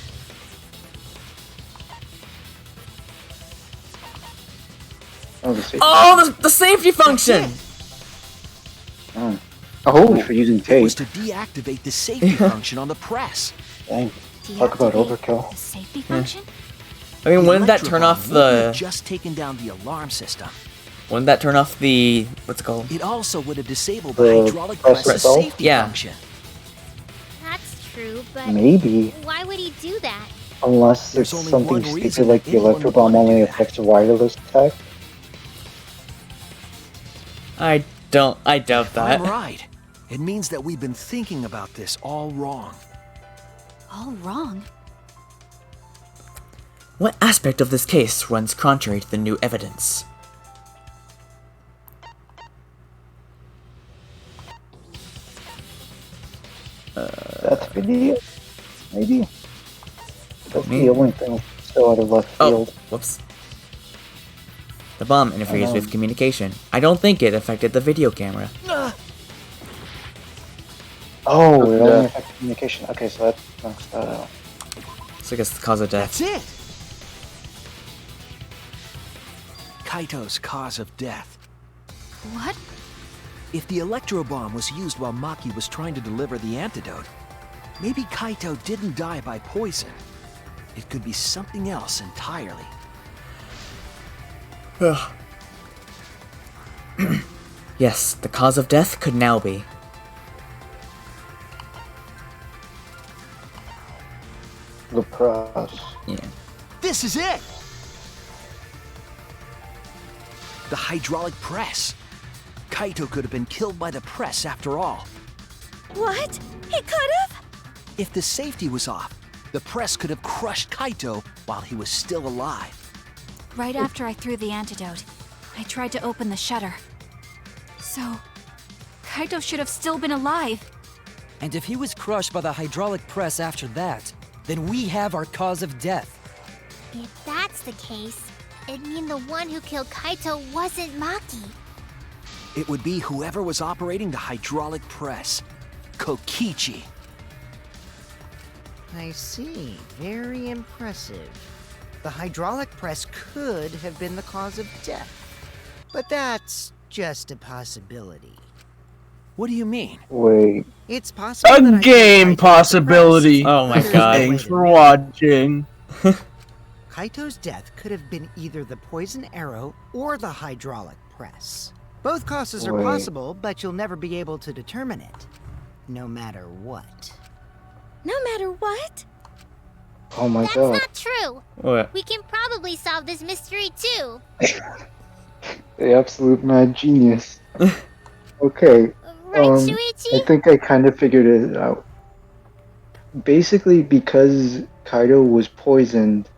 S2: the safety function.
S3: Oh, for using
S8: It
S3: tape.
S8: was to deactivate the safety function on the press.
S3: Dang. Talk about overkill.
S9: The safety function?
S2: I mean,
S8: The
S2: wouldn't that
S8: electro
S2: turn
S8: bomb
S2: off
S8: wouldn't have
S2: the?
S8: just taken down the alarm system.
S2: Wouldn't that turn off the? What's it called?
S8: It also would have disabled
S3: The
S8: the hydraulic
S3: press
S8: press's
S3: itself?
S8: safety
S2: Yeah.
S8: function.
S7: That's true, but
S3: Maybe.
S7: why would he do that?
S3: Unless
S8: There's
S3: it's
S8: only
S3: something
S8: one
S3: stupid
S8: reason
S3: like the
S8: anyone
S3: electro
S8: would
S3: bomb
S8: wanna
S3: only
S8: do that.
S3: affects a wireless attack.
S2: I doubt that.
S8: I'm right. It means that we've been thinking about this all wrong.
S9: All wrong.
S2: What aspect of this case runs contrary to the new evidence?
S3: That's video. Maybe. That's
S2: Maybe.
S3: the only thing still out of left
S2: Oh,
S3: field.
S2: whoops. The bomb interferes with communication. I don't think it affected the video camera.
S3: Oh, it
S4: Yeah.
S3: only affects communication. Okay, so that knocks that out.
S2: So I guess the cause of death.
S8: That's it! Kaito's cause of death.
S9: What?
S8: If the electro bomb was used while Maki was trying to deliver the antidote, maybe Kaito didn't die by poison. It could be something else entirely.
S2: Yes, the cause of death could now be.
S3: The press.
S2: Yeah.
S8: This is it! The hydraulic press. Kaito could have been killed by the press after all.
S7: What? He could have?
S8: If the safety was off, the press could have crushed Kaito while he was still alive.
S9: Right after I threw the antidote, I tried to open the shutter. So, Kaito should have still been alive.
S6: And if he was crushed by the hydraulic press after that, then we have our cause of death.
S7: If that's the case,
S10: it'd mean the one who killed Kaito wasn't Maki.
S8: It would be whoever was operating the hydraulic press. Kokichi.
S12: I see. Very impressive. The hydraulic press could have been the cause of death. But that's just a possibility.
S8: What do you mean?
S3: Wait.
S12: It's possible that
S1: A
S12: I
S1: game
S12: killed Kaito
S1: possibility.
S12: with the
S2: Oh my
S12: press.
S2: God.
S1: Thanks for watching.
S12: Kaito's death could have been either the poison arrow or the hydraulic press. Both causes are
S3: Wait.
S12: possible, but you'll never be able to determine it. No matter what.
S7: No matter what?
S3: Oh my
S10: That's
S3: god.
S10: not true.
S2: What?
S10: We can probably solve this mystery too.
S3: The absolute mad genius. Okay.
S10: Right,
S3: I
S10: Shuichi?
S3: think I kind of figured it out. Basically, because Kaido was poisoned,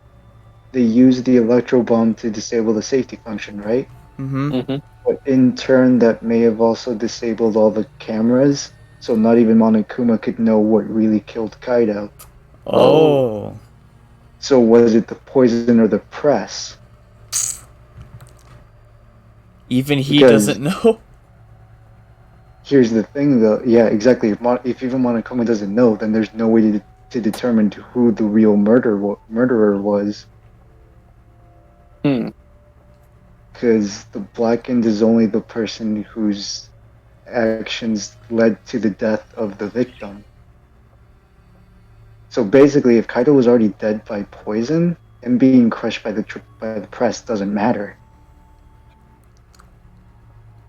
S3: they used the electro bomb to disable the safety function, right?
S2: Mm-hmm.
S3: But in turn, that may have also disabled all the cameras, so not even Monokuma could know what really killed Kaido.
S2: Oh.
S3: So was it the poison or the press?
S2: Even he
S3: Because-
S2: doesn't know.
S3: Here's the thing, though. Yeah, exactly. If even Monokuma doesn't know, then there's no way to determine who the real murderer was. Because the Blackened is only the person whose actions led to the death of the victim. So basically, if Kaido was already dead by poison, him being crushed by the press doesn't matter.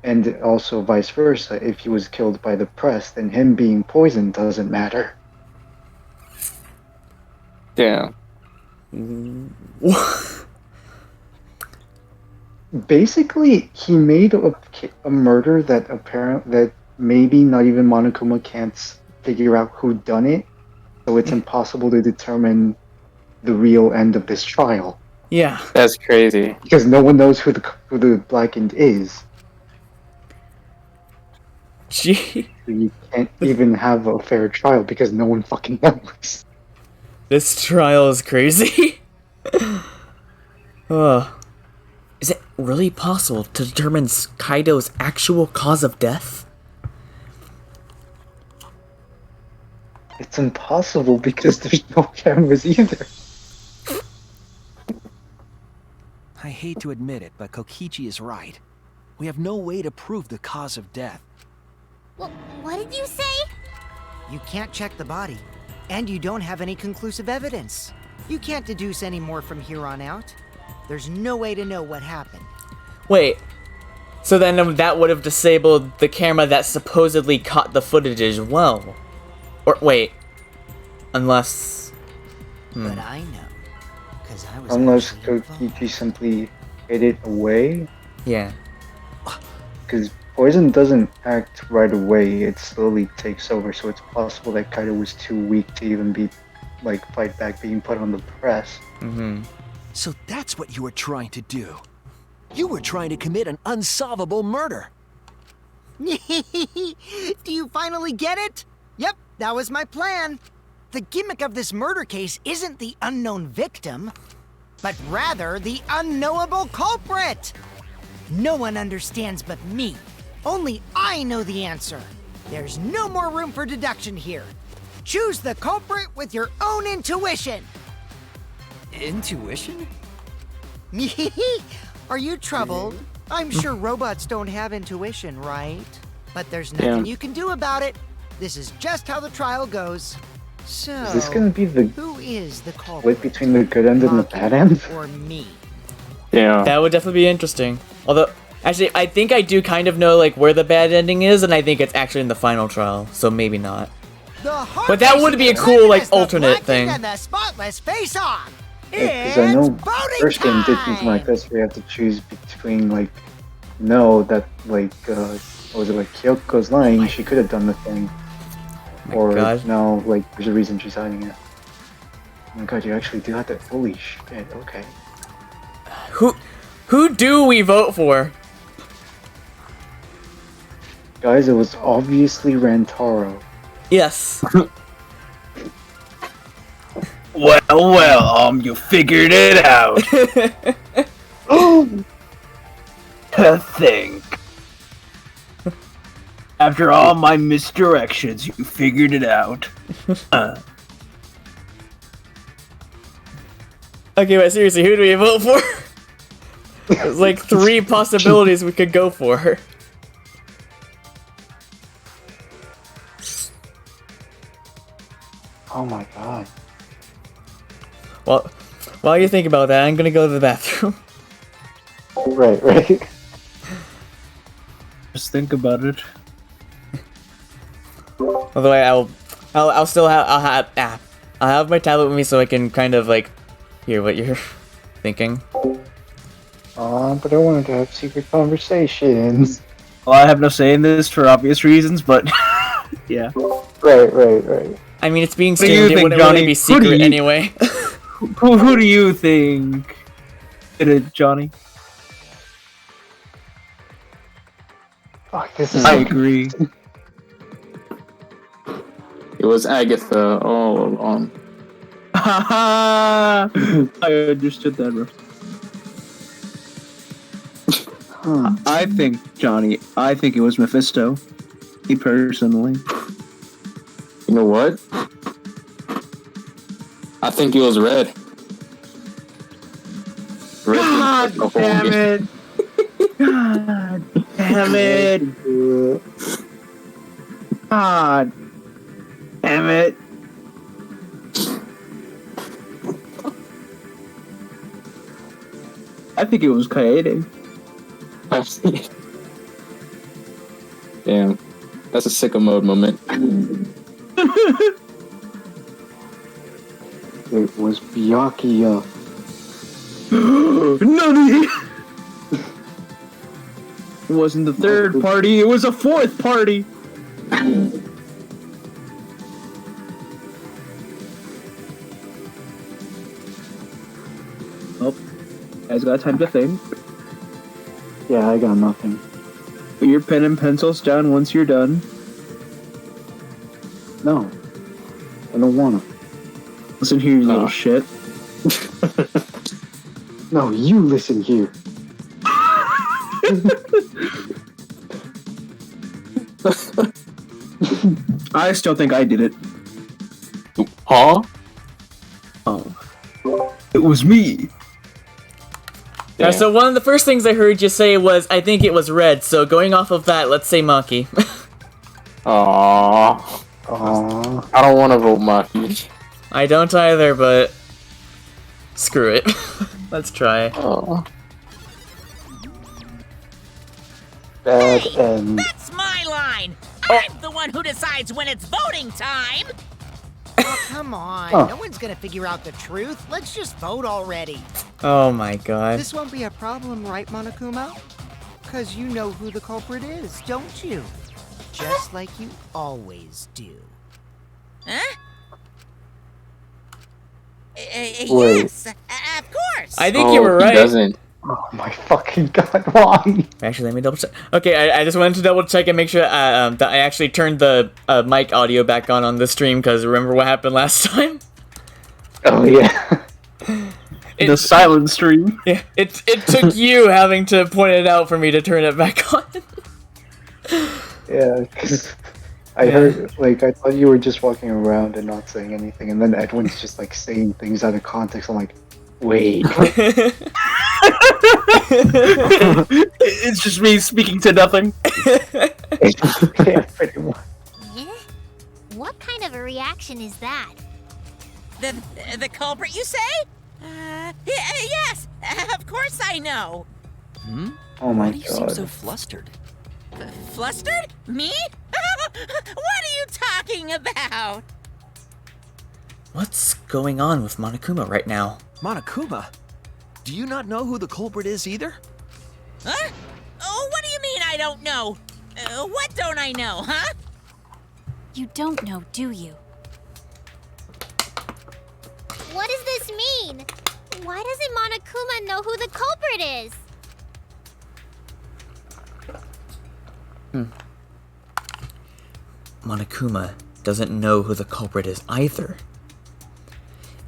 S3: And also vice versa, if he was killed by the press, then him being poisoned doesn't matter.
S4: Damn.
S3: Basically, he made a murder that maybe not even Monokuma can't figure out who done it, so it's impossible to determine the real end of this trial.
S2: Yeah.
S4: That's crazy.
S3: Because no one knows who the Blackened is.
S2: Gee.
S3: So you can't even have a fair trial because no one fucking knows.
S2: This trial is crazy. Is it really possible to determine Kaido's actual cause of death?
S3: It's impossible because there's no cameras either.
S8: I hate to admit it, but Kokichi is right. We have no way to prove the cause of death.
S10: Well, what did you say?
S12: You can't check the body, and you don't have any conclusive evidence. You can't deduce any more from here on out. There's no way to know what happened.
S2: Wait. So then that would have disabled the camera that supposedly caught the footage as well. Or wait. Unless...
S12: But I know. Because I was
S3: Unless
S12: actually involved.
S3: Kokichi simply hid it away.
S2: Yeah.
S3: Because poison doesn't act right away, it slowly takes over, so it's possible that Kaido was too weak to even fight back being put on the press.
S2: Mm-hmm.
S8: So that's what you were trying to do. You were trying to commit an unsolvable murder.
S12: Do you finally get it? Yep, that was my plan. The gimmick of this murder case isn't the unknown victim, but rather the unknowable culprit. No one understands but me. Only I know the answer. There's no more room for deduction here. Choose the culprit with your own intuition.
S6: Intuition?
S12: Are you troubled? I'm sure robots don't have intuition, right? But there's nothing you can do about it. This is just how the trial goes. So,
S3: Is this gonna be the
S12: who is the culprit?
S3: split between the good end and the bad end?
S12: Or me?
S4: Yeah.
S2: That would definitely be interesting. Although, actually, I think I do kind of know where the bad ending is, and I think it's actually in the final trial, so maybe not. But that would be a cool, alternate thing.
S12: And the spotless face off.
S3: Because I know first game did something like this where you have to choose between what was it, Kyoko's lying, she could have done the thing. Or
S2: God.
S3: no, there's a reason she's hiding it. Oh my god, you actually do have to. Holy shit, okay.
S2: Who do we vote for?
S3: Guys, it was obviously Rantaro.
S2: Yes.
S1: Well, you figured it out.
S14: To think. After all my misdirections, you figured it out.
S2: Okay, but seriously, who do we vote for? There's like 3 possibilities we could go for.
S3: Oh my god.
S2: Well, while you think about that, I'm gonna go to the bathroom.
S3: Right.
S1: Just think about it.
S2: Although I'll still have I'll have my tablet with me so I can kind of like hear what you're thinking.
S3: But I wanted to have secret conversations.
S1: Well, I have no say in this for obvious reasons, but yeah.
S3: Right.
S2: I mean, it's being
S1: What do you
S2: streamed. It
S1: think,
S2: wouldn't
S1: Johnny?
S2: really be secret anyway.
S1: Who do you think did it, Johnny?
S3: Fuck, this is.
S1: I agree.
S4: It was Agatha all along.
S1: I understood that. I think, Johnny, I think it was Mephisto. Me personally.
S4: You know what? I think it was Red.
S14: God damn it! God damn it! God damn it!
S1: I think it was Kaede.
S4: Damn. That's a sicko mode moment.
S3: It was Byakuya.
S1: Nani! It wasn't the third party, it was a fourth party! Oh, guys got time to think.
S3: Yeah, I got nothing.
S1: Put your pen and pencils down once you're done.
S3: No. I don't wanna.
S1: Listen here, you little shit.
S3: No, you listen here.
S1: I still think I did it.
S4: Huh?
S1: Oh. It was me.
S2: Yeah, so one of the first things I heard you say was, I think it was Red, so going off of that, let's say Maki.
S4: Aww. I don't want to vote Maki.
S2: I don't either, but screw it. Let's try.
S3: Bad
S5: Hey,
S3: end.
S5: that's my line. I'm the one who decides when it's voting time.
S12: Oh, come on.
S3: Huh.
S12: No one's gonna figure out the truth. Let's just vote already.
S2: Oh my god.
S12: This won't be a problem, right, Monokuma? Because you know who the culprit is, don't you? Just like you always do.
S5: Huh?
S3: Wait.
S5: Yes, of course.
S2: I think you were right.
S4: He doesn't.
S3: Oh my fucking god, why?
S2: Actually, let me double check. Okay, I just wanted to double check and make sure that I actually turned the mic audio back on the stream, because remember what happened last time?
S3: Oh yeah.
S1: The silent stream.
S2: Yeah, it took you having to point it out for me to turn it back on.
S3: Yeah, because I heard, like, I thought you were just walking around and not saying anything, and then Edwin's just, like, saying things out of context. I'm like, wait.
S1: It's just me speaking to nothing.
S3: Yeah, pretty much.
S10: Yeah? What kind of a reaction is that?
S5: The culprit, you say? Yes, of course I know.
S3: Oh my
S6: Why do you seem
S3: god.
S6: so flustered?
S5: Flustered? Me? What are you talking about?
S2: What's going on with Monokuma right now?
S8: Monokuma? Do you not know who the culprit is either?
S5: Huh? Oh, what do you mean I don't know? What don't I know, huh?
S9: You don't know, do you?
S10: What does this mean? Why doesn't Monokuma know who the culprit is?
S2: Monokuma doesn't know who the culprit is either.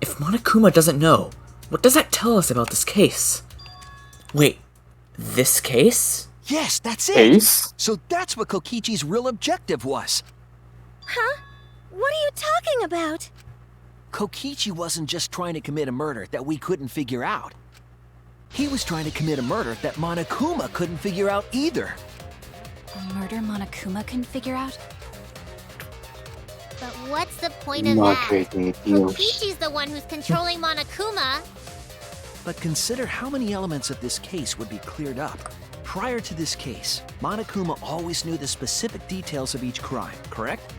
S2: If Monokuma doesn't know, what does that tell us about this case? Wait, this case?
S8: Yes, that's it!
S4: Case?
S8: So that's what Kokichi's real objective was.
S7: Huh? What are you talking about?
S8: Kokichi wasn't just trying to commit a murder that we couldn't figure out. He was trying to commit a murder that Monokuma couldn't figure out either.
S9: A murder Monokuma couldn't figure out?
S10: But what's the point of
S3: Madre
S10: that?
S3: de Dios.
S10: Kokichi's the one who's controlling Monokuma.
S8: But consider how many elements of this case would be cleared up. Prior to this case, Monokuma always knew the specific details of each crime, correct?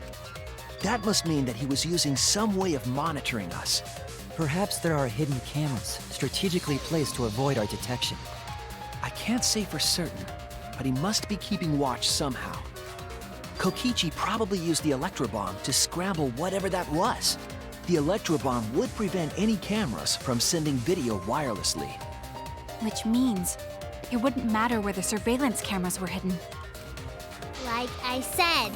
S8: That must mean that he was using some way of monitoring us.
S6: Perhaps there are hidden cameras, strategically placed to avoid our detection.
S8: I can't say for certain, but he must be keeping watch somehow. Kokichi probably used the electro bomb to scramble whatever that was. The electro bomb would prevent any cameras from sending video wirelessly.
S9: Which means it wouldn't matter where the surveillance cameras were hidden.
S10: Like I said,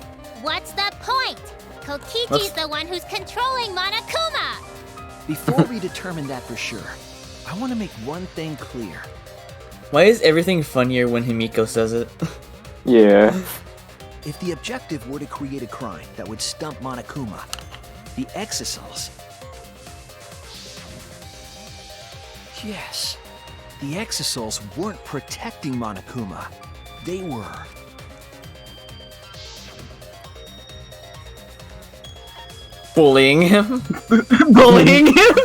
S10: what's the point? Kokichi's the one who's controlling Monokuma.
S8: Before we determine that for sure, I want to make one thing clear.
S2: Why is everything funnier when Himiko says it?
S4: Yeah.
S8: If the objective were to create a crime that would stump Monokuma, the Exisals... Yes, the Exisals weren't protecting Monokuma. They were...
S2: Bullying him?
S14: Bullying him?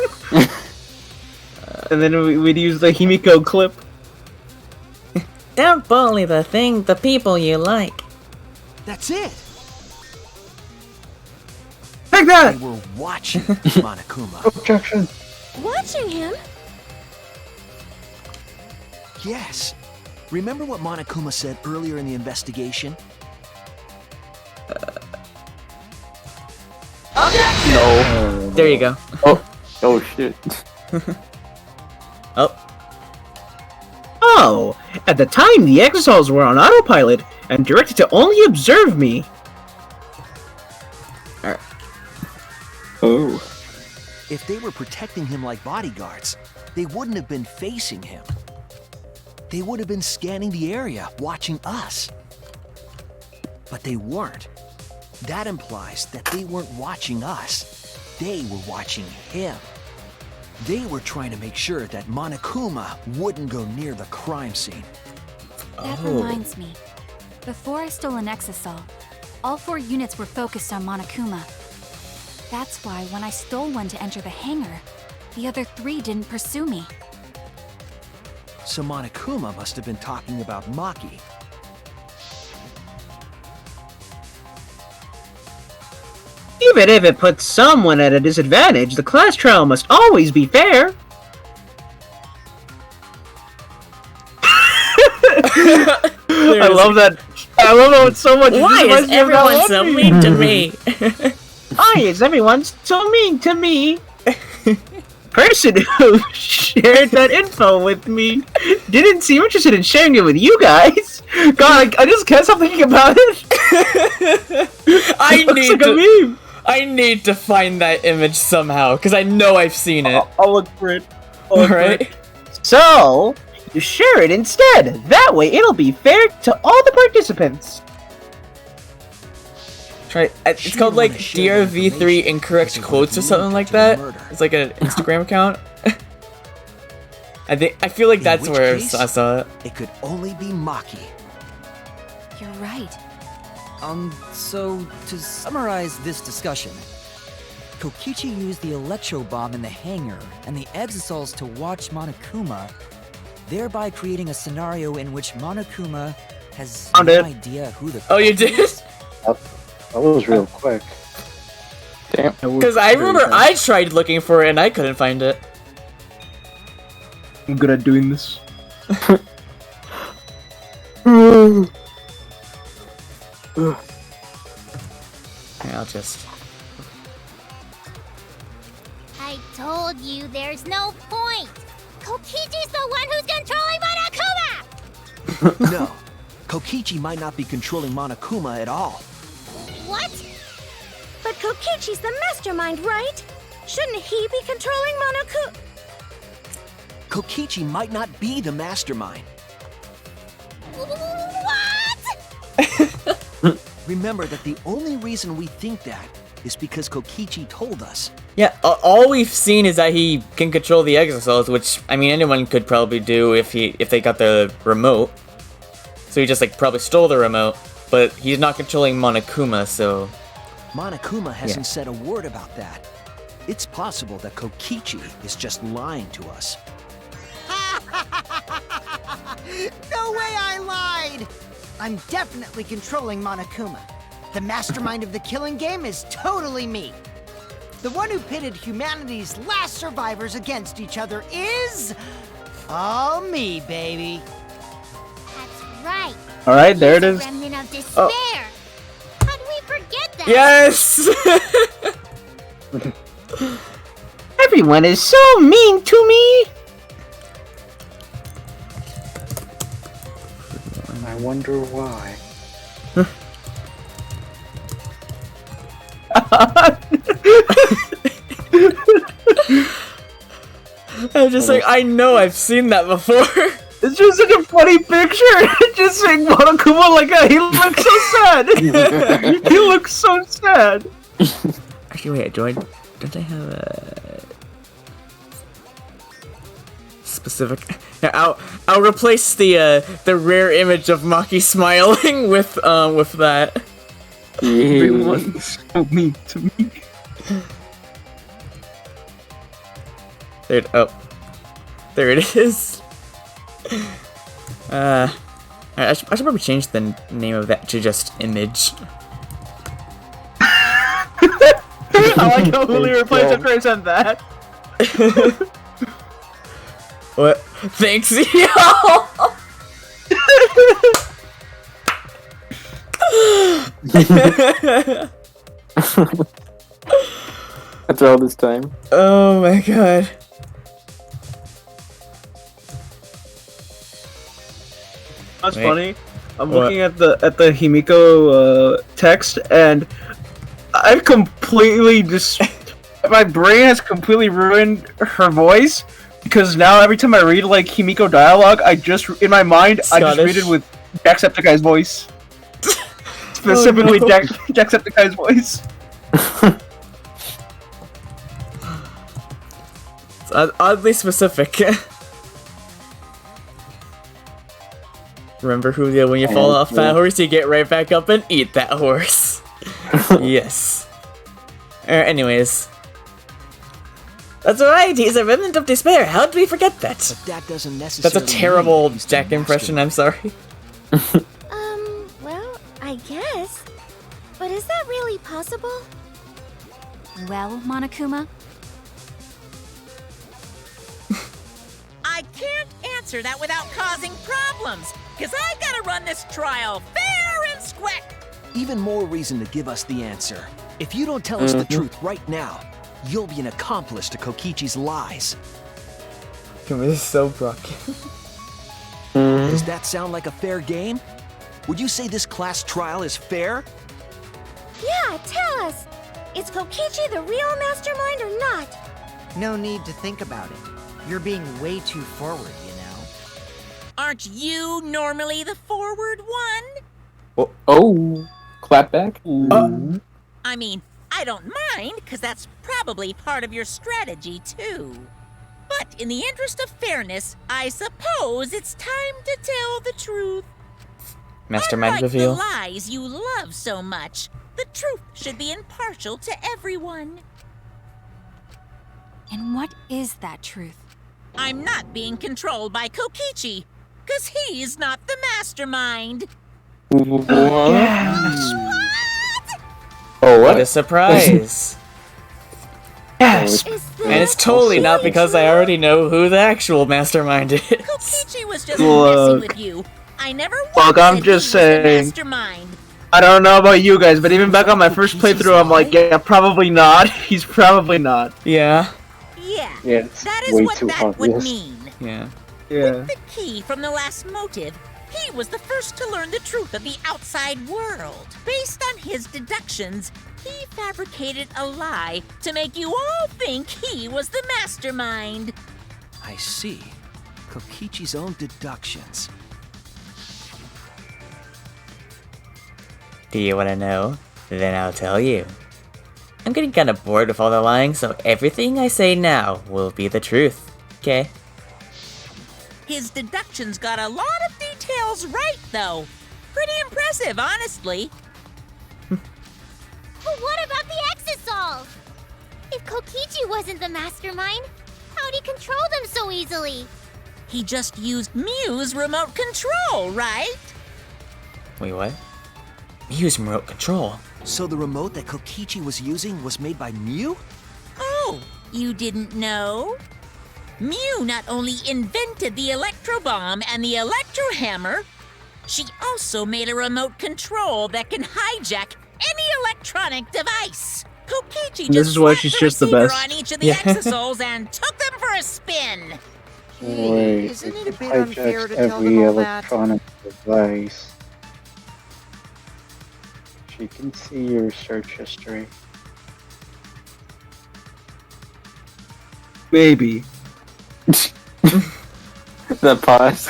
S14: And then we'd use the Himiko clip. Don't bully the people you like.
S8: That's it!
S14: Take that!
S8: They were watching Monokuma.
S3: Objection.
S7: Watching him?
S8: Yes. Remember what Monokuma said earlier in the investigation?
S4: No.
S2: There you go.
S4: Oh shit.
S14: Oh, at the time the Exisals were on autopilot and directed to only observe me.
S4: Oh.
S8: If they were protecting him like bodyguards, they wouldn't have been facing him. They would have been scanning the area, watching us. But they weren't. That implies that they weren't watching us. They were watching him. They were trying to make sure that Monokuma wouldn't go near the crime scene.
S9: That reminds me. Before I stole an Exisal, all 4 units were focused on Monokuma. That's why when I stole one to enter the hangar, the other 3 didn't pursue me.
S8: So Monokuma must have been talking about Maki.
S14: Even if it puts someone at a disadvantage, the class trial must always be fair. I love that. I love how it's so much.
S2: Why is everyone so mean to me?
S14: Why is everyone so mean to me? Person who shared that info with me didn't seem interested in sharing it with you guys. God, I just can't stop thinking about it.
S2: I need to find that image somehow because I know I've seen it.
S1: I'll look for it.
S2: Alright.
S14: So, you share it instead. That way it'll be fair to all the participants.
S2: Right. It's called like DRV3 incorrect quotes or something like that. It's like an Instagram account. I feel like that's where I saw it.
S8: It could only be Maki.
S9: You're right.
S6: So to summarize this discussion, Kokichi used the electro bomb in the hangar and the Exisals to watch Monokuma, thereby creating a scenario in which Monokuma has no idea who the.
S2: Oh, you did?
S3: That was real quick.
S4: Damn.
S2: Because I remember I tried looking for it and I couldn't find it.
S1: I'm good at doing this.
S2: I'll just.
S10: I told you there's no point. Kokichi's the one who's controlling Monokuma.
S8: No, Kokichi might not be controlling Monokuma at all.
S10: What?
S7: But Kokichi's the mastermind, right? Shouldn't he be controlling Monokuma?
S8: Kokichi might not be the mastermind.
S5: What?
S8: Remember that the only reason we think that is because Kokichi told us.
S2: Yeah, all we've seen is that he can control the exocells, which, I mean, anyone could probably do if they got the remote. So he just, like, probably stole the remote, but he's not controlling Monokuma, so...
S8: Monokuma hasn't said a word about that. It's possible that Kokichi is just lying to us.
S12: No way I lied! I'm definitely controlling Monokuma. The mastermind of the killing game is totally me. The one who pitted humanity's last survivors against each other is... all me, baby.
S10: That's right.
S1: All right, there it is.
S10: Remnant of despair.
S1: Oh.
S10: How do we forget that?
S2: Yes!
S14: Everyone is so mean to me.
S3: I wonder why.
S2: I'm just like, I know I've seen that before.
S1: It's just such a funny picture. Just seeing Monokuma like that. He looks so sad. He looks so sad.
S2: Actually, wait, don't I have a specific? Yeah, I'll replace the rare image of Maki smiling with that.
S1: Everyone's so mean to me.
S2: There it is. I should probably change the name of that to just image.
S1: I like how Julio replies after I said that.
S2: What? Thanks, yo!
S4: After all this time.
S2: Oh my god.
S1: That's funny. I'm looking at the Himiko text, and I've completely my brain has completely ruined her voice, because now every time I read like Himiko dialogue, in my mind I just read it with Jacksepticeye's voice. Specifically,
S2: oh, no.
S1: Jacksepticeye's voice.
S2: It's oddly specific. Remember, Julio, when you fall off that horse, you get right back up and eat that horse. Yes. Anyways. That's alright, he's a remnant of despair. How did we forget that?
S8: But that doesn't necessarily
S2: That's a terrible Jack impression, I'm sorry.
S7: Well, I guess. But is that really possible?
S9: Well, Monokuma?
S5: I can't answer that without causing problems, because I gotta run this trial fair and square.
S8: Even more reason to give us the answer. If you don't tell us the truth right now, you'll be an accomplice to Kokichi's lies.
S2: This is so broken.
S8: Does that sound like a fair game? Would you say this class trial is fair?
S7: Yeah, tell us. Is Kokichi the real mastermind or not?
S12: No need to think about it. You're being way too forward, you know.
S5: Aren't you normally the forward one?
S4: Oh, clap back.
S5: I mean, I don't mind, because that's probably part of your strategy, too. But in the interest of fairness, I suppose it's time to tell the truth.
S2: Mastermind
S5: Unlike
S2: reveal.
S5: the lies you love so much, the truth should be impartial to everyone.
S9: And what is that truth?
S5: I'm not being controlled by Kokichi, because he's not the mastermind.
S4: Yes. Oh,
S2: What a surprise.
S1: Yes.
S2: And it's totally not because I already know who the actual mastermind is.
S5: Kokichi was just messing with you. I never
S1: Look, I'm just saying.
S5: Mastermind.
S1: I don't know about you guys, but even back on my first playthrough, I'm like, yeah, probably not. He's probably not.
S2: Yeah.
S5: Yeah, that is what that would mean.
S2: Yeah.
S1: Yeah.
S5: With the key from the last motive, he was the first to learn the truth of the outside world. Based on his deductions, he fabricated a lie to make you all think he was the mastermind.
S8: I see. Kokichi's own deductions.
S2: Do you want to know? Then I'll tell you. I'm getting kind of bored with all the lying, so everything I say now will be the truth. Okay?
S5: His deductions got a lot of details right, though. Pretty impressive, honestly.
S10: But what about the Exisol? If Kokichi wasn't the mastermind, how'd he control them so easily?
S5: He just used Mew's remote control, right?
S2: Wait, what? Mew's remote control.
S8: So the remote that Kokichi was using was made by Mew?
S5: Oh, you didn't know? Mew not only invented the Electro Bomb and the Electro Hammer, she also made a remote control that can hijack any electronic device. Kokichi
S1: This
S5: just
S1: is why
S5: slapped
S1: she's
S5: the
S1: just the
S5: receiver
S1: best.
S5: on each of the
S2: Yeah.
S5: Exosols and took them for a spin.
S3: Wait,
S12: Isn't it a
S3: it
S12: bit unfair
S3: hijacks
S12: to tell them
S3: every
S12: all that?
S3: electronic device. She can see your search history.
S1: Baby.
S4: That pause.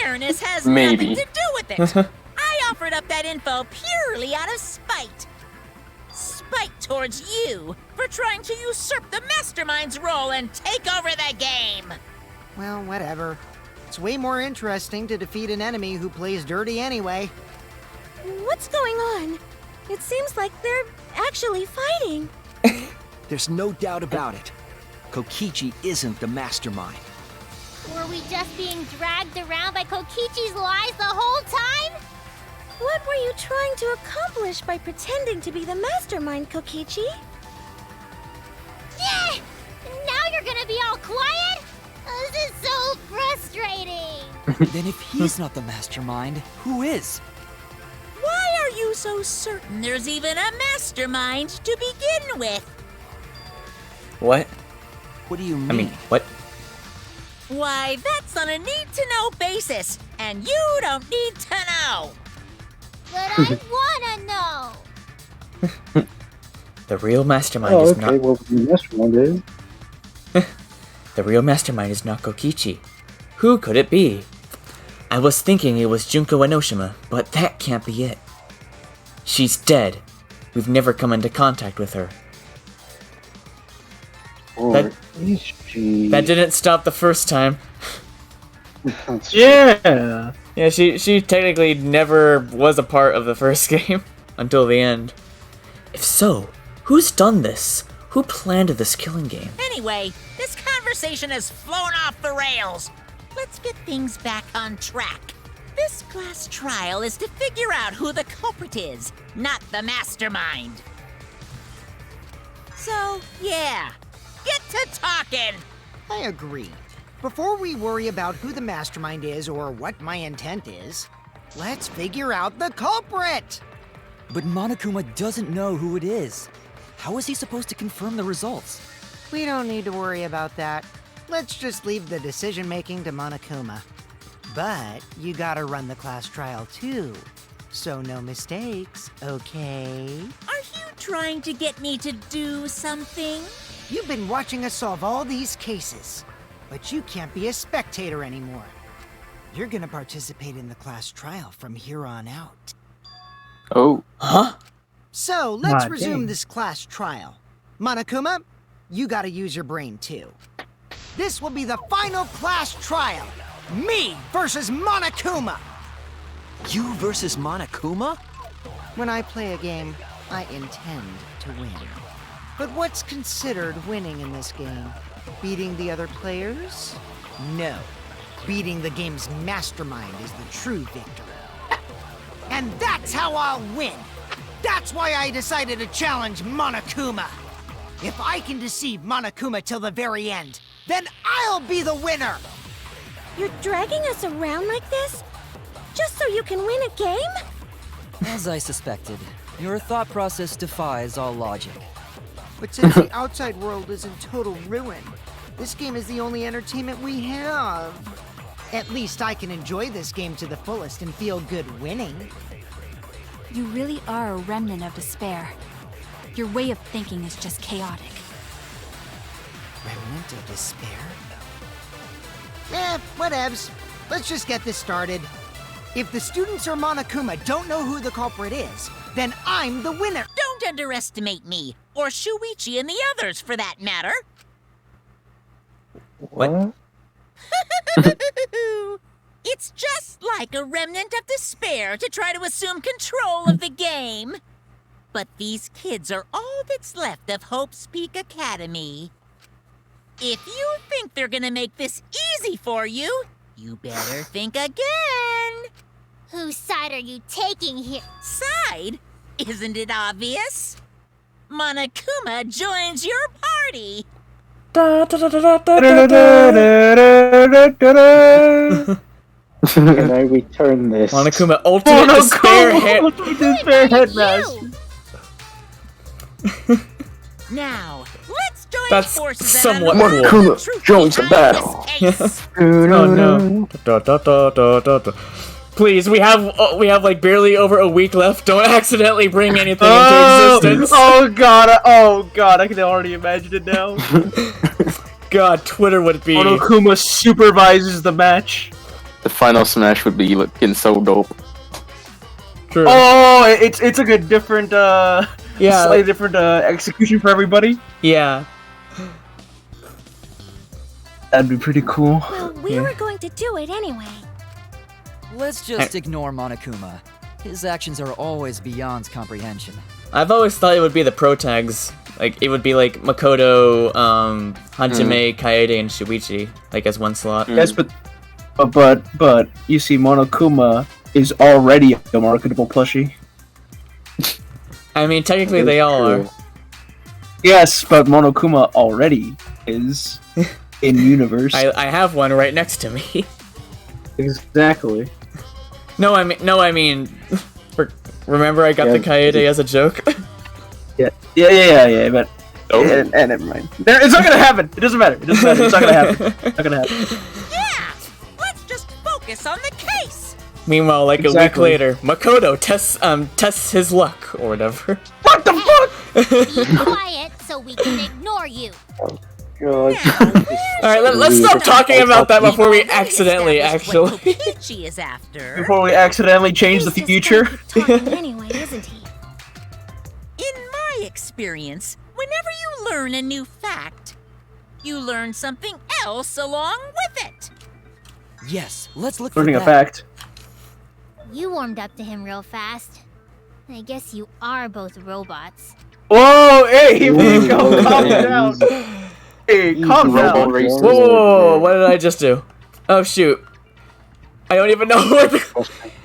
S5: Fairness has
S4: Maybe.
S5: nothing to do with it. I offered up that info purely out of spite. Spite towards you for trying to usurp the mastermind's role and take over the game.
S12: Well, whatever. It's way more interesting to defeat an enemy who plays dirty anyway.
S7: What's going on? It seems like they're actually fighting.
S8: There's no doubt about it. Kokichi isn't the mastermind.
S10: Were we just being dragged around by Kokichi's lies the whole time?
S7: What were you trying to accomplish by pretending to be the mastermind, Kokichi?
S10: Yeah! Now you're gonna be all quiet? This is so frustrating.
S6: Then if he's not the mastermind, who is?
S5: Why are you so certain there's even a mastermind to begin with?
S2: What?
S8: What do you mean?
S2: I mean, what?
S5: Why, that's on a need-to-know basis, and you don't need to know.
S10: But I wanna know.
S2: The real mastermind
S3: Oh,
S2: is
S3: okay,
S2: not.
S3: well, the mastermind is.
S2: The real mastermind is not Kokichi. Who could it be? I was thinking it was Junko Enoshima, but that can't be it. She's dead. We've never come into contact with her.
S3: Or
S2: That-
S3: is she?
S2: That didn't stop the first time.
S3: That's true.
S1: Yeah.
S2: Yeah, she technically never was a part of the first game until the end. If so, who's done this? Who planned this killing game?
S5: Anyway, this conversation has flown off the rails. Let's get things back on track. This class trial is to figure out who the culprit is, not the mastermind. So, yeah, get to talking.
S12: I agree. Before we worry about who the mastermind is or what my intent is, let's figure out the culprit!
S6: But Monokuma doesn't know who it is. How is he supposed to confirm the results?
S12: We don't need to worry about that. Let's just leave the decision-making to Monokuma. But you gotta run the class trial too. So no mistakes, okay?
S5: Are you trying to get me to do something?
S12: You've been watching us solve all these cases, but you can't be a spectator anymore. You're gonna participate in the class trial from here on out.
S4: Oh.
S2: Huh?
S12: So, let's
S1: Ah,
S12: resume
S1: dang.
S12: this class trial. Monokuma, you gotta use your brain too. This will be the final class trial. Me versus Monokuma!
S8: You versus Monokuma?
S12: When I play a game, I intend to win. But what's considered winning in this game? Beating the other players? No. Beating the game's mastermind is the true victor. And that's how I'll win! That's why I decided to challenge Monokuma! If I can deceive Monokuma till the very end, then I'll be the winner!
S7: You're dragging us around like this? Just so you can win a game?
S6: As I suspected, your thought process defies all logic.
S12: But since the outside world is in total ruin, this game is the only entertainment we have. At least I can enjoy this game to the fullest and feel good winning.
S9: You really are a remnant of despair. Your way of thinking is just chaotic.
S12: Remnant of despair? Whatevs. Let's just get this started. If the students or Monokuma don't know who the culprit is, then I'm the winner.
S5: Don't underestimate me, or Shuichi and the others, for that matter.
S2: What?
S5: It's just like a remnant of despair to try to assume control of the game. But these kids are all that's left of Hope's Peak Academy. If you think they're gonna make this easy for you, you better think again.
S10: Whose side are you taking here?
S5: Side? Isn't it obvious? Monokuma joins your party.
S3: Can I return this?
S2: Monokuma, ultimate despair
S5: headmaster. Now, let's join
S2: That's
S5: forces
S2: somewhat
S5: and unravel
S2: cool.
S5: the truth
S4: joins the
S5: behind
S4: battle.
S5: this case.
S2: Oh no. Please, we have like barely over a week left. Don't accidentally bring anything into existence.
S1: Oh god, I can already imagine it now.
S2: God, Twitter would be...
S1: Monokuma supervises the match.
S4: The final smash would be looking so dope.
S2: True.
S1: Oh, it's like a different, slightly different execution for everybody.
S2: Yeah.
S1: That'd be pretty cool.
S7: Well, we were going to do it anyway.
S6: Let's just ignore Monokuma. His actions are always beyond comprehension.
S2: I've always thought it would be the pro tags. Like, it would be like Makoto, Hajime, Kaede, and Shuichi, like as one slot.
S1: Yes, but you see, Monokuma is already a marketable plushie.
S2: I mean, technically they all are.
S1: Yes, but Monokuma already is in universe.
S2: I have one right next to me.
S1: Exactly.
S2: No, I mean, remember I got the Kaede as a joke?
S1: Yeah, but never mind. It's not gonna happen. It doesn't matter. It's not gonna happen. Not gonna happen.
S5: Yeah, let's just focus on the case.
S2: Meanwhile, like a week later, Makoto tests his luck or whatever.
S1: What the fuck?
S10: Be quiet so we can ignore you.
S3: God.
S2: Alright, let's stop talking about that before we accidentally
S5: Kokichi is after.
S1: Before we accidentally change the future.
S7: Anyway, isn't he?
S5: In my experience, whenever you learn a new fact, you learn something else along with it.
S6: Yes, let's look
S1: Learning
S6: for
S1: a
S6: that.
S1: fact.
S10: You warmed up to him real fast. I guess you are both robots.
S1: Whoa, hey, calm down. Hey, calm down.
S2: Whoa, what did I just do? Oh shoot. I don't even know what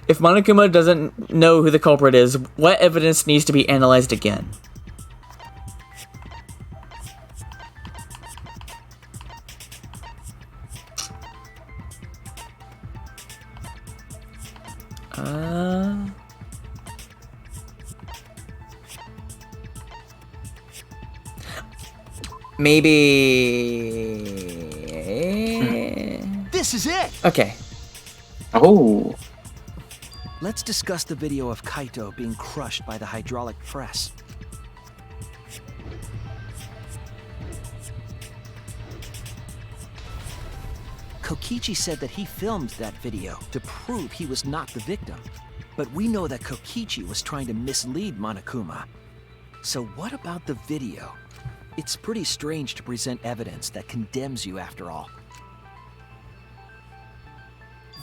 S2: If Monokuma doesn't know who the culprit is, what evidence needs to be analyzed again? Maybe...
S8: This is it!
S2: Okay.
S4: Oh.
S8: Let's discuss the video of Kaito being crushed by the hydraulic press. Kokichi said that he filmed that video to prove he was not the victim. But we know that Kokichi was trying to mislead Monokuma. So what about the video? It's pretty strange to present evidence that condemns you after all.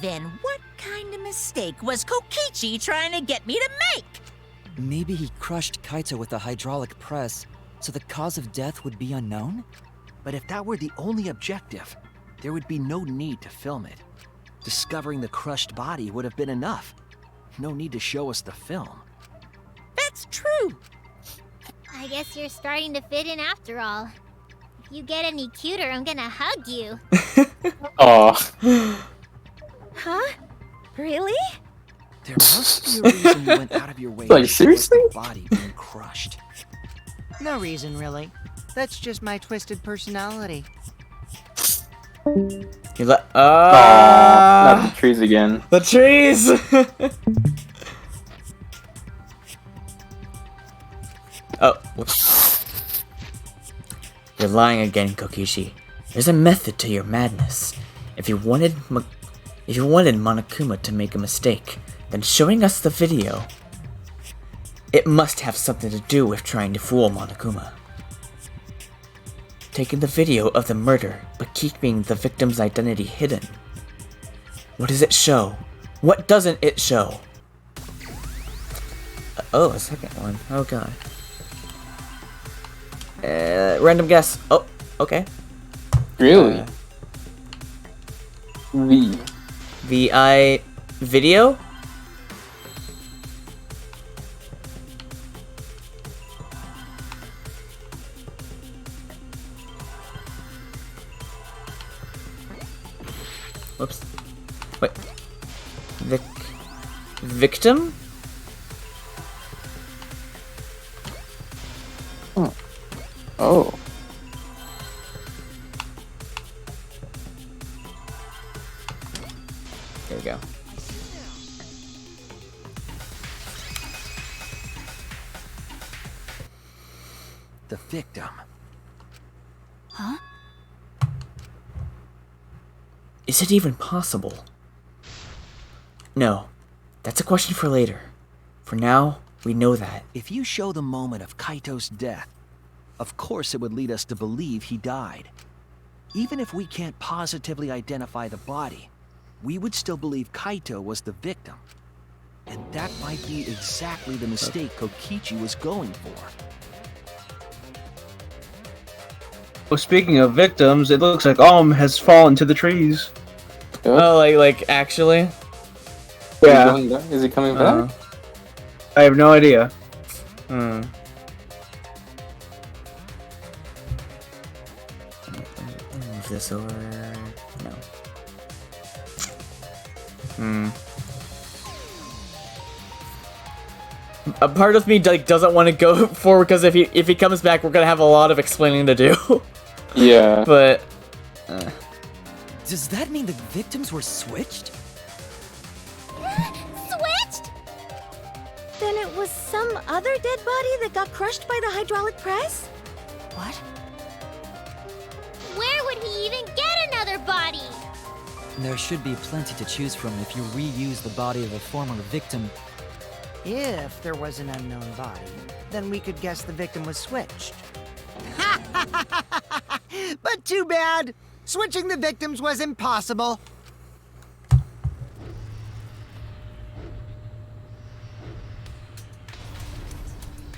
S5: Then what kind of mistake was Kokichi trying to get me to make?
S6: Maybe he crushed Kaito with a hydraulic press, so the cause of death would be unknown?
S8: But if that were the only objective, there would be no need to film it. Discovering the crushed body would have been enough. No need to show us the film.
S5: That's true.
S10: I guess you're starting to fit in after all. If you get any cuter, I'm gonna hug you.
S4: Aw.
S7: Huh? Really?
S8: There must be a reason you went out of your way
S4: Like,
S8: to show us
S4: seriously?
S8: the body being crushed.
S12: No reason, really. That's just my twisted personality.
S2: You're like,
S4: Not the trees again.
S2: The trees! Oh, whoops. You're lying again, Kokichi. There's a method to your madness. If you wanted Monokuma to make a mistake, then showing us the video, it must have something to do with trying to fool Monokuma. Taking the video of the murder, but keeping the victim's identity hidden. What does it show? What doesn't it show? Oh, a second one. Oh god. Random guess. Oh, okay.
S4: Really?
S2: VI video? Whoops. Wait. Victim?
S4: Oh.
S2: There we go.
S8: The victim.
S9: Huh?
S2: Is it even possible? No. That's a question for later. For now, we know that.
S8: If you show the moment of Kaito's death, of course it would lead us to believe he died. Even if we can't positively identify the body, we would still believe Kaito was the victim. And that might be exactly the mistake Kokichi was going for.
S1: Well, speaking of victims, it looks like has fallen to the trees.
S2: Oh, like actually?
S1: Yeah.
S4: Is he coming back?
S1: I have no idea.
S2: This or no? A part of me doesn't want to go forward because if he comes back, we're gonna have a lot of explaining to do.
S4: Yeah.
S2: But
S6: Does that mean the victims were switched?
S7: Switched? Then it was some other dead body that got crushed by the hydraulic press?
S9: What?
S10: Where would he even get another body?
S6: There should be plenty to choose from if you reuse the body of a former victim.
S12: If there was an unknown body, then we could guess the victim was switched. But too bad! Switching the victims was impossible.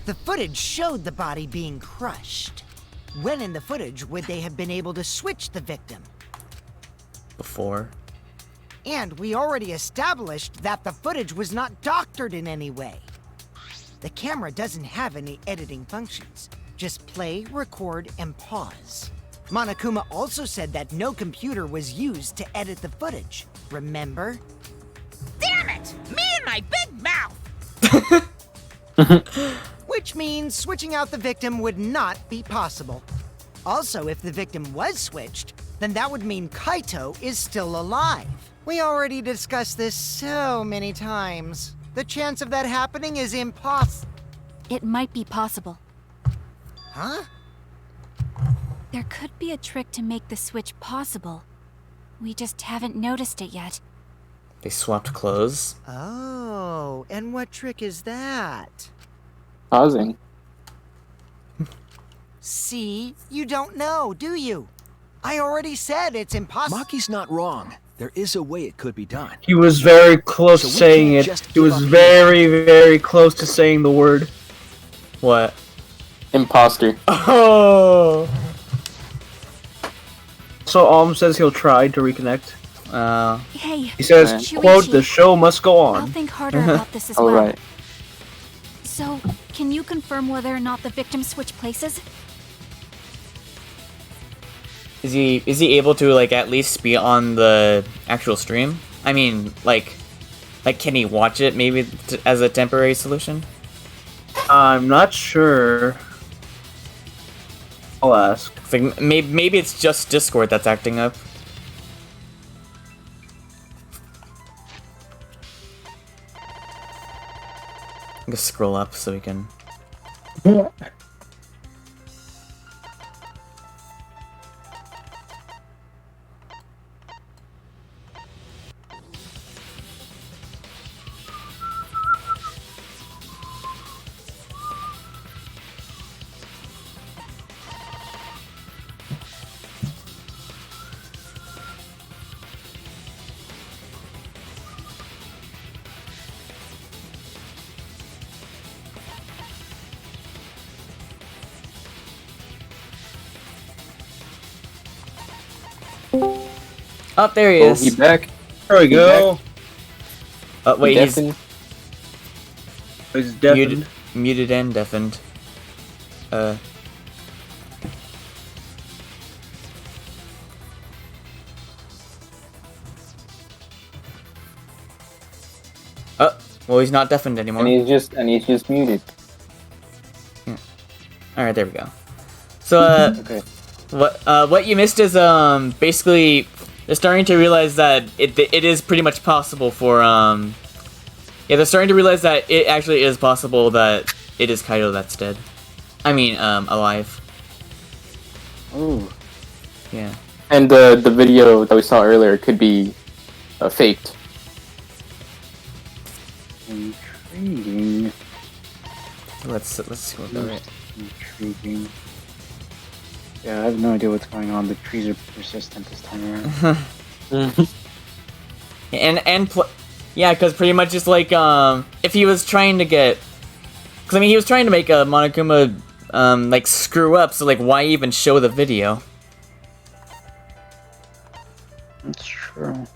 S12: The footage showed the body being crushed. When in the footage would they have been able to switch the victim?
S2: before.
S12: And we already established that the footage was not doctored in any way. The camera doesn't have any editing functions. Just play, record, and pause. Monokuma also said that no computer was used to edit the footage. Remember?
S5: Damn it! Me and my big mouth!
S12: Which means switching out the victim would not be possible. Also, if the victim was switched, then that would mean Kaito is still alive. We already discussed this so many times. The chance of that happening is impossible.
S9: It might be possible.
S12: Huh?
S9: There could be a trick to make the switch possible. We just haven't noticed it yet.
S2: They swapped clothes.
S12: Oh, and what trick is that?
S4: Pausing.
S12: See? You don't know, do you? I already said it's impossible.
S8: Maki's not wrong. There is a way it could be done.
S1: He was very close to saying it. He was very, very close to saying the word.
S2: What?
S4: Imposter.
S2: Oh!
S1: So says he'll try to reconnect.
S9: Hey,
S1: He says,
S9: Shuichi,
S1: quote, the show must go
S9: I'll
S1: on.
S9: think harder about this as
S4: All
S9: well.
S4: right.
S9: So, can you confirm whether or not the victims switch places?
S2: Is he able to, like, at least be on the actual stream? I mean, like can he watch it maybe as a temporary solution?
S1: I'm not sure. I'll ask.
S2: It's like, maybe it's just Discord that's acting up. I'm gonna scroll up so we can... Oh, there he
S4: Oh,
S2: is.
S4: he back.
S1: There we go.
S2: Oh, wait, he's
S4: Deafened.
S1: He's deafened.
S2: muted and deafened. Oh, well, he's not deafened anymore.
S4: And he's just muted.
S2: Alright, there we go. So,
S4: Okay.
S2: what you missed is, basically, they're starting to realize that it is pretty much possible for, yeah, they're starting to realize that it actually is possible that it is Kaito that's dead. I mean, alive.
S3: Ooh.
S2: Yeah.
S4: And the video that we saw earlier could be faked.
S3: Intriguing.
S2: Let's see what they're
S3: Intriguing. Yeah, I have no idea what's going on. The trees are persistent this time around.
S2: Yeah, because pretty much it's like, if he was trying to get... Because, I mean, he was trying to make a Monokuma, like, screw up, so, like, why even show the video?
S3: That's true.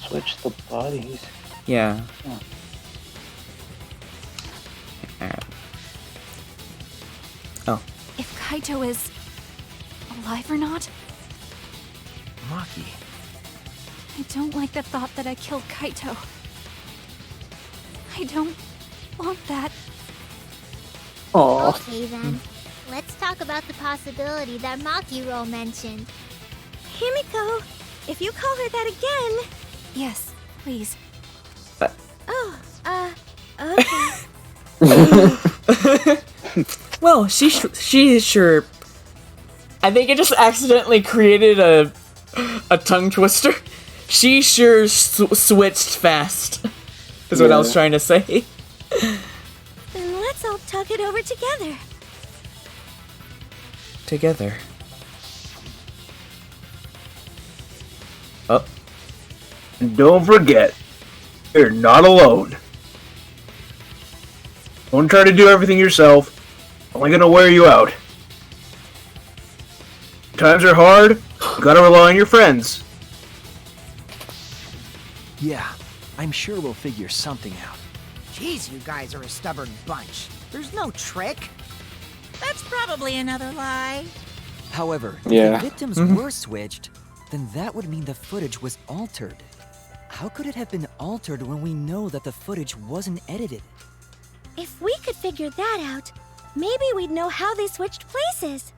S3: Switch the bodies.
S2: Yeah.
S3: Oh.
S2: Oh.
S9: If Kaito is alive or not?
S8: Maki.
S9: I don't like the thought that I killed Kaito. I don't want that.
S4: Aww.
S10: Okay then, let's talk about the possibility that Maki mentioned.
S7: Himiko, if you call her that again...
S9: Yes, please.
S7: Oh, okay.
S2: Well, she sure... I think it just accidentally created a tongue twister. She sure switched fast. Is what I was trying to say.
S7: Then let's all talk it over together.
S2: Together. Oh.
S1: And don't forget, you're not alone. Don't try to do everything yourself. Only gonna wear you out. Times are hard. You gotta rely on your friends.
S8: Yeah, I'm sure we'll figure something out.
S12: Jeez, you guys are a stubborn bunch. There's no trick.
S5: That's probably another lie.
S6: However,
S4: Yeah.
S6: if the victims were switched, then that would mean the footage was altered. How could it have been altered when we know that the footage wasn't edited?
S7: If we could figure that out, maybe we'd know how they switched places.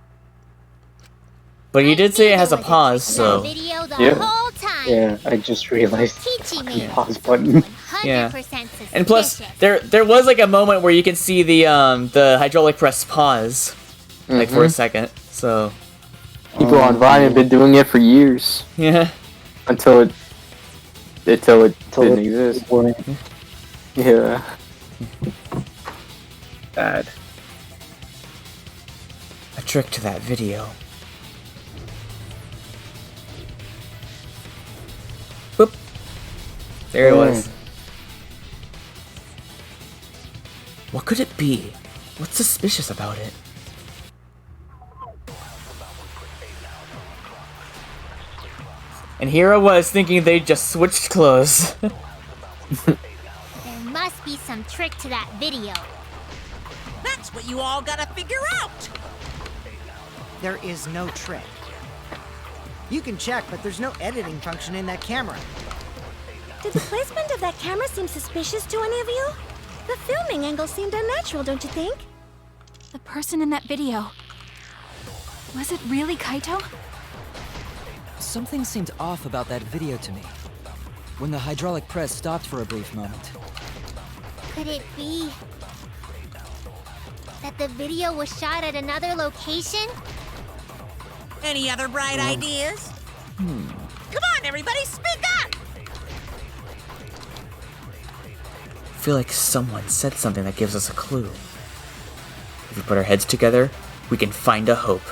S2: But you did say it has a pause, so...
S10: Video the
S4: Yeah.
S10: whole time.
S3: Yeah, I just realized
S10: Kichi
S3: the
S10: man.
S3: pause button.
S10: 100%
S2: Yeah.
S10: suspicious.
S2: And plus, there was like a moment where you can see the hydraulic press pause, like for a second. So
S4: People on Vine have been doing it for years.
S2: yeah,
S4: Until it didn't exist. Yeah.
S1: Bad.
S2: a trick to that video. Boop. There it was. What could it be? What's suspicious about it? And here I was thinking they just switched clothes.
S10: There must be some trick to that video.
S5: That's what you all gotta figure out.
S12: There is no trick. You can check, but there's no editing function in that camera.
S7: Did the placement of that camera seem suspicious to any of you? The filming angle seemed unnatural, don't you think?
S9: The person in that video. Was it really Kaito?
S6: Something seemed off about that video to me. When the hydraulic press stopped for a brief moment.
S10: Could it be that the video was shot at another location?
S5: Any other bright ideas? Come on, everybody, speak up!
S2: I feel like someone said something that gives us a clue. If we put our heads together, we can find a hope.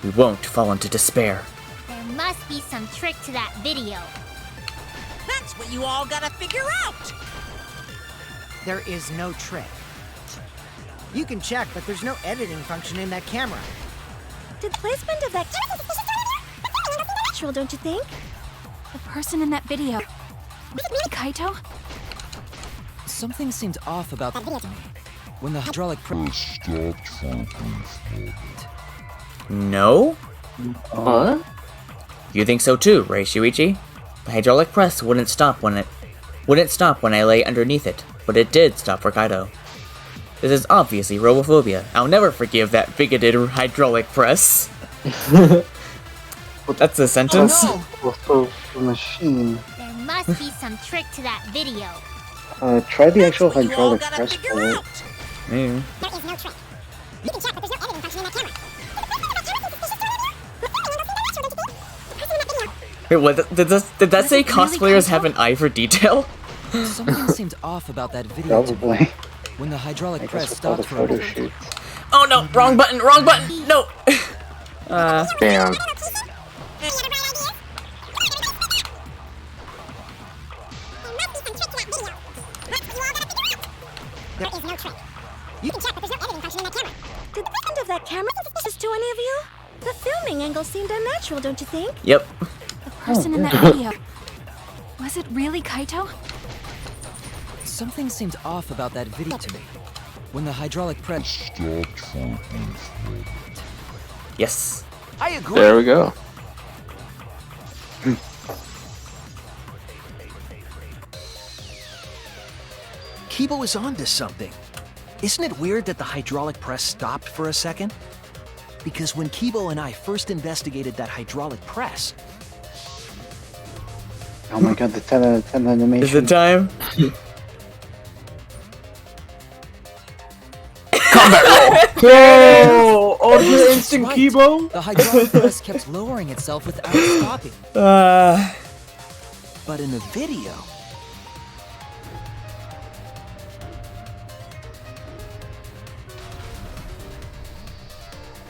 S2: We won't fall into despair.
S10: There must be some trick to that video.
S5: That's what you all gotta figure out!
S12: There is no trick. You can check, but there's no editing function in that camera.
S7: Did placement of that natural, don't you think?
S9: The person in that video. Kaito?
S6: Something seemed off about that video to me. When the hydraulic press
S13: stopped for a brief moment.
S2: No?
S4: Huh?
S2: You think so too, right, Shuichi? The hydraulic press wouldn't stop when I lay underneath it, but it did stop for Kaito. This is obviously robophobia. I'll never forgive that bigoted hydraulic press. That's a sentence?
S3: So, the machine.
S10: There must be some trick to that video.
S3: Try the actual
S5: That's what you all
S3: hydraulic
S5: gotta
S3: press
S5: figure
S3: for it.
S5: out!
S2: Maybe.
S10: There is no trick. You can check, but there's no editing function in that camera.
S2: Wait, what? Did that say cosplayers have an eye for detail?
S6: Something seemed off about that video to me.
S3: Probably.
S6: When the hydraulic
S3: I
S6: press
S3: guess with all the
S6: stopped for a
S3: photo
S6: moment.
S3: shoots.
S2: Oh no, wrong button, wrong button! No!
S4: Damn.
S10: There is no trick. You can check, but there's no editing function in that camera.
S7: Did the end of that camera just to any of you? The filming angle seemed unnatural, don't you think?
S2: Yep.
S9: The person in that video. Was it really Kaito?
S6: Something seemed off about that video to me. When the hydraulic press
S13: Stopped for a brief moment.
S2: Yes.
S8: I agree.
S4: There we go.
S8: Kibo is onto something. Isn't it weird that the hydraulic press stopped for a second? Because when Kibo and I first investigated that hydraulic press,
S3: Oh my god, the 10 out of 10 animation.
S2: Is it time?
S1: Oh, Ultra
S6: That's
S1: Instant
S6: right.
S1: Kibo?
S6: The hydraulic press kept lowering itself without stopping.
S8: but in the video,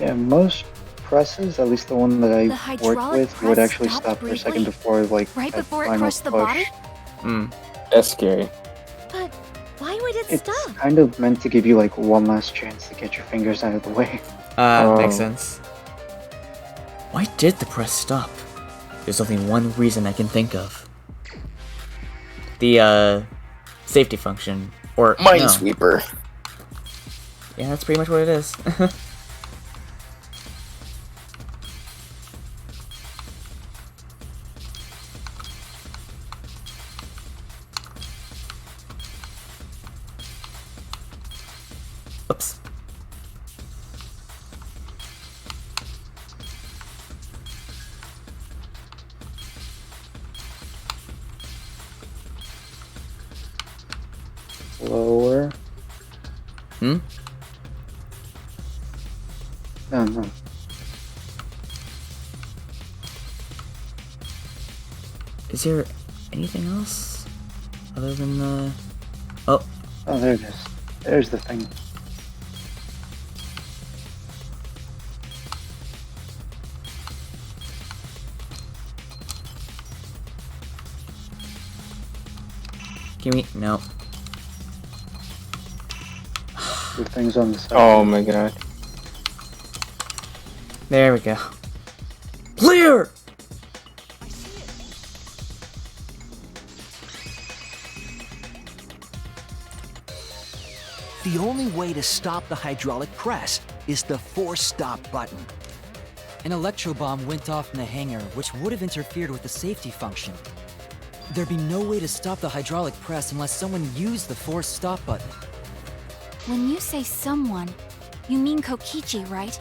S3: Yeah, most presses, at least the one that I
S9: The
S3: worked
S9: hydraulic
S3: with, would
S9: press
S3: actually
S9: stopped
S3: stop for a second
S9: briefly?
S3: before, like,
S9: Right
S3: that
S9: before it
S3: final
S9: crushed the
S3: push.
S9: body?
S4: That's scary.
S7: But why would it
S3: It's
S7: stop?
S3: kind of meant to give you, like, one last chance to get your fingers out of the way.
S2: Makes sense. Why did the press stop? There's only one reason I can think of. The, safety function. Or, no.
S4: Minesweeper.
S2: Yeah, that's pretty much what it is. Oops.
S3: Lower.
S2: Hmm?
S3: No.
S2: Is there anything else? Other than the... Oh.
S3: Oh, there it is. There's the thing.
S2: Give me... No.
S3: The things on the side.
S4: Oh my god.
S2: There we go. Clear!
S8: the only way to stop the hydraulic press is the force stop button.
S6: An electro bomb went off in the hangar, which would have interfered with the safety function. There'd be no way to stop the hydraulic press unless someone used the force stop button.
S9: When you say someone, you mean Kokichi, right?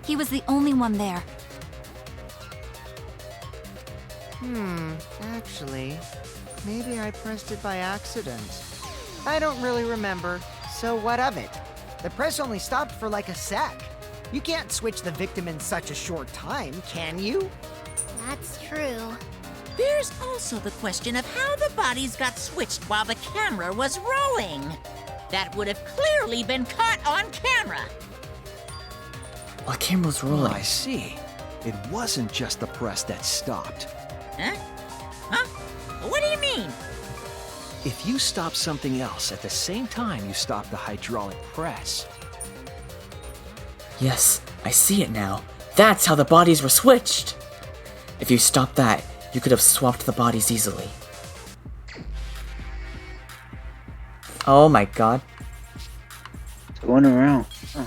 S9: He was the only one there.
S12: Actually, maybe I pressed it by accident. I don't really remember, so what of it? The press only stopped for like a sec. You can't switch the victim in such a short time, can you?
S10: That's true.
S5: There's also the question of how the bodies got switched while the camera was rolling. That would have clearly been caught on camera.
S2: While the camera was
S8: Oh,
S2: rolling.
S8: I see. It wasn't just the press that stopped.
S5: Huh? Huh? What do you mean?
S8: If you stop something else at the same time you stop the hydraulic press.
S2: Yes, I see it now. That's how the bodies were switched. If you stopped that, you could have swapped the bodies easily. Oh my god.
S3: It's going around. Huh.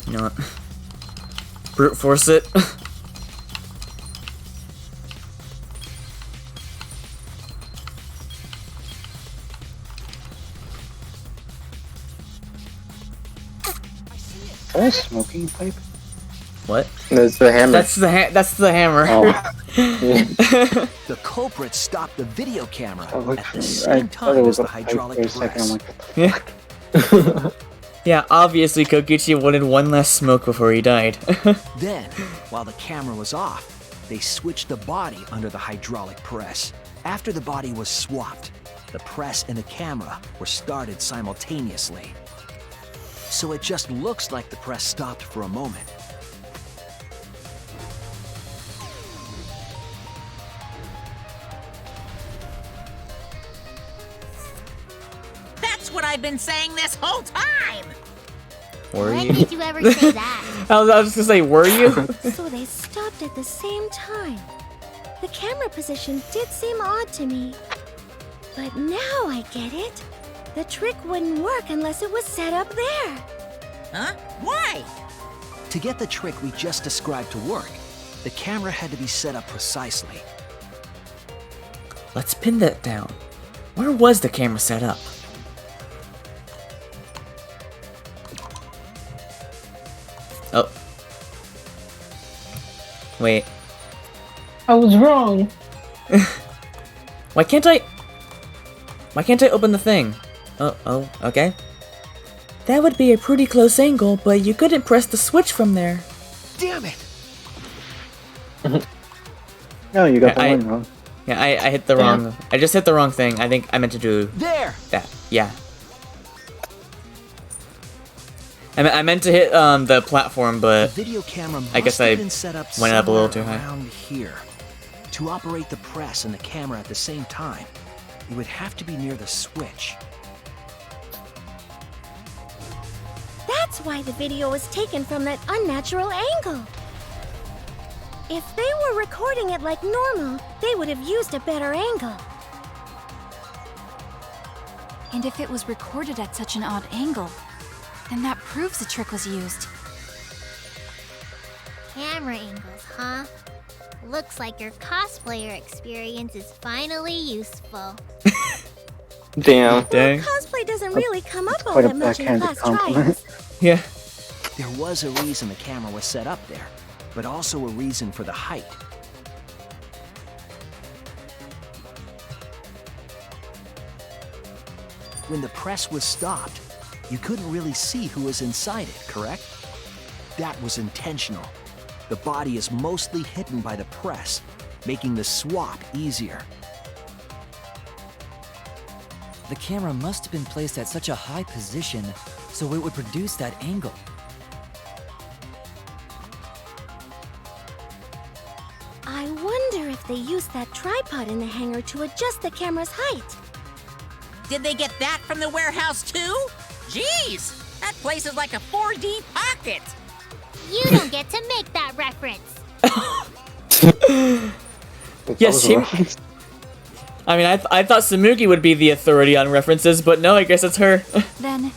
S2: You know what? Brute force it.
S3: Is that a smoking pipe?
S2: What?
S4: That's the hammer.
S2: That's the hammer.
S3: Oh.
S8: The culprit stopped the video camera
S3: Oh, look,
S8: at the
S3: I
S8: same
S3: thought it
S8: time as
S3: was
S8: the
S3: a pipe
S8: hydraulic
S3: for a second. I'm
S8: press.
S3: like, what the
S2: Yeah. Yeah, obviously Kokichi wanted one last smoke before he died.
S8: Then, while the camera was off, they switched the body under the hydraulic press. After the body was swapped, the press and the camera were started simultaneously. So it just looks like the press stopped for a moment.
S5: That's what I've been saying this whole time!
S2: Were
S10: When
S2: you?
S10: did you ever say that?
S2: I was just gonna say, were you?
S7: So they stopped at the same time. The camera position did seem odd to me. But now I get it. The trick wouldn't work unless it was set up there.
S5: Huh? Why?
S8: To get the trick we just described to work, the camera had to be set up precisely.
S2: Let's pin that down. Where was the camera set up? Oh. Wait.
S4: I was wrong.
S2: Why can't I open the thing? Oh, okay. That would be a pretty close angle, but you couldn't press the switch from there.
S8: Damn it!
S3: No, you got the
S2: I-
S3: one wrong.
S2: Yeah, I hit the wrong. I just hit the wrong thing. I think I meant to do
S8: There!
S2: that. Yeah. I meant to hit the platform, but
S8: The video camera must
S2: I guess I
S8: have been set up
S2: went up a little too
S8: somewhere
S2: high.
S8: around here. To operate the press and the camera at the same time, it would have to be near the switch.
S7: That's why the video was taken from that unnatural angle. If they were recording it like normal, they would have used a better angle.
S9: And if it was recorded at such an odd angle, then that proves the trick was used.
S10: Camera angles, huh? Looks like your cosplayer experience is finally useful.
S4: Damn.
S2: Dang.
S7: Cosplay doesn't really come up all
S3: Quite a
S7: that much in
S3: backhanded
S7: class
S3: compliment.
S7: trials.
S2: Yeah.
S8: There was a reason the camera was set up there, but also a reason for the height. When the press was stopped, you couldn't really see who was inside it, correct? That was intentional. The body is mostly hidden by the press, making the swap easier.
S6: The camera must have been placed at such a high position so it would produce that angle.
S7: I wonder if they used that tripod in the hangar to adjust the camera's height.
S5: Did they get that from the warehouse too? Jeez! That place is like a 4D pocket!
S10: You don't get to make that reference.
S2: Yes, she. I mean, I thought Samuki would be the authority on references, but no, I guess it's her.
S9: Then,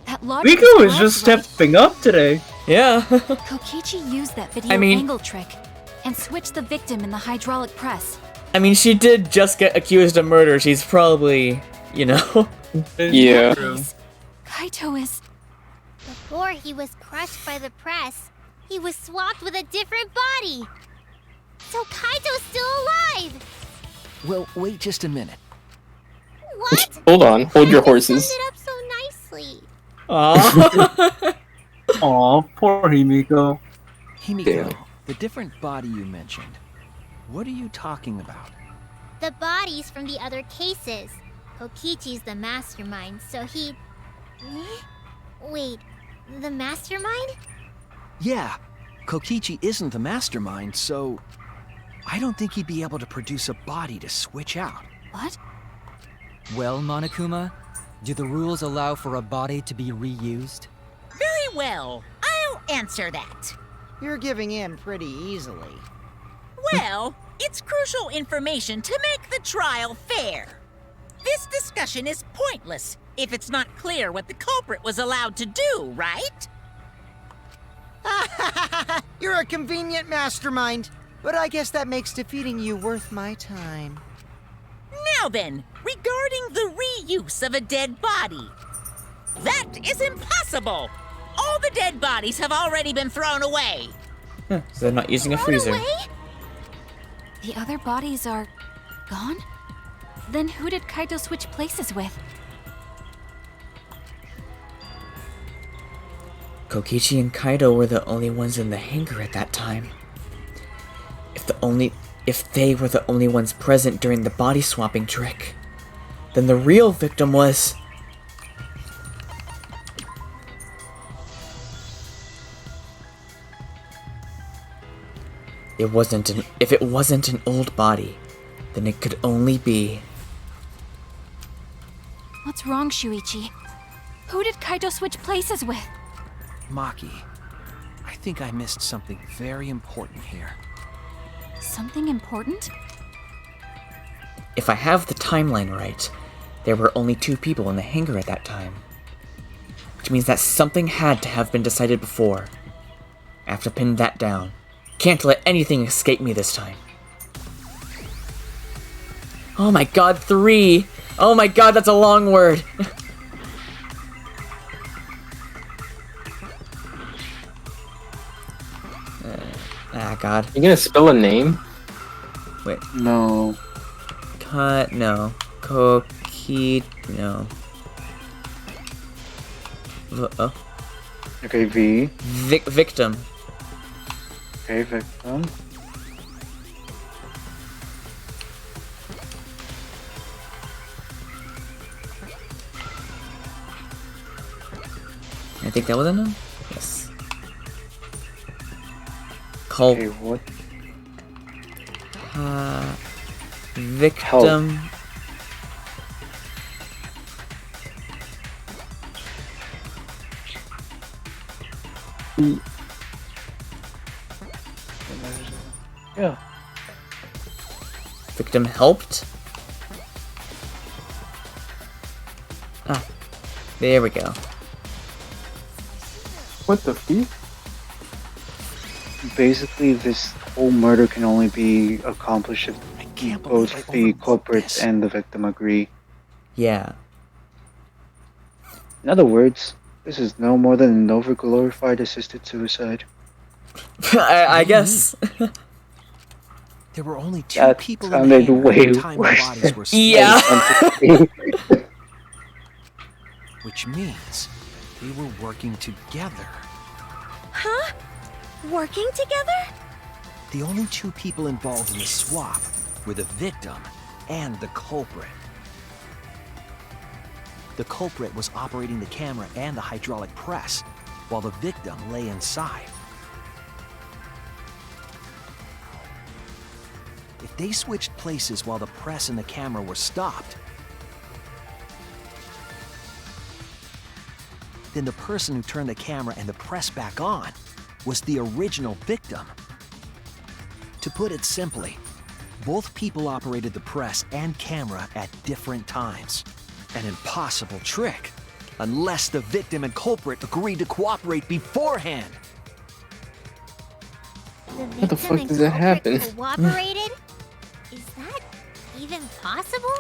S9: that logic
S1: Riku is
S9: correct,
S1: just
S9: right?
S1: stepping up today.
S2: Yeah.
S9: Kokichi used that video
S2: I mean-
S9: angle trick. and switch the victim in the hydraulic press.
S2: I mean, she did just get accused of murder. She's probably, you know.
S4: Yeah.
S9: Kaito is...
S10: Before he was crushed by the press, he was swapped with a different body. So Kaito's still alive.
S8: Well, wait just a minute.
S10: What?
S4: Hold on. Hold your horses.
S10: Summed it up so nicely.
S2: Aww.
S1: Aw, poor Himiko.
S8: Himiko,
S4: Damn.
S8: the different body you mentioned, what are you talking about?
S10: The bodies from the other cases. Kokichi's the mastermind, so he... Wait, the mastermind?
S8: Yeah, Kokichi isn't the mastermind, so I don't think he'd be able to produce a body to switch out.
S9: What?
S6: Well, Monokuma, do the rules allow for a body to be reused?
S5: Very well. I'll answer that.
S12: You're giving in pretty easily.
S5: Well, it's crucial information to make the trial fair. This discussion is pointless if it's not clear what the culprit was allowed to do, right?
S12: You're a convenient mastermind, but I guess that makes defeating you worth my time.
S5: Now then, regarding the reuse of a dead body. That is impossible! All the dead bodies have already been thrown away.
S2: Huh, so they're not using a freezer.
S9: The other bodies are... gone? Then who did Kaito switch places with?
S2: Kokichi and Kaito were the only ones in the hangar at that time. If they were the only ones present during the body swapping trick, then the real victim was... If it wasn't an old body, then it could only be...
S9: What's wrong, Shuichi? Who did Kaito switch places with?
S8: Maki, I think I missed something very important here.
S9: Something important?
S2: If I have the timeline right, there were only 2 people in the hangar at that time. Which means that something had to have been decided before. I have to pin that down. Can't let anything escape me this time. Oh my god, 3! Oh my god, that's a long word! God.
S4: You gonna spell a name?
S2: Wait.
S3: No.
S2: No. Koki... No. Oh.
S3: Okay, V.
S2: Victim.
S3: Okay, victim.
S2: I think that was enough? Yes.
S3: Okay, what?
S2: Victim.
S3: Yeah.
S2: Victim helped? Ah. There we go.
S4: What the fuck?
S3: Basically, this whole murder can only be accomplished if both the culprit and the victim agree.
S2: Yeah.
S3: In other words, this is no more than an over-glorified assisted suicide.
S2: I guess.
S8: There were only 2
S3: That
S8: people in the
S3: sounded
S8: hangar
S3: way
S8: at the time the
S3: worse
S8: bodies
S3: than
S8: were
S2: Yeah.
S8: split. Which means they were working together.
S7: Huh? Working together?
S8: The only 2 people involved in the swap were the victim and the culprit. The culprit was operating the camera and the hydraulic press, while the victim lay inside. If they switched places while the press and the camera were stopped, then the person who turned the camera and the press back on was the original victim. To put it simply, both people operated the press and camera at different times. An impossible trick, unless the victim and culprit agreed to cooperate beforehand.
S4: How the fuck does that happen?
S10: Cooperated? Is that even possible?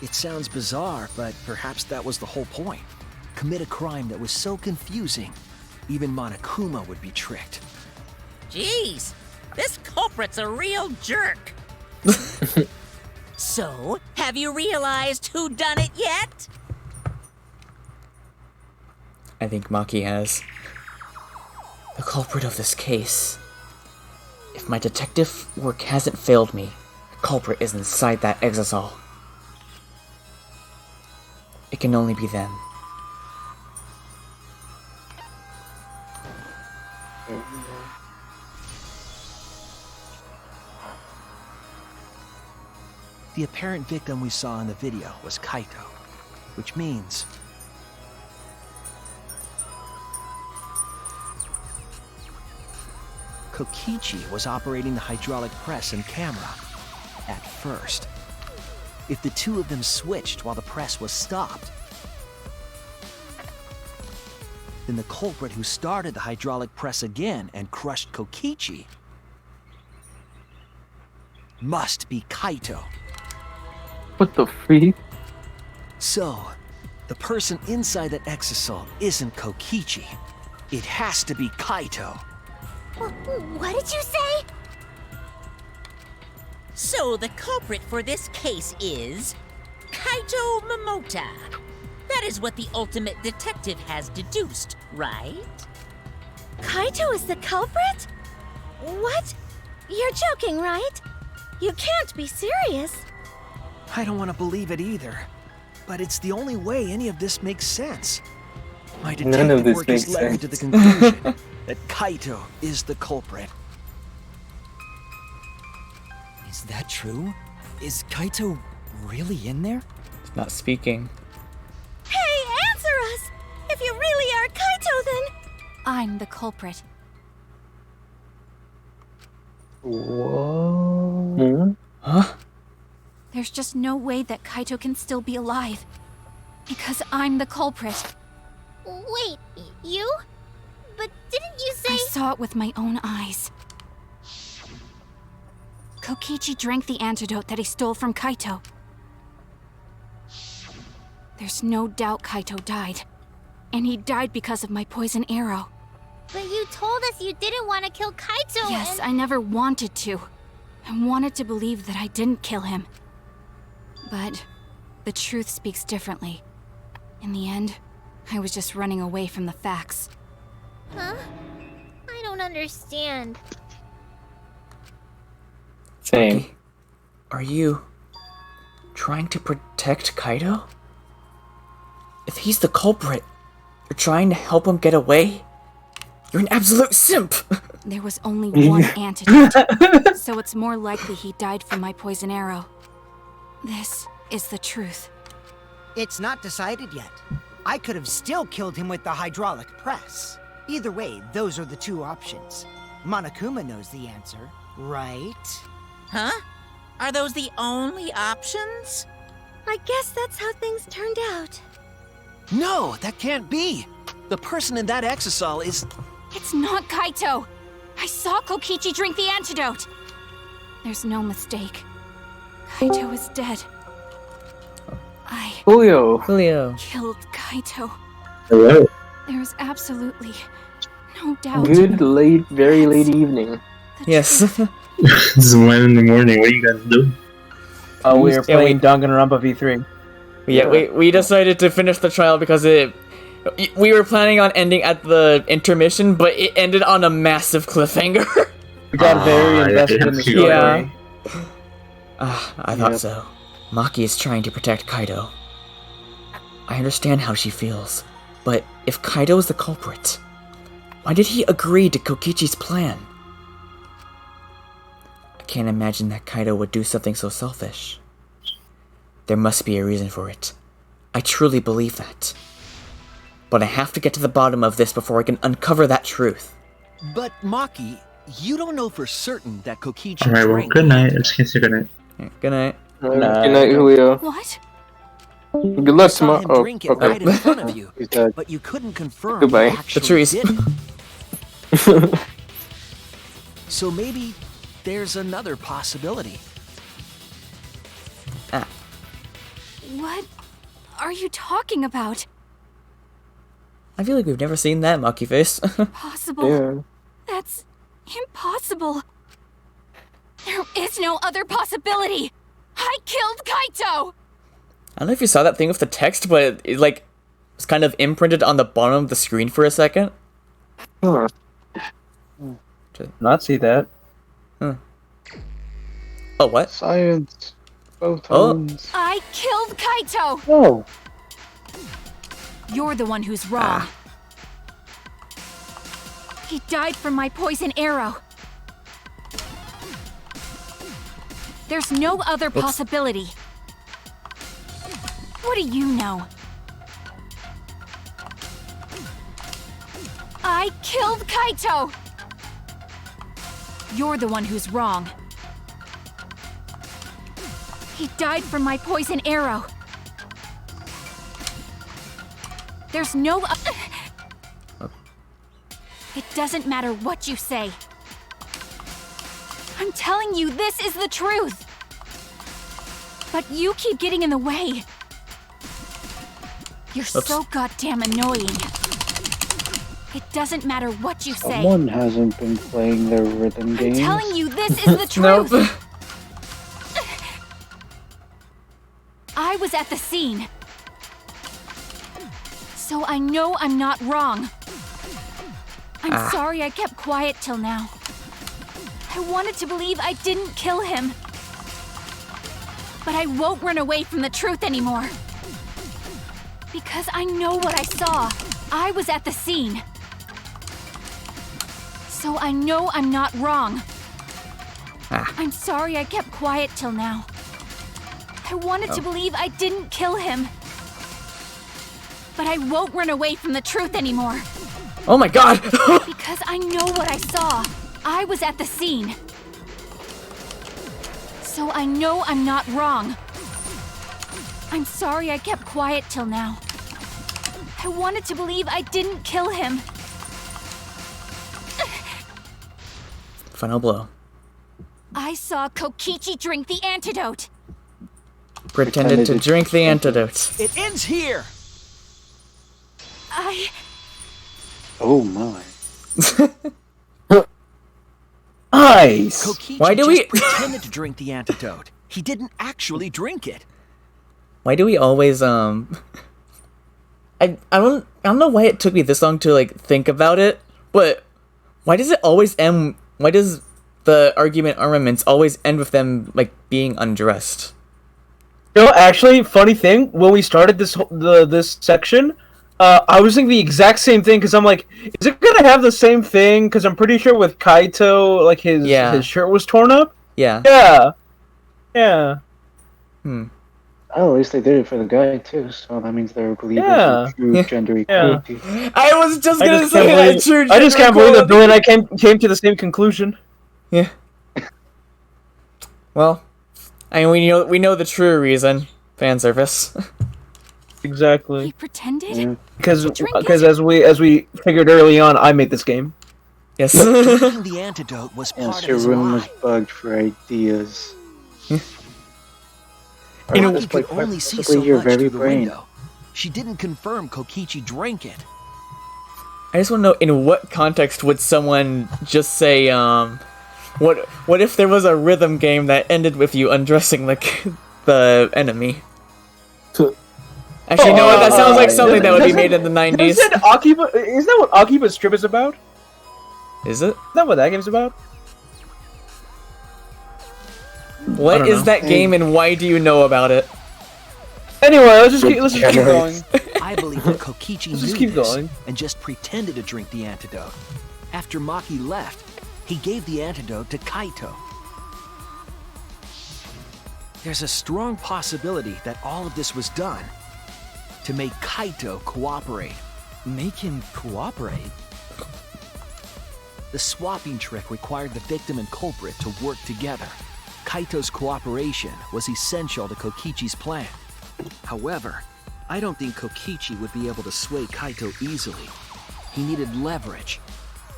S8: It sounds bizarre, but perhaps that was the whole point. Commit a crime that was so confusing, even Monokuma would be tricked.
S5: Jeez, this culprit's a real jerk. So, have you realized who done it yet?
S2: I think Maki has. The culprit of this case. If my detective work hasn't failed me, the culprit is inside that exisal. It can only be them.
S8: The apparent victim we saw in the video was Kaito, which means Kokichi was operating the hydraulic press and camera at first. If the two of them switched while the press was stopped, then the culprit who started the hydraulic press again and crushed Kokichi must be Kaito.
S4: What the freak?
S8: So, the person inside that exisal isn't Kokichi. It has to be Kaito.
S10: What did you say?
S5: So the culprit for this case is Kaito Momota. That is what the ultimate detective has deduced, right?
S7: Kaito is the culprit? What? You're joking, right? You can't be serious.
S8: I don't want to believe it either, but it's the only way any of this makes sense. My
S4: None of
S8: detective
S4: this
S8: work
S4: makes
S8: has led me
S4: sense.
S8: to the conclusion that Kaito is the culprit.
S6: Is that true? Is Kaito really in there?
S2: It's not speaking.
S7: Hey, answer us! If you really are Kaito, then...
S9: I'm the culprit.
S4: Whoa.
S2: Huh?
S9: There's just no way that Kaito can still be alive. Because I'm the culprit.
S10: Wait, you? But didn't you say...
S9: I saw it with my own eyes. Kokichi drank the antidote that he stole from Kaito. There's no doubt Kaito died. And he died because of my poison arrow.
S10: But you told us you didn't want to kill Kaito.
S9: Yes, I never wanted to. I wanted to believe that I didn't kill him. But the truth speaks differently. In the end, I was just running away from the facts.
S10: Huh? I don't understand.
S4: Same.
S2: Maki, are you trying to protect Kaito? If he's the culprit, you're trying to help him get away? You're an absolute simp!
S9: There was only one antidote, so it's more likely he died from my poison arrow. This is the truth.
S12: It's not decided yet. I could have still killed him with the hydraulic press. Either way, those are the two options. Monokuma knows the answer, right?
S5: Huh? Are those the only options?
S7: I guess that's how things turned out.
S8: No, that can't be. The person in that exisal is...
S9: It's not Kaito! I saw Kokichi drink the antidote! There's no mistake. Kaito is dead. I
S4: Julio.
S9: killed Kaito.
S4: Hello.
S9: There's absolutely no doubt.
S4: Good late, very late evening.
S2: Yes.
S15: This is 1 in the morning. What are you guys doing?
S1: Oh, we were playing Danganronpa V3.
S2: Yeah, we decided to finish the trial because we were planning on ending at the intermission, but it ended on a massive cliffhanger.
S1: We got very invested in the story.
S2: Yeah. I thought so. Maki is trying to protect Kaito. I understand how she feels, but if Kaito is the culprit, why did he agree to Kokichi's plan? I can't imagine that Kaito would do something so selfish. There must be a reason for it. I truly believe that. But I have to get to the bottom of this before I can uncover that truth.
S8: But Maki, you don't know for certain that Kokichi
S15: Alright, well,
S8: drank...
S15: good night. Let's kiss you good night.
S2: Yeah, good night.
S4: Good night, Julio.
S9: What?
S4: Good luck
S8: saw him
S4: tomorrow.
S8: drink it right in front of you,
S4: He's dead.
S8: but you couldn't confirm
S4: Goodbye.
S8: he actually
S2: The trees.
S8: did it. So maybe there's another possibility.
S9: What are you talking about?
S2: I feel like we've never seen that Maki face.
S9: Possible.
S3: Yeah.
S9: That's impossible. There is no other possibility. I killed Kaito!
S2: I don't know if you saw that thing with the text, but it like was kind of imprinted on the bottom of the screen for a second.
S1: Not see that.
S2: Oh, what?
S3: Science. Photons.
S9: I killed Kaito!
S3: Oh.
S9: You're the one who's wrong. He died from my poison arrow. There's no other possibility. What do you know? I killed Kaito! You're the one who's wrong. He died from my poison arrow. There's no... It doesn't matter what you say. I'm telling you, this is the truth. But you keep getting in the way. You're so goddamn annoying. It doesn't matter what you say.
S3: Someone hasn't been playing their rhythm games.
S9: I'm telling you, this is the truth. I was at the scene. So I know I'm not wrong. I'm sorry I kept quiet till now. I wanted to believe I didn't kill him. But I won't run away from the truth anymore. Because I know what I saw. I was at the scene. So I know I'm not wrong. I'm sorry I kept quiet till now. I wanted to believe I didn't kill him. But I won't run away from the truth anymore.
S2: Oh my god!
S9: Because I know what I saw. I was at the scene. So I know I'm not wrong. I'm sorry I kept quiet till now. I wanted to believe I didn't kill him.
S2: Final blow.
S9: I saw Kokichi drink the antidote.
S2: Pretended to drink the antidote.
S8: It ends here!
S3: Oh my.
S1: Nice!
S8: Kokichi
S2: Why do we-
S8: just pretended to drink the antidote. He didn't actually drink it.
S2: Why do we always I don't know why it took me this long to like think about it, but why does it always end? Why does the argument armaments always end with them like being undressed?
S1: You know, actually, funny thing, when we started this section, I was thinking the exact same thing, because I'm like, is it gonna have the same thing? Because I'm pretty sure with Kaito, like, his shirt was torn up?
S2: Yeah.
S1: Yeah.
S3: Oh, at least they did it for the guy, too, so that means they're believers in true gender equality.
S2: I was just gonna say that true gender
S1: I just can't believe that
S2: equality.
S1: Billy and I came to the same conclusion.
S2: Yeah. Well, I mean, we know the true reason. Fan service.
S1: Exactly.
S9: He pretended?
S1: Because as we figured early on, I made this game.
S2: Yes.
S8: Drinking the antidote was part
S3: Yes,
S8: of
S3: your
S8: his
S3: room
S8: lie.
S3: was bugged for ideas.
S8: Maki could only see so
S3: your
S8: much
S3: very
S8: through the
S3: brain.
S8: window. She didn't confirm Kokichi drank it.
S2: I just want to know, in what context would someone just say, what if there was a rhythm game that ended with you undressing the enemy? Actually, you know what? That sounds like something that would be made in the 90s.
S1: Isn't that what Akiba's Strip is about?
S2: Is it?
S1: Is that what that game's about?
S2: What is that game and why do you know about it?
S1: Anyway, let's just keep going.
S8: I believe that Kokichi
S1: Let's
S8: knew
S1: just keep
S8: this
S1: going.
S8: and just pretended to drink the antidote. After Maki left, he gave the antidote to Kaito. There's a strong possibility that all of this was done to make Kaito cooperate.
S6: Make him cooperate?
S8: The swapping trick required the victim and culprit to work together. Kaito's cooperation was essential to Kokichi's plan. However, I don't think Kokichi would be able to sway Kaito easily. He needed leverage.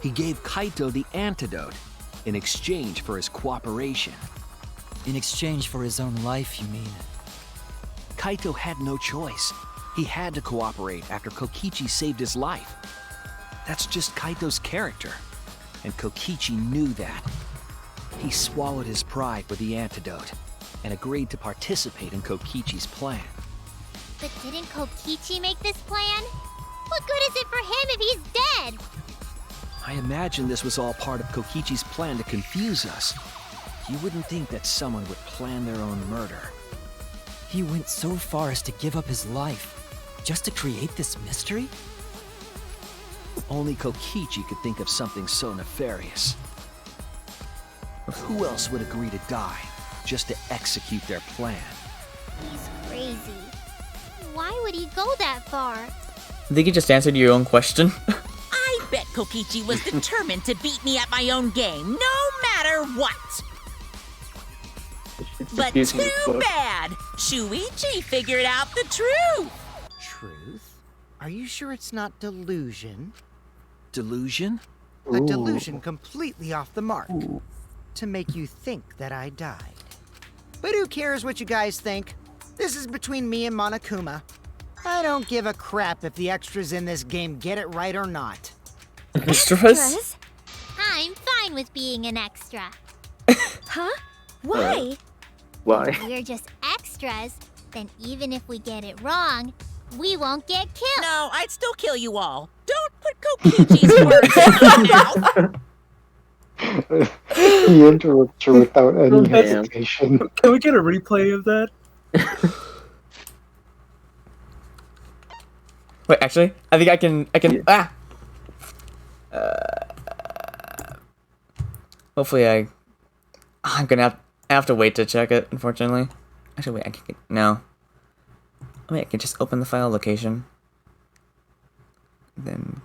S8: He gave Kaito the antidote, in exchange for his cooperation.
S6: In exchange for his own life, you mean?
S8: Kaito had no choice. He had to cooperate after Kokichi saved his life. That's just Kaito's character, and Kokichi knew that. He swallowed his pride with the antidote, and agreed to participate in Kokichi's plan.
S10: But didn't Kokichi make this plan? What good is it for him if he's dead?
S8: I imagine this was all part of Kokichi's plan to confuse us. You wouldn't think that someone would plan their own murder.
S6: He went so far as to give up his life, just to create this mystery?
S8: Only Kokichi could think of something so nefarious. Who else would agree to die just to execute their plan?
S10: He's crazy. Why would he go that far?
S2: I think you just answered your own question.
S5: I bet Kokichi was determined to beat me at my own game, no matter what. But too bad! Shuichi figured out the truth!
S12: Truth? Are you sure it's not delusion?
S8: Delusion?
S12: A delusion completely off the mark. To make you think that I died. But who cares what you guys think? This is between me and Monokuma. I don't give a crap if the extras in this game get it right or not.
S2: Extras?
S10: I'm fine with being an extra.
S7: Huh? Why?
S4: Why?
S10: If we're just extras, then even if we get it wrong, we won't get killed.
S5: No, I'd still kill you all. Don't put Kokichi's words in my mouth!
S3: He interrupts her without any hesitation.
S1: Can we get a replay of that?
S2: Wait, actually, I think I can. Yeah. Hopefully, I'm gonna have to wait to check it. Unfortunately, actually, wait. I can no. Wait, I can just open the file location. Then.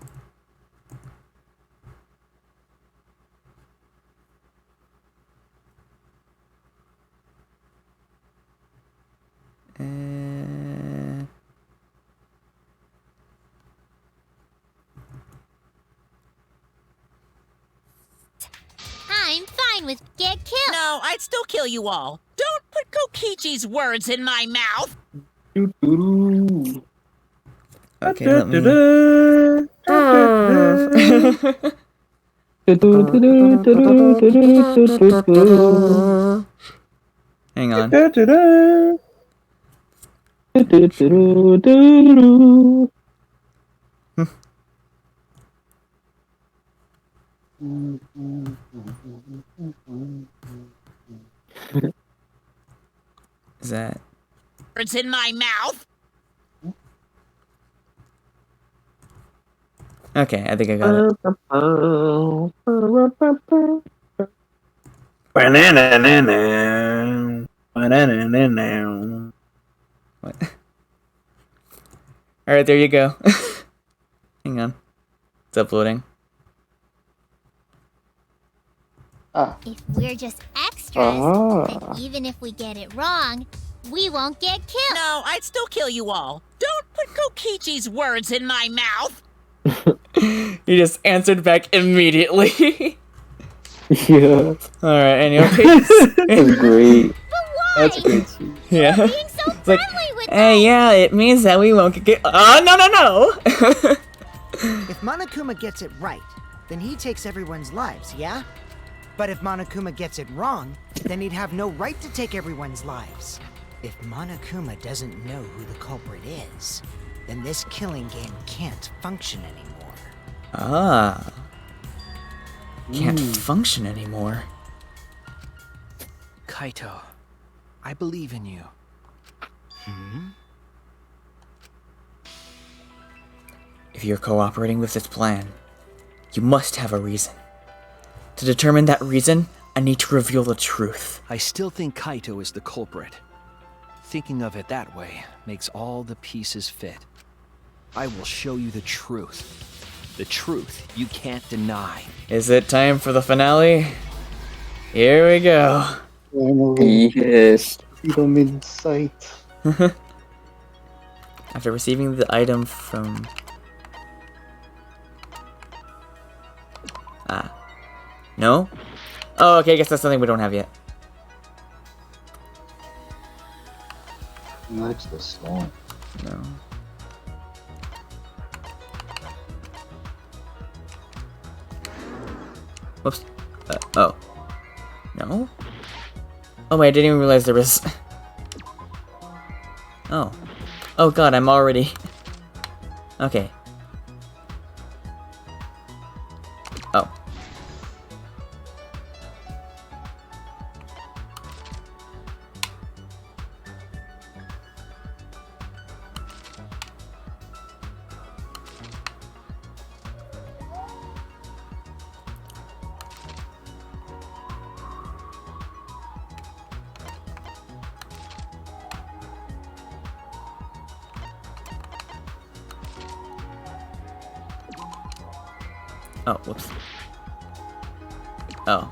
S10: I'm fine with get killed.
S5: No, I'd still kill you all. Don't put Kokichi's words in my mouth!
S2: Okay, let me. Hang on. Is that
S5: Words in my mouth!
S2: okay? I think I got it. What? All right, there you go. Hang on, it's uploading.
S10: If we're just extras, then even if we get it wrong, we won't get killed.
S5: No, I'd still kill you all. Don't put Kokichi's words in my mouth!
S2: You just answered back immediately.
S4: Yeah.
S2: Alright, anyway.
S4: That's great.
S10: But why?
S1: That's a great scene.
S2: Yeah.
S10: Being so
S2: It's like,
S10: friendly with
S2: hey, yeah, it means that we won't get. Oh, no!
S12: If Monokuma gets it right, then he takes everyone's lives, yeah? But if Monokuma gets it wrong, then he'd have no right to take everyone's lives. If Monokuma doesn't know who the culprit is, then this killing game can't function anymore.
S2: Ah. Can't function anymore.
S8: Kaito, I believe in you.
S2: If you're cooperating with this plan, you must have a reason. To determine that reason, I need to reveal the truth.
S8: I still think Kaito is the culprit. Thinking of it that way makes all the pieces fit. I will show you the truth. The truth you can't deny.
S2: Is it time for the finale? Here we go.
S4: Yes.
S3: Freedom in sight.
S2: After receiving the item from... No? Oh, okay, I guess that's something we don't have yet.
S3: That's the storm.
S2: No. Whoops. Oh. No? Oh wait, I didn't even realize there was... Oh. Oh god, I'm already... Okay. Oh. Oh, whoops. Oh.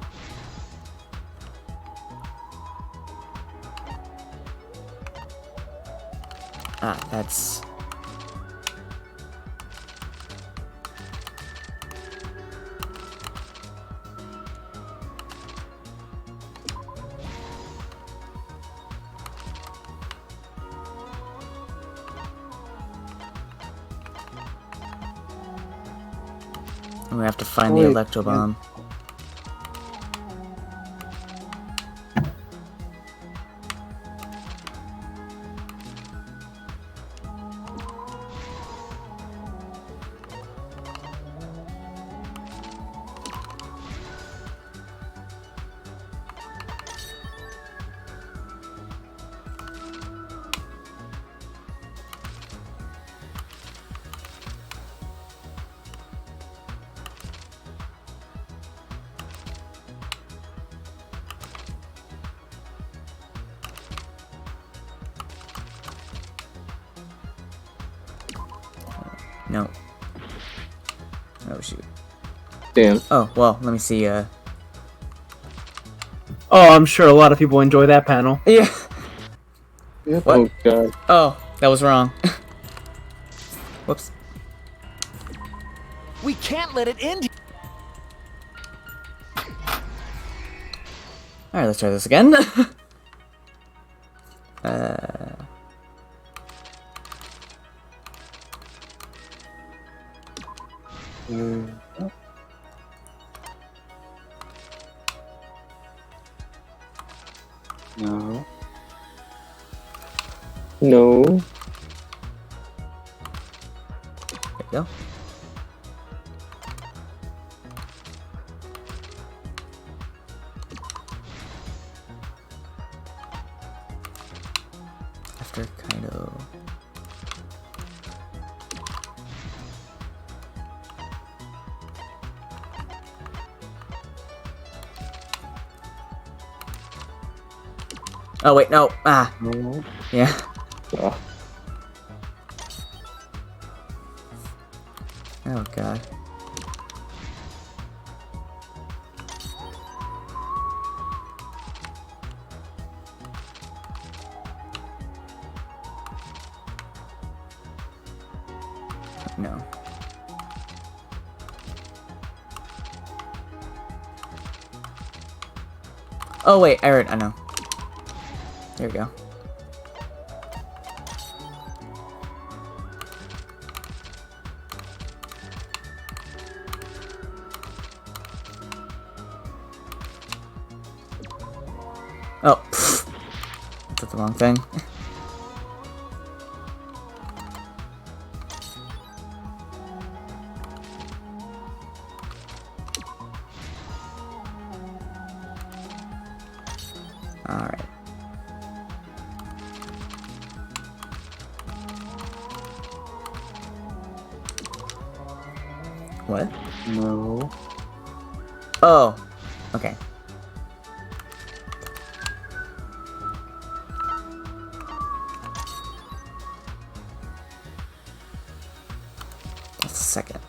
S2: Ah, that's... We have to find the electro bomb. No. Oh shoot.
S4: Damn.
S2: Oh, well, let me see,
S1: Oh, I'm sure a lot of people enjoy that panel.
S2: Yeah.
S4: Yep.
S2: What?
S4: Oh god.
S2: Oh, that was wrong. Whoops.
S12: We can't let it end.
S2: Alright, let's try this again.
S3: No.
S4: No.
S2: There we go. After Kaido. Oh wait, no. Ah.
S3: No.
S2: Yeah.
S4: Oh.
S2: Oh god. No. Oh wait, I know. There we go. Oh, pfft. That's the wrong thing. Alright. What?
S3: No.
S2: Oh, okay. Just a second.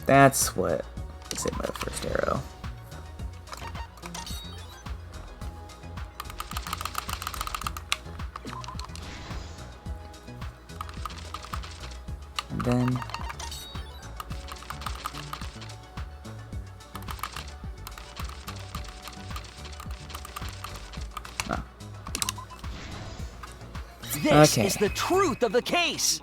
S2: That's what is hit by the first arrow. And then... Oh.
S8: This
S2: Okay.
S8: is the truth of the case!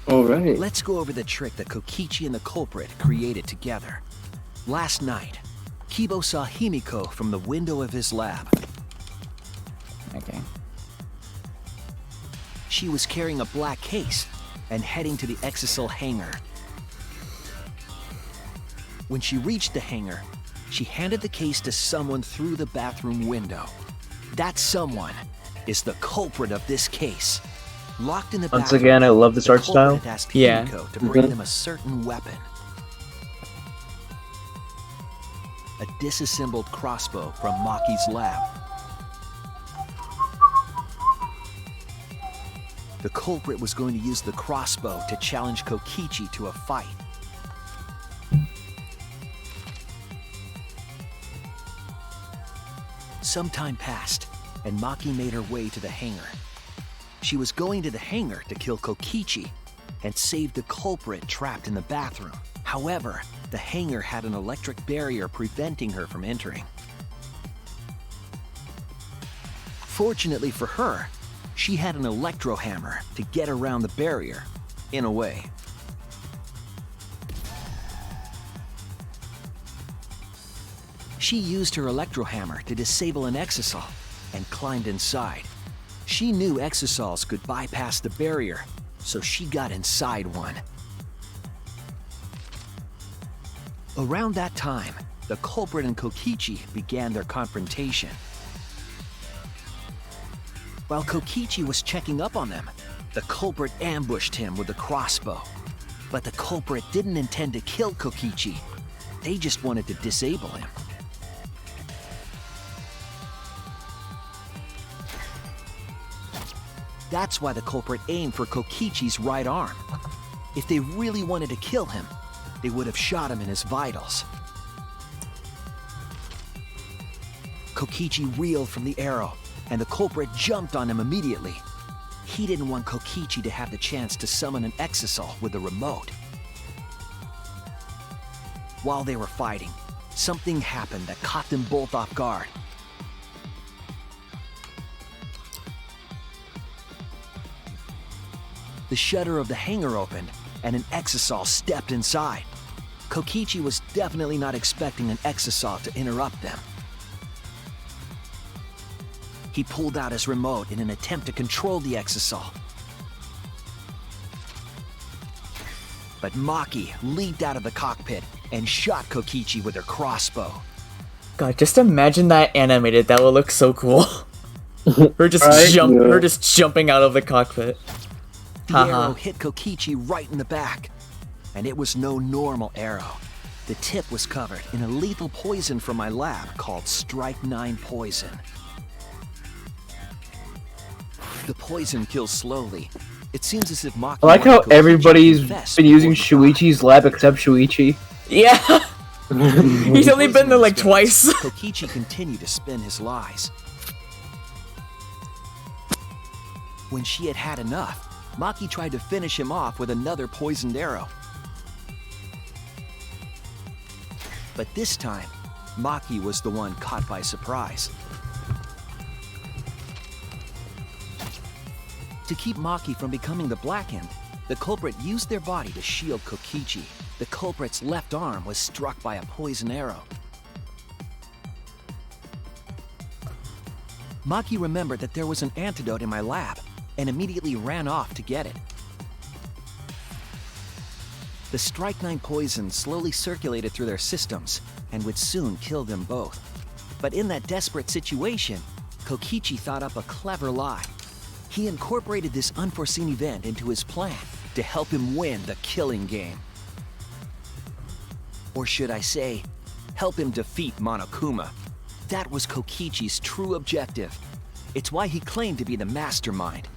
S4: Alright.
S8: Let's go over the trick that Kokichi and the culprit created together. Last night, Kibo saw Himiko from the window of his lab.
S2: Okay.
S8: She was carrying a black case and heading to the Exisal hangar. When she reached the hangar, she handed the case to someone through the bathroom window. That someone is the culprit of this case. Locked in the
S1: Once
S8: bathroom,
S1: again, I love this
S8: the
S1: art style.
S8: culprit had asked
S2: Yeah.
S8: Himiko to bring them a certain weapon. A disassembled crossbow from Maki's lab. The culprit was going to use the crossbow to challenge Kokichi to a fight. Some time passed, and Maki made her way to the hangar. She was going to the hangar to kill Kokichi and save the culprit trapped in the bathroom. However, the hangar had an electric barrier preventing her from entering. Fortunately for her, she had an electro hammer to get around the barrier, in a way. She used her electro hammer to disable an exisal and climbed inside. She knew exisals could bypass the barrier, so she got inside one. Around that time, the culprit and Kokichi began their confrontation. While Kokichi was checking up on them, the culprit ambushed him with a crossbow. But the culprit didn't intend to kill Kokichi. They just wanted to disable him. That's why the culprit aimed for Kokichi's right arm. If they really wanted to kill him, they would have shot him in his vitals. Kokichi reeled from the arrow, and the culprit jumped on him immediately. He didn't want Kokichi to have the chance to summon an exisal with the remote. While they were fighting, something happened that caught them both off guard. The shutter of the hangar opened, and an exisal stepped inside. Kokichi was definitely not expecting an exisal to interrupt them. He pulled out his remote in an attempt to control the exisal. But Maki leaped out of the cockpit and shot Kokichi with her crossbow.
S2: God, just imagine that animated. That would look so cool. Her just her just jumping out of the cockpit.
S8: The arrow hit Kokichi right in the back, and it was no normal arrow. The tip was covered in a lethal poison from my lab called Strike 9 poison. The poison kills slowly. It seems as if Maki
S1: I like how
S8: wanted Kokichi
S1: everybody's
S8: to confess
S1: been using
S8: before the
S1: Shuichi's lab except Shuichi.
S2: Yeah. He's only been there like twice.
S8: Kokichi continued to spin his lies. When she had had enough, Maki tried to finish him off with another poisoned arrow. But this time, Maki was the one caught by surprise. To keep Maki from becoming the Blackened, the culprit used their body to shield Kokichi. The culprit's left arm was struck by a poison arrow. Maki remembered that there was an antidote in my lab and immediately ran off to get it. The Strike 9 poison slowly circulated through their systems and would soon kill them both. But in that desperate situation, Kokichi thought up a clever lie. He incorporated this unforeseen event into his plan to help him win the killing game. Or should I say, help him defeat Monokuma. That was Kokichi's true objective. It's why he claimed to be the mastermind.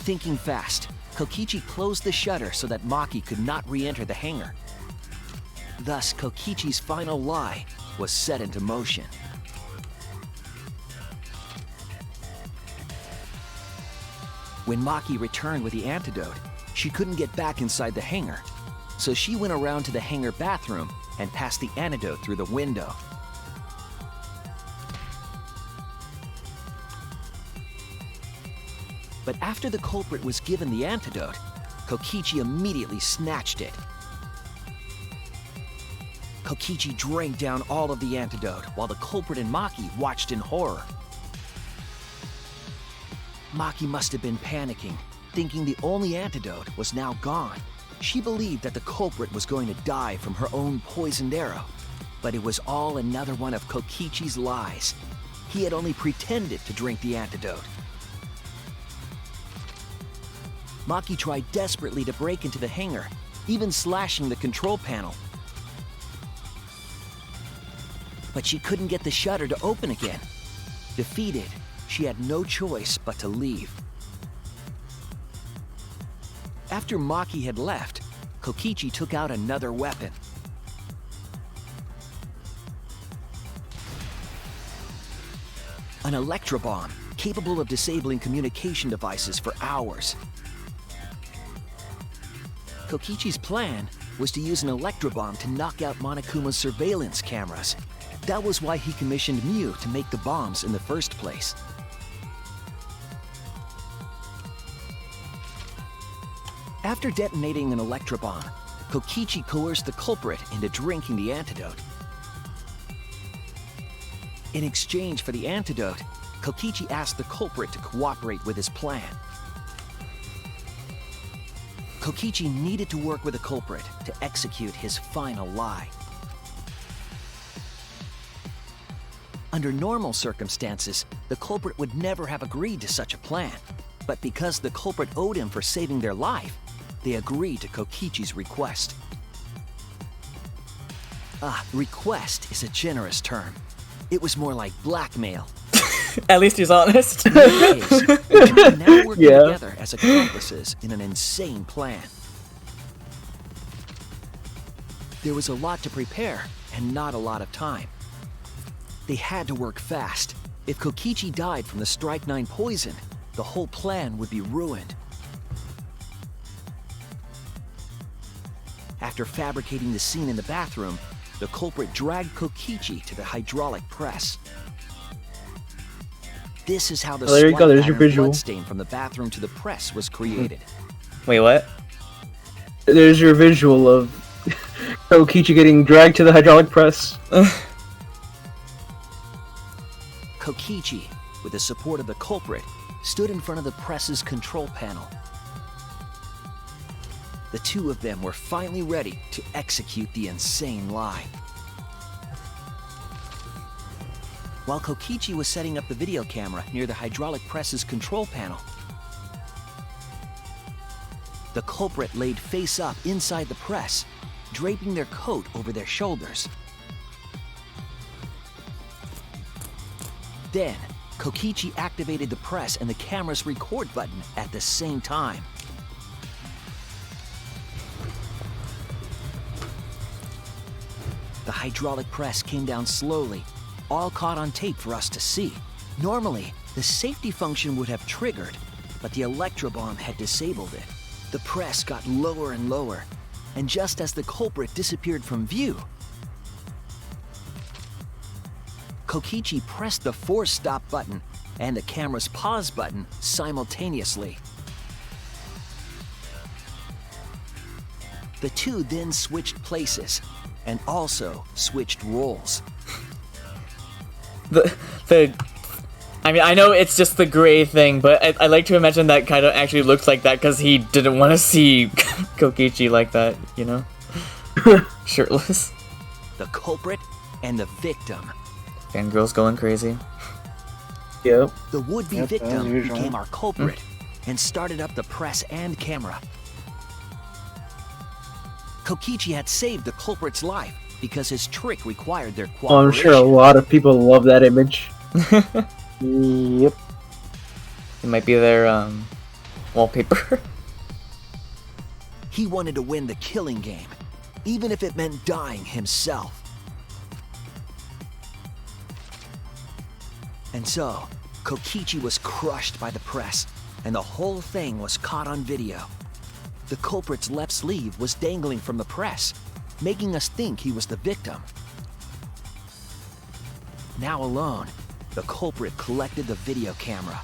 S8: Thinking fast, Kokichi closed the shutter so that Maki could not re-enter the hangar. Thus, Kokichi's final lie was set into motion. When Maki returned with the antidote, she couldn't get back inside the hangar. So she went around to the hangar bathroom and passed the antidote through the window. But after the culprit was given the antidote, Kokichi immediately snatched it. Kokichi drank down all of the antidote while the culprit and Maki watched in horror. Maki must have been panicking, thinking the only antidote was now gone. She believed that the culprit was going to die from her own poisoned arrow, but it was all another one of Kokichi's lies. He had only pretended to drink the antidote. Maki tried desperately to break into the hangar, even slashing the control panel. But she couldn't get the shutter to open again. Defeated, she had no choice but to leave. After Maki had left, Kokichi took out another weapon. An electrobomb, capable of disabling communication devices for hours. Kokichi's plan was to use an electrobomb to knock out Monokuma's surveillance cameras. That was why he commissioned Mew to make the bombs in the first place. After detonating an electrobomb, Kokichi coerced the culprit into drinking the antidote. In exchange for the antidote, Kokichi asked the culprit to cooperate with his plan. Kokichi needed to work with the culprit to execute his final lie. Under normal circumstances, the culprit would never have agreed to such a plan. But because the culprit owed him for saving their life, they agreed to Kokichi's request. Request is a generous term. It was more like blackmail.
S2: At least he's honest.
S8: In any case, the two are now working together as accomplices in an insane plan. There was a lot to prepare and not a lot of time. They had to work fast. If Kokichi died from the Strike 9 poison, the whole plan would be ruined. After fabricating the scene in the bathroom, the culprit dragged Kokichi to the hydraulic press. This is how the
S1: there you go, there's your visual.
S8: Bloodstain from the bathroom to the press was created.
S2: Wait, what?
S1: There's your visual of Kokichi getting dragged to the hydraulic press.
S8: Kokichi, with the support of the culprit, stood in front of the press's control panel. The two of them were finally ready to execute the insane lie. While Kokichi was setting up the video camera near the hydraulic press's control panel, the culprit laid face up inside the press, draping their coat over their shoulders. Then, Kokichi activated the press and the camera's record button at the same time. The hydraulic press came down slowly, all caught on tape for us to see. Normally, the safety function would have triggered, but the electrobomb had disabled it. The press got lower and lower, and just as the culprit disappeared from view, Kokichi pressed the force stop button and the camera's pause button simultaneously. The two then switched places and also switched roles.
S2: I mean, I know it's just the gray thing, but I like to imagine that kind of actually looks like that because he didn't want to see Kokichi like that, you know? Shirtless.
S8: The culprit and the victim.
S2: Fangirl's going crazy.
S1: Yep.
S8: The would-be victim became our culprit and started up the press and camera. Kokichi had saved the culprit's life because his trick required their cooperation.
S1: Oh, I'm sure a lot of people love that image. Yep.
S2: It might be their wallpaper.
S8: He wanted to win the killing game, even if it meant dying himself. And so, Kokichi was crushed by the press, and the whole thing was caught on video. The culprit's left sleeve was dangling from the press, making us think he was the victim. Now alone, the culprit collected the video camera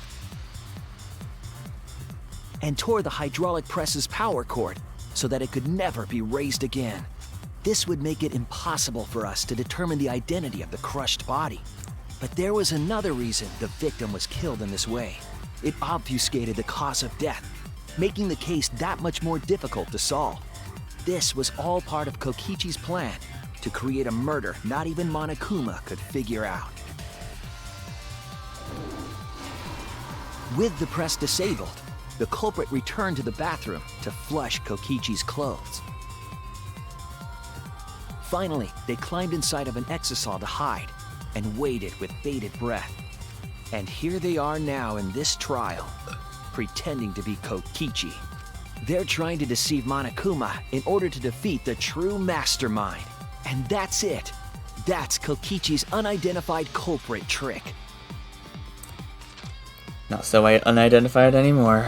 S8: and tore the hydraulic press's power cord so that it could never be raised again. This would make it impossible for us to determine the identity of the crushed body. But there was another reason the victim was killed in this way. It obfuscated the cause of death, making the case that much more difficult to solve. This was all part of Kokichi's plan to create a murder not even Monokuma could figure out. With the press disabled, the culprit returned to the bathroom to flush Kokichi's clothes. Finally, they climbed inside of an exisal to hide and waited with bated breath. And here they are now in this trial, pretending to be Kokichi. They're trying to deceive Monokuma in order to defeat the true mastermind. And that's it. That's Kokichi's unidentified culprit trick.
S2: Not so unidentified anymore.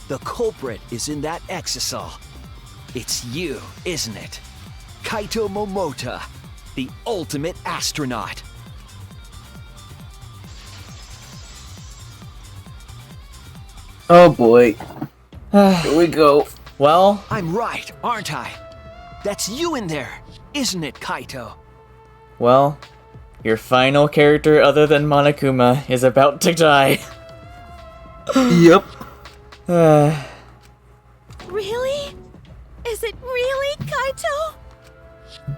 S8: The culprit is in that exisal. It's you, isn't it? Kaito Momota, the ultimate astronaut.
S1: Oh boy. Here we go.
S2: Well,
S8: I'm right, aren't I? That's you in there, isn't it, Kaito?
S2: Well, your final character other than Monokuma is about to die.
S1: Yep.
S7: Really? Is it really Kaito?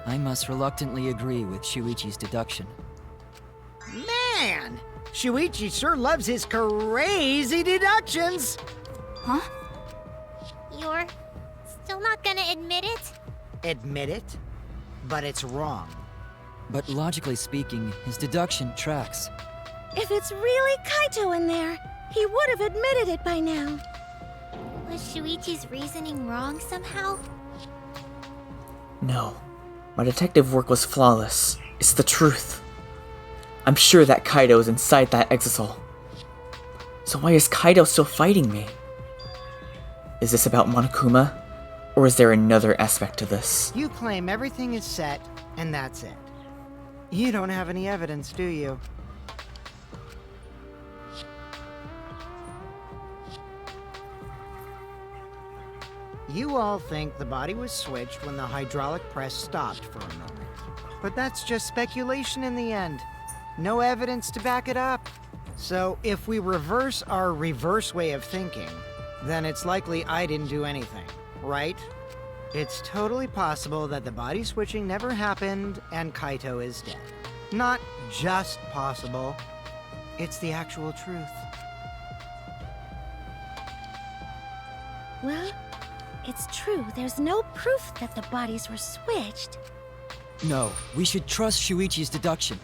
S6: I must reluctantly agree with Shuichi's deduction.
S12: Man! Shuichi sure loves his crazy deductions!
S9: Huh?
S10: You're still not gonna admit it?
S12: Admit it? But it's wrong.
S6: But logically speaking, his deduction tracks.
S7: If it's really Kaito in there, he would have admitted it by now.
S10: Was Shuichi's reasoning wrong somehow?
S2: No. My detective work was flawless. It's the truth. I'm sure that Kaito is inside that exisal. So why is Kaito still fighting me? Is this about Monokuma? Or is there another aspect to this?
S12: You claim everything is set, and that's it. You don't have any evidence, do you? You all think the body was switched when the hydraulic press stopped for a moment. But that's just speculation in the end. No evidence to back it up. So if we reverse our reverse way of thinking, then it's likely I didn't do anything, right? It's totally possible that the body switching never happened and Kaito is dead. Not just possible, it's the actual truth.
S7: Well, it's true. There's no proof that the bodies were switched.
S6: No, we should trust Shuichi's deduction.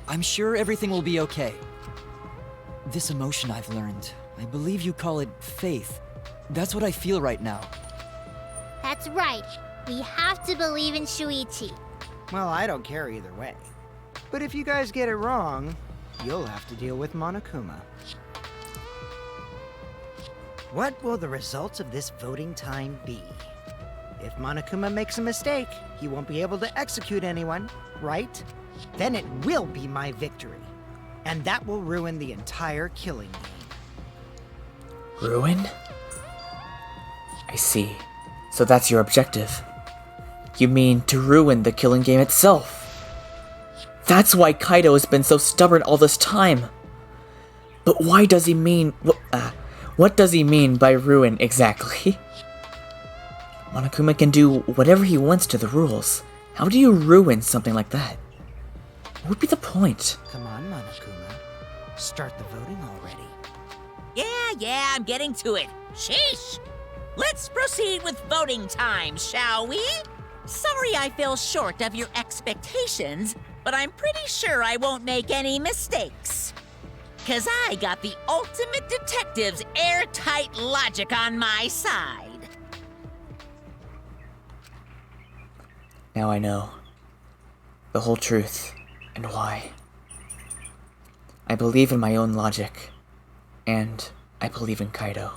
S6: I'm sure everything will be okay. This emotion I've learned, I believe you call it faith. That's what I feel right now.
S10: That's right. We have to believe in Shuichi.
S12: Well, I don't care either way. But if you guys get it wrong, you'll have to deal with Monokuma. What will the results of this voting time be? If Monokuma makes a mistake, he won't be able to execute anyone, right? Then it will be my victory. And that will ruin the entire killing game.
S2: Ruin? I see. So that's your objective. You mean to ruin the killing game itself. That's why Kaito has been so stubborn all this time. But why does he mean... what does he mean by ruin exactly? Monokuma can do whatever he wants to the rules. How do you ruin something like that? What would be the point?
S12: Come on, Monokuma. Start the voting already.
S5: Yeah, I'm getting to it. Sheesh! Let's proceed with voting time, shall we? Sorry I fell short of your expectations, but I'm pretty sure I won't make any mistakes. 'Cause I got the ultimate detective's airtight logic on my side.
S2: Now I know. The whole truth, and why. I believe in my own logic, and I believe in Kaido.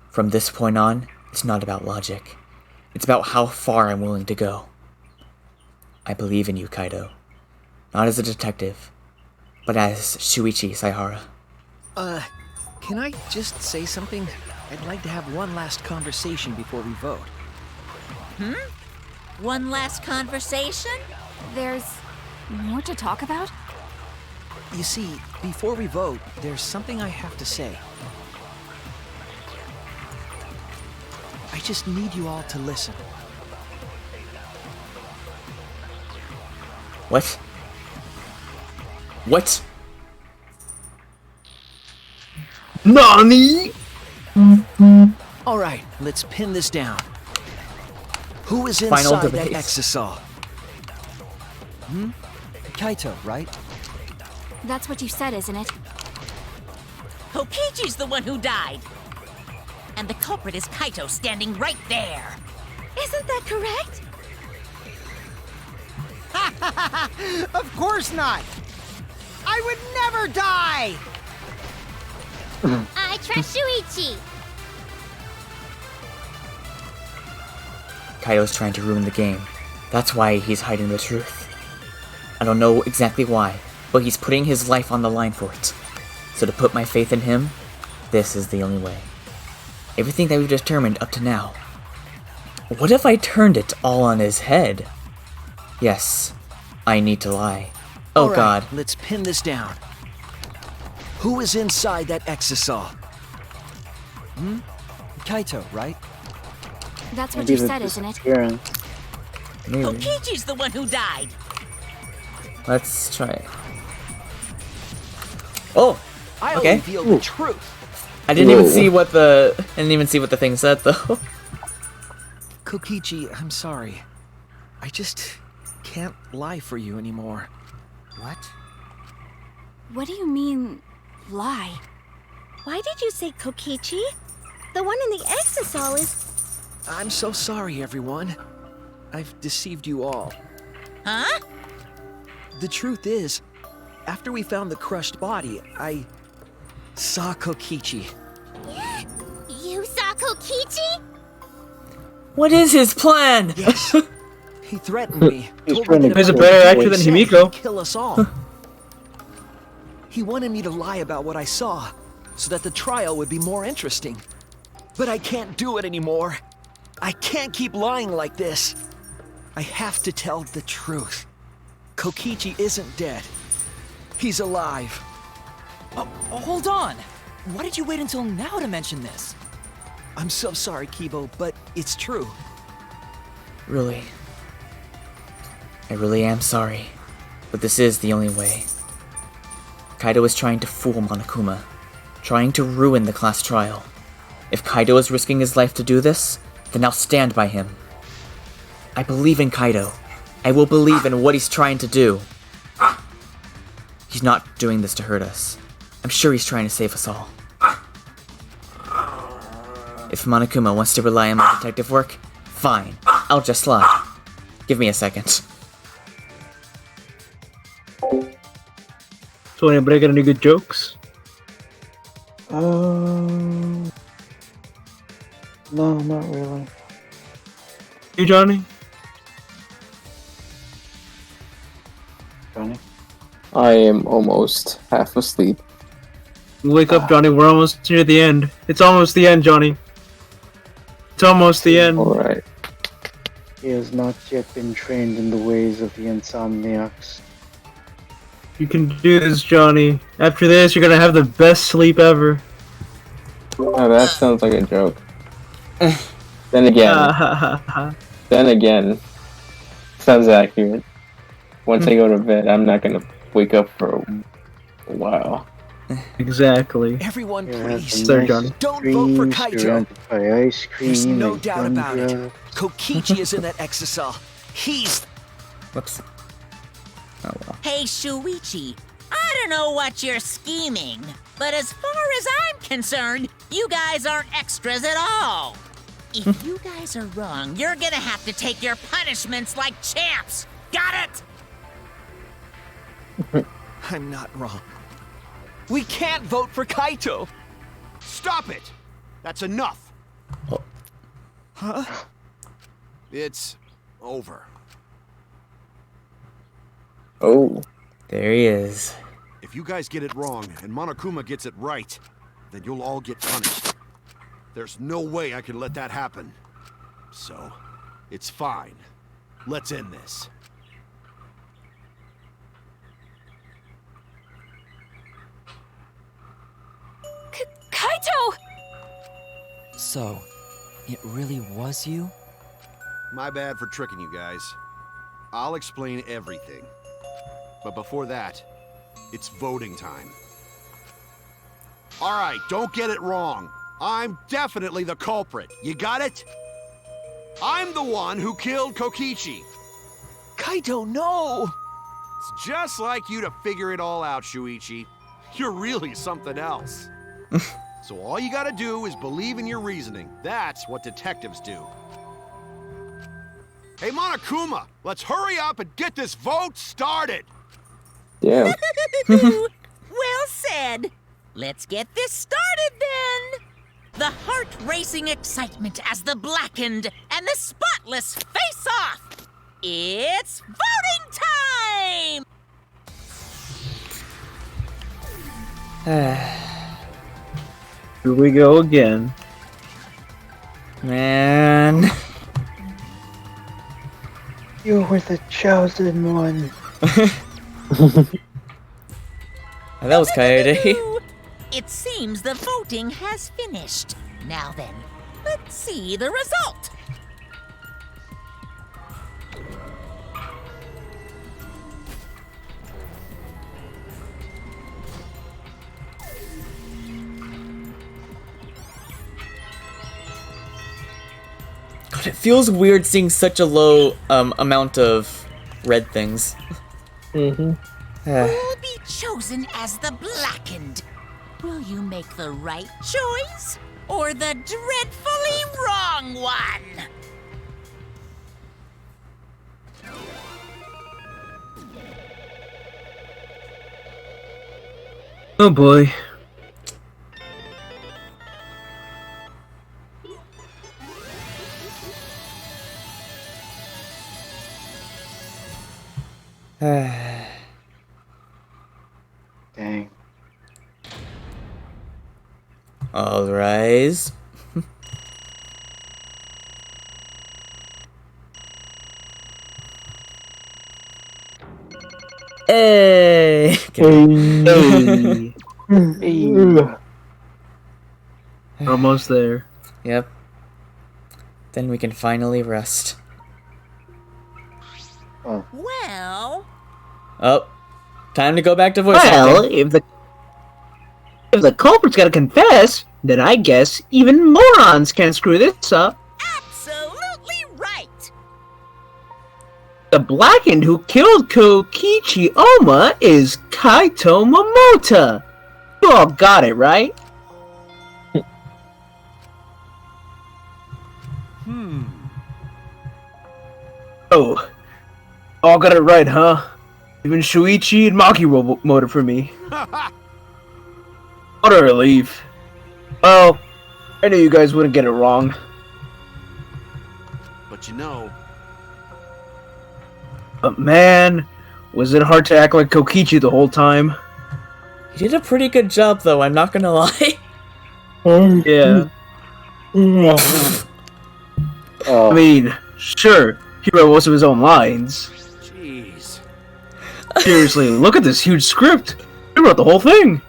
S2: From this point on, it's not about logic. It's about how far I'm willing to go. I believe in you, Kaido. Not as a detective, but as Shuichi Saihara.
S8: Can I just say something? I'd like to have one last conversation before we vote.
S5: One last conversation?
S9: There's more to talk about?
S8: You see, before we vote, there's something I have to say. I just need you all to listen.
S2: What? What?
S1: NANI?!
S8: Alright, let's pin this down. Who is
S2: Final
S8: inside that
S2: debate.
S8: exisal?
S6: Kaito, right?
S9: That's what you said, isn't it?
S5: Kokichi's the one who died. And the culprit is Kaito standing right there.
S7: Isn't that correct?
S12: Of course not! I would never die!
S10: I trust Shuichi.
S2: Kaido's trying to ruin the game. That's why he's hiding the truth. I don't know exactly why, but he's putting his life on the line for it. So to put my faith in him, this is the only way. Everything that we've determined up to now. What if I turned it all on his head? Yes, I need to lie. Oh
S8: All right,
S2: god.
S8: let's pin this down. Who is inside that exisal?
S6: Kaito, right?
S9: That's what
S3: Maybe
S9: you
S3: the
S9: said, isn't it?
S3: disappearance.
S2: Maybe.
S5: Kokichi's the one who died.
S2: Let's try it. Oh!
S8: I'll
S2: Okay.
S8: reveal the truth.
S2: I didn't even see what the thing said though.
S8: Kokichi, I'm sorry. I just can't lie for you anymore.
S12: What?
S9: What do you mean, lie?
S7: Why did you say Kokichi? The one in the exisal is...
S8: I'm so sorry, everyone. I've deceived you all.
S5: Huh?
S8: The truth is, after we found the crushed body, I saw Kokichi.
S10: You saw Kokichi?
S2: What is his plan?
S8: Yes. He threatened me.
S3: He's
S8: Told
S3: trying
S8: me
S3: to
S8: that
S1: He's a
S8: if I
S1: better
S8: did
S1: actor
S8: what
S1: than
S8: he said,
S1: Himiko.
S8: he'd kill us all. He wanted me to lie about what I saw, so that the trial would be more interesting. But I can't do it anymore. I can't keep lying like this. I have to tell the truth. Kokichi isn't dead. He's alive.
S6: Oh, hold on! Why did you wait until now to mention this?
S8: I'm so sorry, Kibo, but it's true.
S2: Really. I really am sorry. But this is the only way. Kaido is trying to fool Monokuma. Trying to ruin the class trial. If Kaido is risking his life to do this, then I'll stand by him. I believe in Kaido. I will believe in what he's trying to do. He's not doing this to hurt us. I'm sure he's trying to save us all. If Monokuma wants to rely on my detective work, fine. I'll just lie. Give me a second.
S14: So anybody got any good jokes?
S3: No, not really.
S14: You, Johnny?
S3: Johnny?
S4: I am almost half asleep.
S14: Wake up, Johnny. We're almost near the end. It's almost the end, Johnny. It's almost the end.
S4: Alright.
S3: He has not yet been trained in the ways of the insomniacs.
S14: You can do this, Johnny. After this, you're gonna have the best sleep ever.
S4: Oh, that sounds like a joke. Then again, sounds accurate. Once I go to bed, I'm not gonna wake up for a while.
S14: Exactly.
S8: Everyone,
S3: Yeah,
S8: please,
S14: Sir Johnny.
S8: don't vote for
S3: Dreams
S8: Kaito.
S3: surrounded by ice cream.
S8: There's no
S3: and
S8: doubt about it.
S3: gumdrops.
S8: Kokichi is in that exisal. He's...
S2: Whoops. Oh well.
S5: Hey, Shuichi. I don't know what you're scheming, but as far as I'm concerned, you guys aren't extras at all. If you guys are wrong, you're gonna have to take your punishments like champs. Got it?
S8: I'm not wrong. We can't vote for Kaito!
S11: Stop it! That's enough!
S2: Oh.
S8: Huh?
S11: It's over.
S4: Oh.
S2: There he is.
S11: If you guys get it wrong and Monokuma gets it right, then you'll all get punished. There's no way I can let that happen. So, it's fine. Let's end this.
S9: Kaito!
S6: So, it really was you?
S11: My bad for tricking you guys. I'll explain everything. But before that, it's voting time. Alright, don't get it wrong. I'm definitely the culprit. You got it? I'm the one who killed Kokichi.
S8: Kaito, no!
S11: It's just like you to figure it all out, Shuichi. You're really something else. So all you gotta do is believe in your reasoning. That's what detectives do. Hey, Monokuma, let's hurry up and get this vote started!
S4: Yeah.
S5: Well said. Let's get this started then. The heart-racing excitement as the blackened and the spotless face off. It's voting time!
S1: Here we go again.
S2: Man.
S3: You were the chosen one.
S2: That was Coyote.
S5: It seems the voting has finished. Now then, let's see the result.
S2: God, it feels weird seeing such a low amount of red things.
S5: Who'll be chosen as the blackened? Will you make the right choice or the dreadfully wrong one?
S1: Oh boy.
S3: Dang.
S2: All rise. Hey.
S1: Hey.
S3: Hey.
S1: Almost there.
S2: Yep. Then we can finally rest.
S5: Well,
S2: Oh, time to go back to voice
S14: Well,
S2: acting.
S14: if the culprit's gotta confess, then I guess even morons can screw this up.
S5: absolutely right.
S14: The blackened who killed Kokichi Oma is Kaito Momota. You all got it, right? Oh, all got it right, huh? Even Shuichi and Maki voted for me. What a relief. Well, I knew you guys wouldn't get it wrong.
S11: But you know,
S14: But man, was it hard to act like Kokichi the whole time.
S2: He did a pretty good job, though, I'm not gonna lie.
S14: Yeah. I mean, sure, he wrote most of his own lines.
S11: jeez.
S14: Seriously, look at this huge script. He wrote the whole thing.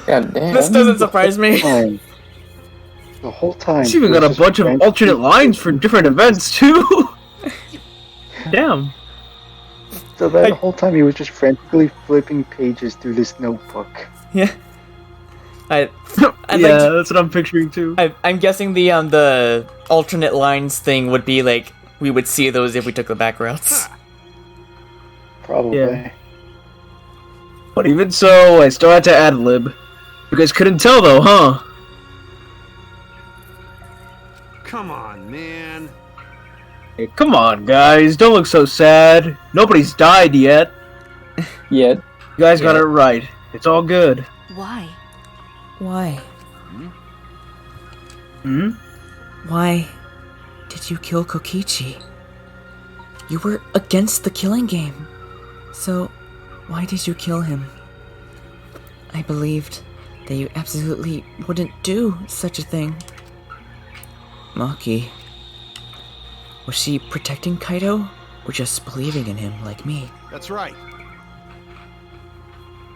S4: God damn.
S2: This doesn't surprise me.
S3: The whole time.
S14: He's even
S3: he
S14: got a
S3: was
S14: bunch
S3: just
S14: of alternate lines for different events, too. Damn.
S3: So that whole time he was just frantically flipping pages through this notebook.
S2: Yeah. I'd
S14: Yeah,
S2: like to-
S14: that's what I'm picturing, too.
S2: I'm guessing the alternate lines thing would be like we would see those if we took the back routes.
S3: Probably.
S14: Yeah. But even so, I still had to ad-lib. You guys couldn't tell, though, huh?
S11: Come on, man.
S14: Hey, come on, guys. Don't look so sad. Nobody's died yet.
S4: Yet.
S14: guys got it right. It's all good.
S9: Why?
S2: Why?
S14: Hmm?
S2: Why did you kill Kokichi? You were against the killing game. So, why did you kill him? I believed that you absolutely wouldn't do such a thing. Maki. Was she protecting Kaito? Or just believing in him like me?
S11: That's right.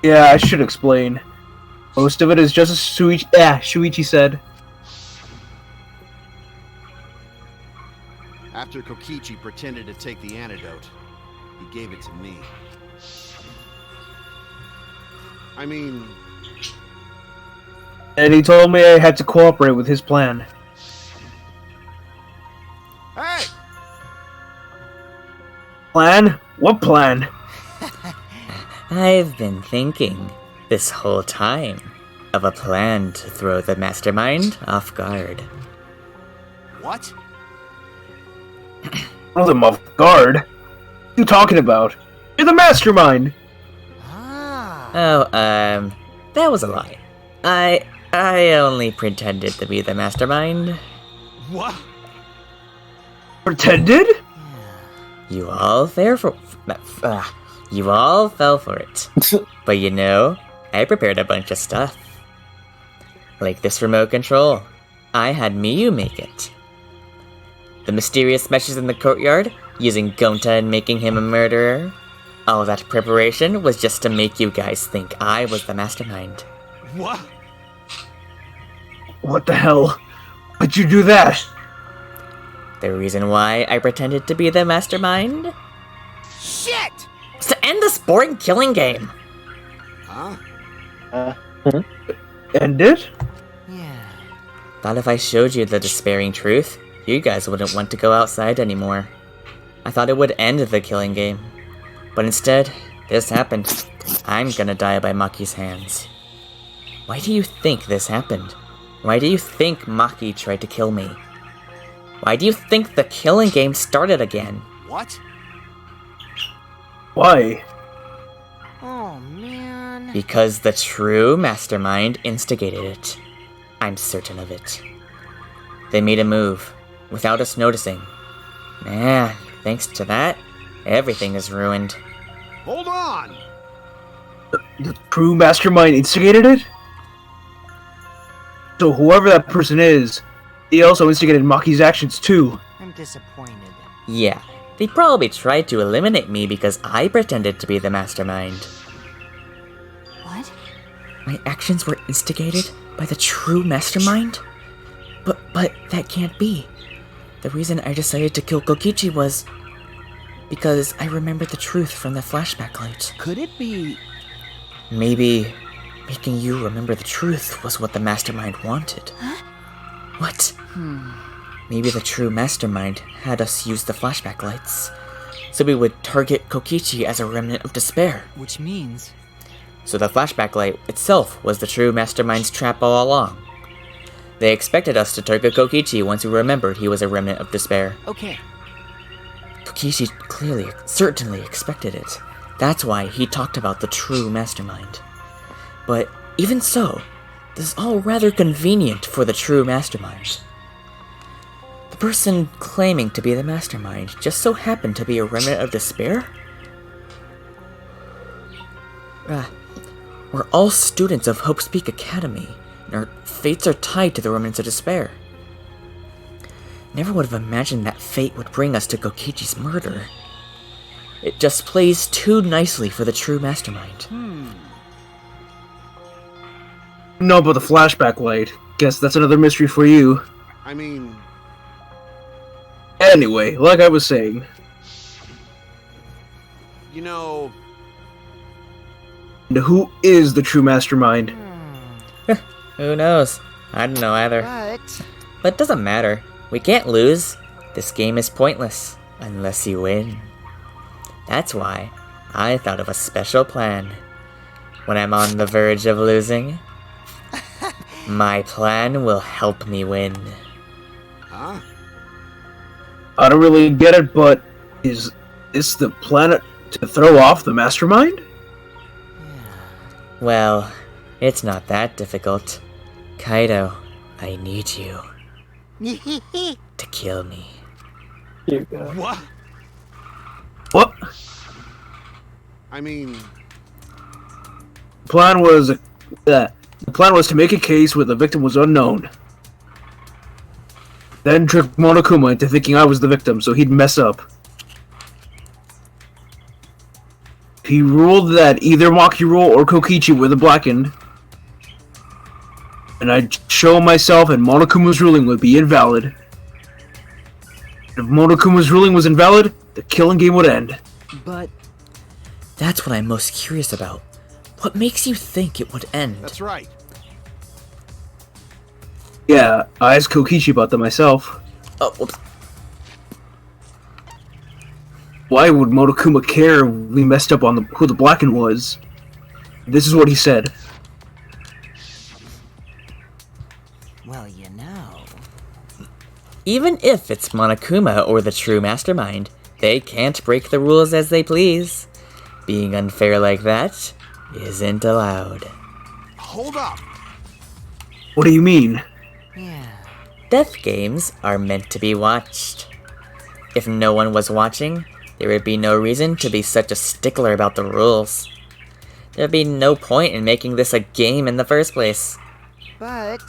S14: Yeah, I should explain. Most of it is just as Shuichi said.
S11: After Kokichi pretended to take the antidote, he gave it to me. I mean...
S14: And he told me I had to cooperate with his plan.
S11: Hey!
S14: Plan? What plan?
S2: I've been thinking this whole time of a plan to throw the mastermind off guard.
S11: What?
S14: Throw them off guard? What are you talking about? You're the mastermind!
S2: Oh, that was a lie. I only pretended to be the mastermind.
S11: What?
S14: Pretended?
S2: You all fell for it. But you know, I prepared a bunch of stuff. Like this remote control. I had Miyu make it. The mysterious meshes in the courtyard, using Gonta and making him a murderer. All that preparation was just to make you guys think I was the mastermind.
S11: What?
S14: What the hell? Why'd you do that?
S2: The reason why I pretended to be the mastermind?
S12: Shit!
S2: Was to end this boring killing game.
S11: Huh?
S14: End it?
S12: Yeah.
S2: Thought if I showed you the despairing truth, you guys wouldn't want to go outside anymore. I thought it would end the killing game. But instead, this happened. I'm gonna die by Maki's hands. Why do you think this happened? Why do you think Maki tried to kill me? Why do you think the killing game started again?
S11: What?
S14: Why?
S12: Oh, man.
S2: Because the true mastermind instigated it. I'm certain of it. They made a move, without us noticing. Man, thanks to that, everything is ruined.
S11: Hold on!
S14: The true mastermind instigated it? So whoever that person is, he also instigated Maki's actions too.
S12: I'm disappointed.
S2: Yeah, they probably tried to eliminate me because I pretended to be the mastermind.
S9: What?
S2: My actions were instigated by the true mastermind? But that can't be. The reason I decided to kill Kokichi was because I remembered the truth from the flashback light.
S8: Could it be...
S2: Maybe making you remember the truth was what the mastermind wanted.
S9: Huh?
S2: What? Maybe the true mastermind had us use the flashback lights, so we would target Kokichi as a remnant of despair.
S6: Which means...
S2: So the flashback light itself was the true mastermind's trap all along. They expected us to target Kokichi once we remembered he was a remnant of despair.
S12: Okay.
S2: Kokichi certainly expected it. That's why he talked about the true mastermind. But even so, this is all rather convenient for the true mastermind. The person claiming to be the mastermind just so happened to be a remnant of despair? We're all students of Hope's Peak Academy, and our fates are tied to the remnants of despair. Never would have imagined that fate would bring us to Kokichi's murder. It just plays too nicely for the true mastermind.
S14: No, but the flashback light. Guess that's another mystery for you.
S11: I mean...
S14: Anyway, like I was saying.
S11: You know...
S14: And who is the true mastermind?
S2: Who knows? I don't know either. But it doesn't matter. We can't lose. This game is pointless unless you win. That's why I thought of a special plan. When I'm on the verge of losing, my plan will help me win.
S11: Huh?
S14: I don't really get it, but is this the planet to throw off the mastermind?
S2: Well, it's not that difficult. Kaido, I need you to kill me.
S11: What?
S1: What?
S11: I mean,
S1: The plan was to make a case where the victim was unknown. Then trick Monokuma into thinking I was the victim, so he'd mess up. He ruled that either Maki rule or Kokichi were the blackened, and I'd show myself and Monokuma's ruling would be invalid. If Monokuma's ruling was invalid, the killing game would end.
S8: But
S2: that's what I'm most curious about. What makes you think it would end?
S11: that's right.
S1: Yeah, I asked Kokichi about that myself.
S2: Oh, whoops.
S1: Why would Monokuma care if we messed up on who the blackened was? This is what he said.
S12: Well, you know.
S2: Even if it's Monokuma or the true mastermind, they can't break the rules as they please. Being unfair like that isn't allowed.
S11: Hold up.
S1: What do you mean?
S12: Yeah.
S2: Death games are meant to be watched. If no one was watching, there would be no reason to be such a stickler about the rules. There'd be no point in making this a game in the first place.
S12: But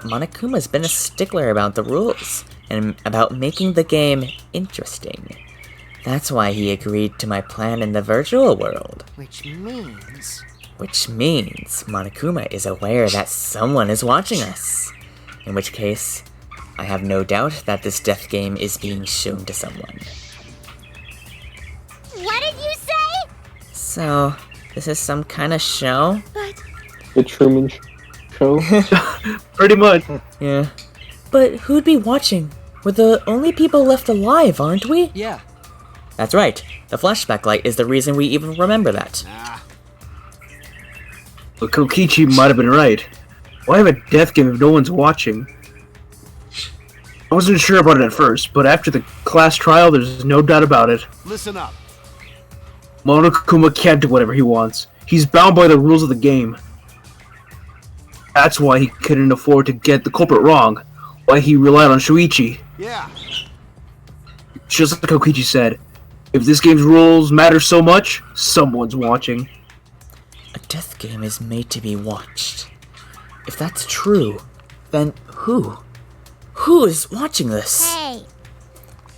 S2: Monokuma's been a stickler about the rules, and about making the game interesting. That's why he agreed to my plan in the virtual world.
S12: which means
S2: Monokuma is aware that someone is watching us. In which case, I have no doubt that this death game is being shown to someone.
S10: What did you say?
S2: So, this is some kind of show?
S4: The Truman Show?
S1: Pretty much.
S2: Yeah. But who'd be watching? We're the only people left alive, aren't we?
S6: Yeah.
S2: That's right. The flashback light is the reason we even remember that.
S1: But Kokichi might have been right. Why have a death game if no one's watching? I wasn't sure about it at first, but after the class trial, there's no doubt about it.
S11: Listen up.
S1: Monokuma can't do whatever he wants. He's bound by the rules of the game. That's why he couldn't afford to get the culprit wrong. Why he relied on Shuichi.
S11: Yeah.
S1: Just like Kokichi said, if this game's rules matter so much, someone's watching.
S2: A death game is made to be watched. If that's true, then who? Who is watching this?
S10: Hey,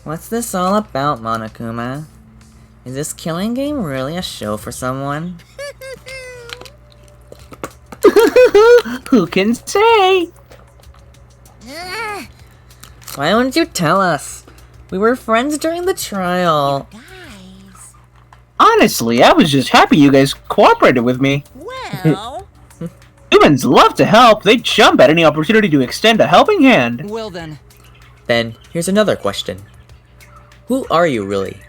S2: What's this all about, Monokuma? Is this killing game really a show for someone?
S14: Who can say?
S2: Why wouldn't you tell us? We were friends during the trial.
S5: Guys,
S14: Honestly, I was just happy you guys cooperated with me.
S5: well,
S14: Humans love to help. They jump at any opportunity to extend a helping hand.
S6: Well then.
S2: Then, here's another question. Who are you really?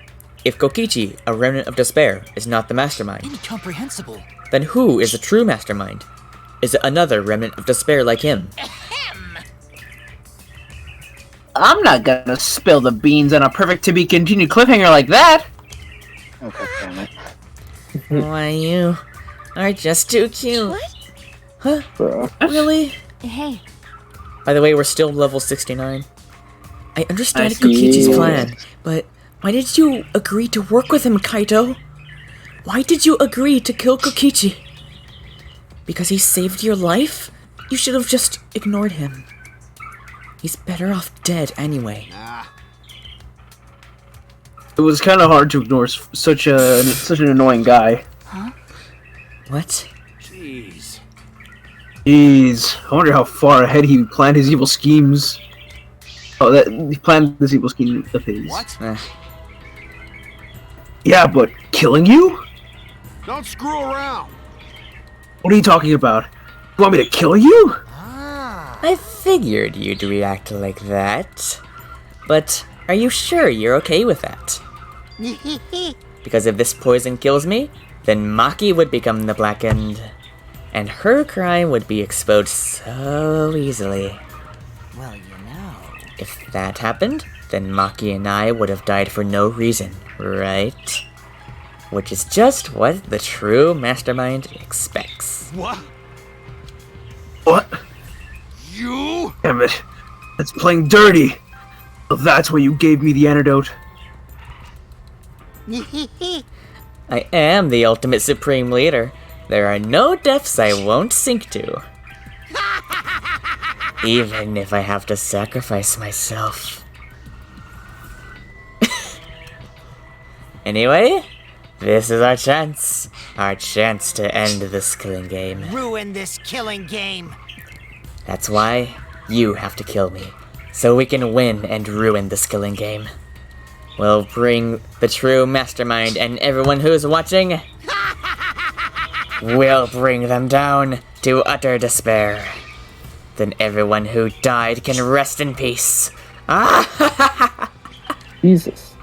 S2: If Kokichi, a remnant of despair, is not the mastermind,
S6: Incomprehensible.
S2: then who is the true mastermind? Is it another remnant of despair like him?
S14: I'm not gonna spill the beans on a perfect to be continued cliffhanger like that.
S3: Okay, damn it.
S2: Why, you are just too cute.
S5: What?
S2: Huh?
S3: Bro.
S2: Really?
S9: Hey,
S2: By the way, we're still level 69. I understand
S1: I
S2: Kokichi's
S1: see.
S2: plan, but why did you agree to work with him, Kaito? Why did you agree to kill Kokichi? Because he saved your life? You should have just ignored him. He's better off dead anyway.
S1: It was kind of hard to ignore such an annoying guy.
S2: What?
S11: Jeez.
S1: Jeez, I wonder how far ahead he planned his evil schemes. Oh, that he planned this evil scheme of his.
S11: What?
S1: Yeah, but killing you?
S11: Don't screw around.
S1: What are you talking about? You want me to kill you?
S2: I figured you'd react like that. But are you sure you're okay with that? Because if this poison kills me, then Maki would become the blackened. And her crime would be exposed so easily.
S12: Well, you know.
S2: If that happened, then Maki and I would have died for no reason, right? Which is just what the true mastermind expects.
S5: this.
S11: What?
S1: What?
S11: You?
S1: Damn it. That's playing dirty. Well, that's why you gave me the antidote.
S2: I am the ultimate supreme leader. There are no depths I won't sink to. Even if I have to sacrifice myself. Anyway, this is our chance. Our chance to end this killing game.
S12: Ruin this killing game.
S2: That's why you have to kill me, so we can win and ruin this killing game. We'll bring the true mastermind and everyone who's watching. We'll bring them down to utter despair. Then everyone who died can rest in peace.
S4: Jesus.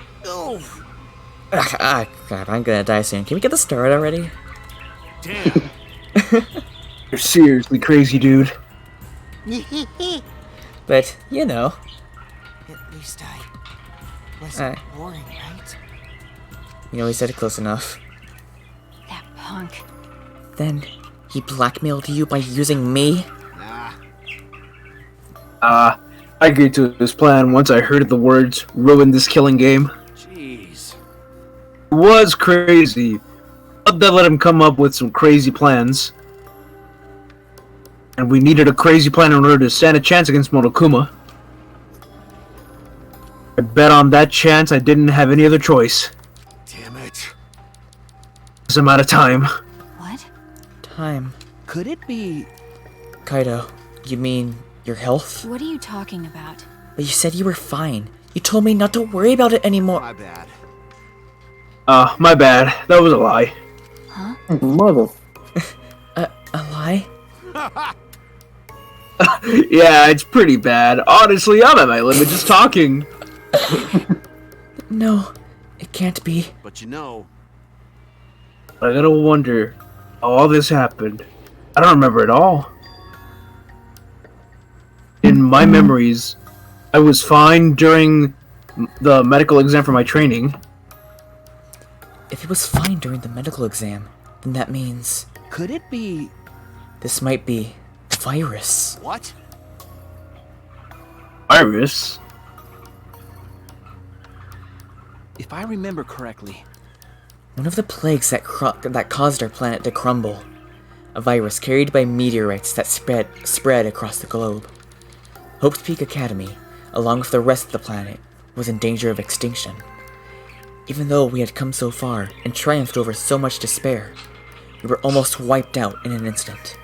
S2: God, I'm gonna die soon. Can we get this started already?
S11: Damn.
S1: You're seriously crazy, dude.
S2: But, you know.
S12: At least I wasn't boring, right?
S2: You know, he said it close enough.
S9: That punk.
S2: Then, he blackmailed you by using me?
S1: I agreed to his plan once I heard the words, ruin this killing game.
S11: Jeez.
S1: It was crazy. But that let him come up with some crazy plans. And we needed a crazy plan in order to stand a chance against Monokuma. I bet on that chance I didn't have any other choice.
S11: Damn it.
S1: I'm out of time.
S9: What?
S2: Time.
S8: Could it be...
S2: Kaido, you mean your health?
S9: What are you talking about?
S2: But you said you were fine. You told me not to worry about it anymore.
S11: My bad.
S1: My bad. That was a lie.
S9: Huh?
S4: Mother.
S2: A lie?
S1: Yeah, it's pretty bad. Honestly, I'm at my limit just talking.
S2: No, it can't be.
S11: But you know...
S1: I gotta wonder how all this happened. I don't remember it all. In my memories, I was fine during the medical exam for my training.
S2: If it was fine during the medical exam, then that means...
S8: Could it be...
S2: This might be the virus.
S11: What?
S1: Virus?
S8: If I remember correctly...
S2: One of the plagues that caused our planet to crumble. A virus carried by meteorites that spread across the globe. Hope's Peak Academy, along with the rest of the planet, was in danger of extinction. Even though we had come so far and triumphed over so much despair, we were almost wiped out in an instant.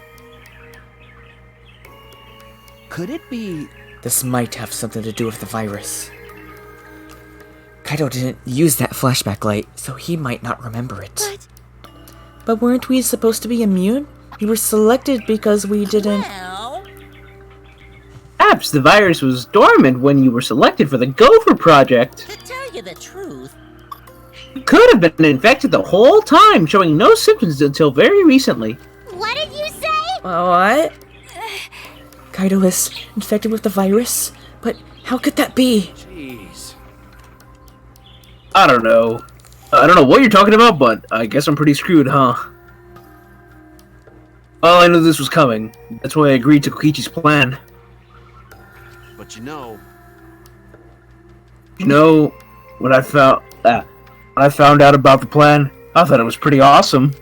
S8: Could it be...
S2: This might have something to do with the virus. Kaido didn't use that flashback light, so he might not remember it. But weren't we supposed to be immune? We were selected because we didn't...
S5: Well,
S14: Perhaps the virus was dormant when you were selected for the Gopher Project.
S5: to tell you the truth,
S14: You could have been infected the whole time, showing no symptoms until very recently.
S10: What did you say?
S2: What? Kaido is infected with the virus? But how could that be?
S11: Jeez.
S1: I don't know. I don't know what you're talking about, but I guess I'm pretty screwed, huh? Well, I knew this was coming. That's why I agreed to Kokichi's plan.
S11: But you know...
S1: You know, when I found out about the plan, I thought it was pretty awesome.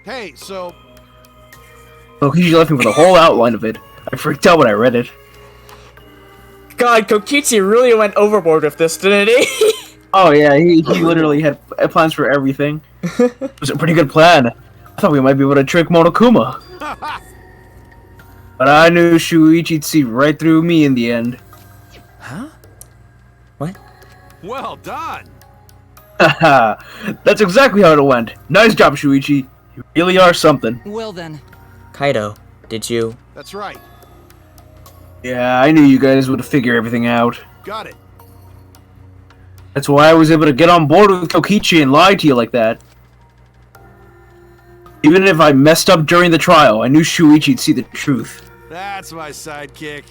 S11: Hey, so...
S1: Kokichi left me with the whole outline of it. I freaked out when I read it.
S2: God, Kokichi really went overboard with this, didn't he?
S1: Oh yeah, he literally had plans for everything. It was a pretty good plan. I thought we might be able to trick Monokuma. But I knew Shuichi'd see right through me in the end.
S2: Huh? What?
S11: Well done!
S1: Haha, that's exactly how it went. Nice job, Shuichi. You really are something.
S6: Well then.
S2: Kaido, did you...
S11: That's right.
S1: Yeah, I knew you guys would figure everything out.
S11: Got it.
S1: That's why I was able to get on board with Kokichi and lie to you like that. Even if I messed up during the trial, I knew Shuichi'd see the truth.
S11: That's my sidekick.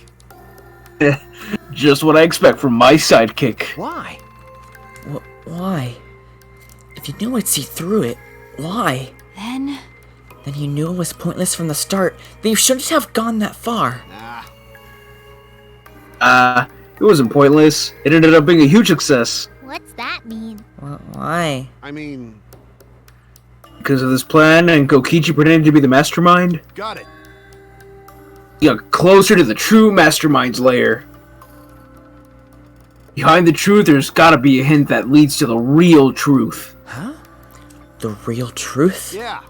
S1: Just what I expect from my sidekick.
S8: Why?
S2: Why? If you knew I'd see through it, why?
S9: Then
S2: Then you knew it was pointless from the start. Then you shouldn't have gone that far.
S1: It wasn't pointless. It ended up being a huge success.
S10: What's that mean?
S2: Why?
S11: I mean...
S1: Because of this plan and Kokichi pretending to be the mastermind.
S11: Got it.
S1: You got closer to the true mastermind's lair. Behind the truth, there's gotta be a hint that leads to the real truth.
S2: Huh? The real truth?
S11: Yeah.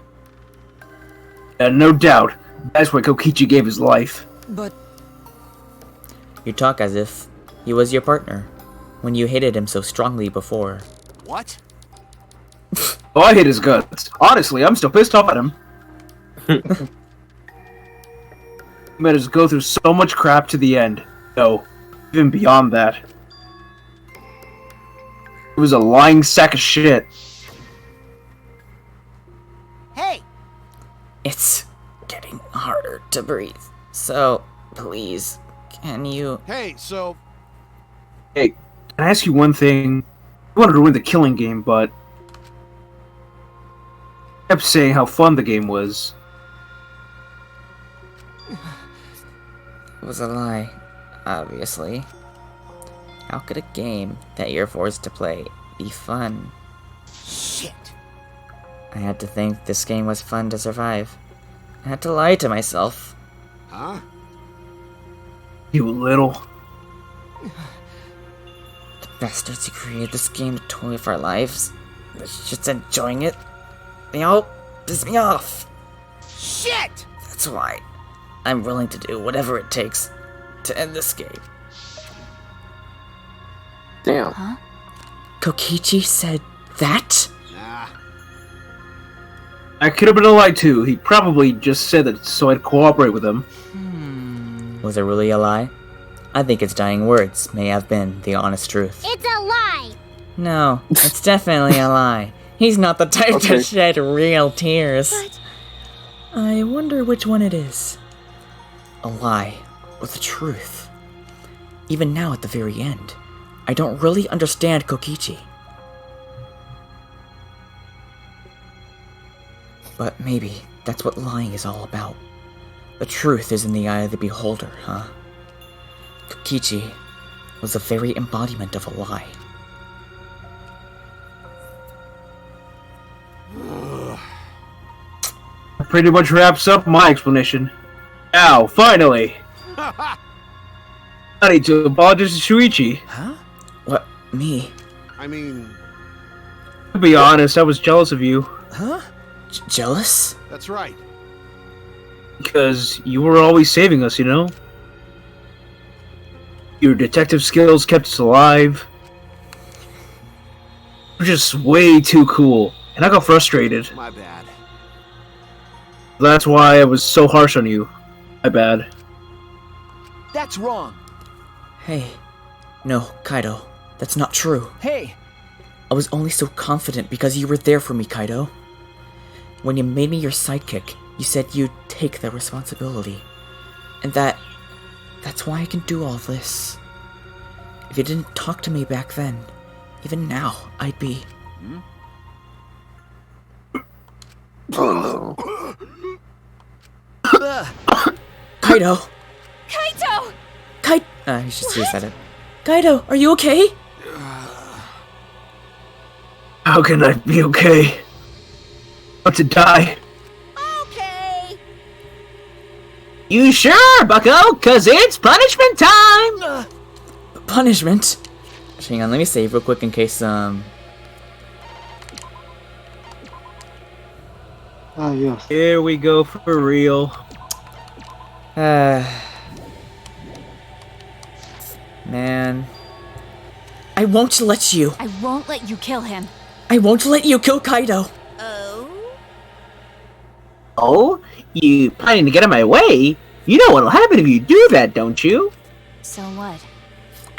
S1: No doubt. That's why Kokichi gave his life.
S6: But...
S2: You talk as if he was your partner, when you hated him so strongly before.
S11: What?
S1: Oh, I hate his guts. Honestly, I'm still pissed off at him. He made us go through so much crap to the end. No, even beyond that. It was a lying sack of shit.
S12: Hey!
S2: It's getting harder to breathe. So, please, can you...
S11: Hey, so...
S1: Hey, can I ask you one thing? I wanted to win the killing game, but... I kept saying how fun the game was.
S2: It was a lie, obviously. How could a game that you're forced to play be fun?
S12: Shit!
S2: I had to think this game was fun to survive. I had to lie to myself.
S11: Huh?
S1: You little...
S2: The bastards who created this game to toy with our lives. They're just enjoying it. They all piss me off.
S12: Shit!
S2: That's why I'm willing to do whatever it takes to end this game.
S4: Damn.
S9: Huh?
S2: Kokichi said that?
S11: Nah.
S1: I could have been a lie too. He probably just said that so I'd cooperate with him.
S2: Was it really a lie? I think its dying words may have been the honest truth.
S10: It's a lie!
S2: No, it's definitely a lie. He's not the type
S4: Okay.
S2: to shed real tears. I wonder which one it is. A lie or the truth. Even now at the very end, I don't really understand Kokichi. But maybe that's what lying is all about. The truth is in the eye of the beholder, huh? Kokichi was the very embodiment of a lie.
S1: That pretty much wraps up my explanation. Now, finally! I need to apologize to Shuichi.
S2: Huh? What? Me?
S11: I mean...
S1: To be honest, I was jealous of you.
S2: Huh? Jealous?
S11: That's right.
S1: Because you were always saving us, you know? Your detective skills kept us alive. You're just way too cool. And I got frustrated.
S11: My bad.
S1: That's why I was so harsh on you. My bad.
S8: That's wrong.
S2: Hey. No, Kaido. That's not true.
S8: Hey!
S2: I was only so confident because you were there for me, Kaido. When you made me your sidekick, you said you'd take the responsibility. And that's why I can do all this. If you didn't talk to me back then, even now, I'd be...
S4: Oh
S2: Kaido!
S9: Kaito!
S2: You should have said it. Kaido, are you okay?
S1: How can I be okay? About to die.
S5: Okay.
S14: You sure, Bucko? 'Cause it's punishment time!
S2: Punishment? Hang on, let me save real quick in case,
S3: Ah, yes.
S1: Here we go for real.
S2: Man. I won't let you.
S9: I won't let you kill him.
S2: I won't let you kill Kaido.
S14: Oh? You planning to get in my way? You know what'll happen if you do that, don't you?
S9: So what?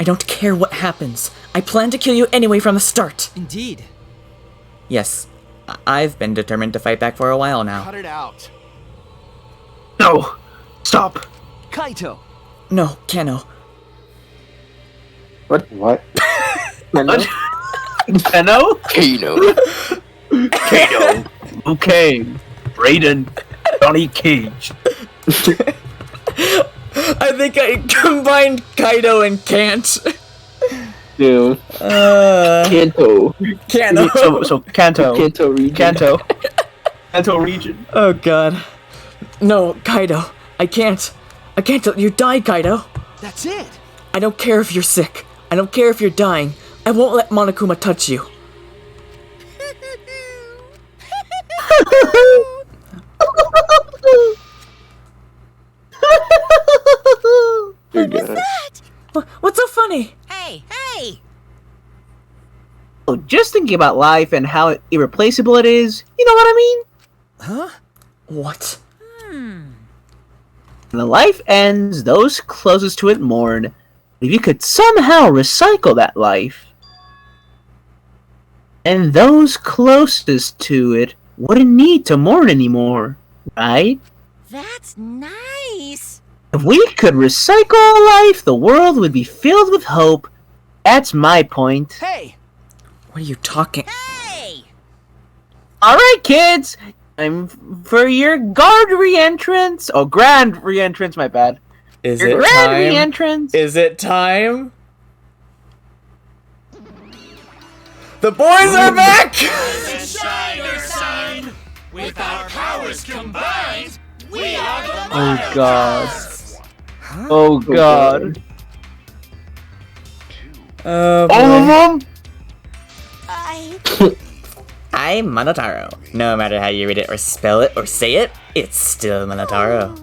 S2: I don't care what happens. I plan to kill you anyway from the start.
S6: Indeed.
S2: Yes, I've been determined to fight back for a while now.
S11: Cut it out.
S1: No! Stop!
S8: Kaito!
S2: No, Kano.
S3: What?
S1: Kano? Kano?
S4: Kano.
S1: Kano. Okay. Raiden. Johnny Cage.
S2: I think I combined Kaido and Kant.
S4: Dude. Kanto.
S2: Kanto.
S1: So Kanto.
S4: Kanto region.
S1: Kanto. Kanto region.
S2: Oh god. No, Kaido. I can't let you die, Kaido.
S8: That's it.
S2: I don't care if you're sick. I don't care if you're dying. I won't let Monokuma touch you.
S4: What
S5: was that?
S2: What's so funny?
S5: Hey!
S14: Oh, just thinking about life and how irreplaceable it is, you know what I mean?
S2: Huh? What?
S14: When the life ends, those closest to it mourn. If you could somehow recycle that life, and those closest to it wouldn't need to mourn anymore, right?
S5: That's nice!
S14: If we could recycle a life, the world would be filled with hope. That's my point.
S8: Hey!
S2: What are you talking?
S5: Hey!
S14: Alright, kids! Time for your guard re-entrance. Oh, grand re-entrance, my bad.
S2: Is
S14: your
S2: it
S14: grand
S2: time?
S14: re-entrance.
S2: Is it time? The boys are back!
S16: With our powers combined, we are the
S1: Oh god. Oh god.
S2: Oh,
S1: All of them?
S2: I'm Monotaro. No matter how you read it or spell it or say it, it's still Monotaro.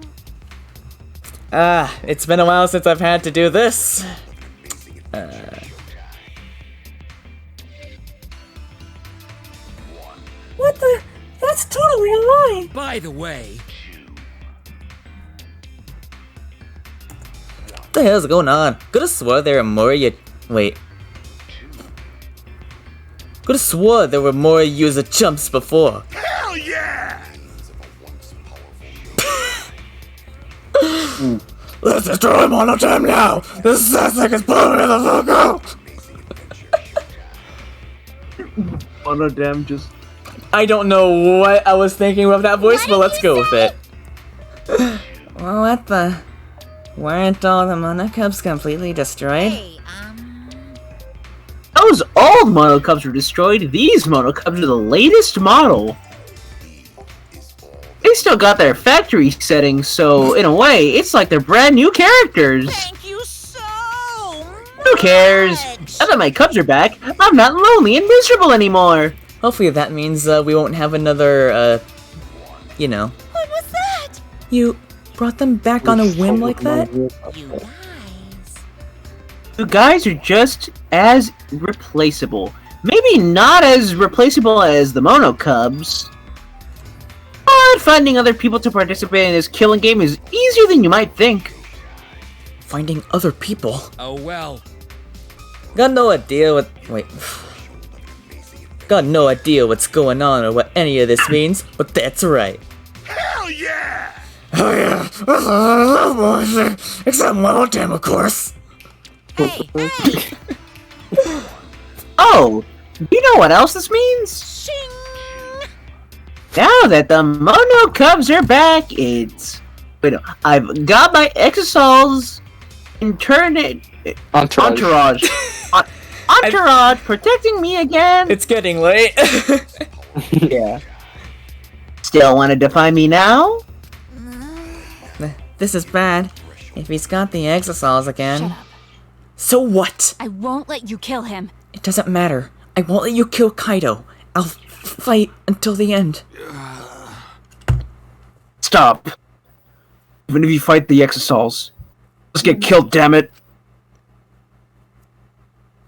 S2: It's been a while since I've had to do this. What the? That's totally a lie!
S16: By the way,
S2: What the hell's going on? Could've swore there were more Wait. Could've swore there were more user jumps before.
S16: hell yeah!
S2: Let's destroy Monotime now! This is Sasek is blowing the fuck out!
S1: Monodam just...
S2: I don't know what I was thinking with that voice, but let's go with it. Well, what the? Weren't all the monocubs completely destroyed?
S14: Those old monocubs were destroyed. These monocubs are the latest model. They still got their factory settings, so in a way, it's like they're brand new characters.
S5: Thank you so
S14: Who cares? Now that my cubs are back, I'm not lonely and miserable anymore.
S2: Hopefully that means we won't have another, you know.
S5: What was that?
S2: You brought them back on a whim like that?
S14: You guys are just as replaceable. Maybe not as replaceable as the Mono Cubs. But finding other people to participate in this killing game is easier than you might think.
S2: Finding other people?
S16: Oh well.
S2: Got no idea what. Wait. Got no idea what's going on or what any of this means, but that's right.
S16: Hell yeah!
S2: Oh yeah, that's what I love watching. Except Monotime, of course.
S14: Oh, you know what else this means? Now that the Mono Cubs are back, it's... Wait, no, I've got my Exosols and turned it... Entourage. Entourage protecting me again.
S2: It's getting late.
S14: Yeah. Still want to defy me now?
S2: This is bad. If he's got the exosols again.
S9: Shut up.
S2: So what?
S9: I won't let you kill him.
S2: It doesn't matter. I won't let you kill Kaido. I'll fight until the end.
S1: Stop. Even if you fight the Exosols, let's get killed, damn it.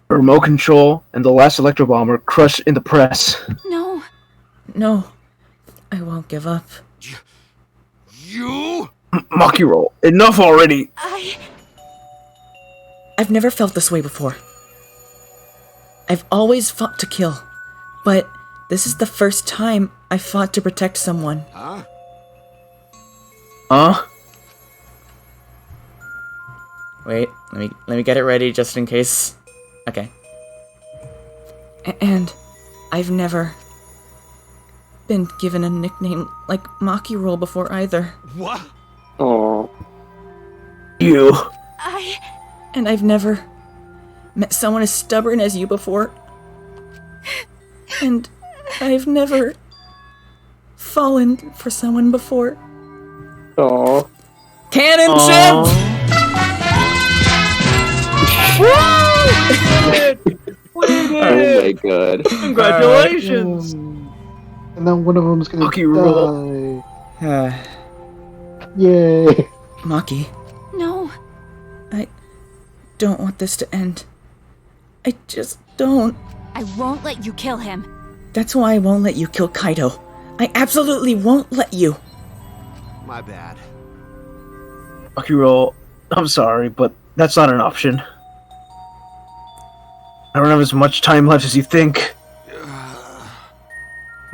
S1: The remote control and the last electro bomb are crushed in the press.
S9: No.
S2: No. I won't give up.
S11: You?
S1: Maki roll. Enough already.
S2: I've never felt this way before. I've always fought to kill. But this is the first time I fought to protect someone.
S11: Huh?
S1: Huh?
S2: Wait, let me get it ready just in case. Okay. And I've never been given a nickname like Maki Roll before either.
S11: What?
S4: Oh.
S1: You.
S2: And I've never met someone as stubborn as you before. And I've never fallen for someone before.
S4: Oh.
S2: Cannon ship!
S4: Oh my god.
S1: Congratulations!
S3: And then one of them's gonna
S1: Maki roll.
S3: die. Yay!
S2: Maki.
S9: No.
S2: I don't want this to end. I just don't.
S9: I won't let you kill him.
S2: That's why I won't let you kill Kaido. I absolutely won't let you.
S11: My bad.
S1: Akiro, I'm sorry, but that's not an option. I don't have as much time left as you think.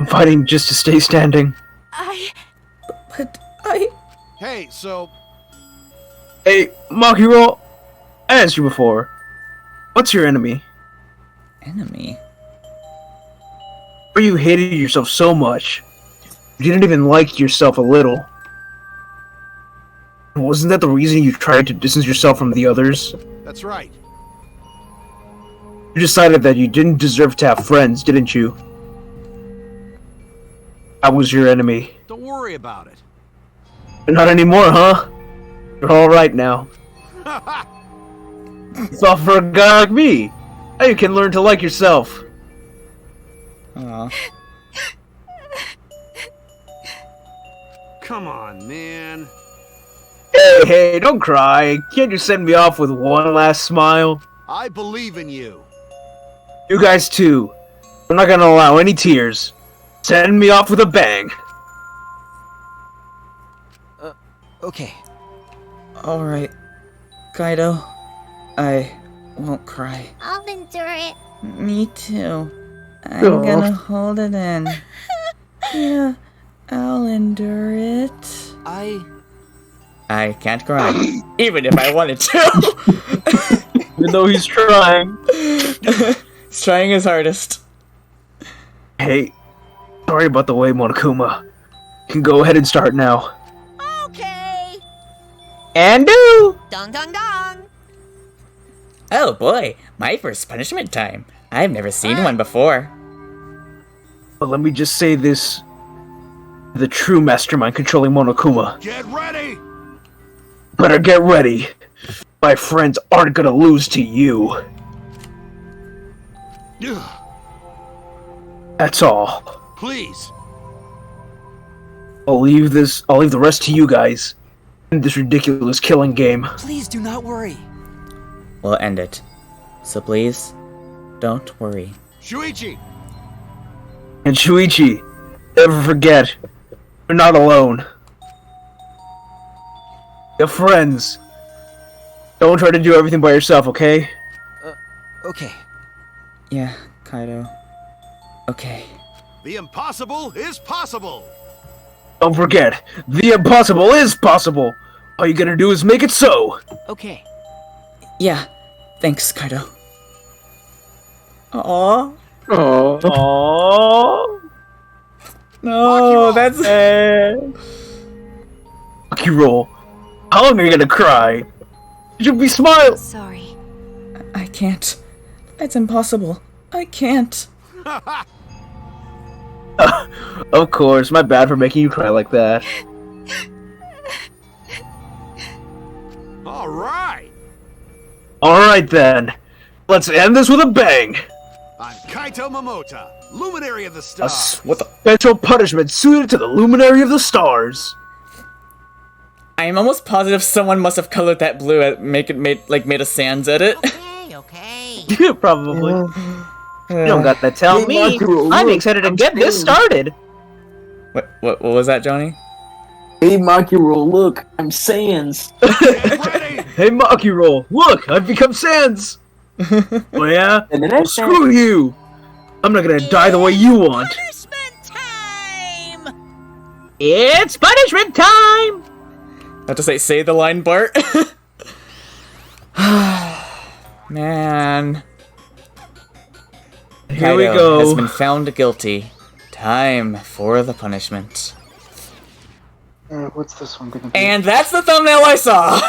S1: I'm fighting just to stay standing.
S2: But I...
S11: Hey, so...
S1: Hey, Makiro, I asked you before. What's your enemy?
S2: Enemy?
S1: Or you hated yourself so much, you didn't even like yourself a little. Wasn't that the reason you tried to distance yourself from the others?
S11: That's right.
S1: You decided that you didn't deserve to have friends, didn't you? I was your enemy.
S11: Don't worry about it.
S1: But not anymore, huh? You're alright now. It's all for a guy like me. Now you can learn to like yourself.
S2: Aww.
S11: Come on, man.
S1: Hey, don't cry. Can't you send me off with one last smile?
S11: I believe in you.
S1: You guys too. I'm not gonna allow any tears. Send me off with a bang.
S6: Okay.
S2: Alright. Kaido, I won't cry.
S10: I'll endure it.
S2: Me too. I'm gonna hold it in. Yeah, I'll endure it. I can't cry. Even if I wanted to.
S1: Even though he's trying.
S2: He's trying his hardest.
S1: Hey, sorry about the way, Monokuma. You can go ahead and start now.
S5: Okay.
S1: And do!
S5: Dong dong dong.
S2: Oh boy, my first punishment time. I've never seen one before.
S1: But let me just say this. The true mastermind controlling Monokuma.
S11: Get ready!
S1: Better get ready. My friends aren't gonna lose to you. That's all.
S11: Please.
S1: I'll leave the rest to you guys. In this ridiculous killing game.
S6: Please do not worry.
S2: We'll end it. So please, don't worry.
S11: Shuichi!
S1: And Shuichi, never forget, you're not alone. You have friends. Don't try to do everything by yourself, okay?
S6: Okay.
S2: Yeah, Kaido. Okay.
S11: The impossible is possible!
S1: Don't forget, the impossible is possible! All you gotta do is make it so!
S6: Okay.
S2: Yeah, thanks, Kaido. Aww.
S4: Oh.
S1: Aww.
S2: No, that's
S1: Akiro, how long are you gonna cry? You should be smiling!
S9: Sorry.
S2: I can't. That's impossible. I can't.
S1: Of course, my bad for making you cry like that.
S11: Alright!
S1: Alright then, let's end this with a bang!
S11: I'm Kaito Momota, Luminary of the Stars.
S1: What the special punishment suited to the Luminary of the Stars!
S2: I am almost positive someone must have colored that blue and made a sans edit.
S5: Okay.
S1: Probably. You don't gotta tell me. I'm excited to get this started.
S2: What was that, Johnny?
S4: Hey, Makiro, look, I'm Sans.
S1: Hey, Makiro, look, I've become Sans. Oh yeah? Well, screw you. I'm not gonna die the way you want.
S5: Punishment time.
S14: It's punishment time!
S2: Have to say the line, Bart.
S1: Here
S2: Man.
S1: we
S2: Kaido
S1: go.
S2: has been found guilty. Time for the punishment.
S3: What's this one gonna be?
S2: And that's the thumbnail I saw!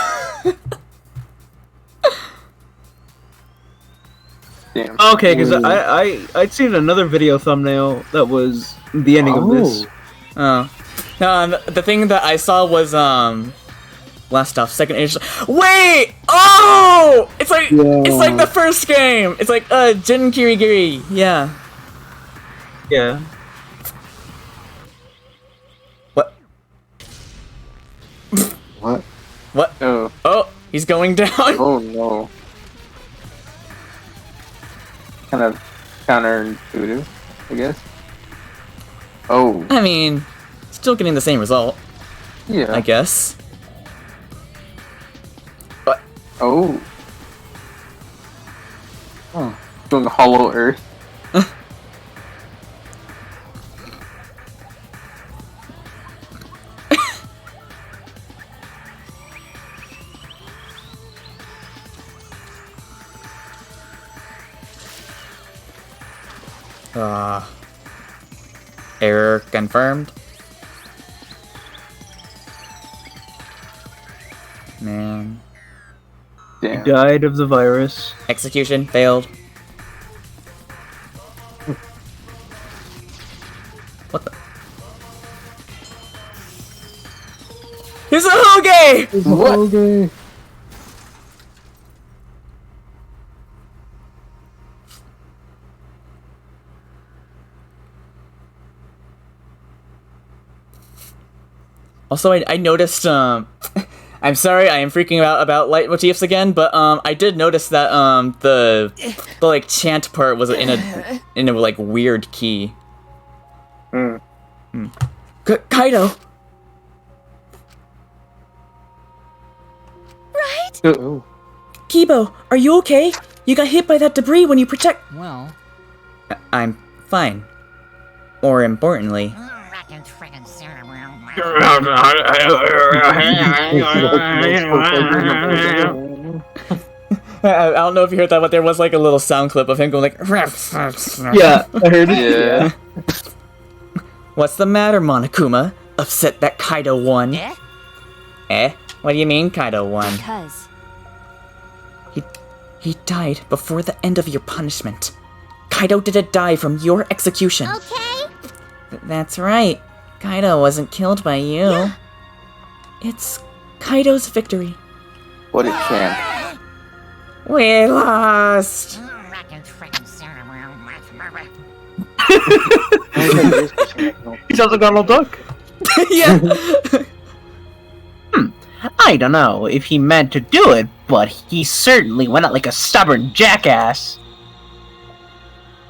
S4: Damn.
S1: Okay, because I'd seen another video thumbnail that was the ending of this.
S2: Oh. No, the thing that I saw was, last off, second age. Wait! Oh! It's like the first game! It's like, Jin Kirigiri. Yeah.
S1: Yeah.
S2: What?
S3: What?
S2: What?
S4: Oh.
S2: Oh, he's going down.
S4: Oh no. Kind of counterintuitive, I guess. Oh.
S2: I mean, still getting the same result.
S4: Yeah.
S2: I guess. What?
S4: Oh. Oh. Doing Hollow Earth.
S2: Error confirmed. Man.
S4: Damn.
S1: He died of the virus.
S2: Execution failed. What the? He's a Hoge!
S3: He's a Hoge!
S2: Also, I noticed, I'm sorry, I am freaking out about leitmotifs again, but, I did notice that, the like, chant part was in a, like, weird key. Kaido!
S7: Right?
S4: Oh.
S2: Kibo, are you okay? You got hit by that debris when you protect-
S6: Well...
S2: I'm fine. More importantly... I don't know if you heard that, but there was like a little sound clip of him going like...
S1: Yeah, I heard it.
S4: Yeah.
S2: What's the matter, Monokuma? Upset that Kaido won? Eh? What do you mean Kaido won?
S9: Because...
S2: He died before the end of your punishment. Kaido didn't die from your execution.
S10: Okay?
S2: That's right. Kaido wasn't killed by you.
S10: Yeah.
S2: It's Kaido's victory.
S4: What a champ.
S2: We lost!
S1: He sounds like Donald Duck.
S2: Yeah!
S14: I don't know if he meant to do it, but he certainly went out like a stubborn jackass.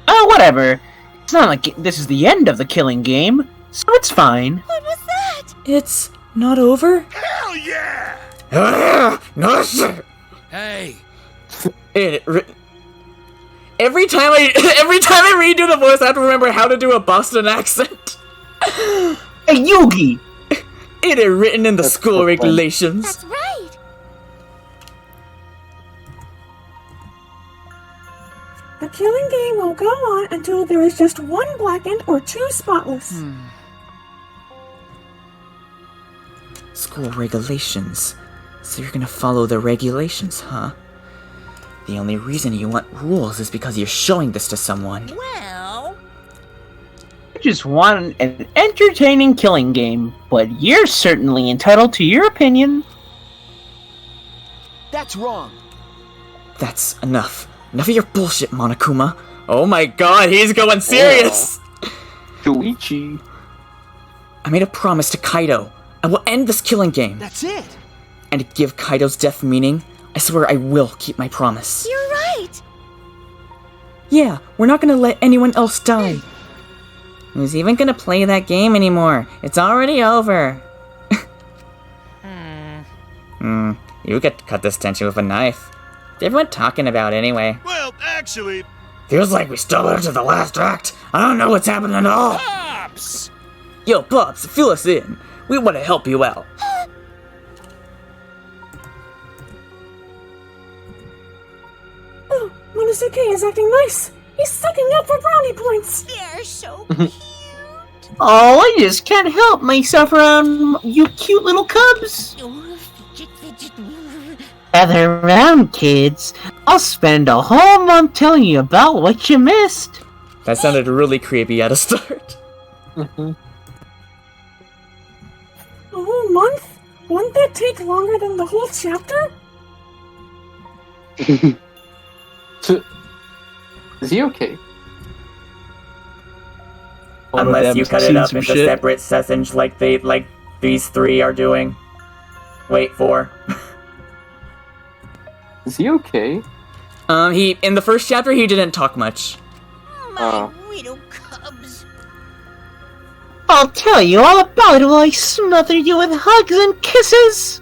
S14: Oh, whatever. It's not like this is the end of the killing game, so it's fine.
S7: What was that?
S2: It's not over?
S16: Hell yeah! Hey!
S2: Every time I redo the voice, I have to remember how to do a Boston accent.
S14: Hey, Yugi!
S2: It is written in the school regulations.
S7: That's right.
S17: The killing game will go on until there is just one blackened or two spotless.
S2: School regulations. So you're gonna follow the regulations, huh? The only reason you want rules is because you're showing this to someone.
S5: Well...
S14: I just want an entertaining killing game, but you're certainly entitled to your opinion.
S8: That's wrong.
S2: That's enough. Enough of your bullshit, Monokuma. Oh my god, he's going serious!
S4: Shuichi.
S2: I made a promise to Kaido. I will end this killing game.
S8: That's it.
S2: And to give Kaido's death meaning, I swear I will keep my promise.
S7: You're right.
S2: Yeah, we're not gonna let anyone else die. Who's even gonna play that game anymore? It's already over. You could cut this tension with a knife. What's everyone talking about anyway?
S16: Well, actually...
S2: Feels like we stumbled into the last act. I don't know what's happening at all.
S16: Pops!
S2: Yo, Pops, fill us in. We want to help you out.
S17: Oh, Monosuke is acting nice. He's sucking up for brownie points.
S7: They're so cute.
S14: Oh, I just can't help myself around you cute little cubs. Gather around, kids. I'll spend a whole month telling you about what you missed.
S2: That sounded really creepy at a start.
S17: A whole month? Wouldn't that take longer than the whole chapter?
S4: Is he okay?
S2: Unless you cut it up into separate sessions like these three are doing. Wait for.
S4: Is he okay?
S2: He in the first chapter he didn't talk much.
S5: Widow cubs.
S14: I'll tell you all about it while I smother you with hugs and kisses.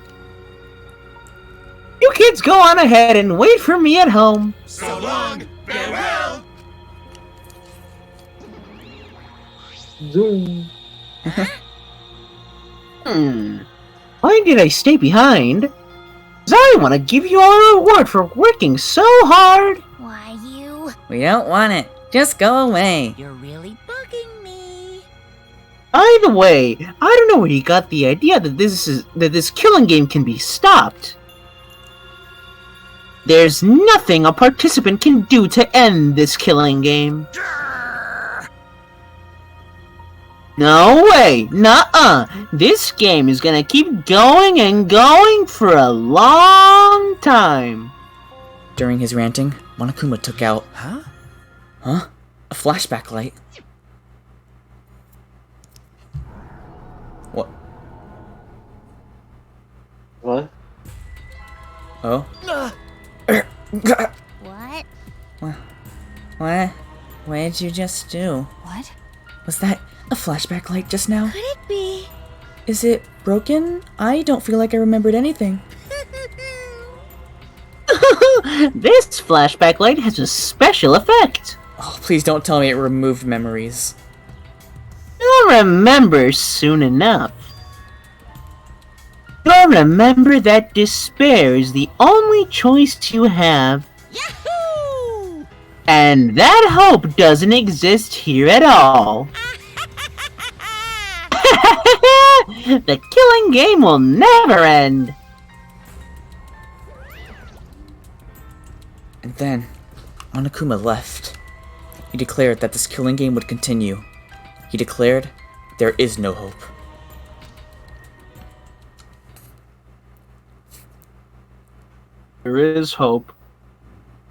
S14: You kids go on ahead and wait for me at home.
S16: So long, farewell.
S4: Zoom.
S14: Why did I stay behind? 'Cause I want to give you all a reward for working so hard.
S10: Why, you?
S2: We don't want it. Just go away.
S5: You're really bugging me.
S14: By the way, I don't know where you got the idea that this killing game can be stopped. There's nothing a participant can do to end this killing game. No way! Nuh-uh! This game is gonna keep going and going for a long time.
S2: During his ranting, Monokuma took out... Huh? A flashback light. What?
S3: What?
S2: Oh?
S10: What?
S2: What? What did you just do?
S9: What?
S2: Was that a flashback light just now?
S10: Could it be?
S2: Is it broken? I don't feel like I remembered anything.
S14: This flashback light has a special effect.
S2: Oh, please don't tell me it removed memories.
S14: You'll remember soon enough. You'll remember that despair is the only choice you have.
S5: Yahoo!
S14: And that hope doesn't exist here at all. The killing game will never end.
S2: And then, Monokuma left. He declared that this killing game would continue. He declared, there is no hope.
S1: There is hope.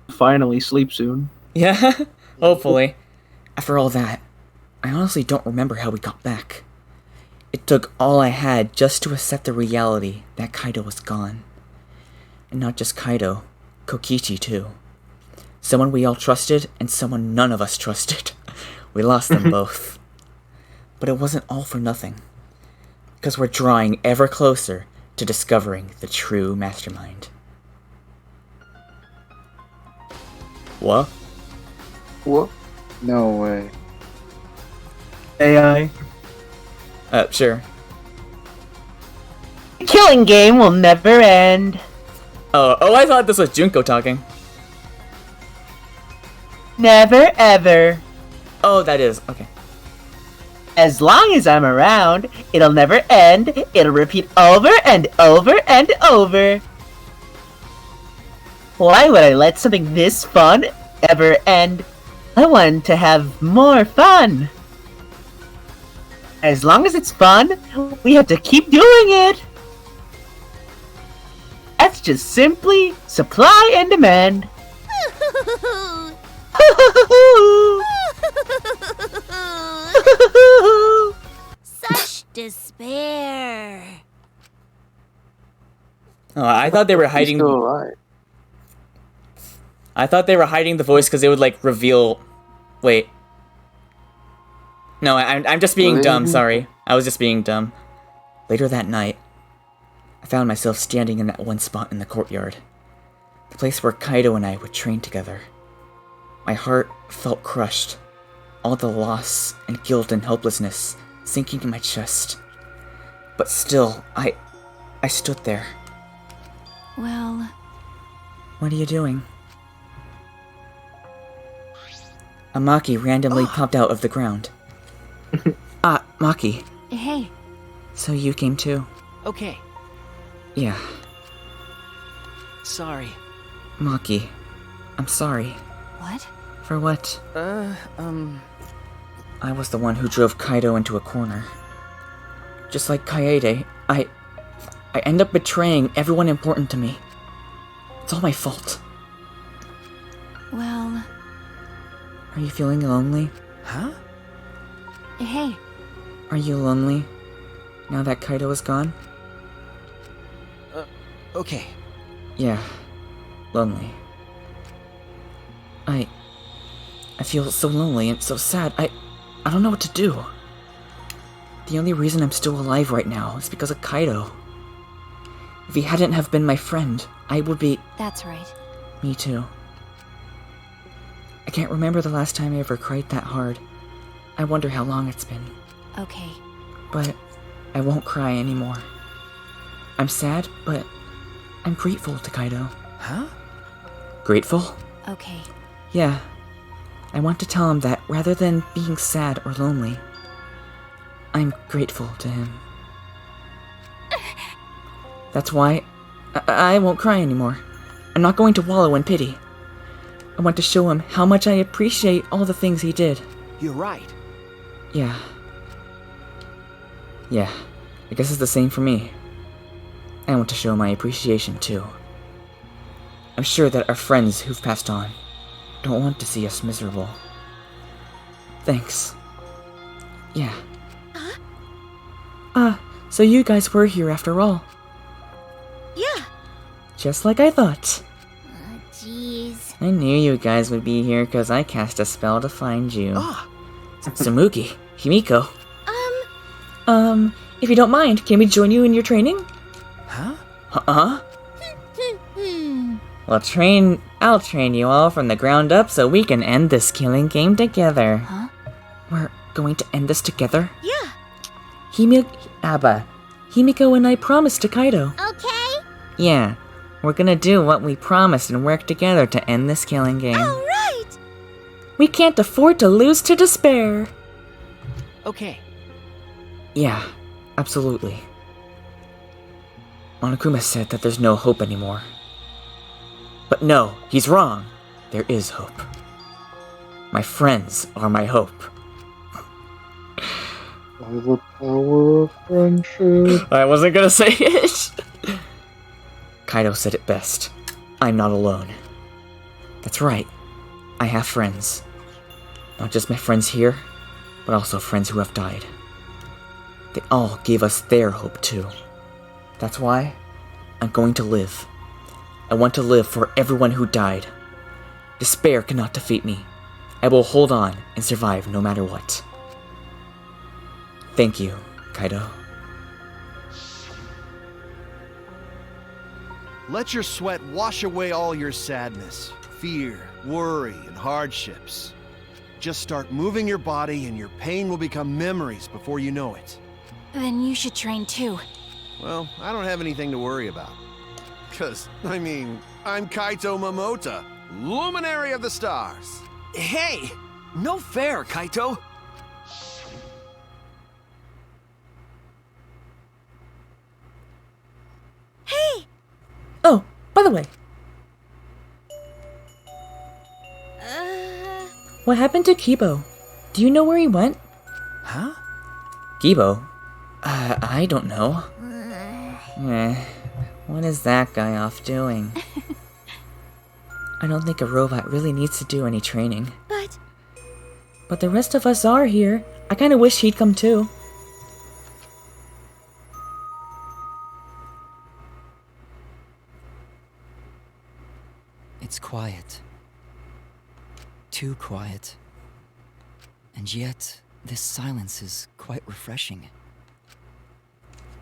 S1: Finally sleep soon.
S2: Yeah, hopefully. After all that, I honestly don't remember how we got back. It took all I had just to accept the reality that Kaido was gone. And not just Kaido, Kokichi too. Someone we all trusted and someone none of us trusted. We lost them both. But it wasn't all for nothing. Because we're drawing ever closer to discovering the true mastermind. What?
S3: What? No way.
S1: AI.
S2: Sure.
S14: The killing game will never end.
S2: Oh, I thought this was Junko talking.
S14: Never ever.
S2: Oh, that is. Okay.
S14: As long as I'm around, it'll never end. It'll repeat over and over and over. Why would I let something this fun ever end? I want to have more fun. As long as it's fun, we have to keep doing it. That's just simply supply and demand.
S10: Such despair.
S2: Oh, I thought they were hiding.
S4: Still alive.
S2: I thought they were hiding the voice because they would like reveal. Wait. No, I'm just being dumb. Sorry, I was just being dumb. Later that night, I found myself standing in that one spot in the courtyard, the place where Kaido and I would train together. My heart felt crushed, all the loss and guilt and helplessness sinking in my chest. But still, I stood there.
S9: Well...
S2: What are you doing? A Maki randomly popped out of the ground. Maki,
S9: Hey,
S2: so you came too?
S8: Okay,
S2: Yeah.
S8: sorry.
S2: Maki, I'm sorry.
S9: what?
S2: For what? I was the one who drove Kaido into a corner. Just like Kaede, I end up betraying everyone important to me. It's all my fault.
S9: Well,
S2: Are you feeling lonely?
S8: Huh?
S9: hey,
S2: Are you lonely now that Kaido is gone?
S8: Okay.
S2: Yeah, lonely. I feel so lonely and so sad. I don't know what to do. The only reason I'm still alive right now is because of Kaido. If he hadn't have been my friend, I would be...
S9: that's right.
S2: Me too. I can't remember the last time I ever cried that hard. I wonder how long it's been.
S9: Okay.
S2: But I won't cry anymore. I'm sad, but I'm grateful to Kaido.
S8: Huh?
S2: Grateful?
S9: Okay.
S2: Yeah. I want to tell him that rather than being sad or lonely, I'm grateful to him. That's why I won't cry anymore. I'm not going to wallow in pity. I want to show him how much I appreciate all the things he did.
S8: You're right.
S2: Yeah. Yeah. I guess it's the same for me. I want to show my appreciation too. I'm sure that our friends who've passed on don't want to see us miserable. Thanks. Yeah. So you guys were here after all.
S10: Yeah.
S2: Just like I thought.
S10: Jeez.
S2: I knew you guys would be here because I cast a spell to find you.
S8: Ah.
S2: Samuki, Himiko. If you don't mind, can we join you in your training?
S8: Huh?
S2: Huh? I'll train you all from the ground up so we can end this killing game together.
S9: Huh?
S2: We're going to end this together?
S10: Yeah.
S2: Himiko and I promised to Kaido.
S10: Okay.
S2: Yeah, we're gonna do what we promised and work together to end this killing game.
S10: All right.
S2: We can't afford to lose to despair.
S8: Okay.
S2: Yeah, absolutely. Monokuma said that there's no hope anymore. But no, he's wrong. There is hope. My friends are my hope.
S3: By the power of friendship.
S2: I wasn't gonna say it. Kaido said it best. I'm not alone. That's right. I have friends. Not just my friends here, but also friends who have died. They all gave us their hope too. That's why I'm going to live. I want to live for everyone who died. Despair cannot defeat me. I will hold on and survive no matter what. Thank you, Kaido.
S11: Let your sweat wash away all your sadness, fear, worry, and hardships. Just start moving your body and your pain will become memories before you know it.
S9: Then you should train too.
S11: Well, I don't have anything to worry about. I'm Kaito Momota, Luminary of the Stars.
S8: Hey! No fair, Kaito!
S10: Hey!
S2: Oh, by the way. What happened to Kibo? Do you know where he went?
S8: Huh?
S2: Kibo? I don't know. What is that guy off doing? I don't think a robot really needs to do any training. But the rest of us are here. I kinda wish he'd come too.
S6: It's quiet. Too quiet. And yet, this silence is quite refreshing.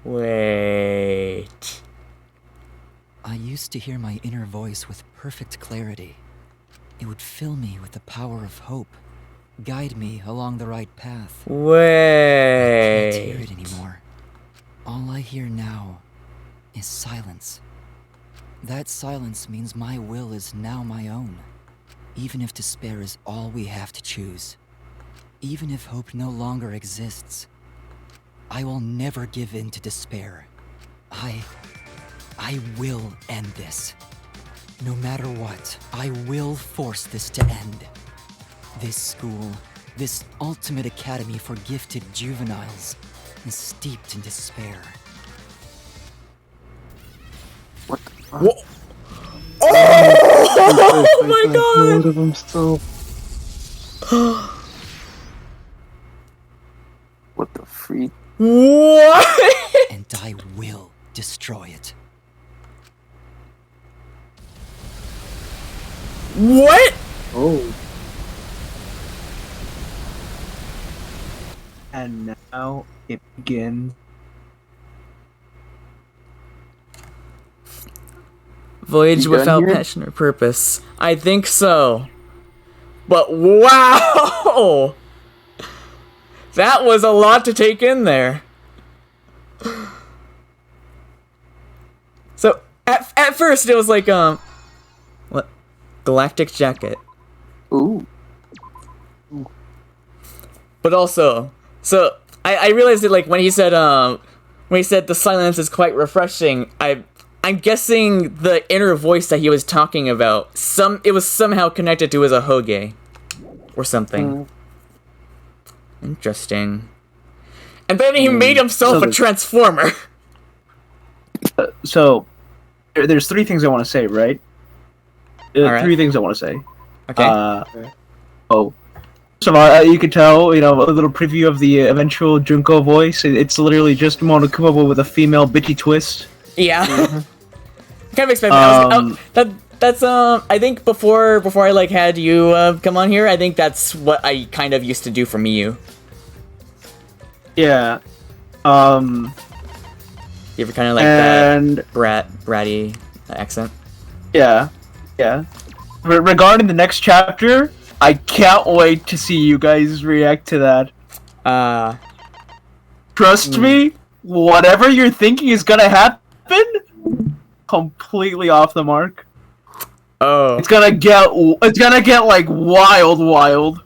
S2: Wait.
S6: I used to hear my inner voice with perfect clarity. It would fill me with the power of hope, guide me along the right path.
S2: Wait.
S6: I can't hear it anymore. All I hear now is silence. That silence means my will is now my own. Even if despair is all we have to choose. Even if hope no longer exists. I will never give in to despair. I will end this. No matter what, I will force this to end. This school, this ultimate academy for gifted juveniles, is steeped in despair.
S3: What the fuck?
S2: Whoa. Oh my god!
S3: One of them still. What the freak?
S2: What?
S6: And I will destroy it.
S2: What?
S3: Oh.
S1: And now it begins.
S2: Voyage
S3: You done
S2: without
S3: here?
S2: passion or purpose. I think so. But wow! That was a lot to take in there. So, at first it was like, what? Galactic jacket.
S3: Ooh.
S2: But also, so, I realized that, like, when he said the silence is quite refreshing, I'm guessing the inner voice that he was talking about, it was somehow connected to his ahoge. Or something. Interesting. And then he made himself a transformer!
S1: So, there's three things I want to say, right?
S2: Alright.
S1: Three things I want to say.
S2: Okay.
S1: First of all, you can tell, a little preview of the eventual Junko voice. It's literally just Monokuma with a female bitchy twist.
S2: Yeah. Kind of expected. That's I think before I like had you come on here, I think that's what I kind of used to do for Miyu.
S1: Yeah.
S2: You ever kind of like that bratty accent?
S1: Yeah. Yeah. Regarding the next chapter, I can't wait to see you guys react to that. Trust me, whatever you're thinking is gonna happen, completely off the mark.
S2: Oh.
S1: It's gonna get like wild.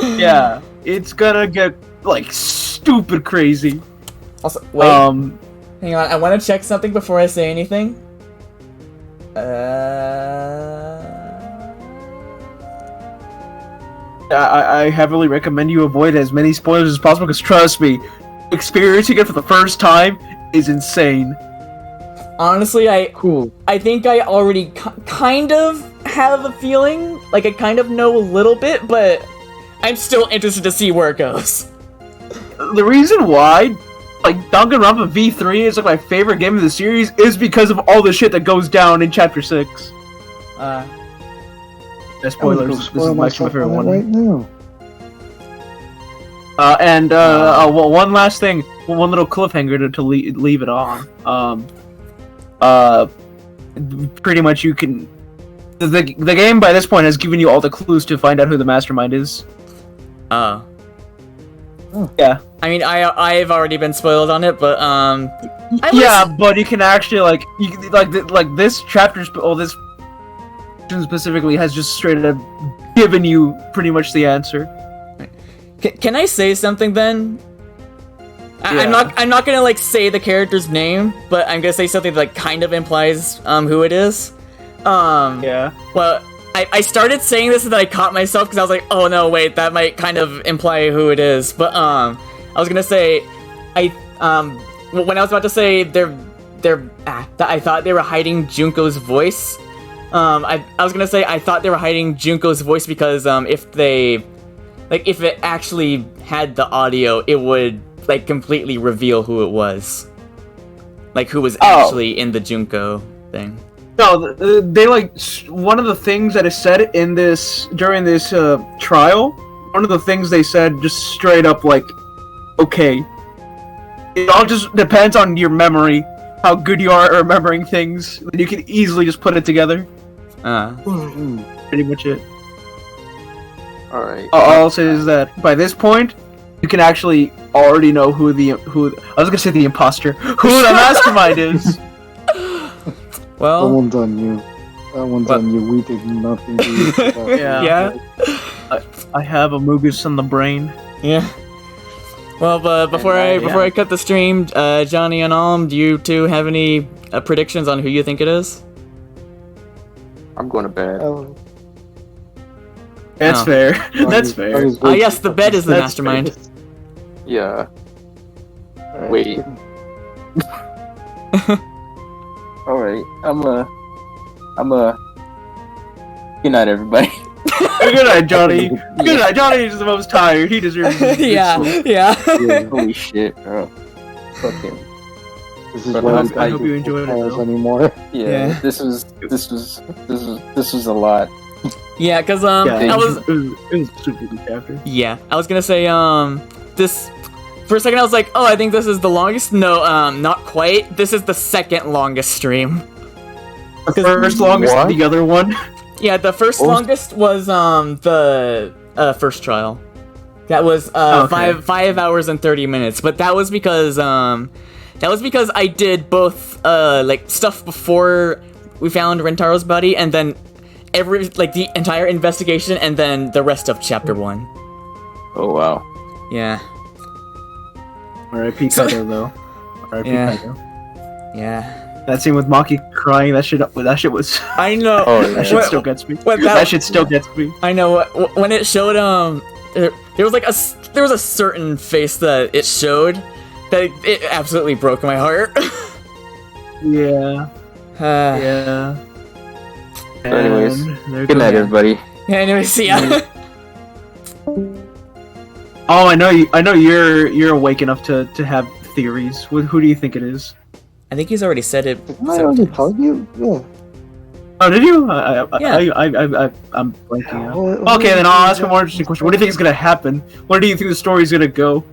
S1: Yeah. It's gonna get like stupid crazy.
S2: Also, wait. Hang on, I want to check something before I say anything.
S1: I heavily recommend you avoid as many spoilers as possible, because trust me, experiencing it for the first time is insane.
S2: Honestly, I think I already kind of have a feeling, like I kind of know a little bit, but I'm still interested to see where it goes.
S1: The reason why, like, Danganronpa V3 is like my favorite game of the series is because of all the shit that goes down in Chapter 6. Spoilers, this is my favorite one.
S3: Right now.
S1: One last thing, one little cliffhanger to leave it on. Pretty much you can... The game by this point has given you all the clues to find out who the mastermind is. Yeah.
S2: I mean, I've already been spoiled on it, but
S1: but you can actually this chapter, this specifically has just straight up given you pretty much the answer.
S2: Can I say something then? I'm not gonna like say the character's name, but I'm gonna say something that like kind of implies who it is.
S1: Yeah.
S2: Well, I started saying this and then I caught myself because I was like, oh no, wait, that might kind of imply who it is. But I was gonna say, when I was about to say I thought they were hiding Junko's voice. I was gonna say I thought they were hiding Junko's voice because if it actually had the audio, it would like completely reveal who it was, like who was actually in the Junko thing.
S1: No, they like one of the things that is said in this during this trial. One of the things they said just straight up like, okay, it all just depends on your memory, how good you are at remembering things. Then you can easily just put it together. Pretty much it.
S3: All right.
S1: All I'll say is that by this point, you can actually already know who I was gonna say the imposter, who the mastermind is.
S2: Well,
S3: that one's on you. That one's on you. We did nothing to you.
S1: Yeah. I have a mugus in the brain.
S2: Yeah. Well, before I cut the stream, Johnny and Alm, do you two have any predictions on who you think it is?
S4: I'm going to bed.
S1: That's
S2: Oh.
S1: fair. That's fair.
S2: Yes, the bed is the
S1: That's
S2: mastermind.
S4: Yeah. Wait. Alright, I'm a... Good night, everybody.
S1: Good night, Johnny. Good night. Johnny is the most tired. He deserves it.
S2: Yeah.
S4: Holy shit, bro. Fucking.
S3: This is
S4: But
S3: why
S1: I hope you enjoyed it, though.
S3: anymore.
S4: Yeah, this was a lot.
S2: Yeah, cause
S1: Yeah,
S2: I was
S1: it was a super good chapter.
S2: yeah, I was gonna say this for a second I was like, oh, I think this is the longest. No, not quite. This is the second longest stream.
S1: The first longest,
S4: What?
S1: the other one.
S2: Yeah, the first longest was the first trial. That was
S1: Okay.
S2: 5 hours and 30 minutes, but that was because I did both like stuff before we found Rentaro's body, and then the entire investigation, and then the rest of chapter 1.
S4: Oh wow.
S2: Yeah.
S1: R.I.P. Kaito, though. R.I.P.
S2: Yeah.
S1: Kaito.
S2: Yeah.
S1: That scene with Maki crying, that shit was.
S2: I know.
S4: Oh, yeah.
S1: That shit still gets me.
S2: What,
S1: that shit still gets me.
S2: I know. When it showed there was like there was a certain face that it showed that it absolutely broke my heart.
S1: Yeah. Yeah.
S4: So anyways,
S1: And there
S4: good night,
S1: goes-
S4: everybody.
S2: Yeah. Anyways, yeah.
S1: Oh, I know you're awake enough to have theories. Who do you think it is?
S2: I think he's already said it.
S3: Didn't I already tell you? Yeah.
S1: Oh, did you?
S2: Yeah.
S1: I'm blanking out.
S3: What
S1: Okay, then I'll ask a more interesting question. What do you think is gonna happen? Where do you think the story's gonna go?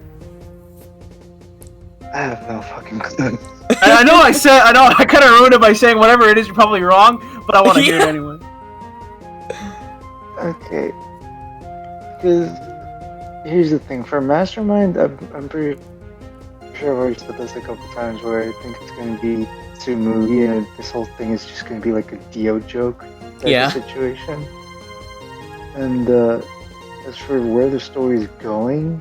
S3: I have no fucking clue.
S1: I know I kind of ruined it by saying whatever it is, you're probably wrong, but I want to hear it anyway.
S3: Okay. Because here's the thing. For Mastermind, I'm pretty sure I've already said this a couple times where I think it's going to be too moody and this whole thing is just going to be like a Dio joke type of situation. And as for where the story is going,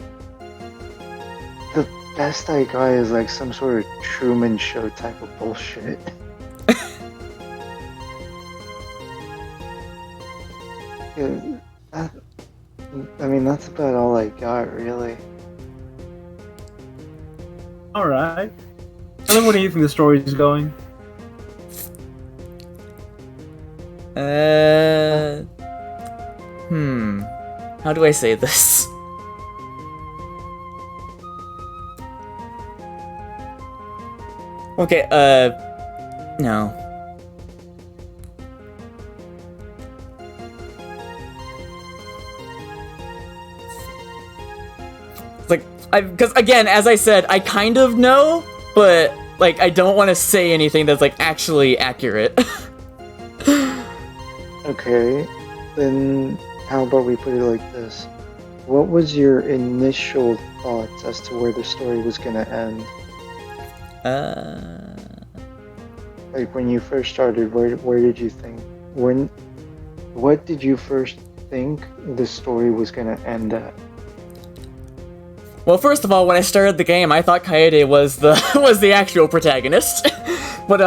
S3: the best I got is like some sort of Truman Show type of bullshit. I mean, that's about all I got, really.
S1: Alright. And then where do you think the story is going?
S2: How do I say this? Okay, no. Like, because again, as I said, I kind of know, but like, I don't want to say anything that's like actually accurate.
S3: Okay, then how about we put it like this? What was your initial thoughts as to where the story was gonna end? Like when you first started, where did you think? What did you first think the story was gonna end at?
S2: Well, first of all, when I started the game, I thought Kaede was the actual protagonist. But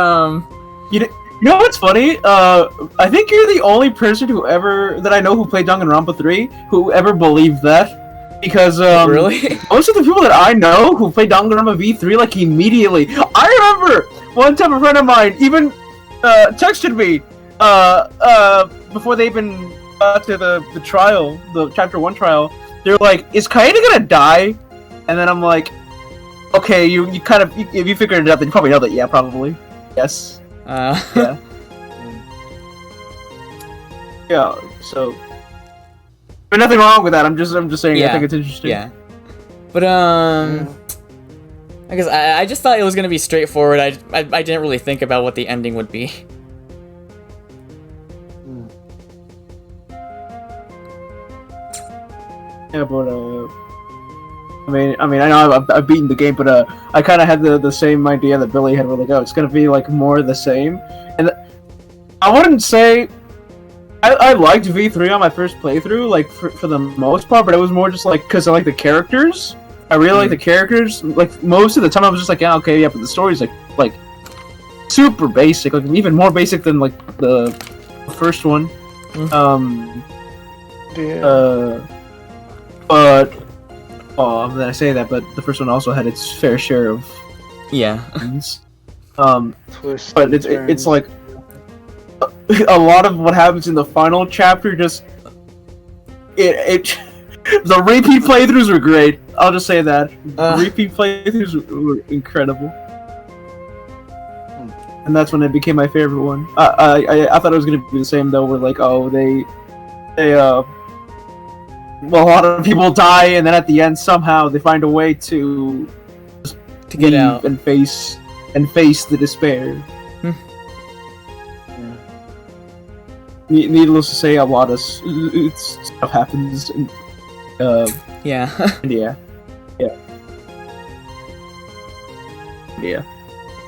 S1: You know what's funny? I think you're the only person that I know who played Danganronpa 3 who ever believed that. Because
S2: really?
S1: Most of the people that I know who played Danganronpa V3 like immediately. I remember one time a friend of mine even texted me before they even got to the trial, the chapter 1 trial. They're like, "Is Kaede gonna die?" And then I'm like, "Okay, you kind of if you figured it out, then you probably know that. Yeah, probably. Yes." Yeah. Yeah. So, but nothing wrong with that. I'm just saying.
S2: Yeah.
S1: I think it's interesting.
S2: Yeah. But I guess I just thought it was gonna be straightforward. I didn't really think about what the ending would be.
S1: Yeah, but I mean, I know I've beaten the game, but I kind of had the same idea that Billy had. Really, it's gonna be like more of the same, and I wouldn't say I liked V3 on my first playthrough, like for the most part, but it was more just like because I like the characters. I really like the characters. Like most of the time, I was just like, yeah, okay, yeah, but the story's like super basic, like even more basic than like the first one. But then I say that, but the first one also had its fair share of things. But it's like a lot of what happens in the final chapter just the repeat playthroughs were great. I'll just say that the repeat playthroughs were incredible, and that's when it became my favorite one. I thought it was gonna be the same though, where like well, a lot of people die, and then at the end somehow they find a way to
S2: get out
S1: and face the despair. Needless to say, a lot of stuff happens.
S2: Yeah.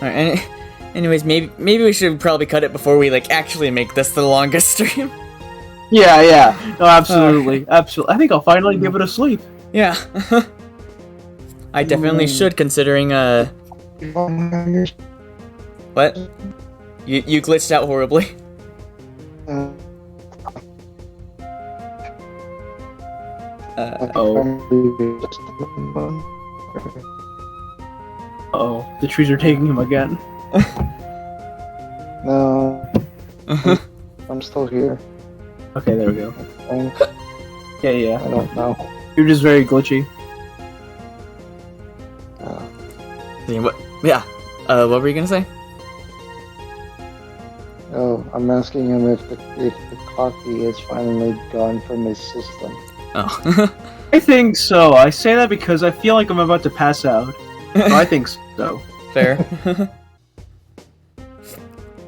S2: Alright, anyways, maybe we should probably cut it before we like actually make this the longest stream.
S1: Yeah. No, absolutely. Absolutely. I think I'll finally be able to sleep.
S2: Yeah. I definitely should, considering what? You glitched out horribly.
S1: Oh, the trees are taking him again.
S3: No. I'm still here.
S1: Okay, there we go. Yeah.
S3: I don't know.
S1: You're just very glitchy.
S2: What? Yeah. What were you gonna say?
S3: Oh, I'm asking him if the coffee is finally gone from his system.
S2: Oh.
S1: I think so. I say that because I feel like I'm about to pass out. So I think so.
S2: Fair.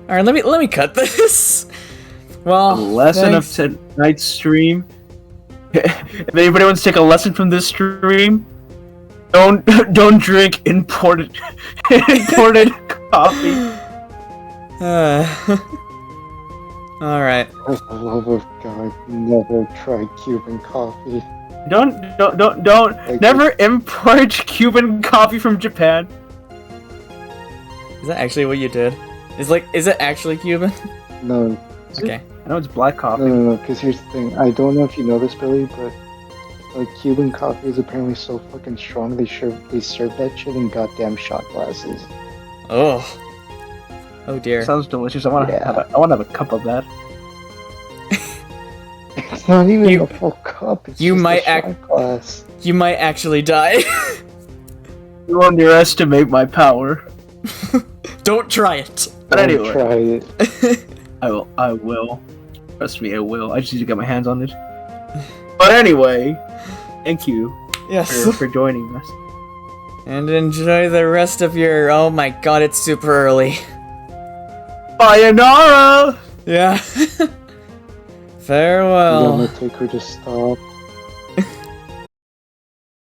S2: Alright, let me cut this. Well,
S1: a lesson of tonight's stream. If anybody wants to take a lesson from this stream, don't drink imported coffee.
S3: For
S2: Alright.
S3: the love of God, never try Cuban coffee.
S1: Don't never import Cuban coffee from Japan.
S2: Is that actually what you did? Is it actually Cuban?
S3: No.
S2: Okay.
S1: I know it's black coffee.
S3: No, because here's the thing. I don't know if you know this, Billy, but like Cuban coffee is apparently so fucking strong they serve that shit in goddamn shot glasses.
S2: Oh dear.
S1: Sounds delicious. I want to have a cup of that.
S3: It's not even a full cup. It's just a shot glass.
S2: You might actually die.
S1: You underestimate my power.
S2: Don't try it.
S1: But anyway,
S3: try it.
S1: I will. Trust me, I will. I just need to get my hands on it. But anyway, thank you.
S2: Yes.
S1: For joining us.
S2: And enjoy the rest of your. Oh my God! It's super early.
S1: Sayonara.
S2: Yeah. Farewell.
S3: I'm gonna take her to stop.